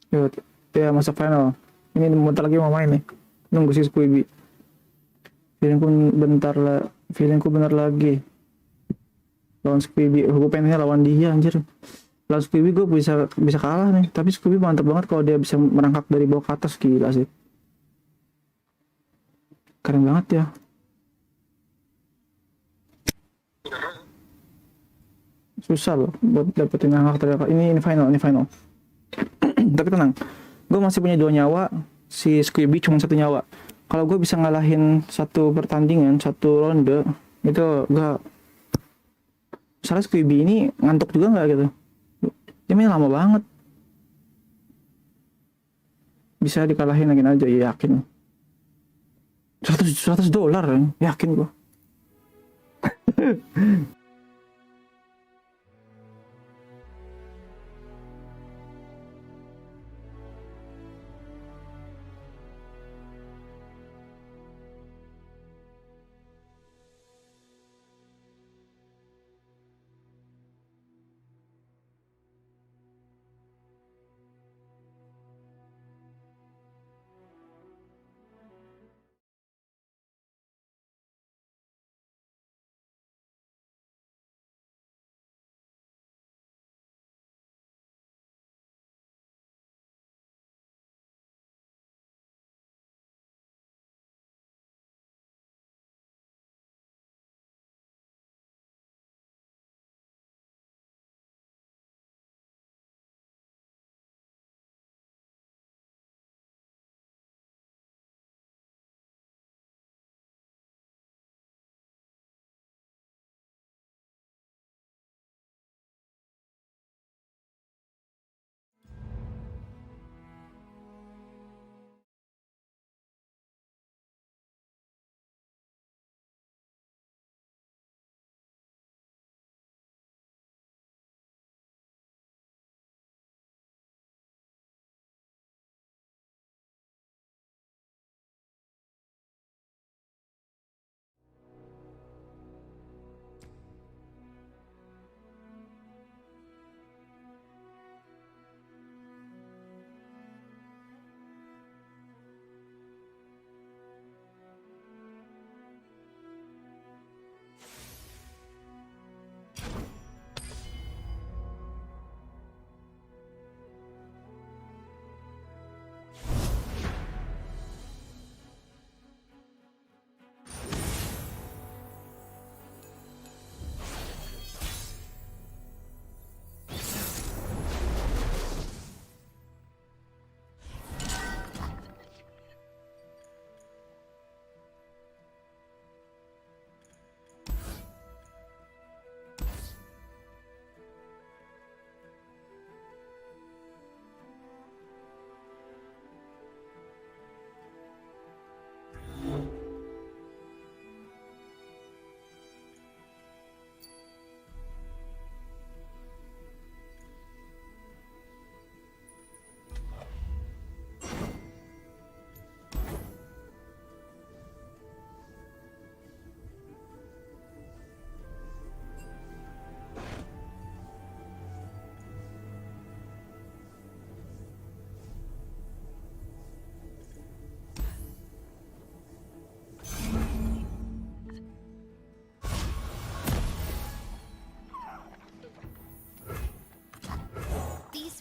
Yuk, ya masuk final. Ini bentar lagi mau main nih. Nunggu si Squibby. Feelingku bentar lagi. Lawan Squibby. Gue pengennya lawan dia anjir. Lawan Squibby gue bisa kalah nih. Tapi Squibby mantap banget kalau dia bisa merangkak dari bawah ke atas, gila sih. Keren banget ya. Susah loh buat dapetin hak terdekat. Ini final. Tapi tenang, gue masih punya 2 nyawa. Si Squibby cuma 1 nyawa. Kalau gue bisa ngalahin satu pertandingan, 1 ronde, itu gak. Soalnya Squibby ini ngantuk juga nggak gitu. Dia main lama banget. Bisa dikalahin lagi aja, ya yakin. $100 yakin gue.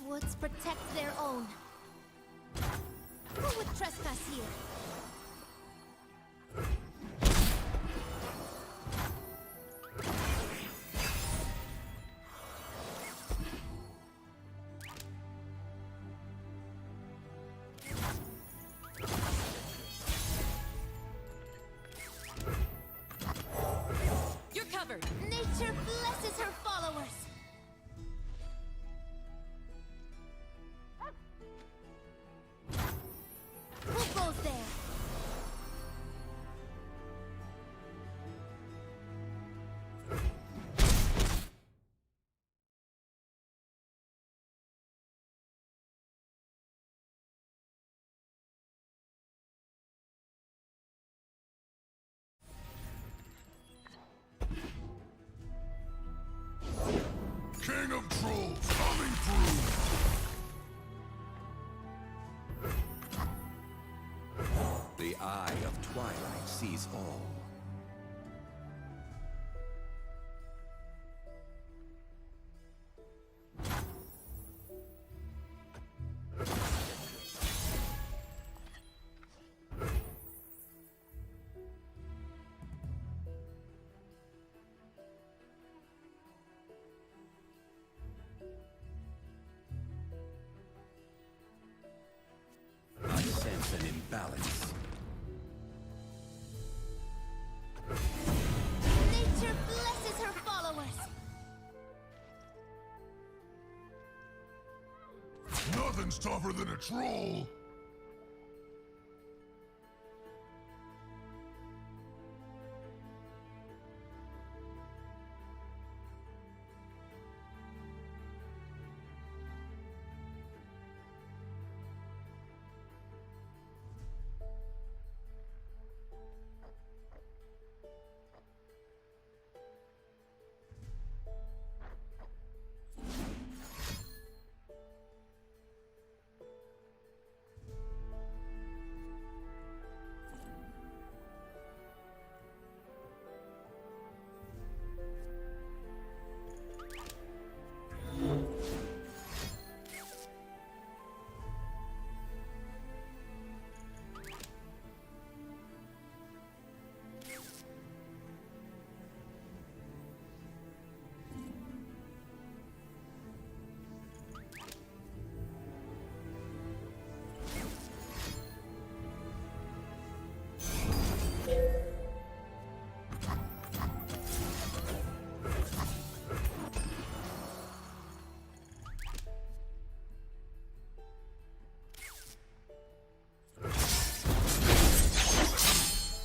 woods protect their own. Who would trespass here? You're covered. Nature blesses her followers. Who goes there? King of Trolls coming through! eye of twilight sees all. I sense an imbalance. Nature blesses her followers. Nothing's tougher than a troll.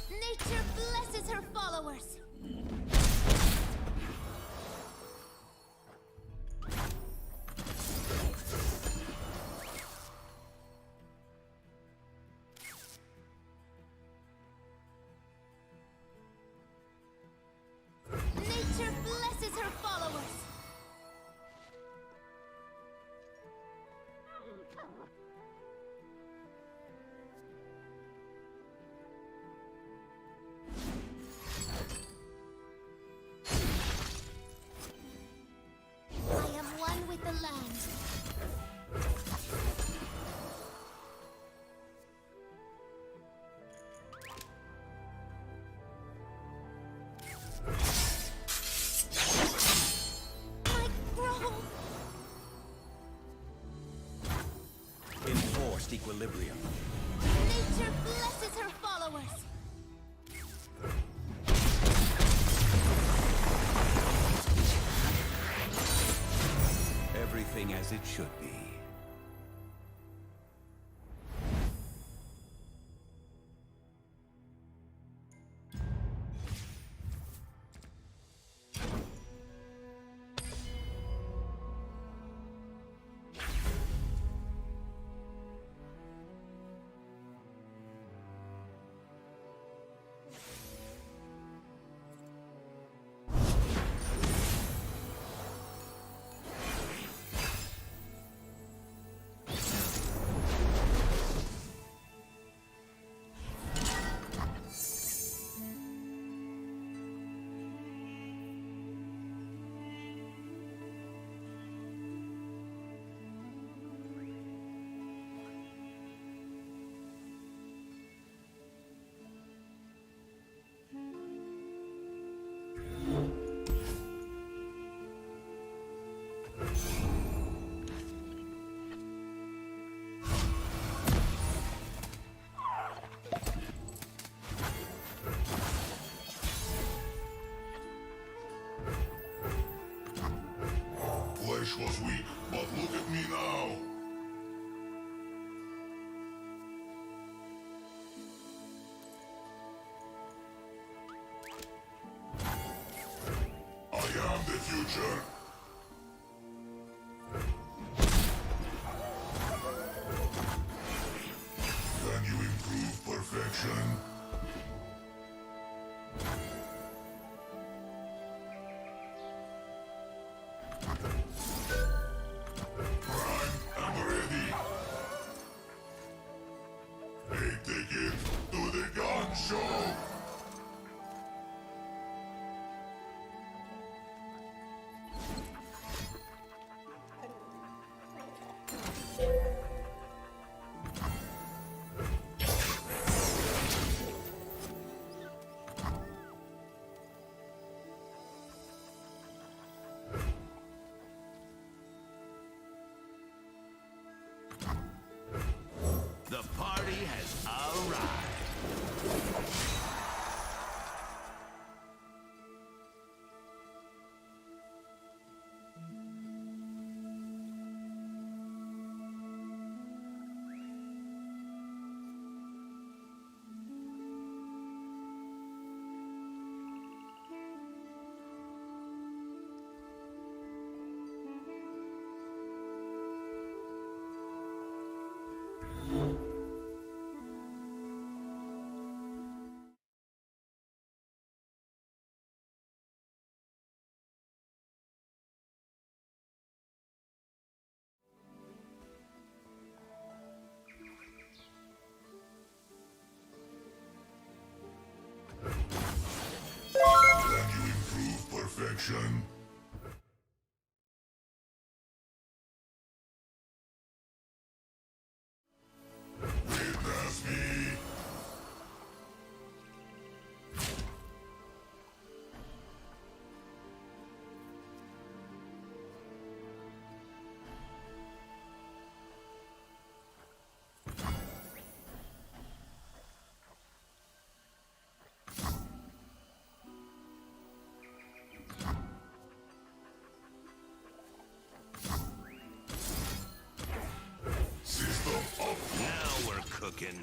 Nature blesses her followers. Nature blesses her followers. I am one with the land. My grove. Enforced equilibrium. Nature blesses her followers. Everything as it should be. Flesh was weak, but look at me now. I am the future. Can you improve perfection? Prime and party has arrived. Can you improve perfection? Witness me. System up. Now we're cooking.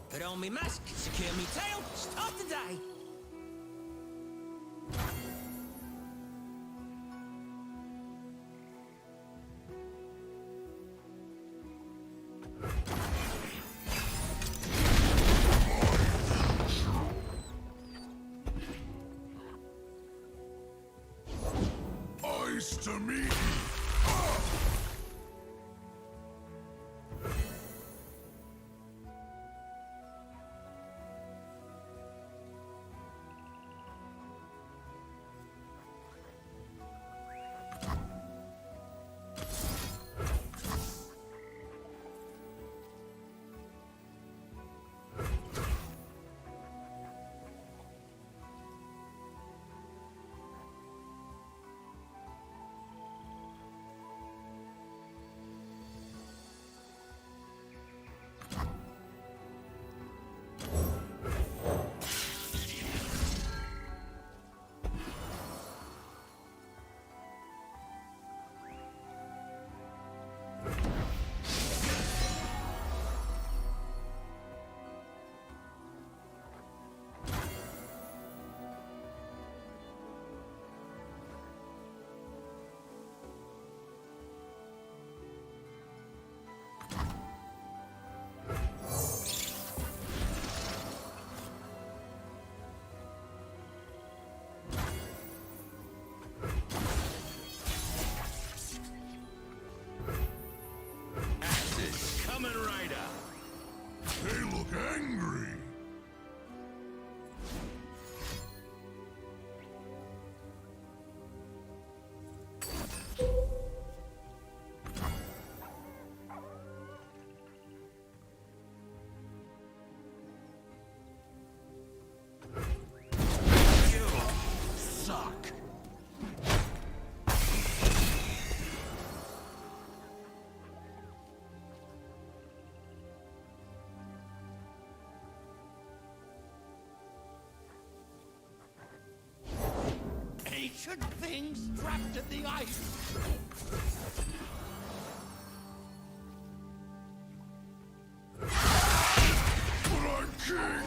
Put on me mask, secure me tail, start the day. Ice to me. Coming right up. They look angry. You suck. Ancient things trapped in the ice. But I'm king.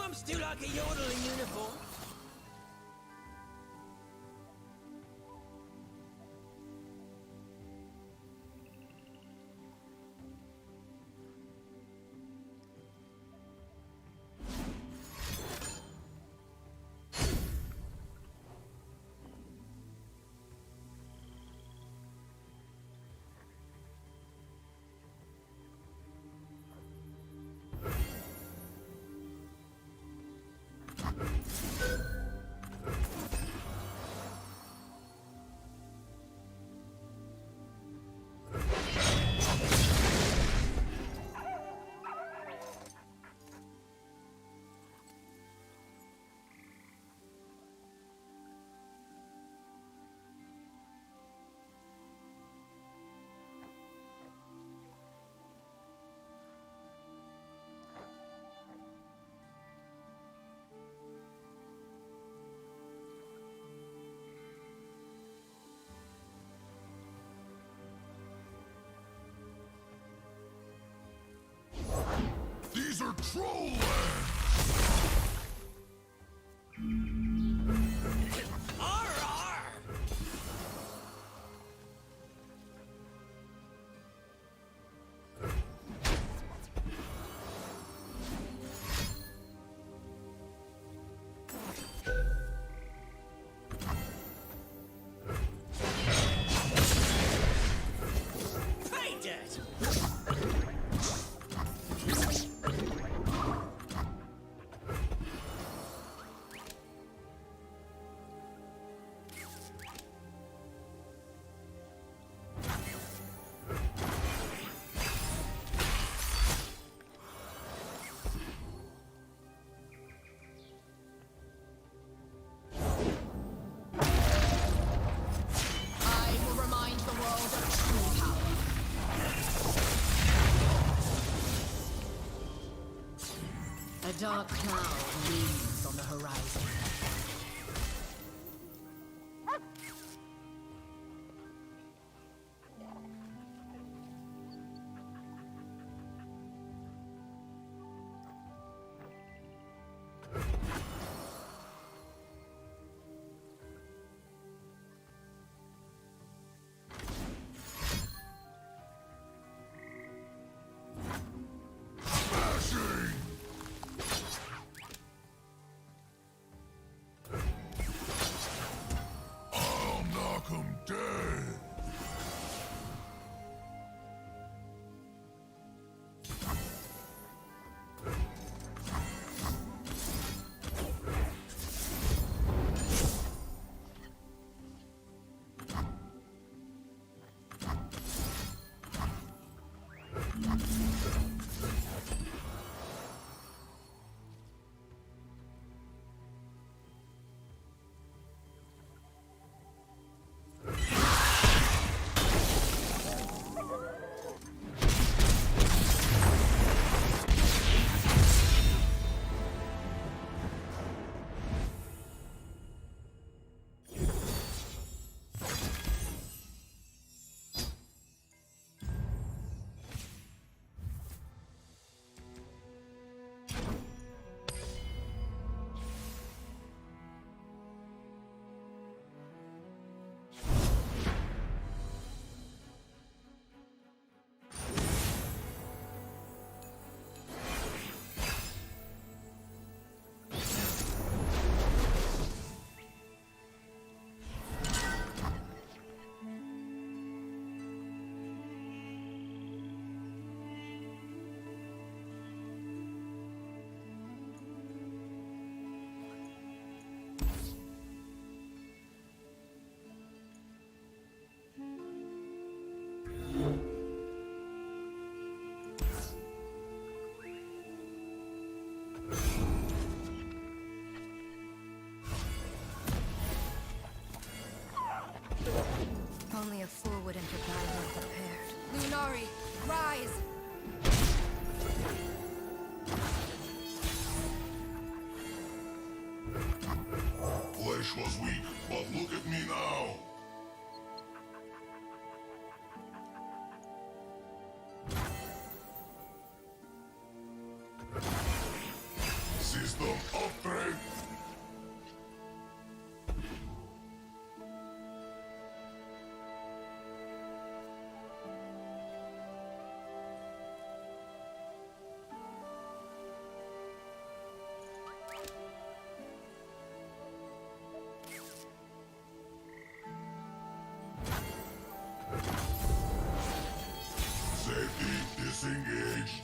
I'm still like a yodeling uniform. true Pay debt! I will remind the world of true power. A dark cloud looms on the horizon. smashing. I'll knock 'em dead. Only a fool would enter battle unprepared. Lunari, rise! Flesh was weak, but look at me now. System upgrade. Safety disengaged.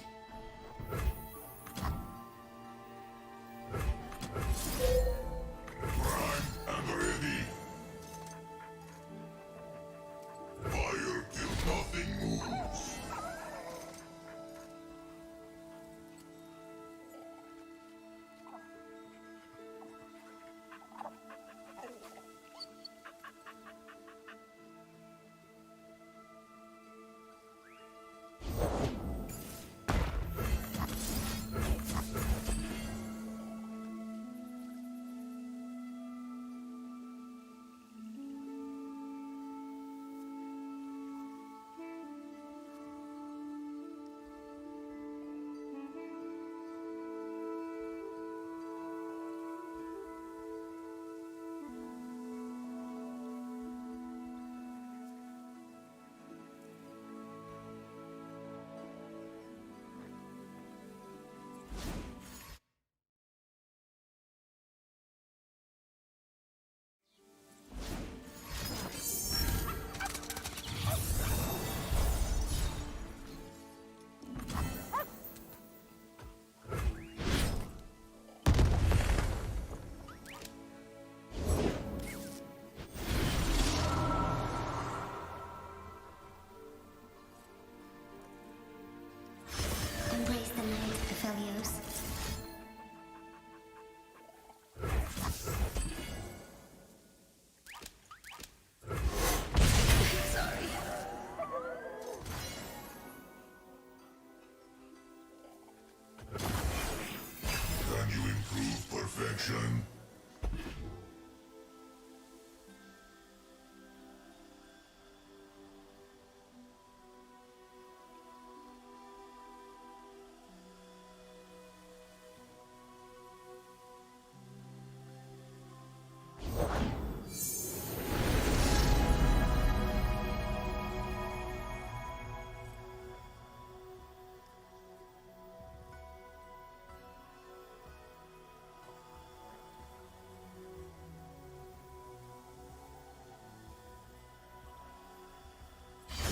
perfection.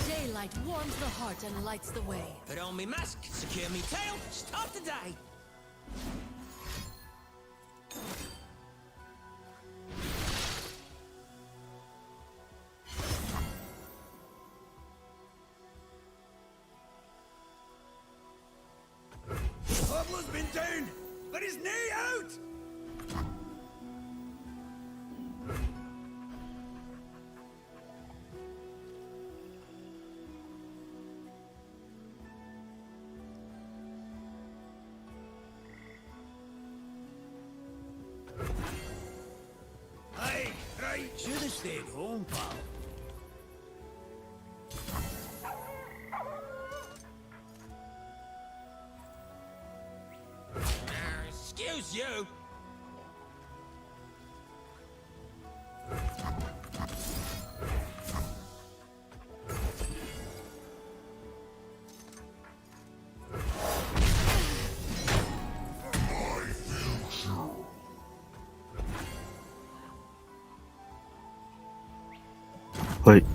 Daylight warms the heart and lights the way. Put on me mask, secure me tail, start the day. Pablo's been down, but his knee out. Aye, right. Should have stayed home, pal. Excuse you. Wait.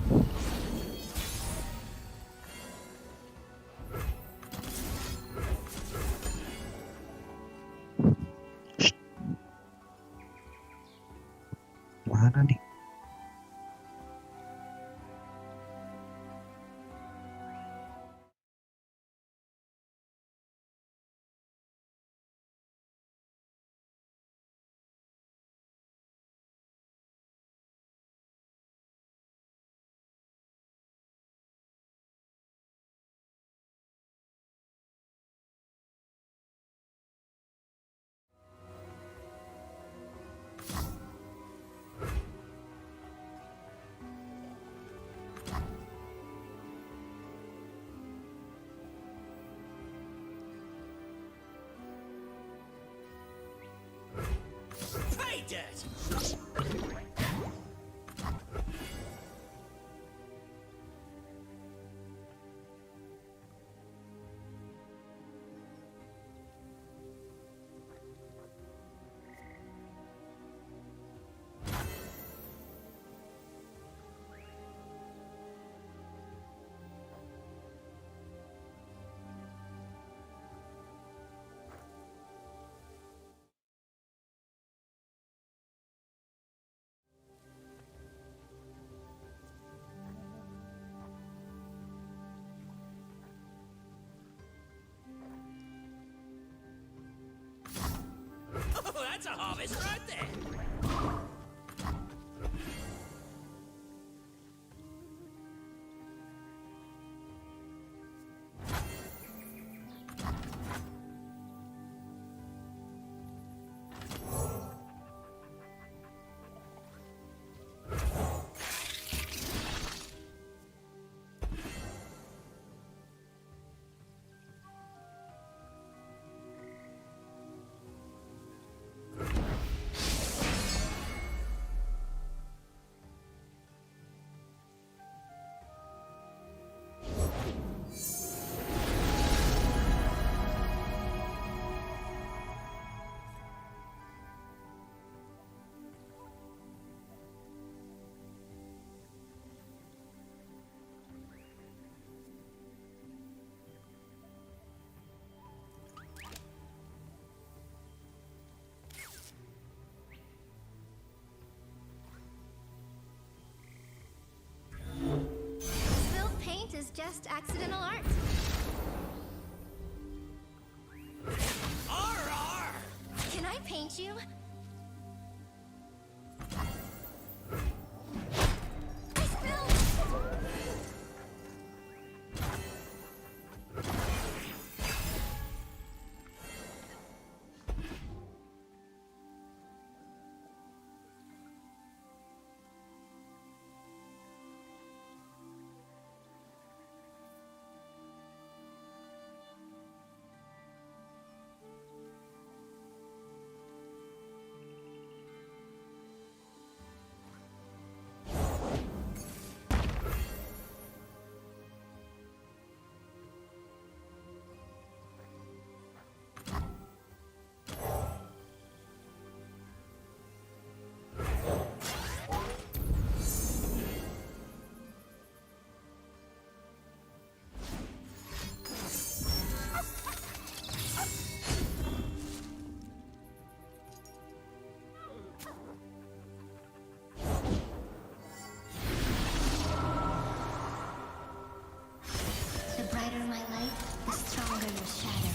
Mana nih? Pay dirt. Oh, that's a harvest right there. Spilled paint is just accidental art. Arr! Can I paint you? I spilled! The brighter my light, the stronger your shadow.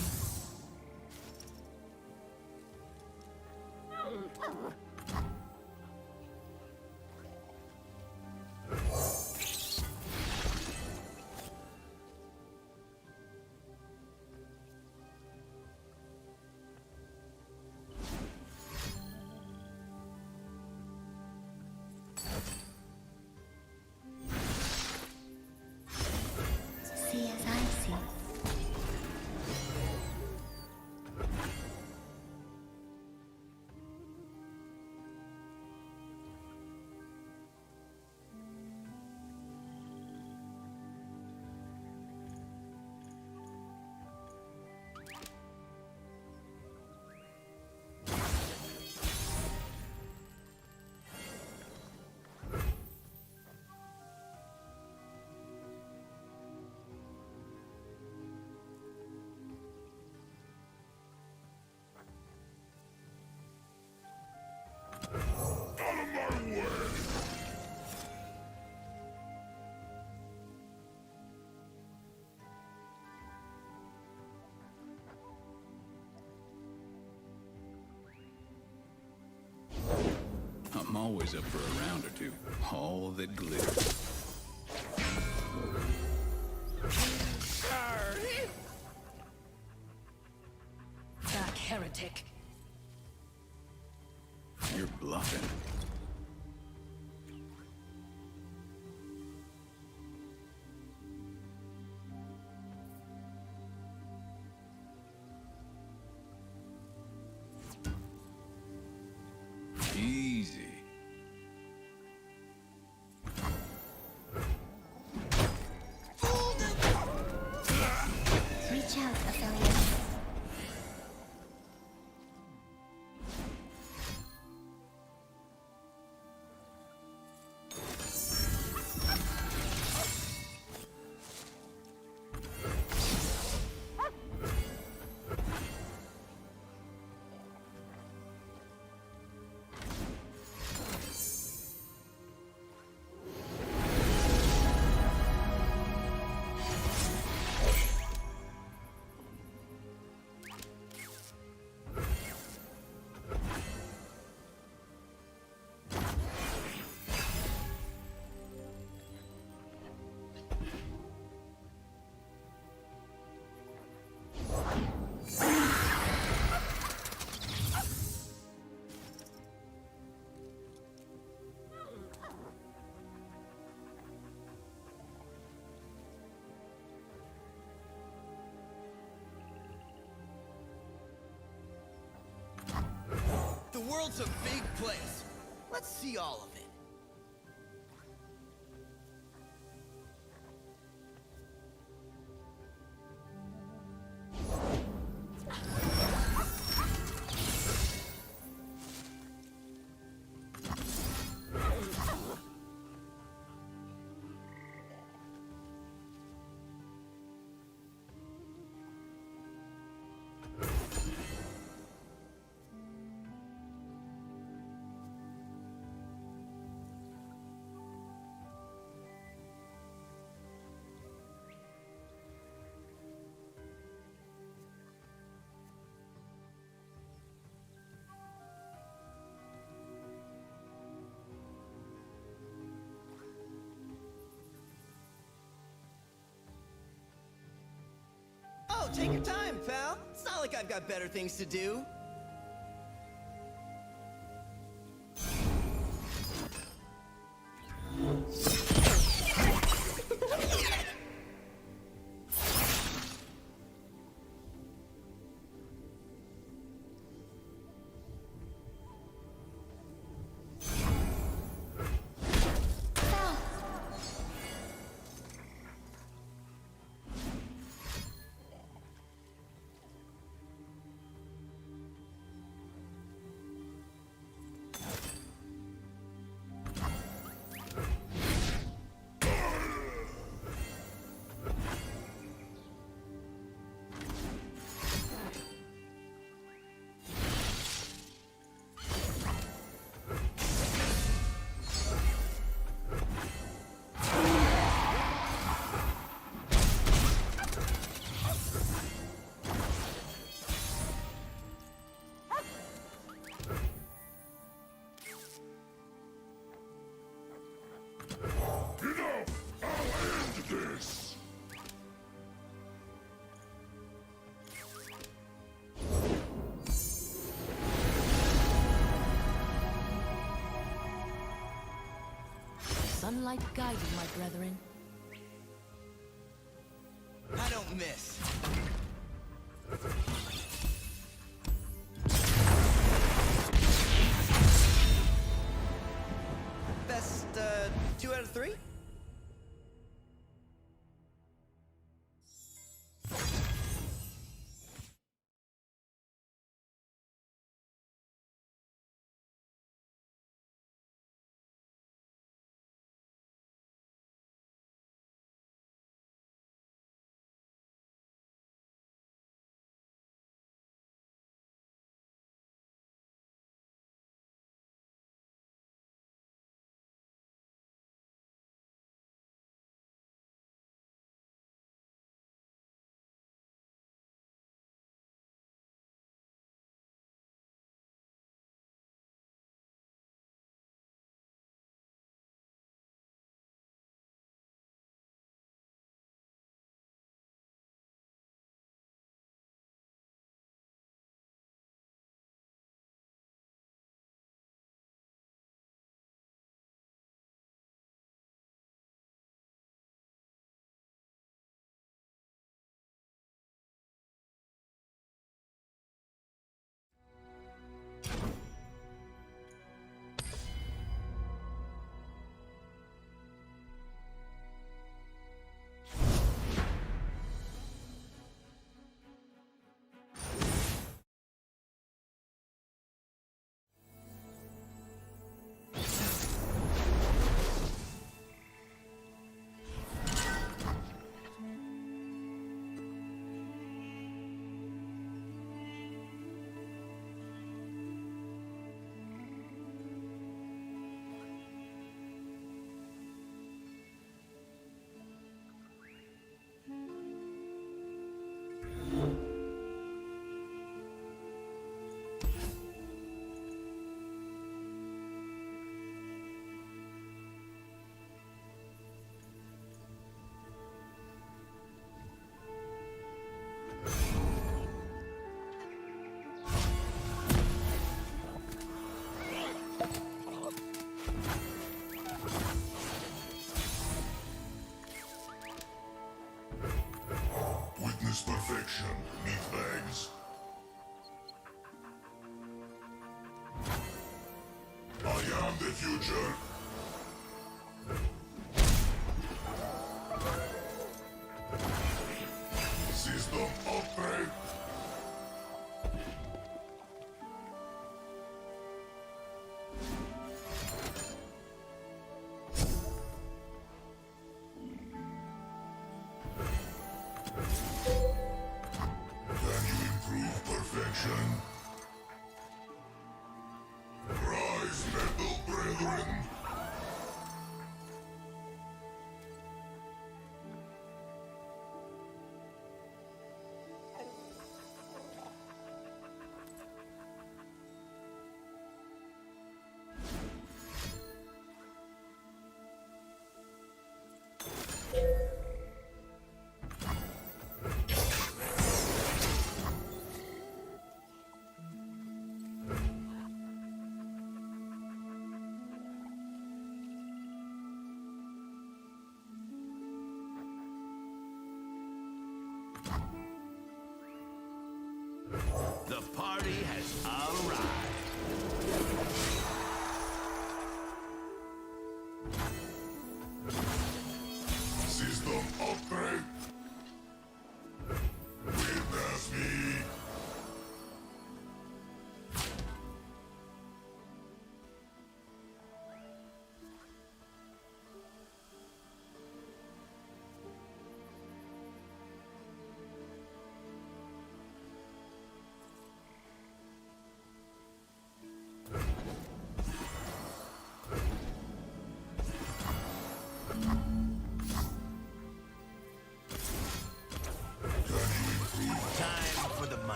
See as I see. I'm always up for a round or two. All that glitters. Back, heretic. You're bluffing. Easy. Reach out, affiliate. The world's a big place. Let's see all of it. Oh, take your time, pal. It's not like I've got better things to do. sunlight guide you, my brethren. I don't miss. Best 2 out of 3? Perfection, meatbags. I am the future. System upgrade. Rise, metal brethren.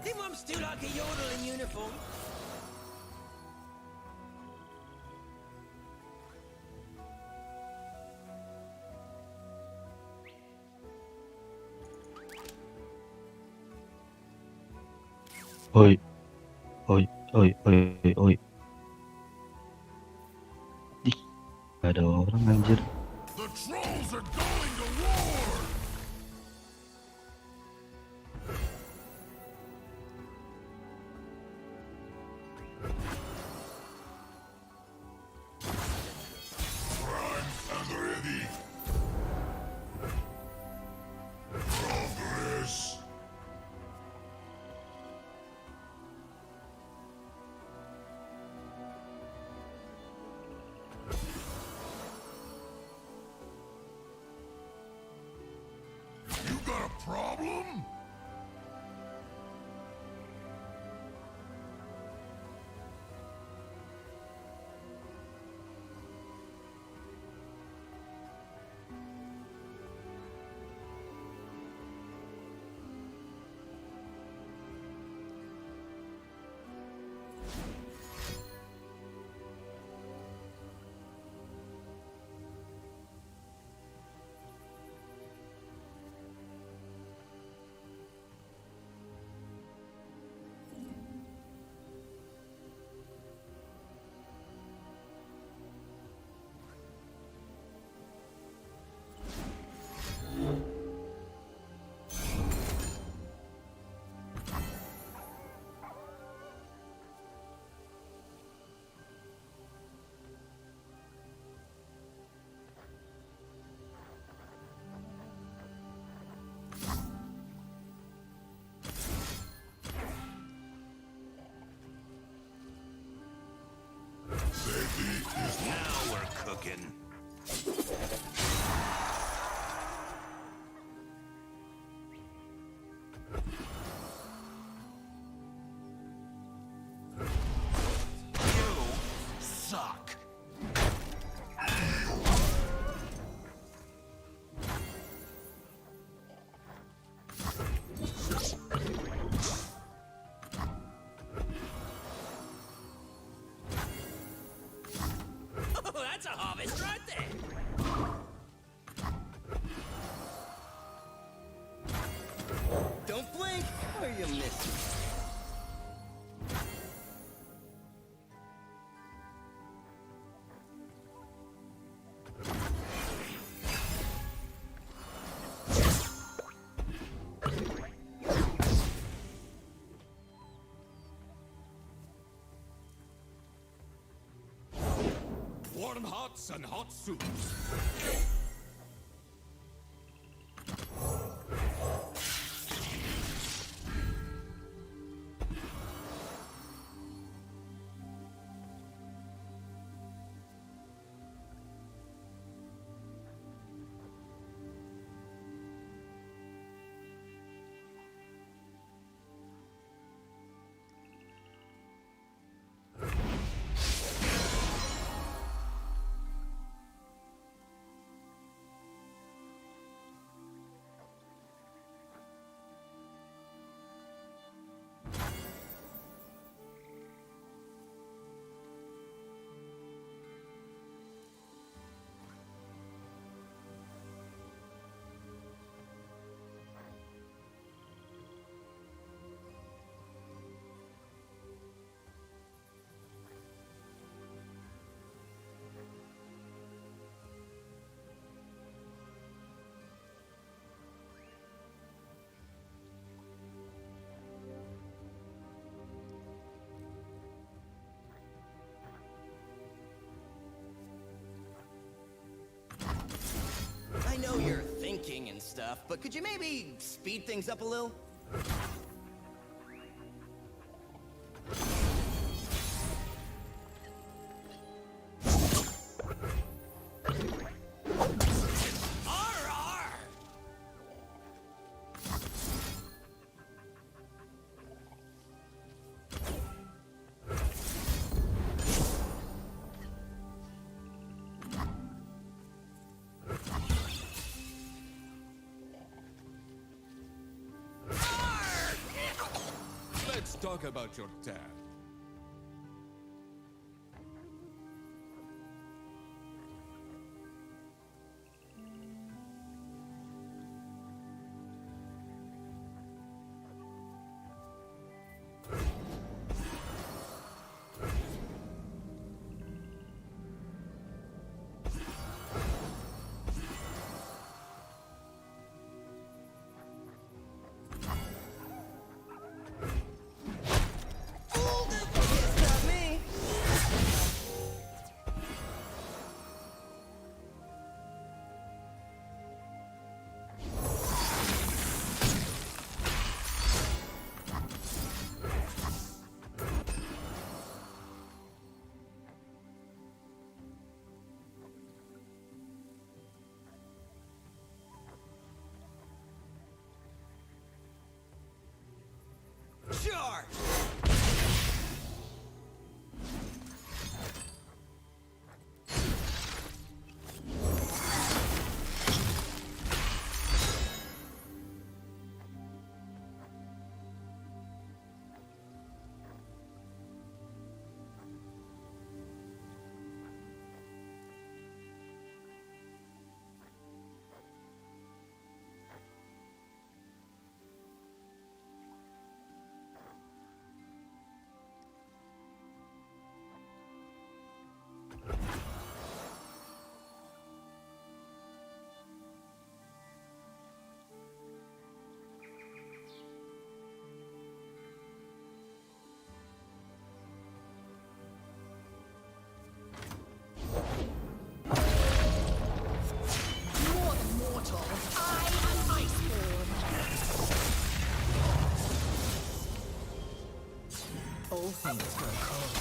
Think I'm still like a yodel in uniform. Oi, oi, oi, oi, oi. Ih, gak ada orang anjir. The trolls are going to war! Prime and ready. Progress. You got a problem? Now we're cooking. You suck. Oh, that's a harvest right there. Don't blink or you miss it. Warm hots and hot soups. I know you're thinking and stuff, but could you maybe speed things up a little? Let's talk about your dad. Charge! All things grow cold.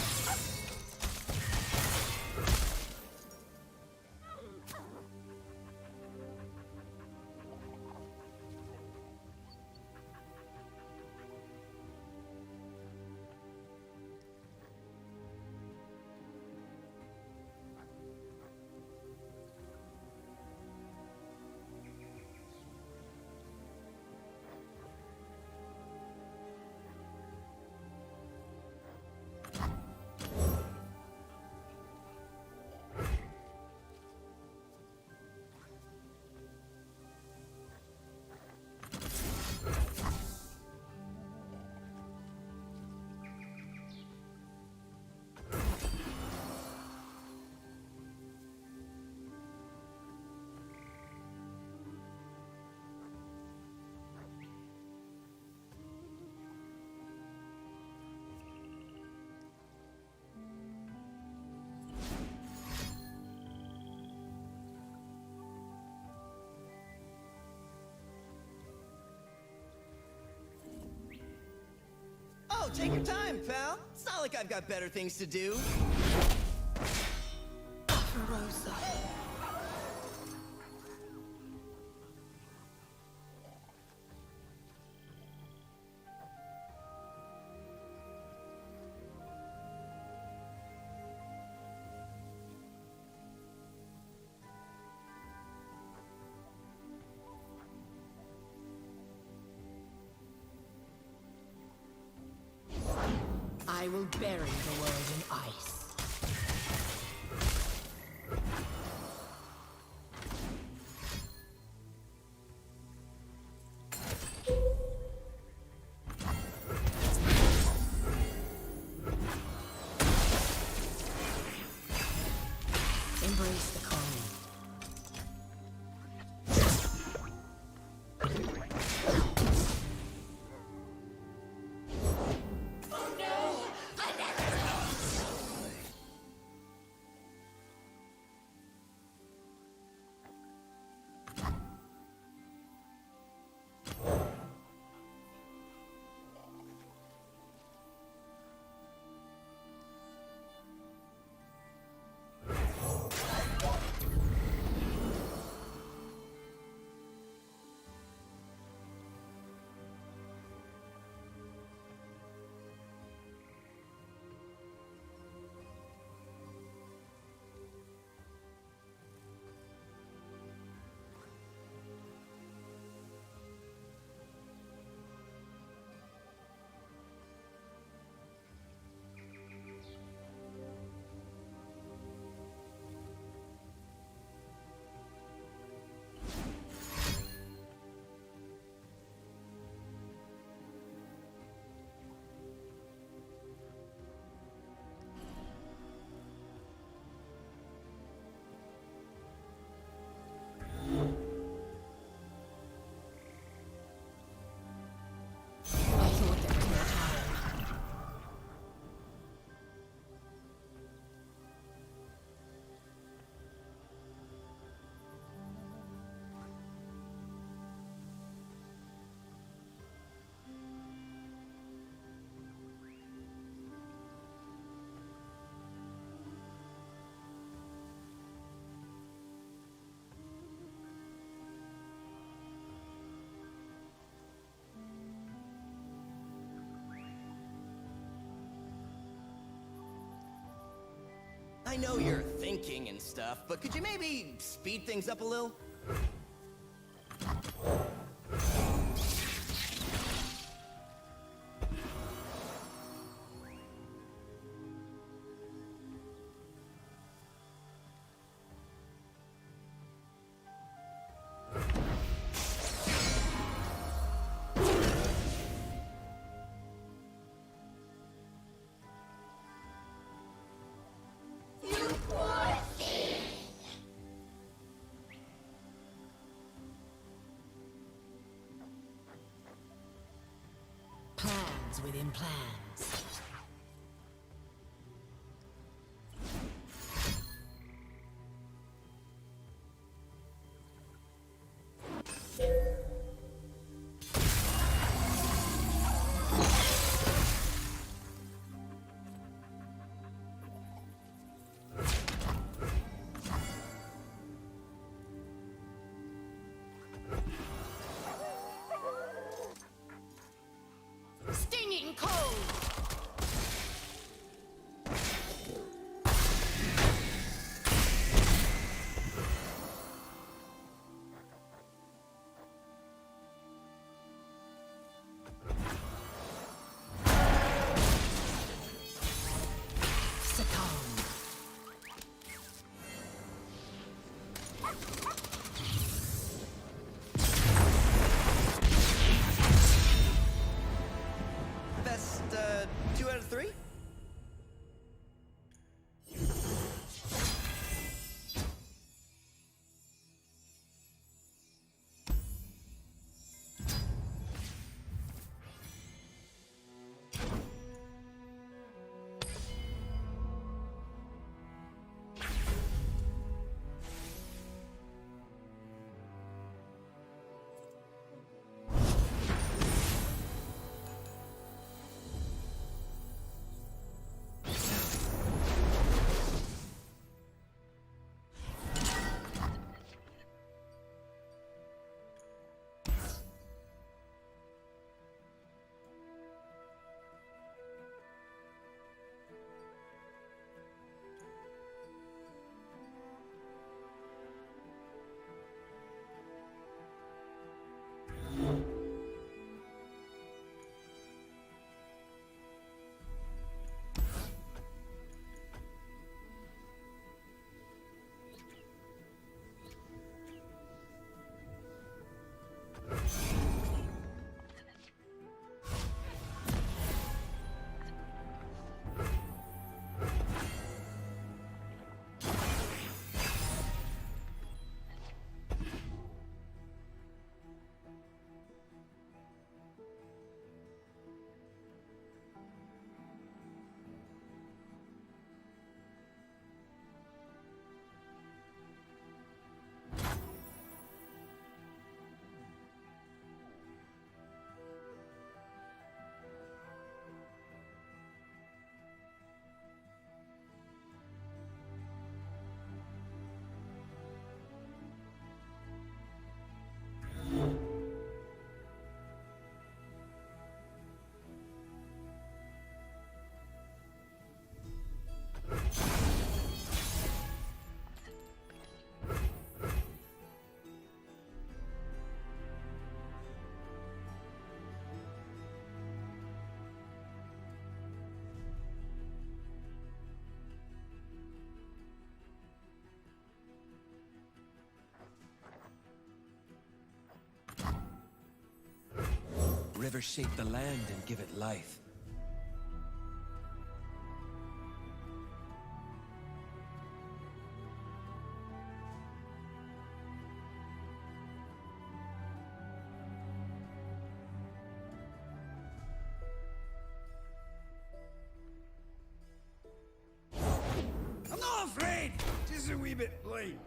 Oh, take your time, pal. It's not like I've got better things to do. Rosa. I will bury the world in ice. Embrace the calm. I know you're thinking and stuff, but could you maybe speed things up a little? Plans within plans. Stinging cold. Best 2 out of 3? Rivers shape the land and give it life. I'm not afraid! Just a wee bit plain.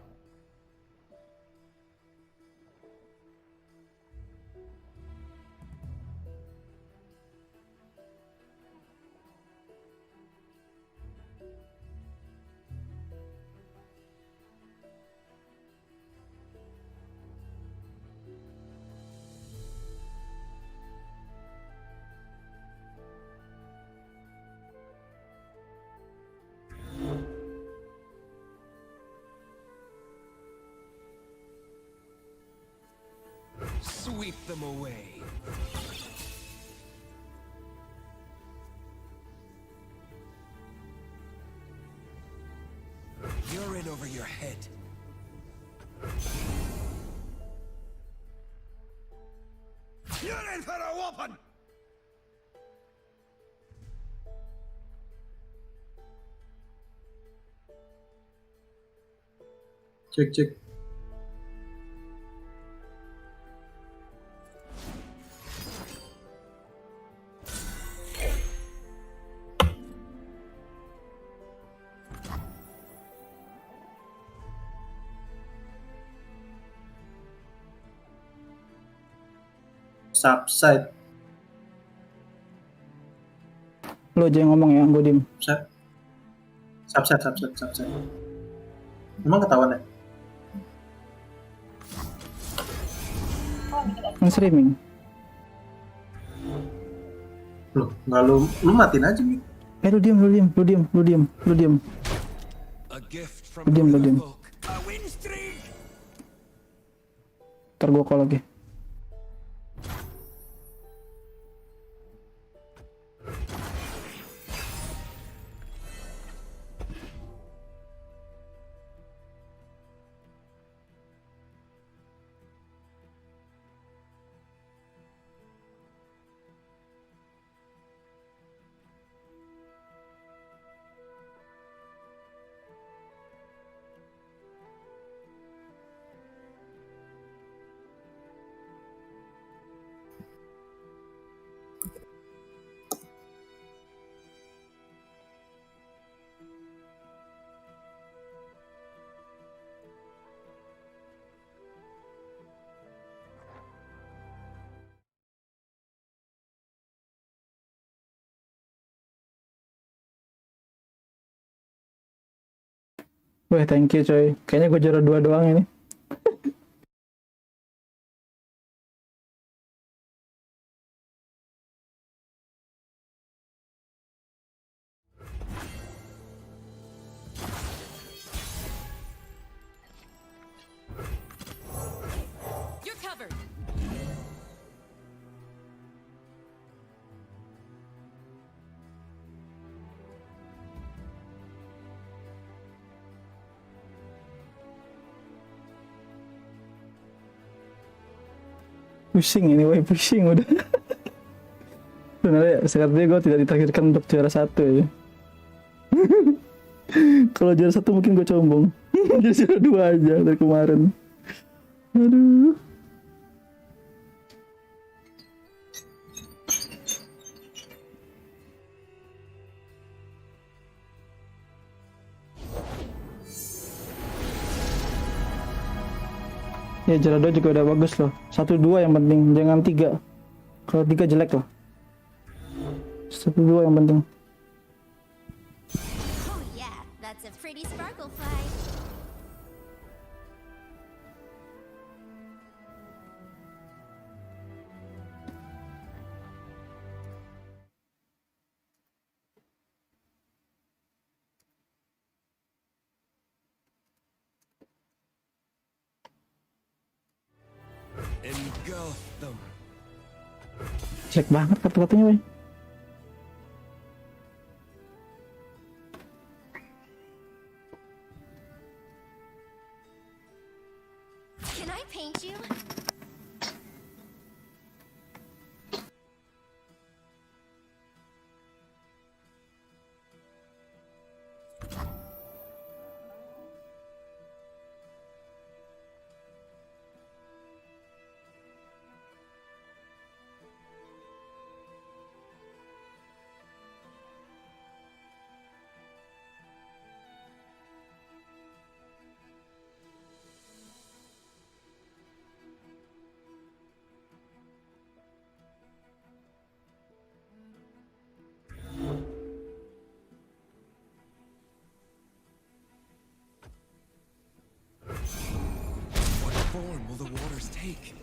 Sweep them away. You're in over your head. You're in for a whooping! Cek. Subside. Lo aja yang ngomong ya, gue diem. Subside. Emang ketahuan ya? Yang streaming. Loh, nggak lu matiin aja nih. Lu diem. A gift from Lu diem. folk. A win streak. Ntar gue call lagi. Wah, thank you coy. Kayaknya gue juara 2 doang ini. You're covered. Pusing ini, woi pusing udah. Benar ya, sepertinya gue tidak ditakdirkan untuk juara 1 ya. Kalau juara 1 mungkin gue combong. Jadi juara 2 aja dari kemarin. Aduh. Ya juara 2 juga udah bagus loh. 1-2 yang penting, jangan 3. Kalau 3 jelek loh. 1-2 yang penting. Oh yeah, that's a pretty sparkle fly. Engulf them. Jelek banget kartu-kartunya, woi. Can I paint you? What form will the waters take?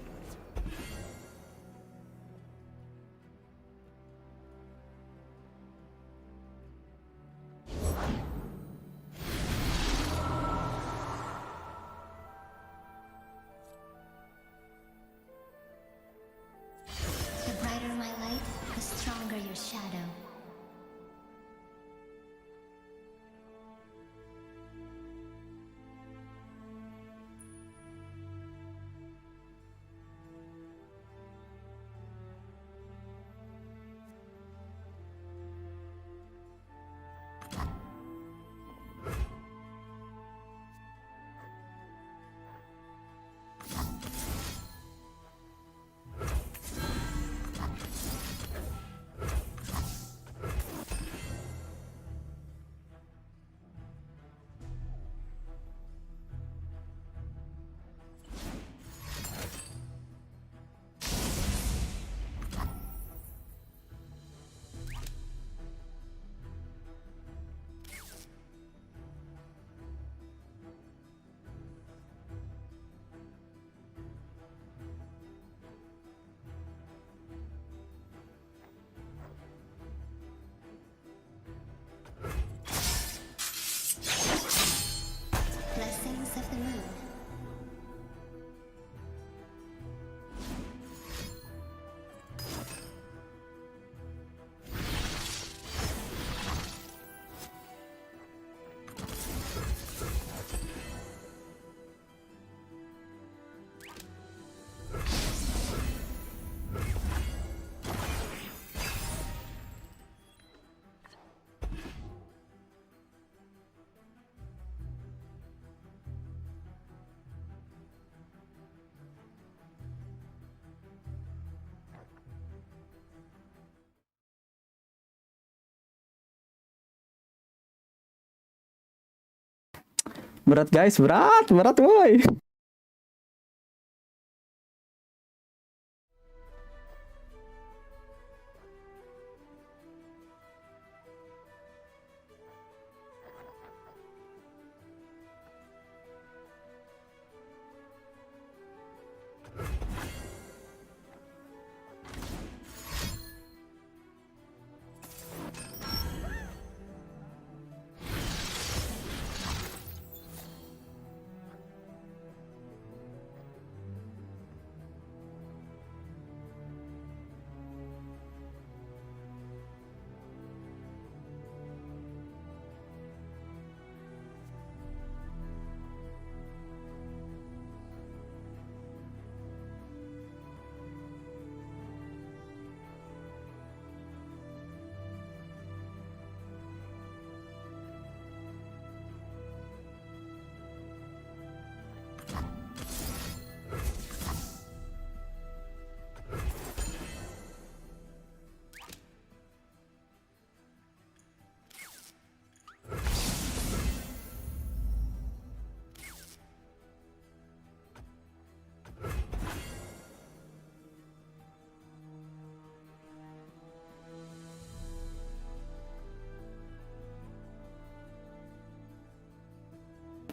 Berat guys, berat woi.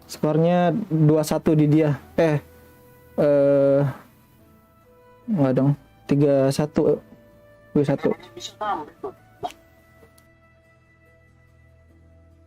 Skornya 2-1 di dia. Enggak dong. 3-1. 2-1.